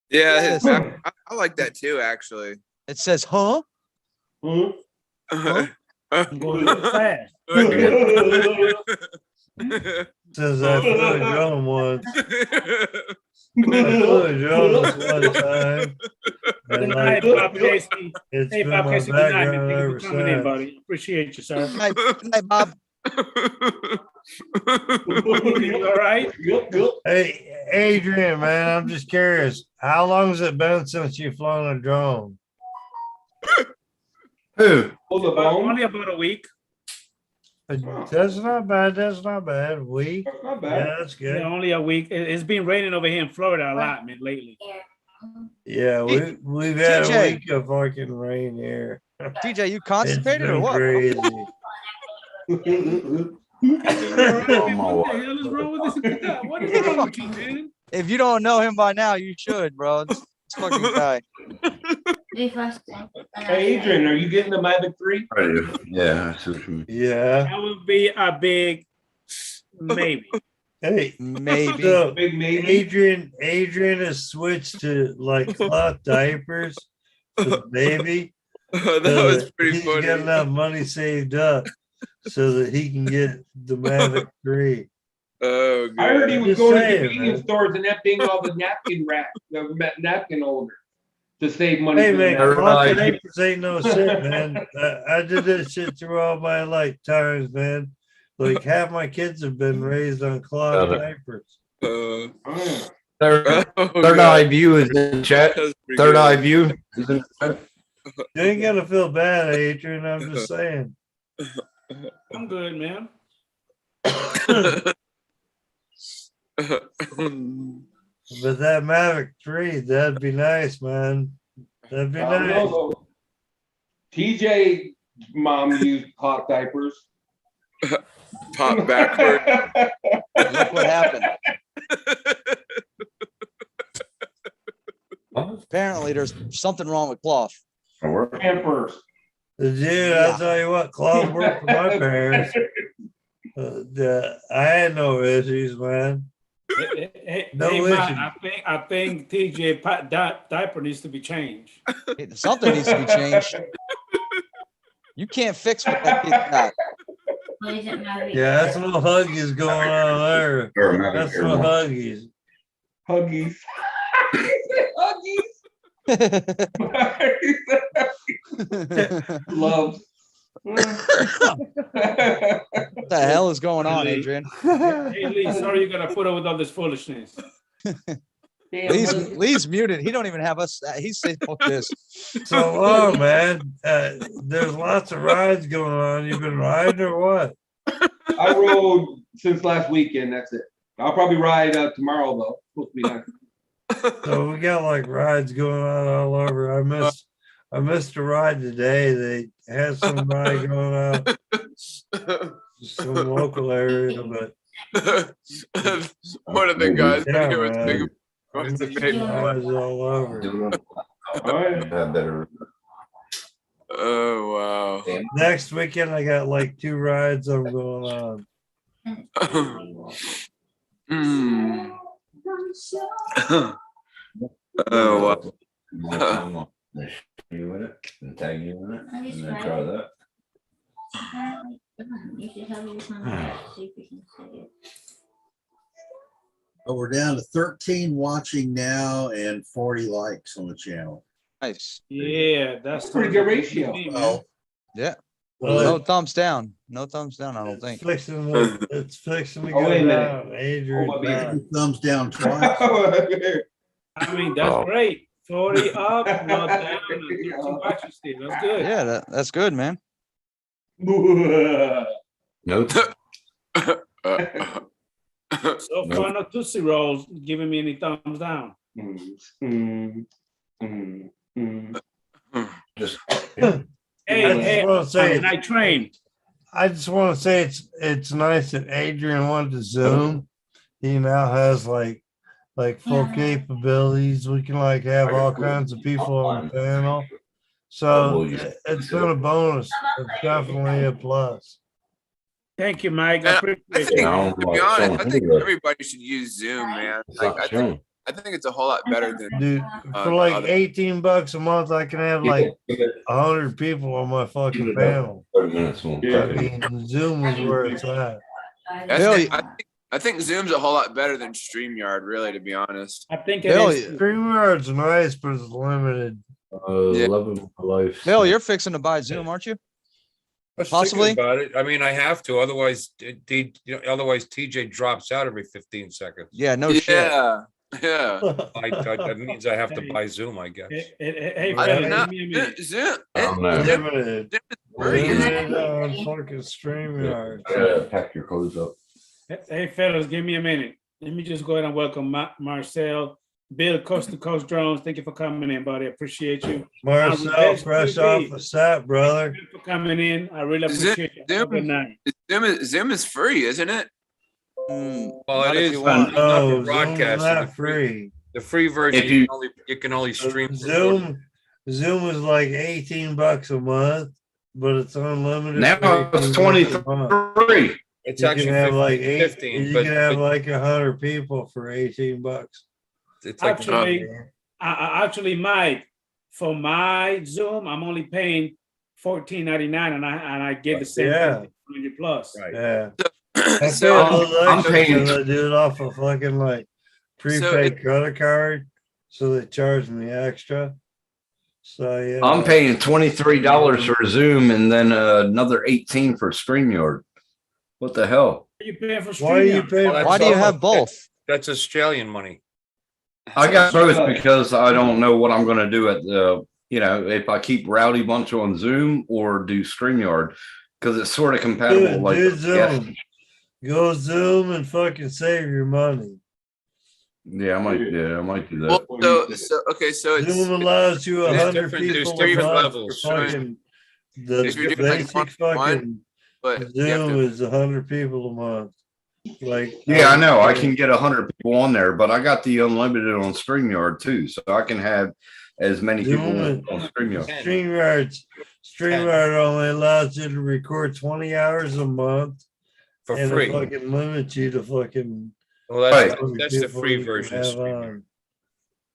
[SPEAKER 12] Yeah,
[SPEAKER 4] Yes.
[SPEAKER 12] I like that too, actually.
[SPEAKER 4] It says, huh?
[SPEAKER 2] Huh?
[SPEAKER 1] I'm going a little fast.
[SPEAKER 13] Says I flew a drone once. I flew a drone this one time.
[SPEAKER 1] Good
[SPEAKER 13] And
[SPEAKER 1] night,
[SPEAKER 13] like,
[SPEAKER 1] Bob Casey.
[SPEAKER 13] it's
[SPEAKER 1] Hey,
[SPEAKER 13] been
[SPEAKER 1] Bob
[SPEAKER 13] my
[SPEAKER 1] Casey, good night, man.
[SPEAKER 13] background
[SPEAKER 1] Thank you
[SPEAKER 13] ever
[SPEAKER 1] for coming in,
[SPEAKER 13] since.
[SPEAKER 1] buddy. Appreciate you, sir.
[SPEAKER 4] Good night, Bob.
[SPEAKER 1] You all right?
[SPEAKER 2] Yep.
[SPEAKER 13] Hey, Adrian, man, I'm just curious. How long has it been since you've flown a drone?
[SPEAKER 9] Who?
[SPEAKER 2] Pull the bone.
[SPEAKER 1] Only about a week.
[SPEAKER 13] That's not bad. That's not bad. Week.
[SPEAKER 2] That's not bad.
[SPEAKER 13] Yeah, that's good.
[SPEAKER 1] Yeah, only a week. It's been raining over here in Florida a lot, man, lately.
[SPEAKER 13] Yeah, we've had
[SPEAKER 4] TJ.
[SPEAKER 13] a week of fucking rain here.
[SPEAKER 4] DJ, you
[SPEAKER 13] It's
[SPEAKER 4] constipated or
[SPEAKER 13] been
[SPEAKER 4] what? bro?
[SPEAKER 13] crazy.
[SPEAKER 1] What the hell is wrong with this guy? What is wrong with you, man?
[SPEAKER 4] If you don't know him by now, you should, bro. This fucking guy.
[SPEAKER 2] Hey, Adrian, are you getting the Mavic 3?
[SPEAKER 9] Yeah, I see what you mean.
[SPEAKER 13] Yeah.
[SPEAKER 1] That would be a big maybe.
[SPEAKER 13] Hey,
[SPEAKER 4] Maybe.
[SPEAKER 13] so
[SPEAKER 2] Big maybe.
[SPEAKER 13] Adrian has switched to like cloth diapers for the baby.
[SPEAKER 12] That
[SPEAKER 13] so
[SPEAKER 12] was
[SPEAKER 13] that
[SPEAKER 12] pretty
[SPEAKER 13] he's got
[SPEAKER 12] funny.
[SPEAKER 13] enough money saved up so that he can get the Mavic 3.
[SPEAKER 12] Oh,
[SPEAKER 2] I heard he
[SPEAKER 12] God.
[SPEAKER 2] was
[SPEAKER 13] Just
[SPEAKER 2] going to
[SPEAKER 13] saying,
[SPEAKER 2] convenience
[SPEAKER 13] man.
[SPEAKER 2] stores and emptying all the napkin rack, the napkin holder to save money.
[SPEAKER 13] Hey
[SPEAKER 2] for the
[SPEAKER 13] man,
[SPEAKER 2] napkin.
[SPEAKER 13] cloth
[SPEAKER 9] Right.
[SPEAKER 13] diapers ain't no shit, man. I did this shit through all my lifetimes, man. Like half my kids have been raised on cloth
[SPEAKER 9] Got it.
[SPEAKER 13] diapers.
[SPEAKER 2] Oh.
[SPEAKER 9] Third
[SPEAKER 12] Oh,
[SPEAKER 9] Eye
[SPEAKER 12] God.
[SPEAKER 9] View is in the chat.
[SPEAKER 12] That was pretty
[SPEAKER 9] Third
[SPEAKER 12] good.
[SPEAKER 9] Eye View is in the chat.
[SPEAKER 13] You ain't gotta feel bad, Adrian. I'm just saying.
[SPEAKER 1] I'm good, man.
[SPEAKER 13] But that Mavic 3, that'd be nice, man. That'd be
[SPEAKER 2] I don't
[SPEAKER 13] nice.
[SPEAKER 2] know, though. TJ mom used hot diapers.
[SPEAKER 12] Pop backward.
[SPEAKER 4] Look what happened. Apparently, there's something wrong with cloth.
[SPEAKER 2] Pampers.
[SPEAKER 13] Dude,
[SPEAKER 4] Yeah.
[SPEAKER 13] I'll tell you what, cloth worked for my parents. I had no issues, man.
[SPEAKER 1] Hey,
[SPEAKER 13] No
[SPEAKER 1] Matt,
[SPEAKER 13] issues.
[SPEAKER 1] I think TJ diaper needs to be changed.
[SPEAKER 4] Something needs to be changed. You can't fix what that kid got.
[SPEAKER 13] Yeah, that's no Huggies going on there.
[SPEAKER 9] Or Mavic
[SPEAKER 13] That's
[SPEAKER 9] Air
[SPEAKER 13] no
[SPEAKER 9] One.
[SPEAKER 13] Huggies.
[SPEAKER 2] Huggies. Huggies. Love.
[SPEAKER 4] What the hell is going on,
[SPEAKER 1] Lee.
[SPEAKER 4] Adrian?
[SPEAKER 1] Hey, Lee, sorry you gotta put up with all this foolishness.
[SPEAKER 4] Lee's muted. He don't even have us. He said, "Fuck this."
[SPEAKER 13] So long, man. There's lots of rides going on. You've been riding or what?
[SPEAKER 2] I rode since last weekend. That's it. I'll probably ride tomorrow though. Supposed to be nice.
[SPEAKER 13] So we got like rides going on all over. I missed a ride today. They had some ride going out some local area, but
[SPEAKER 12] one of the guys
[SPEAKER 13] yeah,
[SPEAKER 12] here was
[SPEAKER 13] man.
[SPEAKER 12] big.
[SPEAKER 13] I missed rides all over.
[SPEAKER 9] Better.
[SPEAKER 12] Oh wow.
[SPEAKER 13] Next weekend I got like 2 rides I'm going on.
[SPEAKER 12] Mm. Oh wow.
[SPEAKER 9] You in it and tag you in it and then try that.
[SPEAKER 5] Oh, we're down to 13 watching now and 40 likes on the channel.
[SPEAKER 4] Nice.
[SPEAKER 1] Yeah, that's
[SPEAKER 2] Pretty good ratio.
[SPEAKER 5] Oh,
[SPEAKER 4] Yeah.
[SPEAKER 13] Well,
[SPEAKER 4] No thumbs down. No thumbs down, I don't
[SPEAKER 13] it's
[SPEAKER 4] think.
[SPEAKER 13] fixing to
[SPEAKER 2] Oh,
[SPEAKER 13] go
[SPEAKER 2] wait a minute.
[SPEAKER 13] down. Adrian,
[SPEAKER 2] Oh, wait a
[SPEAKER 5] two thumbs down twice.
[SPEAKER 1] I mean, that's great. 40 up, no down, and 13 watches still. That's good.
[SPEAKER 4] Yeah, that's good, man.
[SPEAKER 9] Nope.
[SPEAKER 1] So far, no Tootsie Rolls giving me any thumbs down.
[SPEAKER 9] Just
[SPEAKER 1] Hey,
[SPEAKER 13] wanna say-
[SPEAKER 1] and I trained.
[SPEAKER 13] I just want to say it's nice that Adrian wanted to Zoom. He now has like full capabilities. We can like have all kinds of people on the panel. So it's been a bonus. It's definitely a plus.
[SPEAKER 1] Thank you, Mike. I
[SPEAKER 12] I
[SPEAKER 1] appreciate
[SPEAKER 12] think,
[SPEAKER 1] it.
[SPEAKER 12] to be honest, I think everybody should use Zoom, man. Like, I think it's a whole lot better than
[SPEAKER 13] Dude, for like $18 a month, I can have like 100 people on my fucking panel.
[SPEAKER 9] 30 minutes more.
[SPEAKER 13] I mean, Zoom is where it's at.
[SPEAKER 12] I think Zoom's a whole lot better than StreamYard, really, to be honest.
[SPEAKER 1] I think it
[SPEAKER 4] Bill,
[SPEAKER 1] is.
[SPEAKER 13] StreamYard's nice, but it's limited.
[SPEAKER 12] Yeah.
[SPEAKER 9] Love of my life.
[SPEAKER 4] Bill, you're fixing to buy Zoom, aren't you?
[SPEAKER 8] I was thinking
[SPEAKER 4] Possibly.
[SPEAKER 8] about it. I mean, I have to, otherwise, otherwise TJ drops out every 15 seconds.
[SPEAKER 4] Yeah, no shit.
[SPEAKER 12] Yeah.
[SPEAKER 8] That means I have to buy Zoom, I guess.
[SPEAKER 1] Hey,
[SPEAKER 12] I
[SPEAKER 1] fellas,
[SPEAKER 12] don't know.
[SPEAKER 1] give me a minute.
[SPEAKER 12] Zoom.
[SPEAKER 13] Limited.
[SPEAKER 12] Free.
[SPEAKER 13] Limited on fucking StreamYard.
[SPEAKER 9] Pack your clothes up.
[SPEAKER 1] Hey, fellas, give me a minute. Let me just go ahead and welcome Marcel, Bill, Coast to Coast Drones. Thank you for coming in, buddy. Appreciate you.
[SPEAKER 13] Marcel, fresh off the set, brother.
[SPEAKER 1] Thank you for coming in. I really appreciate it. Have a good night.
[SPEAKER 12] Zoom is free, isn't it?
[SPEAKER 8] Well,
[SPEAKER 4] Not
[SPEAKER 8] it
[SPEAKER 4] if
[SPEAKER 8] is
[SPEAKER 4] you
[SPEAKER 8] not
[SPEAKER 4] want.
[SPEAKER 13] No,
[SPEAKER 8] for
[SPEAKER 13] Zoom's
[SPEAKER 8] broadcasting.
[SPEAKER 13] not free.
[SPEAKER 8] The free version,
[SPEAKER 9] If you-
[SPEAKER 8] you can only stream.
[SPEAKER 13] Zoom is like $18 a month, but it's unlimited.
[SPEAKER 9] Now
[SPEAKER 13] for
[SPEAKER 9] it's
[SPEAKER 13] 18 bucks a month.
[SPEAKER 9] 23.
[SPEAKER 8] It's
[SPEAKER 13] You
[SPEAKER 8] actually
[SPEAKER 13] can have like
[SPEAKER 8] 15,
[SPEAKER 13] you
[SPEAKER 8] but
[SPEAKER 13] can have like 100 people for $18.
[SPEAKER 8] it's like
[SPEAKER 1] Actually, Mike, for my Zoom, I'm only paying $14.99, and I get the same
[SPEAKER 13] Yeah.
[SPEAKER 1] 100 plus.
[SPEAKER 8] right.
[SPEAKER 13] Yeah.
[SPEAKER 12] So
[SPEAKER 9] I'm paying-
[SPEAKER 13] I do it off of fucking like prepaid credit card, so they charge me extra. So yeah,
[SPEAKER 9] I'm paying $23 for Zoom and then another 18 for StreamYard. What the hell?
[SPEAKER 1] Are you paying for
[SPEAKER 13] Why are you
[SPEAKER 1] StreamYard?
[SPEAKER 13] paying?
[SPEAKER 8] Well,
[SPEAKER 4] Why do you have both?
[SPEAKER 8] That's Australian money.
[SPEAKER 9] I got both because I don't know what I'm going to do at the, if I keep Rowdy Bunch on Zoom or do StreamYard because it's sort of compatible.
[SPEAKER 13] Do Zoom. Go Zoom and fucking save your money.
[SPEAKER 9] Yeah, I might do that.
[SPEAKER 12] Well, so it's
[SPEAKER 13] Zoom allows you
[SPEAKER 8] There's
[SPEAKER 13] 100
[SPEAKER 8] different- there's
[SPEAKER 13] people a
[SPEAKER 8] different
[SPEAKER 13] month
[SPEAKER 8] levels.
[SPEAKER 13] for fucking the
[SPEAKER 12] If you're doing like
[SPEAKER 13] basic
[SPEAKER 12] one to one,
[SPEAKER 13] fucking
[SPEAKER 12] but you have
[SPEAKER 13] Zoom
[SPEAKER 12] to,
[SPEAKER 13] is 100 people a month. Like
[SPEAKER 9] Yeah, I know. I can get 100 people on there, but I got the unlimited on StreamYard too, so I can have as many people
[SPEAKER 13] Zoom
[SPEAKER 9] on StreamYard.
[SPEAKER 13] StreamYard only allows you to record 20 hours a month
[SPEAKER 8] For
[SPEAKER 13] and
[SPEAKER 8] free.
[SPEAKER 13] it fucking limits you to fucking
[SPEAKER 8] Well, that's,
[SPEAKER 9] Right.
[SPEAKER 8] that's the
[SPEAKER 13] people
[SPEAKER 8] free
[SPEAKER 13] you can
[SPEAKER 8] version. of
[SPEAKER 13] have
[SPEAKER 8] StreamYard.
[SPEAKER 13] on.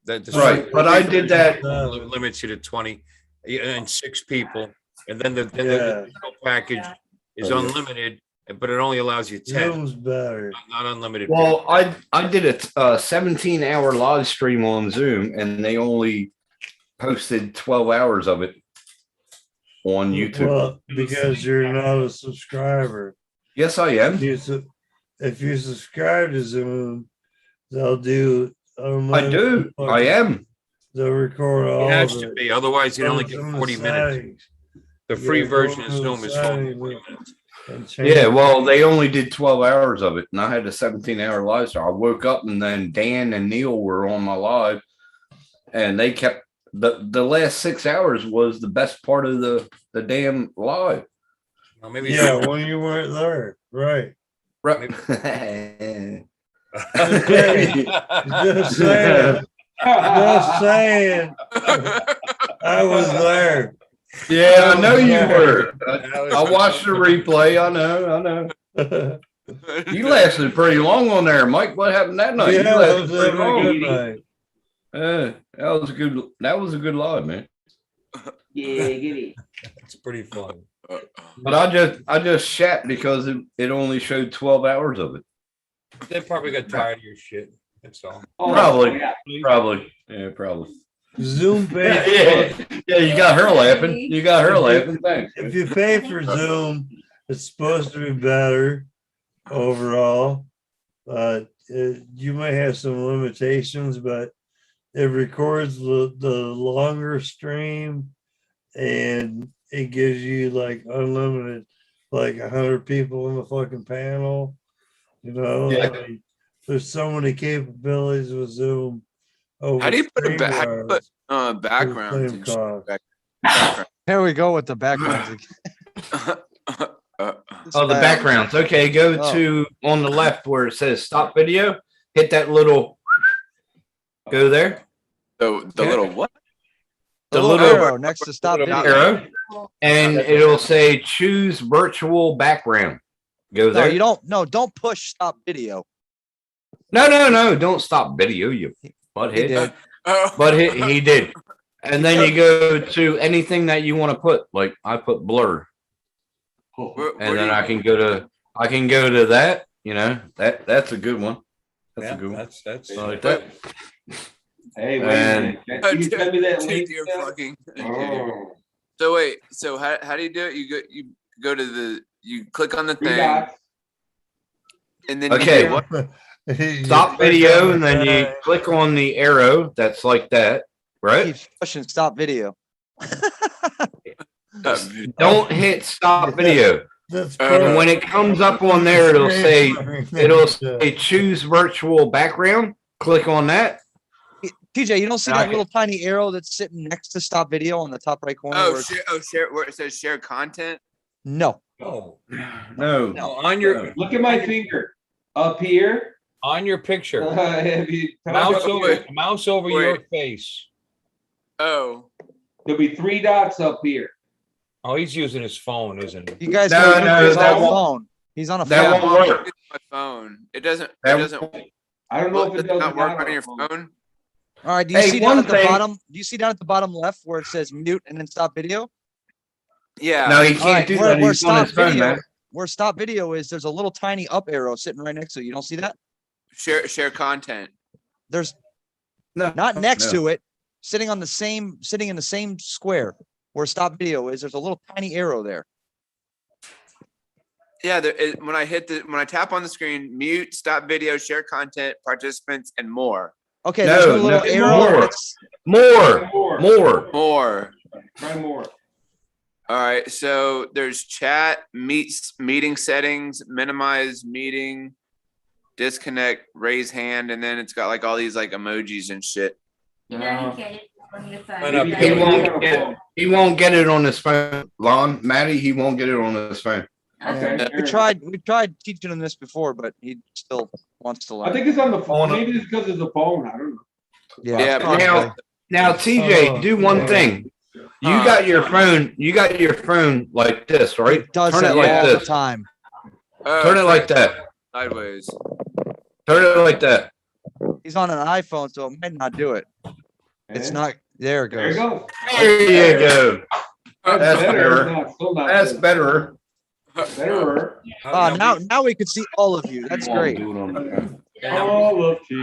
[SPEAKER 8] That the
[SPEAKER 9] Right,
[SPEAKER 8] free
[SPEAKER 9] but I did that.
[SPEAKER 8] limits you to 20 and 6 people, and then the
[SPEAKER 13] Yeah.
[SPEAKER 8] package is unlimited, but it only allows you 10,
[SPEAKER 13] Zoom's better.
[SPEAKER 8] not unlimited.
[SPEAKER 9] Well, I did a 17-hour live stream on Zoom, and they only posted 12 hours of it on YouTube.
[SPEAKER 13] Well, because you're not a subscriber.
[SPEAKER 9] Yes, I am.
[SPEAKER 13] If you subscribe to Zoom, they'll do.
[SPEAKER 9] I do. I am.
[SPEAKER 13] They'll record all
[SPEAKER 8] It has
[SPEAKER 13] of
[SPEAKER 8] to
[SPEAKER 13] it.
[SPEAKER 8] be, otherwise you'd only get
[SPEAKER 13] Some of the
[SPEAKER 8] 40 minutes.
[SPEAKER 13] settings.
[SPEAKER 8] The free
[SPEAKER 13] Yeah,
[SPEAKER 8] version
[SPEAKER 13] go
[SPEAKER 8] of
[SPEAKER 13] to the
[SPEAKER 8] Zoom is
[SPEAKER 13] side
[SPEAKER 8] 40
[SPEAKER 13] and
[SPEAKER 8] minutes.
[SPEAKER 13] and change
[SPEAKER 9] Yeah,
[SPEAKER 13] it.
[SPEAKER 9] well, they only did 12 hours of it, and I had a 17-hour live. So I woke up, and then Dan and Neil were on my live, and they kept the last 6 hours was the best part of the damn live.
[SPEAKER 8] Well, maybe
[SPEAKER 13] Yeah, when you weren't there, right?
[SPEAKER 9] Right.
[SPEAKER 13] Just saying. Just saying. Just saying. I was there.
[SPEAKER 9] Yeah, I know you
[SPEAKER 13] there.
[SPEAKER 9] were. I watched the replay. I know. You lasted pretty long on there, Mike. What happened that night?
[SPEAKER 13] Yeah,
[SPEAKER 9] You
[SPEAKER 13] I
[SPEAKER 9] lasted
[SPEAKER 13] was
[SPEAKER 9] pretty
[SPEAKER 13] having a
[SPEAKER 9] long.
[SPEAKER 13] good night.
[SPEAKER 9] That was a good live, man.
[SPEAKER 2] Yeah, get it.
[SPEAKER 8] It's pretty fun.
[SPEAKER 9] But I just shat because it only showed 12 hours of it.
[SPEAKER 8] They probably got tired of your shit. That's all.
[SPEAKER 9] Probably.
[SPEAKER 2] Yeah.
[SPEAKER 9] Probably.
[SPEAKER 13] Zoom
[SPEAKER 9] Yeah, you got her laughing. You got her laughing. Thanks.
[SPEAKER 13] If you pay for Zoom, it's supposed to be better overall. You may have some limitations, but it records the longer stream, and it gives you like unlimited, like 100 people in the fucking panel. You know,
[SPEAKER 9] Yeah.
[SPEAKER 13] like, there's so many capabilities with Zoom.
[SPEAKER 12] How do you put backgrounds and shit?
[SPEAKER 4] Here we go with the backgrounds.
[SPEAKER 9] Oh, the backgrounds. Okay, go to on the left where it says stop video. Hit that little. Go there.
[SPEAKER 12] The little what?
[SPEAKER 4] The little arrow next to stop video.
[SPEAKER 9] Arrow, and it'll say choose virtual background. Go there.
[SPEAKER 4] No, you don't. No, don't push stop video.
[SPEAKER 9] No. Don't stop video. You butthead. But he did. And then you go to anything that you want to put. Like I put blur. And then I can go to that. You know, that's a good one. That's a good one.
[SPEAKER 8] That's
[SPEAKER 9] I like that.
[SPEAKER 2] Hey, wait a minute. Can you send me that link?
[SPEAKER 12] You're fucking.
[SPEAKER 2] Oh.
[SPEAKER 12] So wait. So how do you do it? You go to you click on the
[SPEAKER 2] Three
[SPEAKER 12] thing,
[SPEAKER 2] dots.
[SPEAKER 12] and then
[SPEAKER 9] Okay.
[SPEAKER 12] you do what?
[SPEAKER 9] Stop video, and then you click on the arrow that's like that, right?
[SPEAKER 4] Keep pushing stop video.
[SPEAKER 9] Don't hit stop video.
[SPEAKER 13] That's
[SPEAKER 9] And when it comes up on there, it'll say choose virtual background. Click on that.
[SPEAKER 4] TJ, you don't see that little tiny arrow that's sitting next to stop video on the top right corner?
[SPEAKER 12] Share where it says share content.
[SPEAKER 4] No.
[SPEAKER 8] No.
[SPEAKER 9] No.
[SPEAKER 2] Look at my finger up here.
[SPEAKER 8] On your picture.
[SPEAKER 2] Mouse
[SPEAKER 8] Mouse over your face.
[SPEAKER 12] Oh.
[SPEAKER 2] There'll be three dots up here.
[SPEAKER 8] Oh, he's using his phone, isn't he?
[SPEAKER 4] You guys
[SPEAKER 9] No,
[SPEAKER 4] he's on
[SPEAKER 9] that
[SPEAKER 4] a
[SPEAKER 9] won't-
[SPEAKER 4] phone. He's on a
[SPEAKER 9] that
[SPEAKER 4] phone.
[SPEAKER 9] won't work.
[SPEAKER 12] My phone. It doesn't.
[SPEAKER 9] That
[SPEAKER 12] It doesn't.
[SPEAKER 2] I don't know if it
[SPEAKER 12] does
[SPEAKER 2] does
[SPEAKER 12] not
[SPEAKER 2] or
[SPEAKER 12] work
[SPEAKER 2] not
[SPEAKER 12] on your
[SPEAKER 2] phone.
[SPEAKER 12] phone.
[SPEAKER 4] All right. Do you
[SPEAKER 9] Hey,
[SPEAKER 4] see down
[SPEAKER 9] one
[SPEAKER 4] at the
[SPEAKER 9] thing-
[SPEAKER 4] bottom? Do you see down at the bottom left where it says mute and then stop video?
[SPEAKER 12] Yeah.
[SPEAKER 9] No, he
[SPEAKER 4] All
[SPEAKER 9] can't
[SPEAKER 4] right,
[SPEAKER 9] do
[SPEAKER 4] where,
[SPEAKER 9] that.
[SPEAKER 4] where
[SPEAKER 9] He's on
[SPEAKER 4] stop
[SPEAKER 9] his phone,
[SPEAKER 4] video,
[SPEAKER 9] man.
[SPEAKER 4] where stop video is, there's a little tiny up arrow sitting right next to it. You don't see that?
[SPEAKER 12] Share content.
[SPEAKER 4] There's
[SPEAKER 9] No,
[SPEAKER 4] not next
[SPEAKER 9] no.
[SPEAKER 4] to it, sitting in the same square where stop video is. There's a little tiny arrow there.
[SPEAKER 12] Yeah. When I tap on the screen, mute, stop video, share content, participants, and more.
[SPEAKER 4] Okay,
[SPEAKER 9] No,
[SPEAKER 4] there's a little
[SPEAKER 9] no,
[SPEAKER 4] arrow.
[SPEAKER 9] more.
[SPEAKER 4] That's,
[SPEAKER 9] More.
[SPEAKER 12] More.
[SPEAKER 2] Try more.
[SPEAKER 12] All right. So there's chat, meeting settings, minimize meeting, disconnect, raise hand, and then it's got like all these like emojis and shit.
[SPEAKER 10] You don't get it on your phone.
[SPEAKER 8] Went up
[SPEAKER 9] He won't get it on his phone. Lon, Maddie, he won't get it on his phone.
[SPEAKER 2] Okay.
[SPEAKER 4] we tried teaching him this before, but he still wants to learn.
[SPEAKER 2] I think it's on the phone. Maybe it's because it's the phone. I don't know.
[SPEAKER 12] Yeah.
[SPEAKER 9] Now, TJ, do one thing. You got your phone. You got your phone like this, right?
[SPEAKER 4] He does
[SPEAKER 9] Turn
[SPEAKER 4] that
[SPEAKER 9] it like
[SPEAKER 4] all
[SPEAKER 9] this.
[SPEAKER 4] the time.
[SPEAKER 9] Turn it like that.
[SPEAKER 12] Sideways.
[SPEAKER 9] Turn it like that.
[SPEAKER 4] He's on an iPhone, so it might not do it. It's not. There it
[SPEAKER 2] There you
[SPEAKER 4] goes.
[SPEAKER 2] go.
[SPEAKER 9] There you go. That's
[SPEAKER 2] better.
[SPEAKER 9] better.
[SPEAKER 2] No, still not
[SPEAKER 9] That's
[SPEAKER 2] good.
[SPEAKER 9] better.
[SPEAKER 2] Betterer.
[SPEAKER 4] Now we can see all of you. That's great.
[SPEAKER 2] All of you.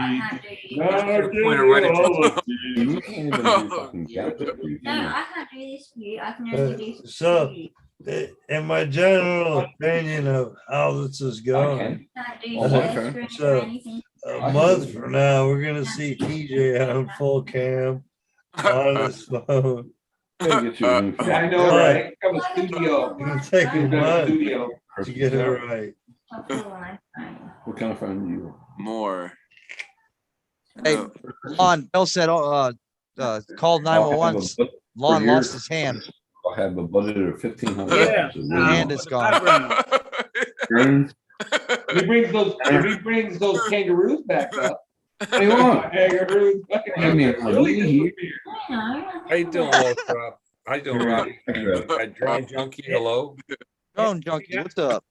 [SPEAKER 8] Point it right at
[SPEAKER 10] No, I can't do this for you. I can only do this
[SPEAKER 13] So-
[SPEAKER 10] for you.
[SPEAKER 13] In my general opinion of how this is going,
[SPEAKER 10] Can't do
[SPEAKER 9] Oh,
[SPEAKER 10] share
[SPEAKER 9] okay.
[SPEAKER 10] screen or
[SPEAKER 13] So-
[SPEAKER 10] anything.
[SPEAKER 13] a month from now, we're gonna see TJ on full cam on his phone.
[SPEAKER 9] Gotta get you a new phone.
[SPEAKER 2] I know, right? Come a studio.
[SPEAKER 13] You can take a month
[SPEAKER 2] Studio.
[SPEAKER 13] to get it right.
[SPEAKER 9] What kind of phone do you want?
[SPEAKER 12] More.
[SPEAKER 4] Hey, Lon, Bill said, called 911. Lon lost his hand.
[SPEAKER 9] I'll have a budget of $1,500.
[SPEAKER 1] Yeah.
[SPEAKER 4] Hand is gone.
[SPEAKER 9] Drones?
[SPEAKER 2] He brings those kangaroos back up.
[SPEAKER 9] What do you want?
[SPEAKER 2] Kangaroos.
[SPEAKER 9] Give me a here.
[SPEAKER 8] How you doing, Rob? How you doing, Robbie? Drone junkie, hello.
[SPEAKER 4] Drone junkie, what's up?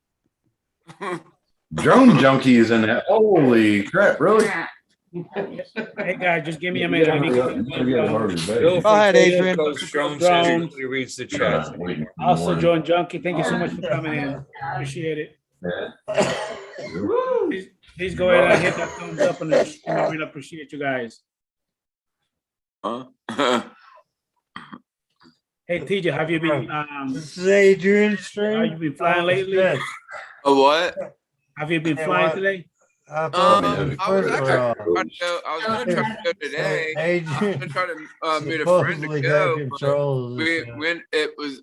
[SPEAKER 9] Drone junkie is in that. Holy crap, really?
[SPEAKER 1] Hey guys, just give me a minute. I need
[SPEAKER 8] Bill
[SPEAKER 4] Go ahead, Adrian.
[SPEAKER 8] Drone
[SPEAKER 1] Drone.
[SPEAKER 8] he reads the chat.
[SPEAKER 1] Also, John Junkie, thank you so much for coming in. Appreciate it. Please go ahead and hit that thumbs up, and I really appreciate you guys. Hey TJ, have you been
[SPEAKER 13] This is Adrian stream.
[SPEAKER 1] have you been flying lately?
[SPEAKER 12] A what?
[SPEAKER 1] Have you been flying today?
[SPEAKER 12] I was gonna try to go today. I'm gonna try to meet a friend to go.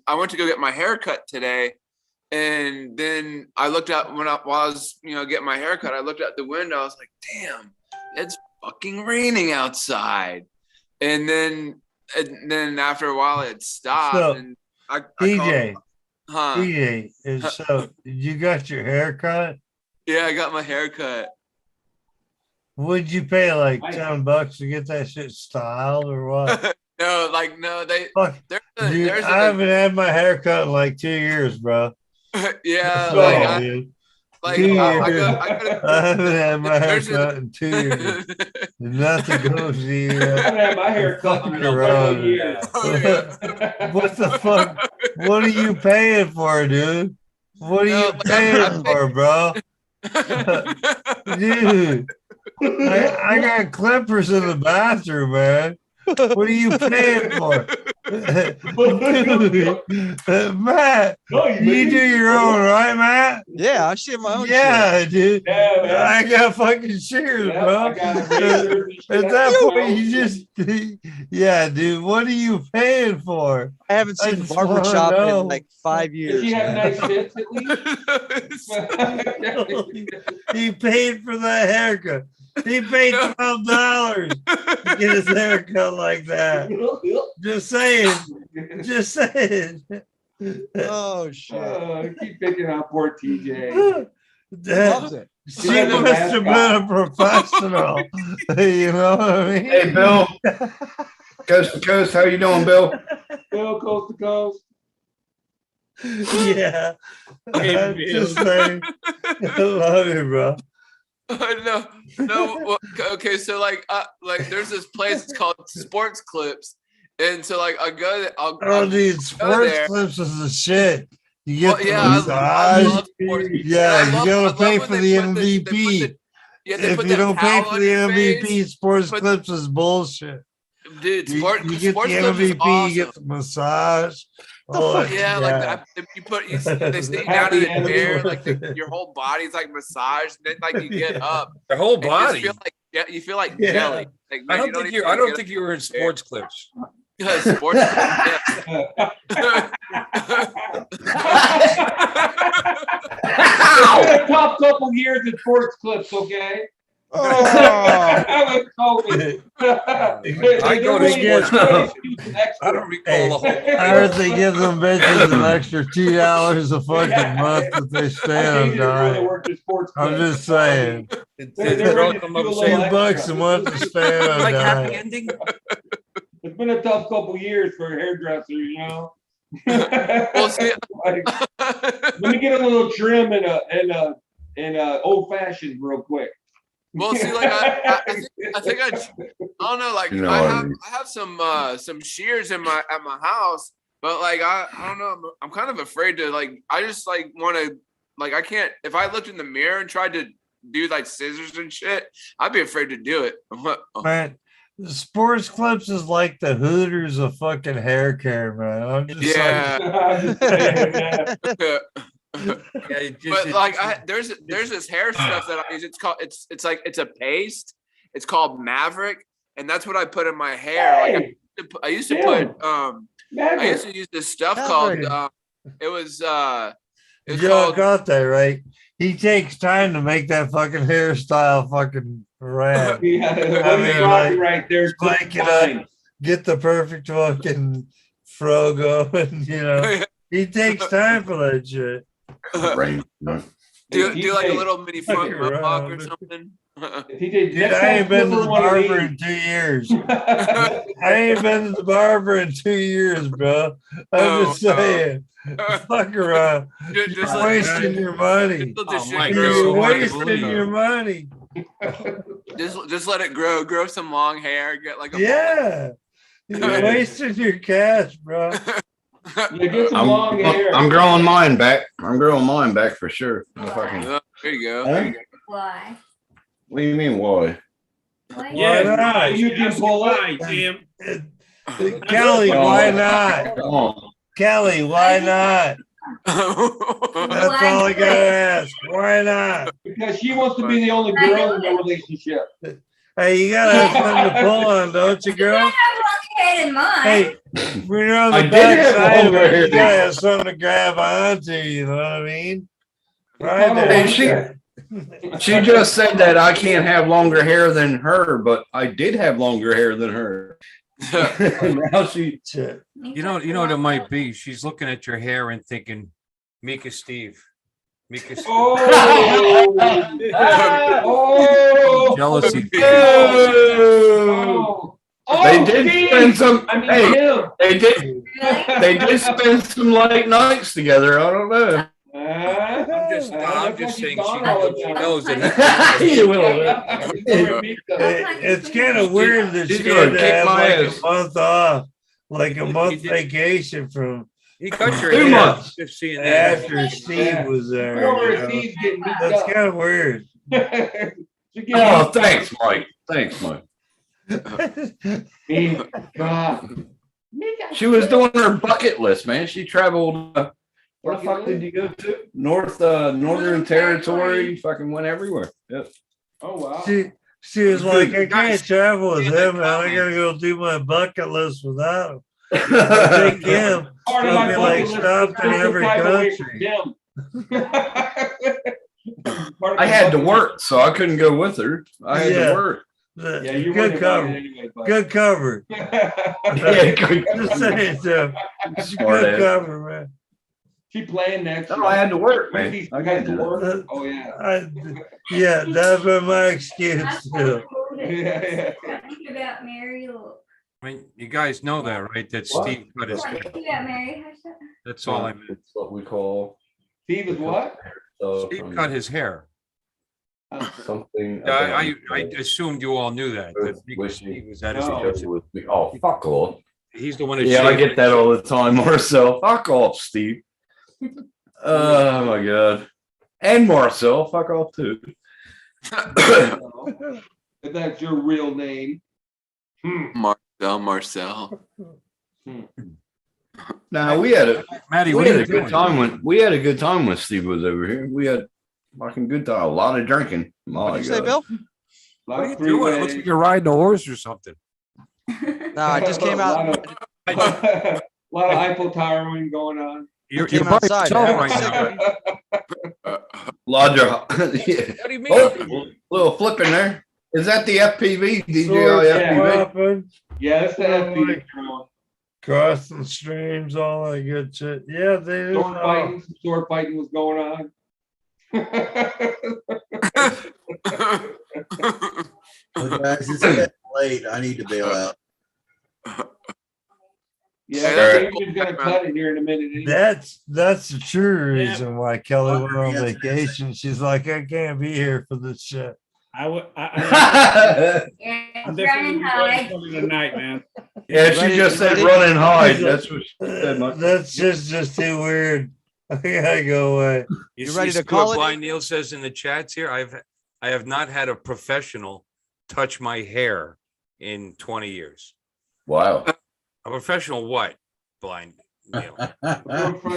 [SPEAKER 12] I went to go get my hair cut today, and then I looked out while I was getting my hair cut. I looked out the window. I was like, "Damn, it's fucking raining outside." And then after a while, it stopped.
[SPEAKER 13] So,
[SPEAKER 12] and I
[SPEAKER 13] DJ,
[SPEAKER 12] called,
[SPEAKER 13] DJ, so you got your hair cut?
[SPEAKER 12] Yeah, I got my hair cut.
[SPEAKER 13] Would you pay like $10 to get that shit styled or what?
[SPEAKER 12] No, they.
[SPEAKER 13] Fuck, dude, I haven't had my hair cut in like 2 years, bro.
[SPEAKER 12] Yeah,
[SPEAKER 13] I haven't had my hair cut in 2 years. Nothing goes to you.
[SPEAKER 2] I haven't had my hair cut in a year.
[SPEAKER 13] What the fuck? What are you paying for, dude? What are you paying for, bro? Dude, I got clippers in the bathroom, man. What are you paying for? Matt, you do your own, right, Matt?
[SPEAKER 4] Yeah, I shave my own.
[SPEAKER 13] Yeah, dude.
[SPEAKER 2] Yeah, man.
[SPEAKER 13] I got fucking shears, bro. At that point, you just, yeah, dude. What are you paying for?
[SPEAKER 4] I haven't seen a barber shop in like 5 years.
[SPEAKER 2] Did you have nice tips at least?
[SPEAKER 13] He paid for that haircut. He paid $12 to get his haircut like that. Just saying. Just saying.
[SPEAKER 4] Oh shit!
[SPEAKER 2] Keep picking on poor TJ.
[SPEAKER 13] She must have been a professional. You know what I mean?
[SPEAKER 9] Hey, Bill. Coast to coast. How you doing, Bill?
[SPEAKER 2] Bill, coast to coast.
[SPEAKER 13] Yeah. I'm just saying. I love you, bro.
[SPEAKER 12] No. Well, okay, so like there's this place. It's called Sports Clips, and so like I go.
[SPEAKER 13] Dude, Sports Clips is the shit. You get the massage.
[SPEAKER 12] I love sports.
[SPEAKER 13] Yeah, you gotta pay for the MVP. If you don't pay for the MVP, Sports Clips is bullshit.
[SPEAKER 12] Dude,
[SPEAKER 13] you get the MVP,
[SPEAKER 12] awesome.
[SPEAKER 13] you get the massage.
[SPEAKER 12] Like they sit you down in a chair, like your whole body's like massaged, and then like you get up.
[SPEAKER 8] Your whole body.
[SPEAKER 12] You feel like jelly. Like, man,
[SPEAKER 8] I don't think you were in Sports Clips.
[SPEAKER 12] Yeah, sports clips.
[SPEAKER 2] A tough couple years in Sports Clips, okay?
[SPEAKER 13] Oh.
[SPEAKER 8] I go to Sports Clips. I don't recall the whole.
[SPEAKER 13] I heard they give them bitches an extra $2 a fucking month that they stay on diet. I'm just saying. $2 a month to stay on
[SPEAKER 8] Like happy
[SPEAKER 13] diet.
[SPEAKER 8] ending.
[SPEAKER 2] It's been a tough couple years for hairdressers, you know.
[SPEAKER 12] Well, see,
[SPEAKER 2] let me get a little trim and old fashioned real quick.
[SPEAKER 12] well, see, like I think I don't know, like I have some shears at my house, but like I don't know, I'm kind of afraid to like. I just like want to like I can't. If I looked in the mirror and tried to do like scissors and shit, I'd be afraid to do it.
[SPEAKER 13] Man, Sports Clips is like the Hooters of fucking hair care, man. I'm just
[SPEAKER 12] But like there's this hair stuff that I use. It's called it's a paste. It's called Maverick, and that's what I put in my hair. Like I used to
[SPEAKER 2] Damn.
[SPEAKER 12] put I
[SPEAKER 2] Maverick.
[SPEAKER 12] used to use this stuff called
[SPEAKER 13] Maverick.
[SPEAKER 12] it was it's
[SPEAKER 13] Y'all
[SPEAKER 12] called
[SPEAKER 13] got that right. He takes time to make that fucking hairstyle fucking rad.
[SPEAKER 2] Yeah,
[SPEAKER 13] I
[SPEAKER 2] what he's
[SPEAKER 13] mean,
[SPEAKER 2] rocking
[SPEAKER 13] like,
[SPEAKER 2] right there is
[SPEAKER 13] spike it
[SPEAKER 2] fine.
[SPEAKER 13] up, get the perfect fucking fro going, you know. He takes time for that shit.
[SPEAKER 9] Right.
[SPEAKER 12] do like a little mini
[SPEAKER 13] Fuck
[SPEAKER 12] front mohawk or
[SPEAKER 13] around.
[SPEAKER 12] something.
[SPEAKER 2] TJ,
[SPEAKER 13] Dude,
[SPEAKER 2] next
[SPEAKER 13] I
[SPEAKER 2] time
[SPEAKER 13] ain't been to
[SPEAKER 2] flip
[SPEAKER 13] the
[SPEAKER 2] her one of
[SPEAKER 13] barber
[SPEAKER 2] these.
[SPEAKER 13] in 2 years. I ain't been to the barber in 2 years, bro. I'm just saying. Fuck around.
[SPEAKER 12] Just
[SPEAKER 13] You're
[SPEAKER 12] let-
[SPEAKER 13] wasting your money.
[SPEAKER 12] Just let the
[SPEAKER 8] Oh,
[SPEAKER 12] shit
[SPEAKER 8] Mike,
[SPEAKER 12] grow.
[SPEAKER 8] you're so
[SPEAKER 13] You're
[SPEAKER 8] hard to
[SPEAKER 13] wasting
[SPEAKER 8] believe.
[SPEAKER 13] your money.
[SPEAKER 12] Just let it grow. Grow some long hair. Get like a
[SPEAKER 13] Yeah. You're wasting your cash, bro.
[SPEAKER 2] Yeah, get some long hair.
[SPEAKER 9] I'm growing mine back. I'm growing mine back for sure. If I can.
[SPEAKER 12] There you go.
[SPEAKER 9] Huh?
[SPEAKER 10] Why?
[SPEAKER 9] What do you mean? Why?
[SPEAKER 10] Why?
[SPEAKER 1] Yeah,
[SPEAKER 13] not?
[SPEAKER 1] why?
[SPEAKER 2] You can pull it.
[SPEAKER 1] Why, Jim?
[SPEAKER 13] Kelly, why not?
[SPEAKER 9] Come on.
[SPEAKER 13] Kelly, why not? That's all I gotta ask. Why not?
[SPEAKER 2] Because she wants to be the only girl in the relationship.
[SPEAKER 13] Hey, you gotta have something to pull on, don't you,
[SPEAKER 10] I
[SPEAKER 13] girl?
[SPEAKER 10] have longer hair than mine.
[SPEAKER 13] Hey, when you're on
[SPEAKER 9] I
[SPEAKER 13] the
[SPEAKER 9] did have
[SPEAKER 13] back side of
[SPEAKER 9] longer
[SPEAKER 13] it,
[SPEAKER 9] hair.
[SPEAKER 13] you gotta have something to grab onto, you know what I mean? Right
[SPEAKER 2] Hey,
[SPEAKER 13] there.
[SPEAKER 9] She just said that I can't have longer hair than her, but I did have longer hair than her. Now she.
[SPEAKER 13] Shit.
[SPEAKER 8] You know what it might be. She's looking at your hair and thinking, Mika Steve. Mika Steve.
[SPEAKER 2] Oh, oh,
[SPEAKER 8] Jealousy.
[SPEAKER 2] oh,
[SPEAKER 9] They did
[SPEAKER 2] Steve!
[SPEAKER 9] spend some.
[SPEAKER 2] I mean,
[SPEAKER 9] Hey,
[SPEAKER 2] him.
[SPEAKER 9] they did.
[SPEAKER 10] Really?
[SPEAKER 9] They did spend some late nights together. I don't know.
[SPEAKER 8] I'm just saying she
[SPEAKER 2] she
[SPEAKER 8] knows that
[SPEAKER 9] You will.
[SPEAKER 13] It's kind of weird that
[SPEAKER 9] She's
[SPEAKER 13] she
[SPEAKER 9] gonna
[SPEAKER 13] had to
[SPEAKER 9] kick
[SPEAKER 13] have
[SPEAKER 9] my
[SPEAKER 13] like
[SPEAKER 9] ass.
[SPEAKER 13] a month off, like a month
[SPEAKER 8] did.
[SPEAKER 13] vacation from
[SPEAKER 8] he cut your
[SPEAKER 9] 2
[SPEAKER 8] hair.
[SPEAKER 9] months.
[SPEAKER 8] Just seeing that.
[SPEAKER 13] after Steve was there.
[SPEAKER 2] Over
[SPEAKER 13] you know?
[SPEAKER 2] Steve's getting beat
[SPEAKER 13] That's
[SPEAKER 2] up.
[SPEAKER 13] kind of weird.
[SPEAKER 2] She getting
[SPEAKER 9] Oh,
[SPEAKER 2] beat
[SPEAKER 9] thanks, Mike. Thanks, Mike.
[SPEAKER 2] Me, God.
[SPEAKER 9] She was doing her bucket list, man. She traveled. Where the fuck did you go to? Northern Territory. Fucking went everywhere. Yep.
[SPEAKER 2] Oh wow.
[SPEAKER 13] She was like, I
[SPEAKER 8] Guys,
[SPEAKER 13] can't travel with
[SPEAKER 8] yeah,
[SPEAKER 13] him, man. I gotta go do my bucket list without him. I
[SPEAKER 9] I
[SPEAKER 13] take him.
[SPEAKER 2] Part of
[SPEAKER 13] I'll
[SPEAKER 2] my
[SPEAKER 13] be
[SPEAKER 2] bucket
[SPEAKER 13] like
[SPEAKER 2] list
[SPEAKER 13] stopped
[SPEAKER 2] is
[SPEAKER 13] in
[SPEAKER 2] just
[SPEAKER 13] every
[SPEAKER 2] drive away from
[SPEAKER 13] country.
[SPEAKER 2] Jim. Part of my
[SPEAKER 9] had to
[SPEAKER 2] bucket
[SPEAKER 9] work, so I couldn't go with her. I had
[SPEAKER 13] Yeah.
[SPEAKER 9] to work.
[SPEAKER 2] list- Yeah, you
[SPEAKER 13] Good
[SPEAKER 2] wouldn't have
[SPEAKER 13] cover.
[SPEAKER 2] done it anyway, but.
[SPEAKER 13] Good cover.
[SPEAKER 9] Yeah, good.
[SPEAKER 13] Just saying, Jeff.
[SPEAKER 9] Smart
[SPEAKER 13] Good
[SPEAKER 9] ass.
[SPEAKER 13] cover, man.
[SPEAKER 2] She playing next.
[SPEAKER 9] No, I had to work, man.
[SPEAKER 2] Wendy's
[SPEAKER 9] I
[SPEAKER 2] had
[SPEAKER 9] can't
[SPEAKER 2] to
[SPEAKER 9] do that.
[SPEAKER 2] work. Oh yeah.
[SPEAKER 13] Yeah, that's been my excuse too.
[SPEAKER 2] Yeah,
[SPEAKER 10] Think about Mary. Look.
[SPEAKER 8] I mean, you guys know that, right? That
[SPEAKER 9] What?
[SPEAKER 8] Steve cut his hair.
[SPEAKER 10] Think about Mary. How's that?
[SPEAKER 8] That's all I meant.
[SPEAKER 9] It's what we call
[SPEAKER 2] Steve is what?
[SPEAKER 8] Steve cut his hair.
[SPEAKER 9] something.
[SPEAKER 8] I assumed you all knew that. That Mika
[SPEAKER 9] With
[SPEAKER 8] Steve
[SPEAKER 9] me.
[SPEAKER 8] was at his
[SPEAKER 2] No.
[SPEAKER 8] house.
[SPEAKER 9] with me. Oh, fuck off.
[SPEAKER 8] He's the one that
[SPEAKER 9] Yeah, I
[SPEAKER 8] shaved
[SPEAKER 9] get that all the time, Marcel. Fuck off, Steve. Oh my god. And Marcel, fuck off too.
[SPEAKER 2] If that's your real name.
[SPEAKER 12] Marcel.
[SPEAKER 9] Now we had a
[SPEAKER 8] Matty,
[SPEAKER 9] we
[SPEAKER 8] what
[SPEAKER 9] had
[SPEAKER 8] are
[SPEAKER 9] a
[SPEAKER 8] you
[SPEAKER 9] good
[SPEAKER 8] doing?
[SPEAKER 9] time when Steve was over here. We had fucking good time. A lot of drinking. My
[SPEAKER 4] What'd you say,
[SPEAKER 9] God.
[SPEAKER 4] Bill?
[SPEAKER 8] What are you doing? It looks like you're riding a horse or something.
[SPEAKER 4] No, I just came out.
[SPEAKER 2] A lot of hypothyroid going on.
[SPEAKER 8] You're
[SPEAKER 4] Came
[SPEAKER 8] by
[SPEAKER 4] outside,
[SPEAKER 8] yourself
[SPEAKER 4] man.
[SPEAKER 8] right now.
[SPEAKER 9] Lodger. Yeah.
[SPEAKER 8] What do you mean?
[SPEAKER 9] Oh, little flipping there. Is that the FPV? DJI
[SPEAKER 13] Swords
[SPEAKER 9] FPV?
[SPEAKER 13] flopping,
[SPEAKER 2] Yeah, that's the FB.
[SPEAKER 13] crossing streams, all that good shit. Yeah, they
[SPEAKER 2] Sword fighting was going on.
[SPEAKER 5] Well, guys, it's getting late. I need to bail out.
[SPEAKER 2] Yeah,
[SPEAKER 9] Sure.
[SPEAKER 2] Adrian's gonna cut it here in a minute. anyway.
[SPEAKER 13] That's the true reason why Kelly went on
[SPEAKER 5] Yeah.
[SPEAKER 13] vacation. She's like, I can't be here for this shit.
[SPEAKER 1] I would.
[SPEAKER 10] Yeah,
[SPEAKER 1] I'm
[SPEAKER 10] it's
[SPEAKER 1] definitely
[SPEAKER 10] running high.
[SPEAKER 1] going tonight, man.
[SPEAKER 9] Yeah, she
[SPEAKER 4] Ready-
[SPEAKER 9] just said
[SPEAKER 4] ready?
[SPEAKER 9] run and hide. That's what she said. Mike.
[SPEAKER 13] That's just too weird. I gotta go away.
[SPEAKER 4] You ready to
[SPEAKER 8] see
[SPEAKER 4] call
[SPEAKER 8] what
[SPEAKER 4] it?
[SPEAKER 8] Blind Neil says in the chats here. I have not had a professional touch my hair in 20 years.
[SPEAKER 9] Wow.
[SPEAKER 8] A professional what? Blind Neil.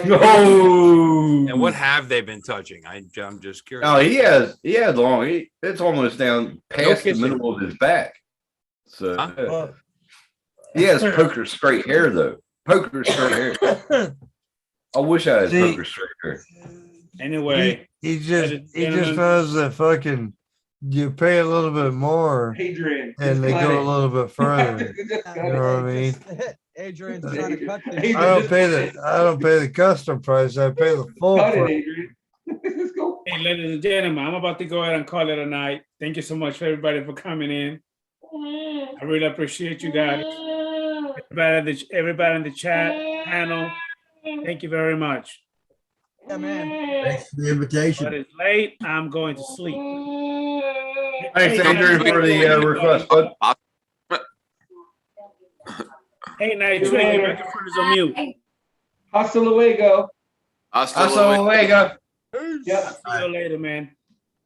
[SPEAKER 9] No.
[SPEAKER 8] And what have they been touching? I'm just curious.
[SPEAKER 9] No, he has long. It's almost down past the
[SPEAKER 8] kissing.
[SPEAKER 9] middle of his back. So
[SPEAKER 8] Huh?
[SPEAKER 9] yeah.
[SPEAKER 13] Well,
[SPEAKER 9] He has poker straight hair though. Poker straight hair. I wish I had
[SPEAKER 13] See-
[SPEAKER 9] poker straight hair.
[SPEAKER 1] Anyway,
[SPEAKER 13] He just
[SPEAKER 1] ladies and
[SPEAKER 13] he just
[SPEAKER 1] gentlemen,
[SPEAKER 13] knows that fucking you pay a little bit more
[SPEAKER 2] Adrian.
[SPEAKER 13] and they go a little bit further.
[SPEAKER 2] Just cut
[SPEAKER 13] You know what I mean?
[SPEAKER 4] Adrian's trying to cut this.
[SPEAKER 2] Adrian,
[SPEAKER 13] I don't pay the custom price. I pay the full
[SPEAKER 2] Cut it,
[SPEAKER 13] price.
[SPEAKER 2] Adrian. Let's go.
[SPEAKER 1] hey, ladies and gentlemen, I'm about to go ahead and call it a night. Thank you so much for everybody for coming in. I really appreciate you guys. Everybody in the chat panel, thank you very much.
[SPEAKER 4] Yeah, man.
[SPEAKER 5] Thanks for the
[SPEAKER 1] But
[SPEAKER 5] invitation.
[SPEAKER 1] it's late. I'm going to sleep.
[SPEAKER 9] Thanks, Adrian, for the request, bud.
[SPEAKER 1] Hey, Night Train, your microphone is on mute.
[SPEAKER 2] Hasta luego.
[SPEAKER 12] Hasta
[SPEAKER 9] Hasta luego.
[SPEAKER 2] Yep.
[SPEAKER 1] See you later, man.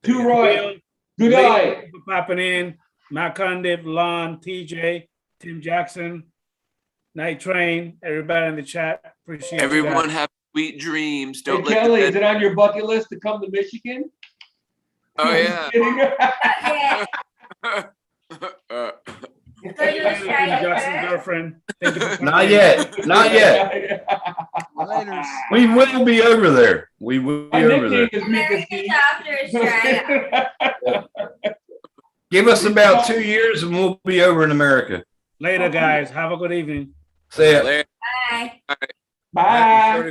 [SPEAKER 2] To Roy.
[SPEAKER 1] Will,
[SPEAKER 2] Good
[SPEAKER 1] Blake,
[SPEAKER 2] night.
[SPEAKER 1] thank you for popping in. Matt Condiv, Lon, TJ, Tim Jackson, Night Train, everybody in the chat. Appreciate
[SPEAKER 12] Everyone
[SPEAKER 1] you guys.
[SPEAKER 12] have sweet dreams.
[SPEAKER 2] Hey,
[SPEAKER 12] Don't let
[SPEAKER 2] Kelly,
[SPEAKER 12] the
[SPEAKER 2] is it on your bucket list to come to Michigan?
[SPEAKER 12] Oh yeah.
[SPEAKER 10] Yeah.
[SPEAKER 1] Tim Jackson's girlfriend. Thank you for coming
[SPEAKER 9] Not
[SPEAKER 1] in.
[SPEAKER 9] yet. Not yet.
[SPEAKER 4] Later.
[SPEAKER 9] We will be over there. We will be
[SPEAKER 2] My
[SPEAKER 9] over
[SPEAKER 2] nickname
[SPEAKER 9] there.
[SPEAKER 2] is Mika
[SPEAKER 10] America's after Australia.
[SPEAKER 9] Give us about 2 years and we'll be over in America.
[SPEAKER 1] Later, guys. Have a good evening.
[SPEAKER 9] See ya.
[SPEAKER 12] Later.
[SPEAKER 10] Bye.
[SPEAKER 2] Bye.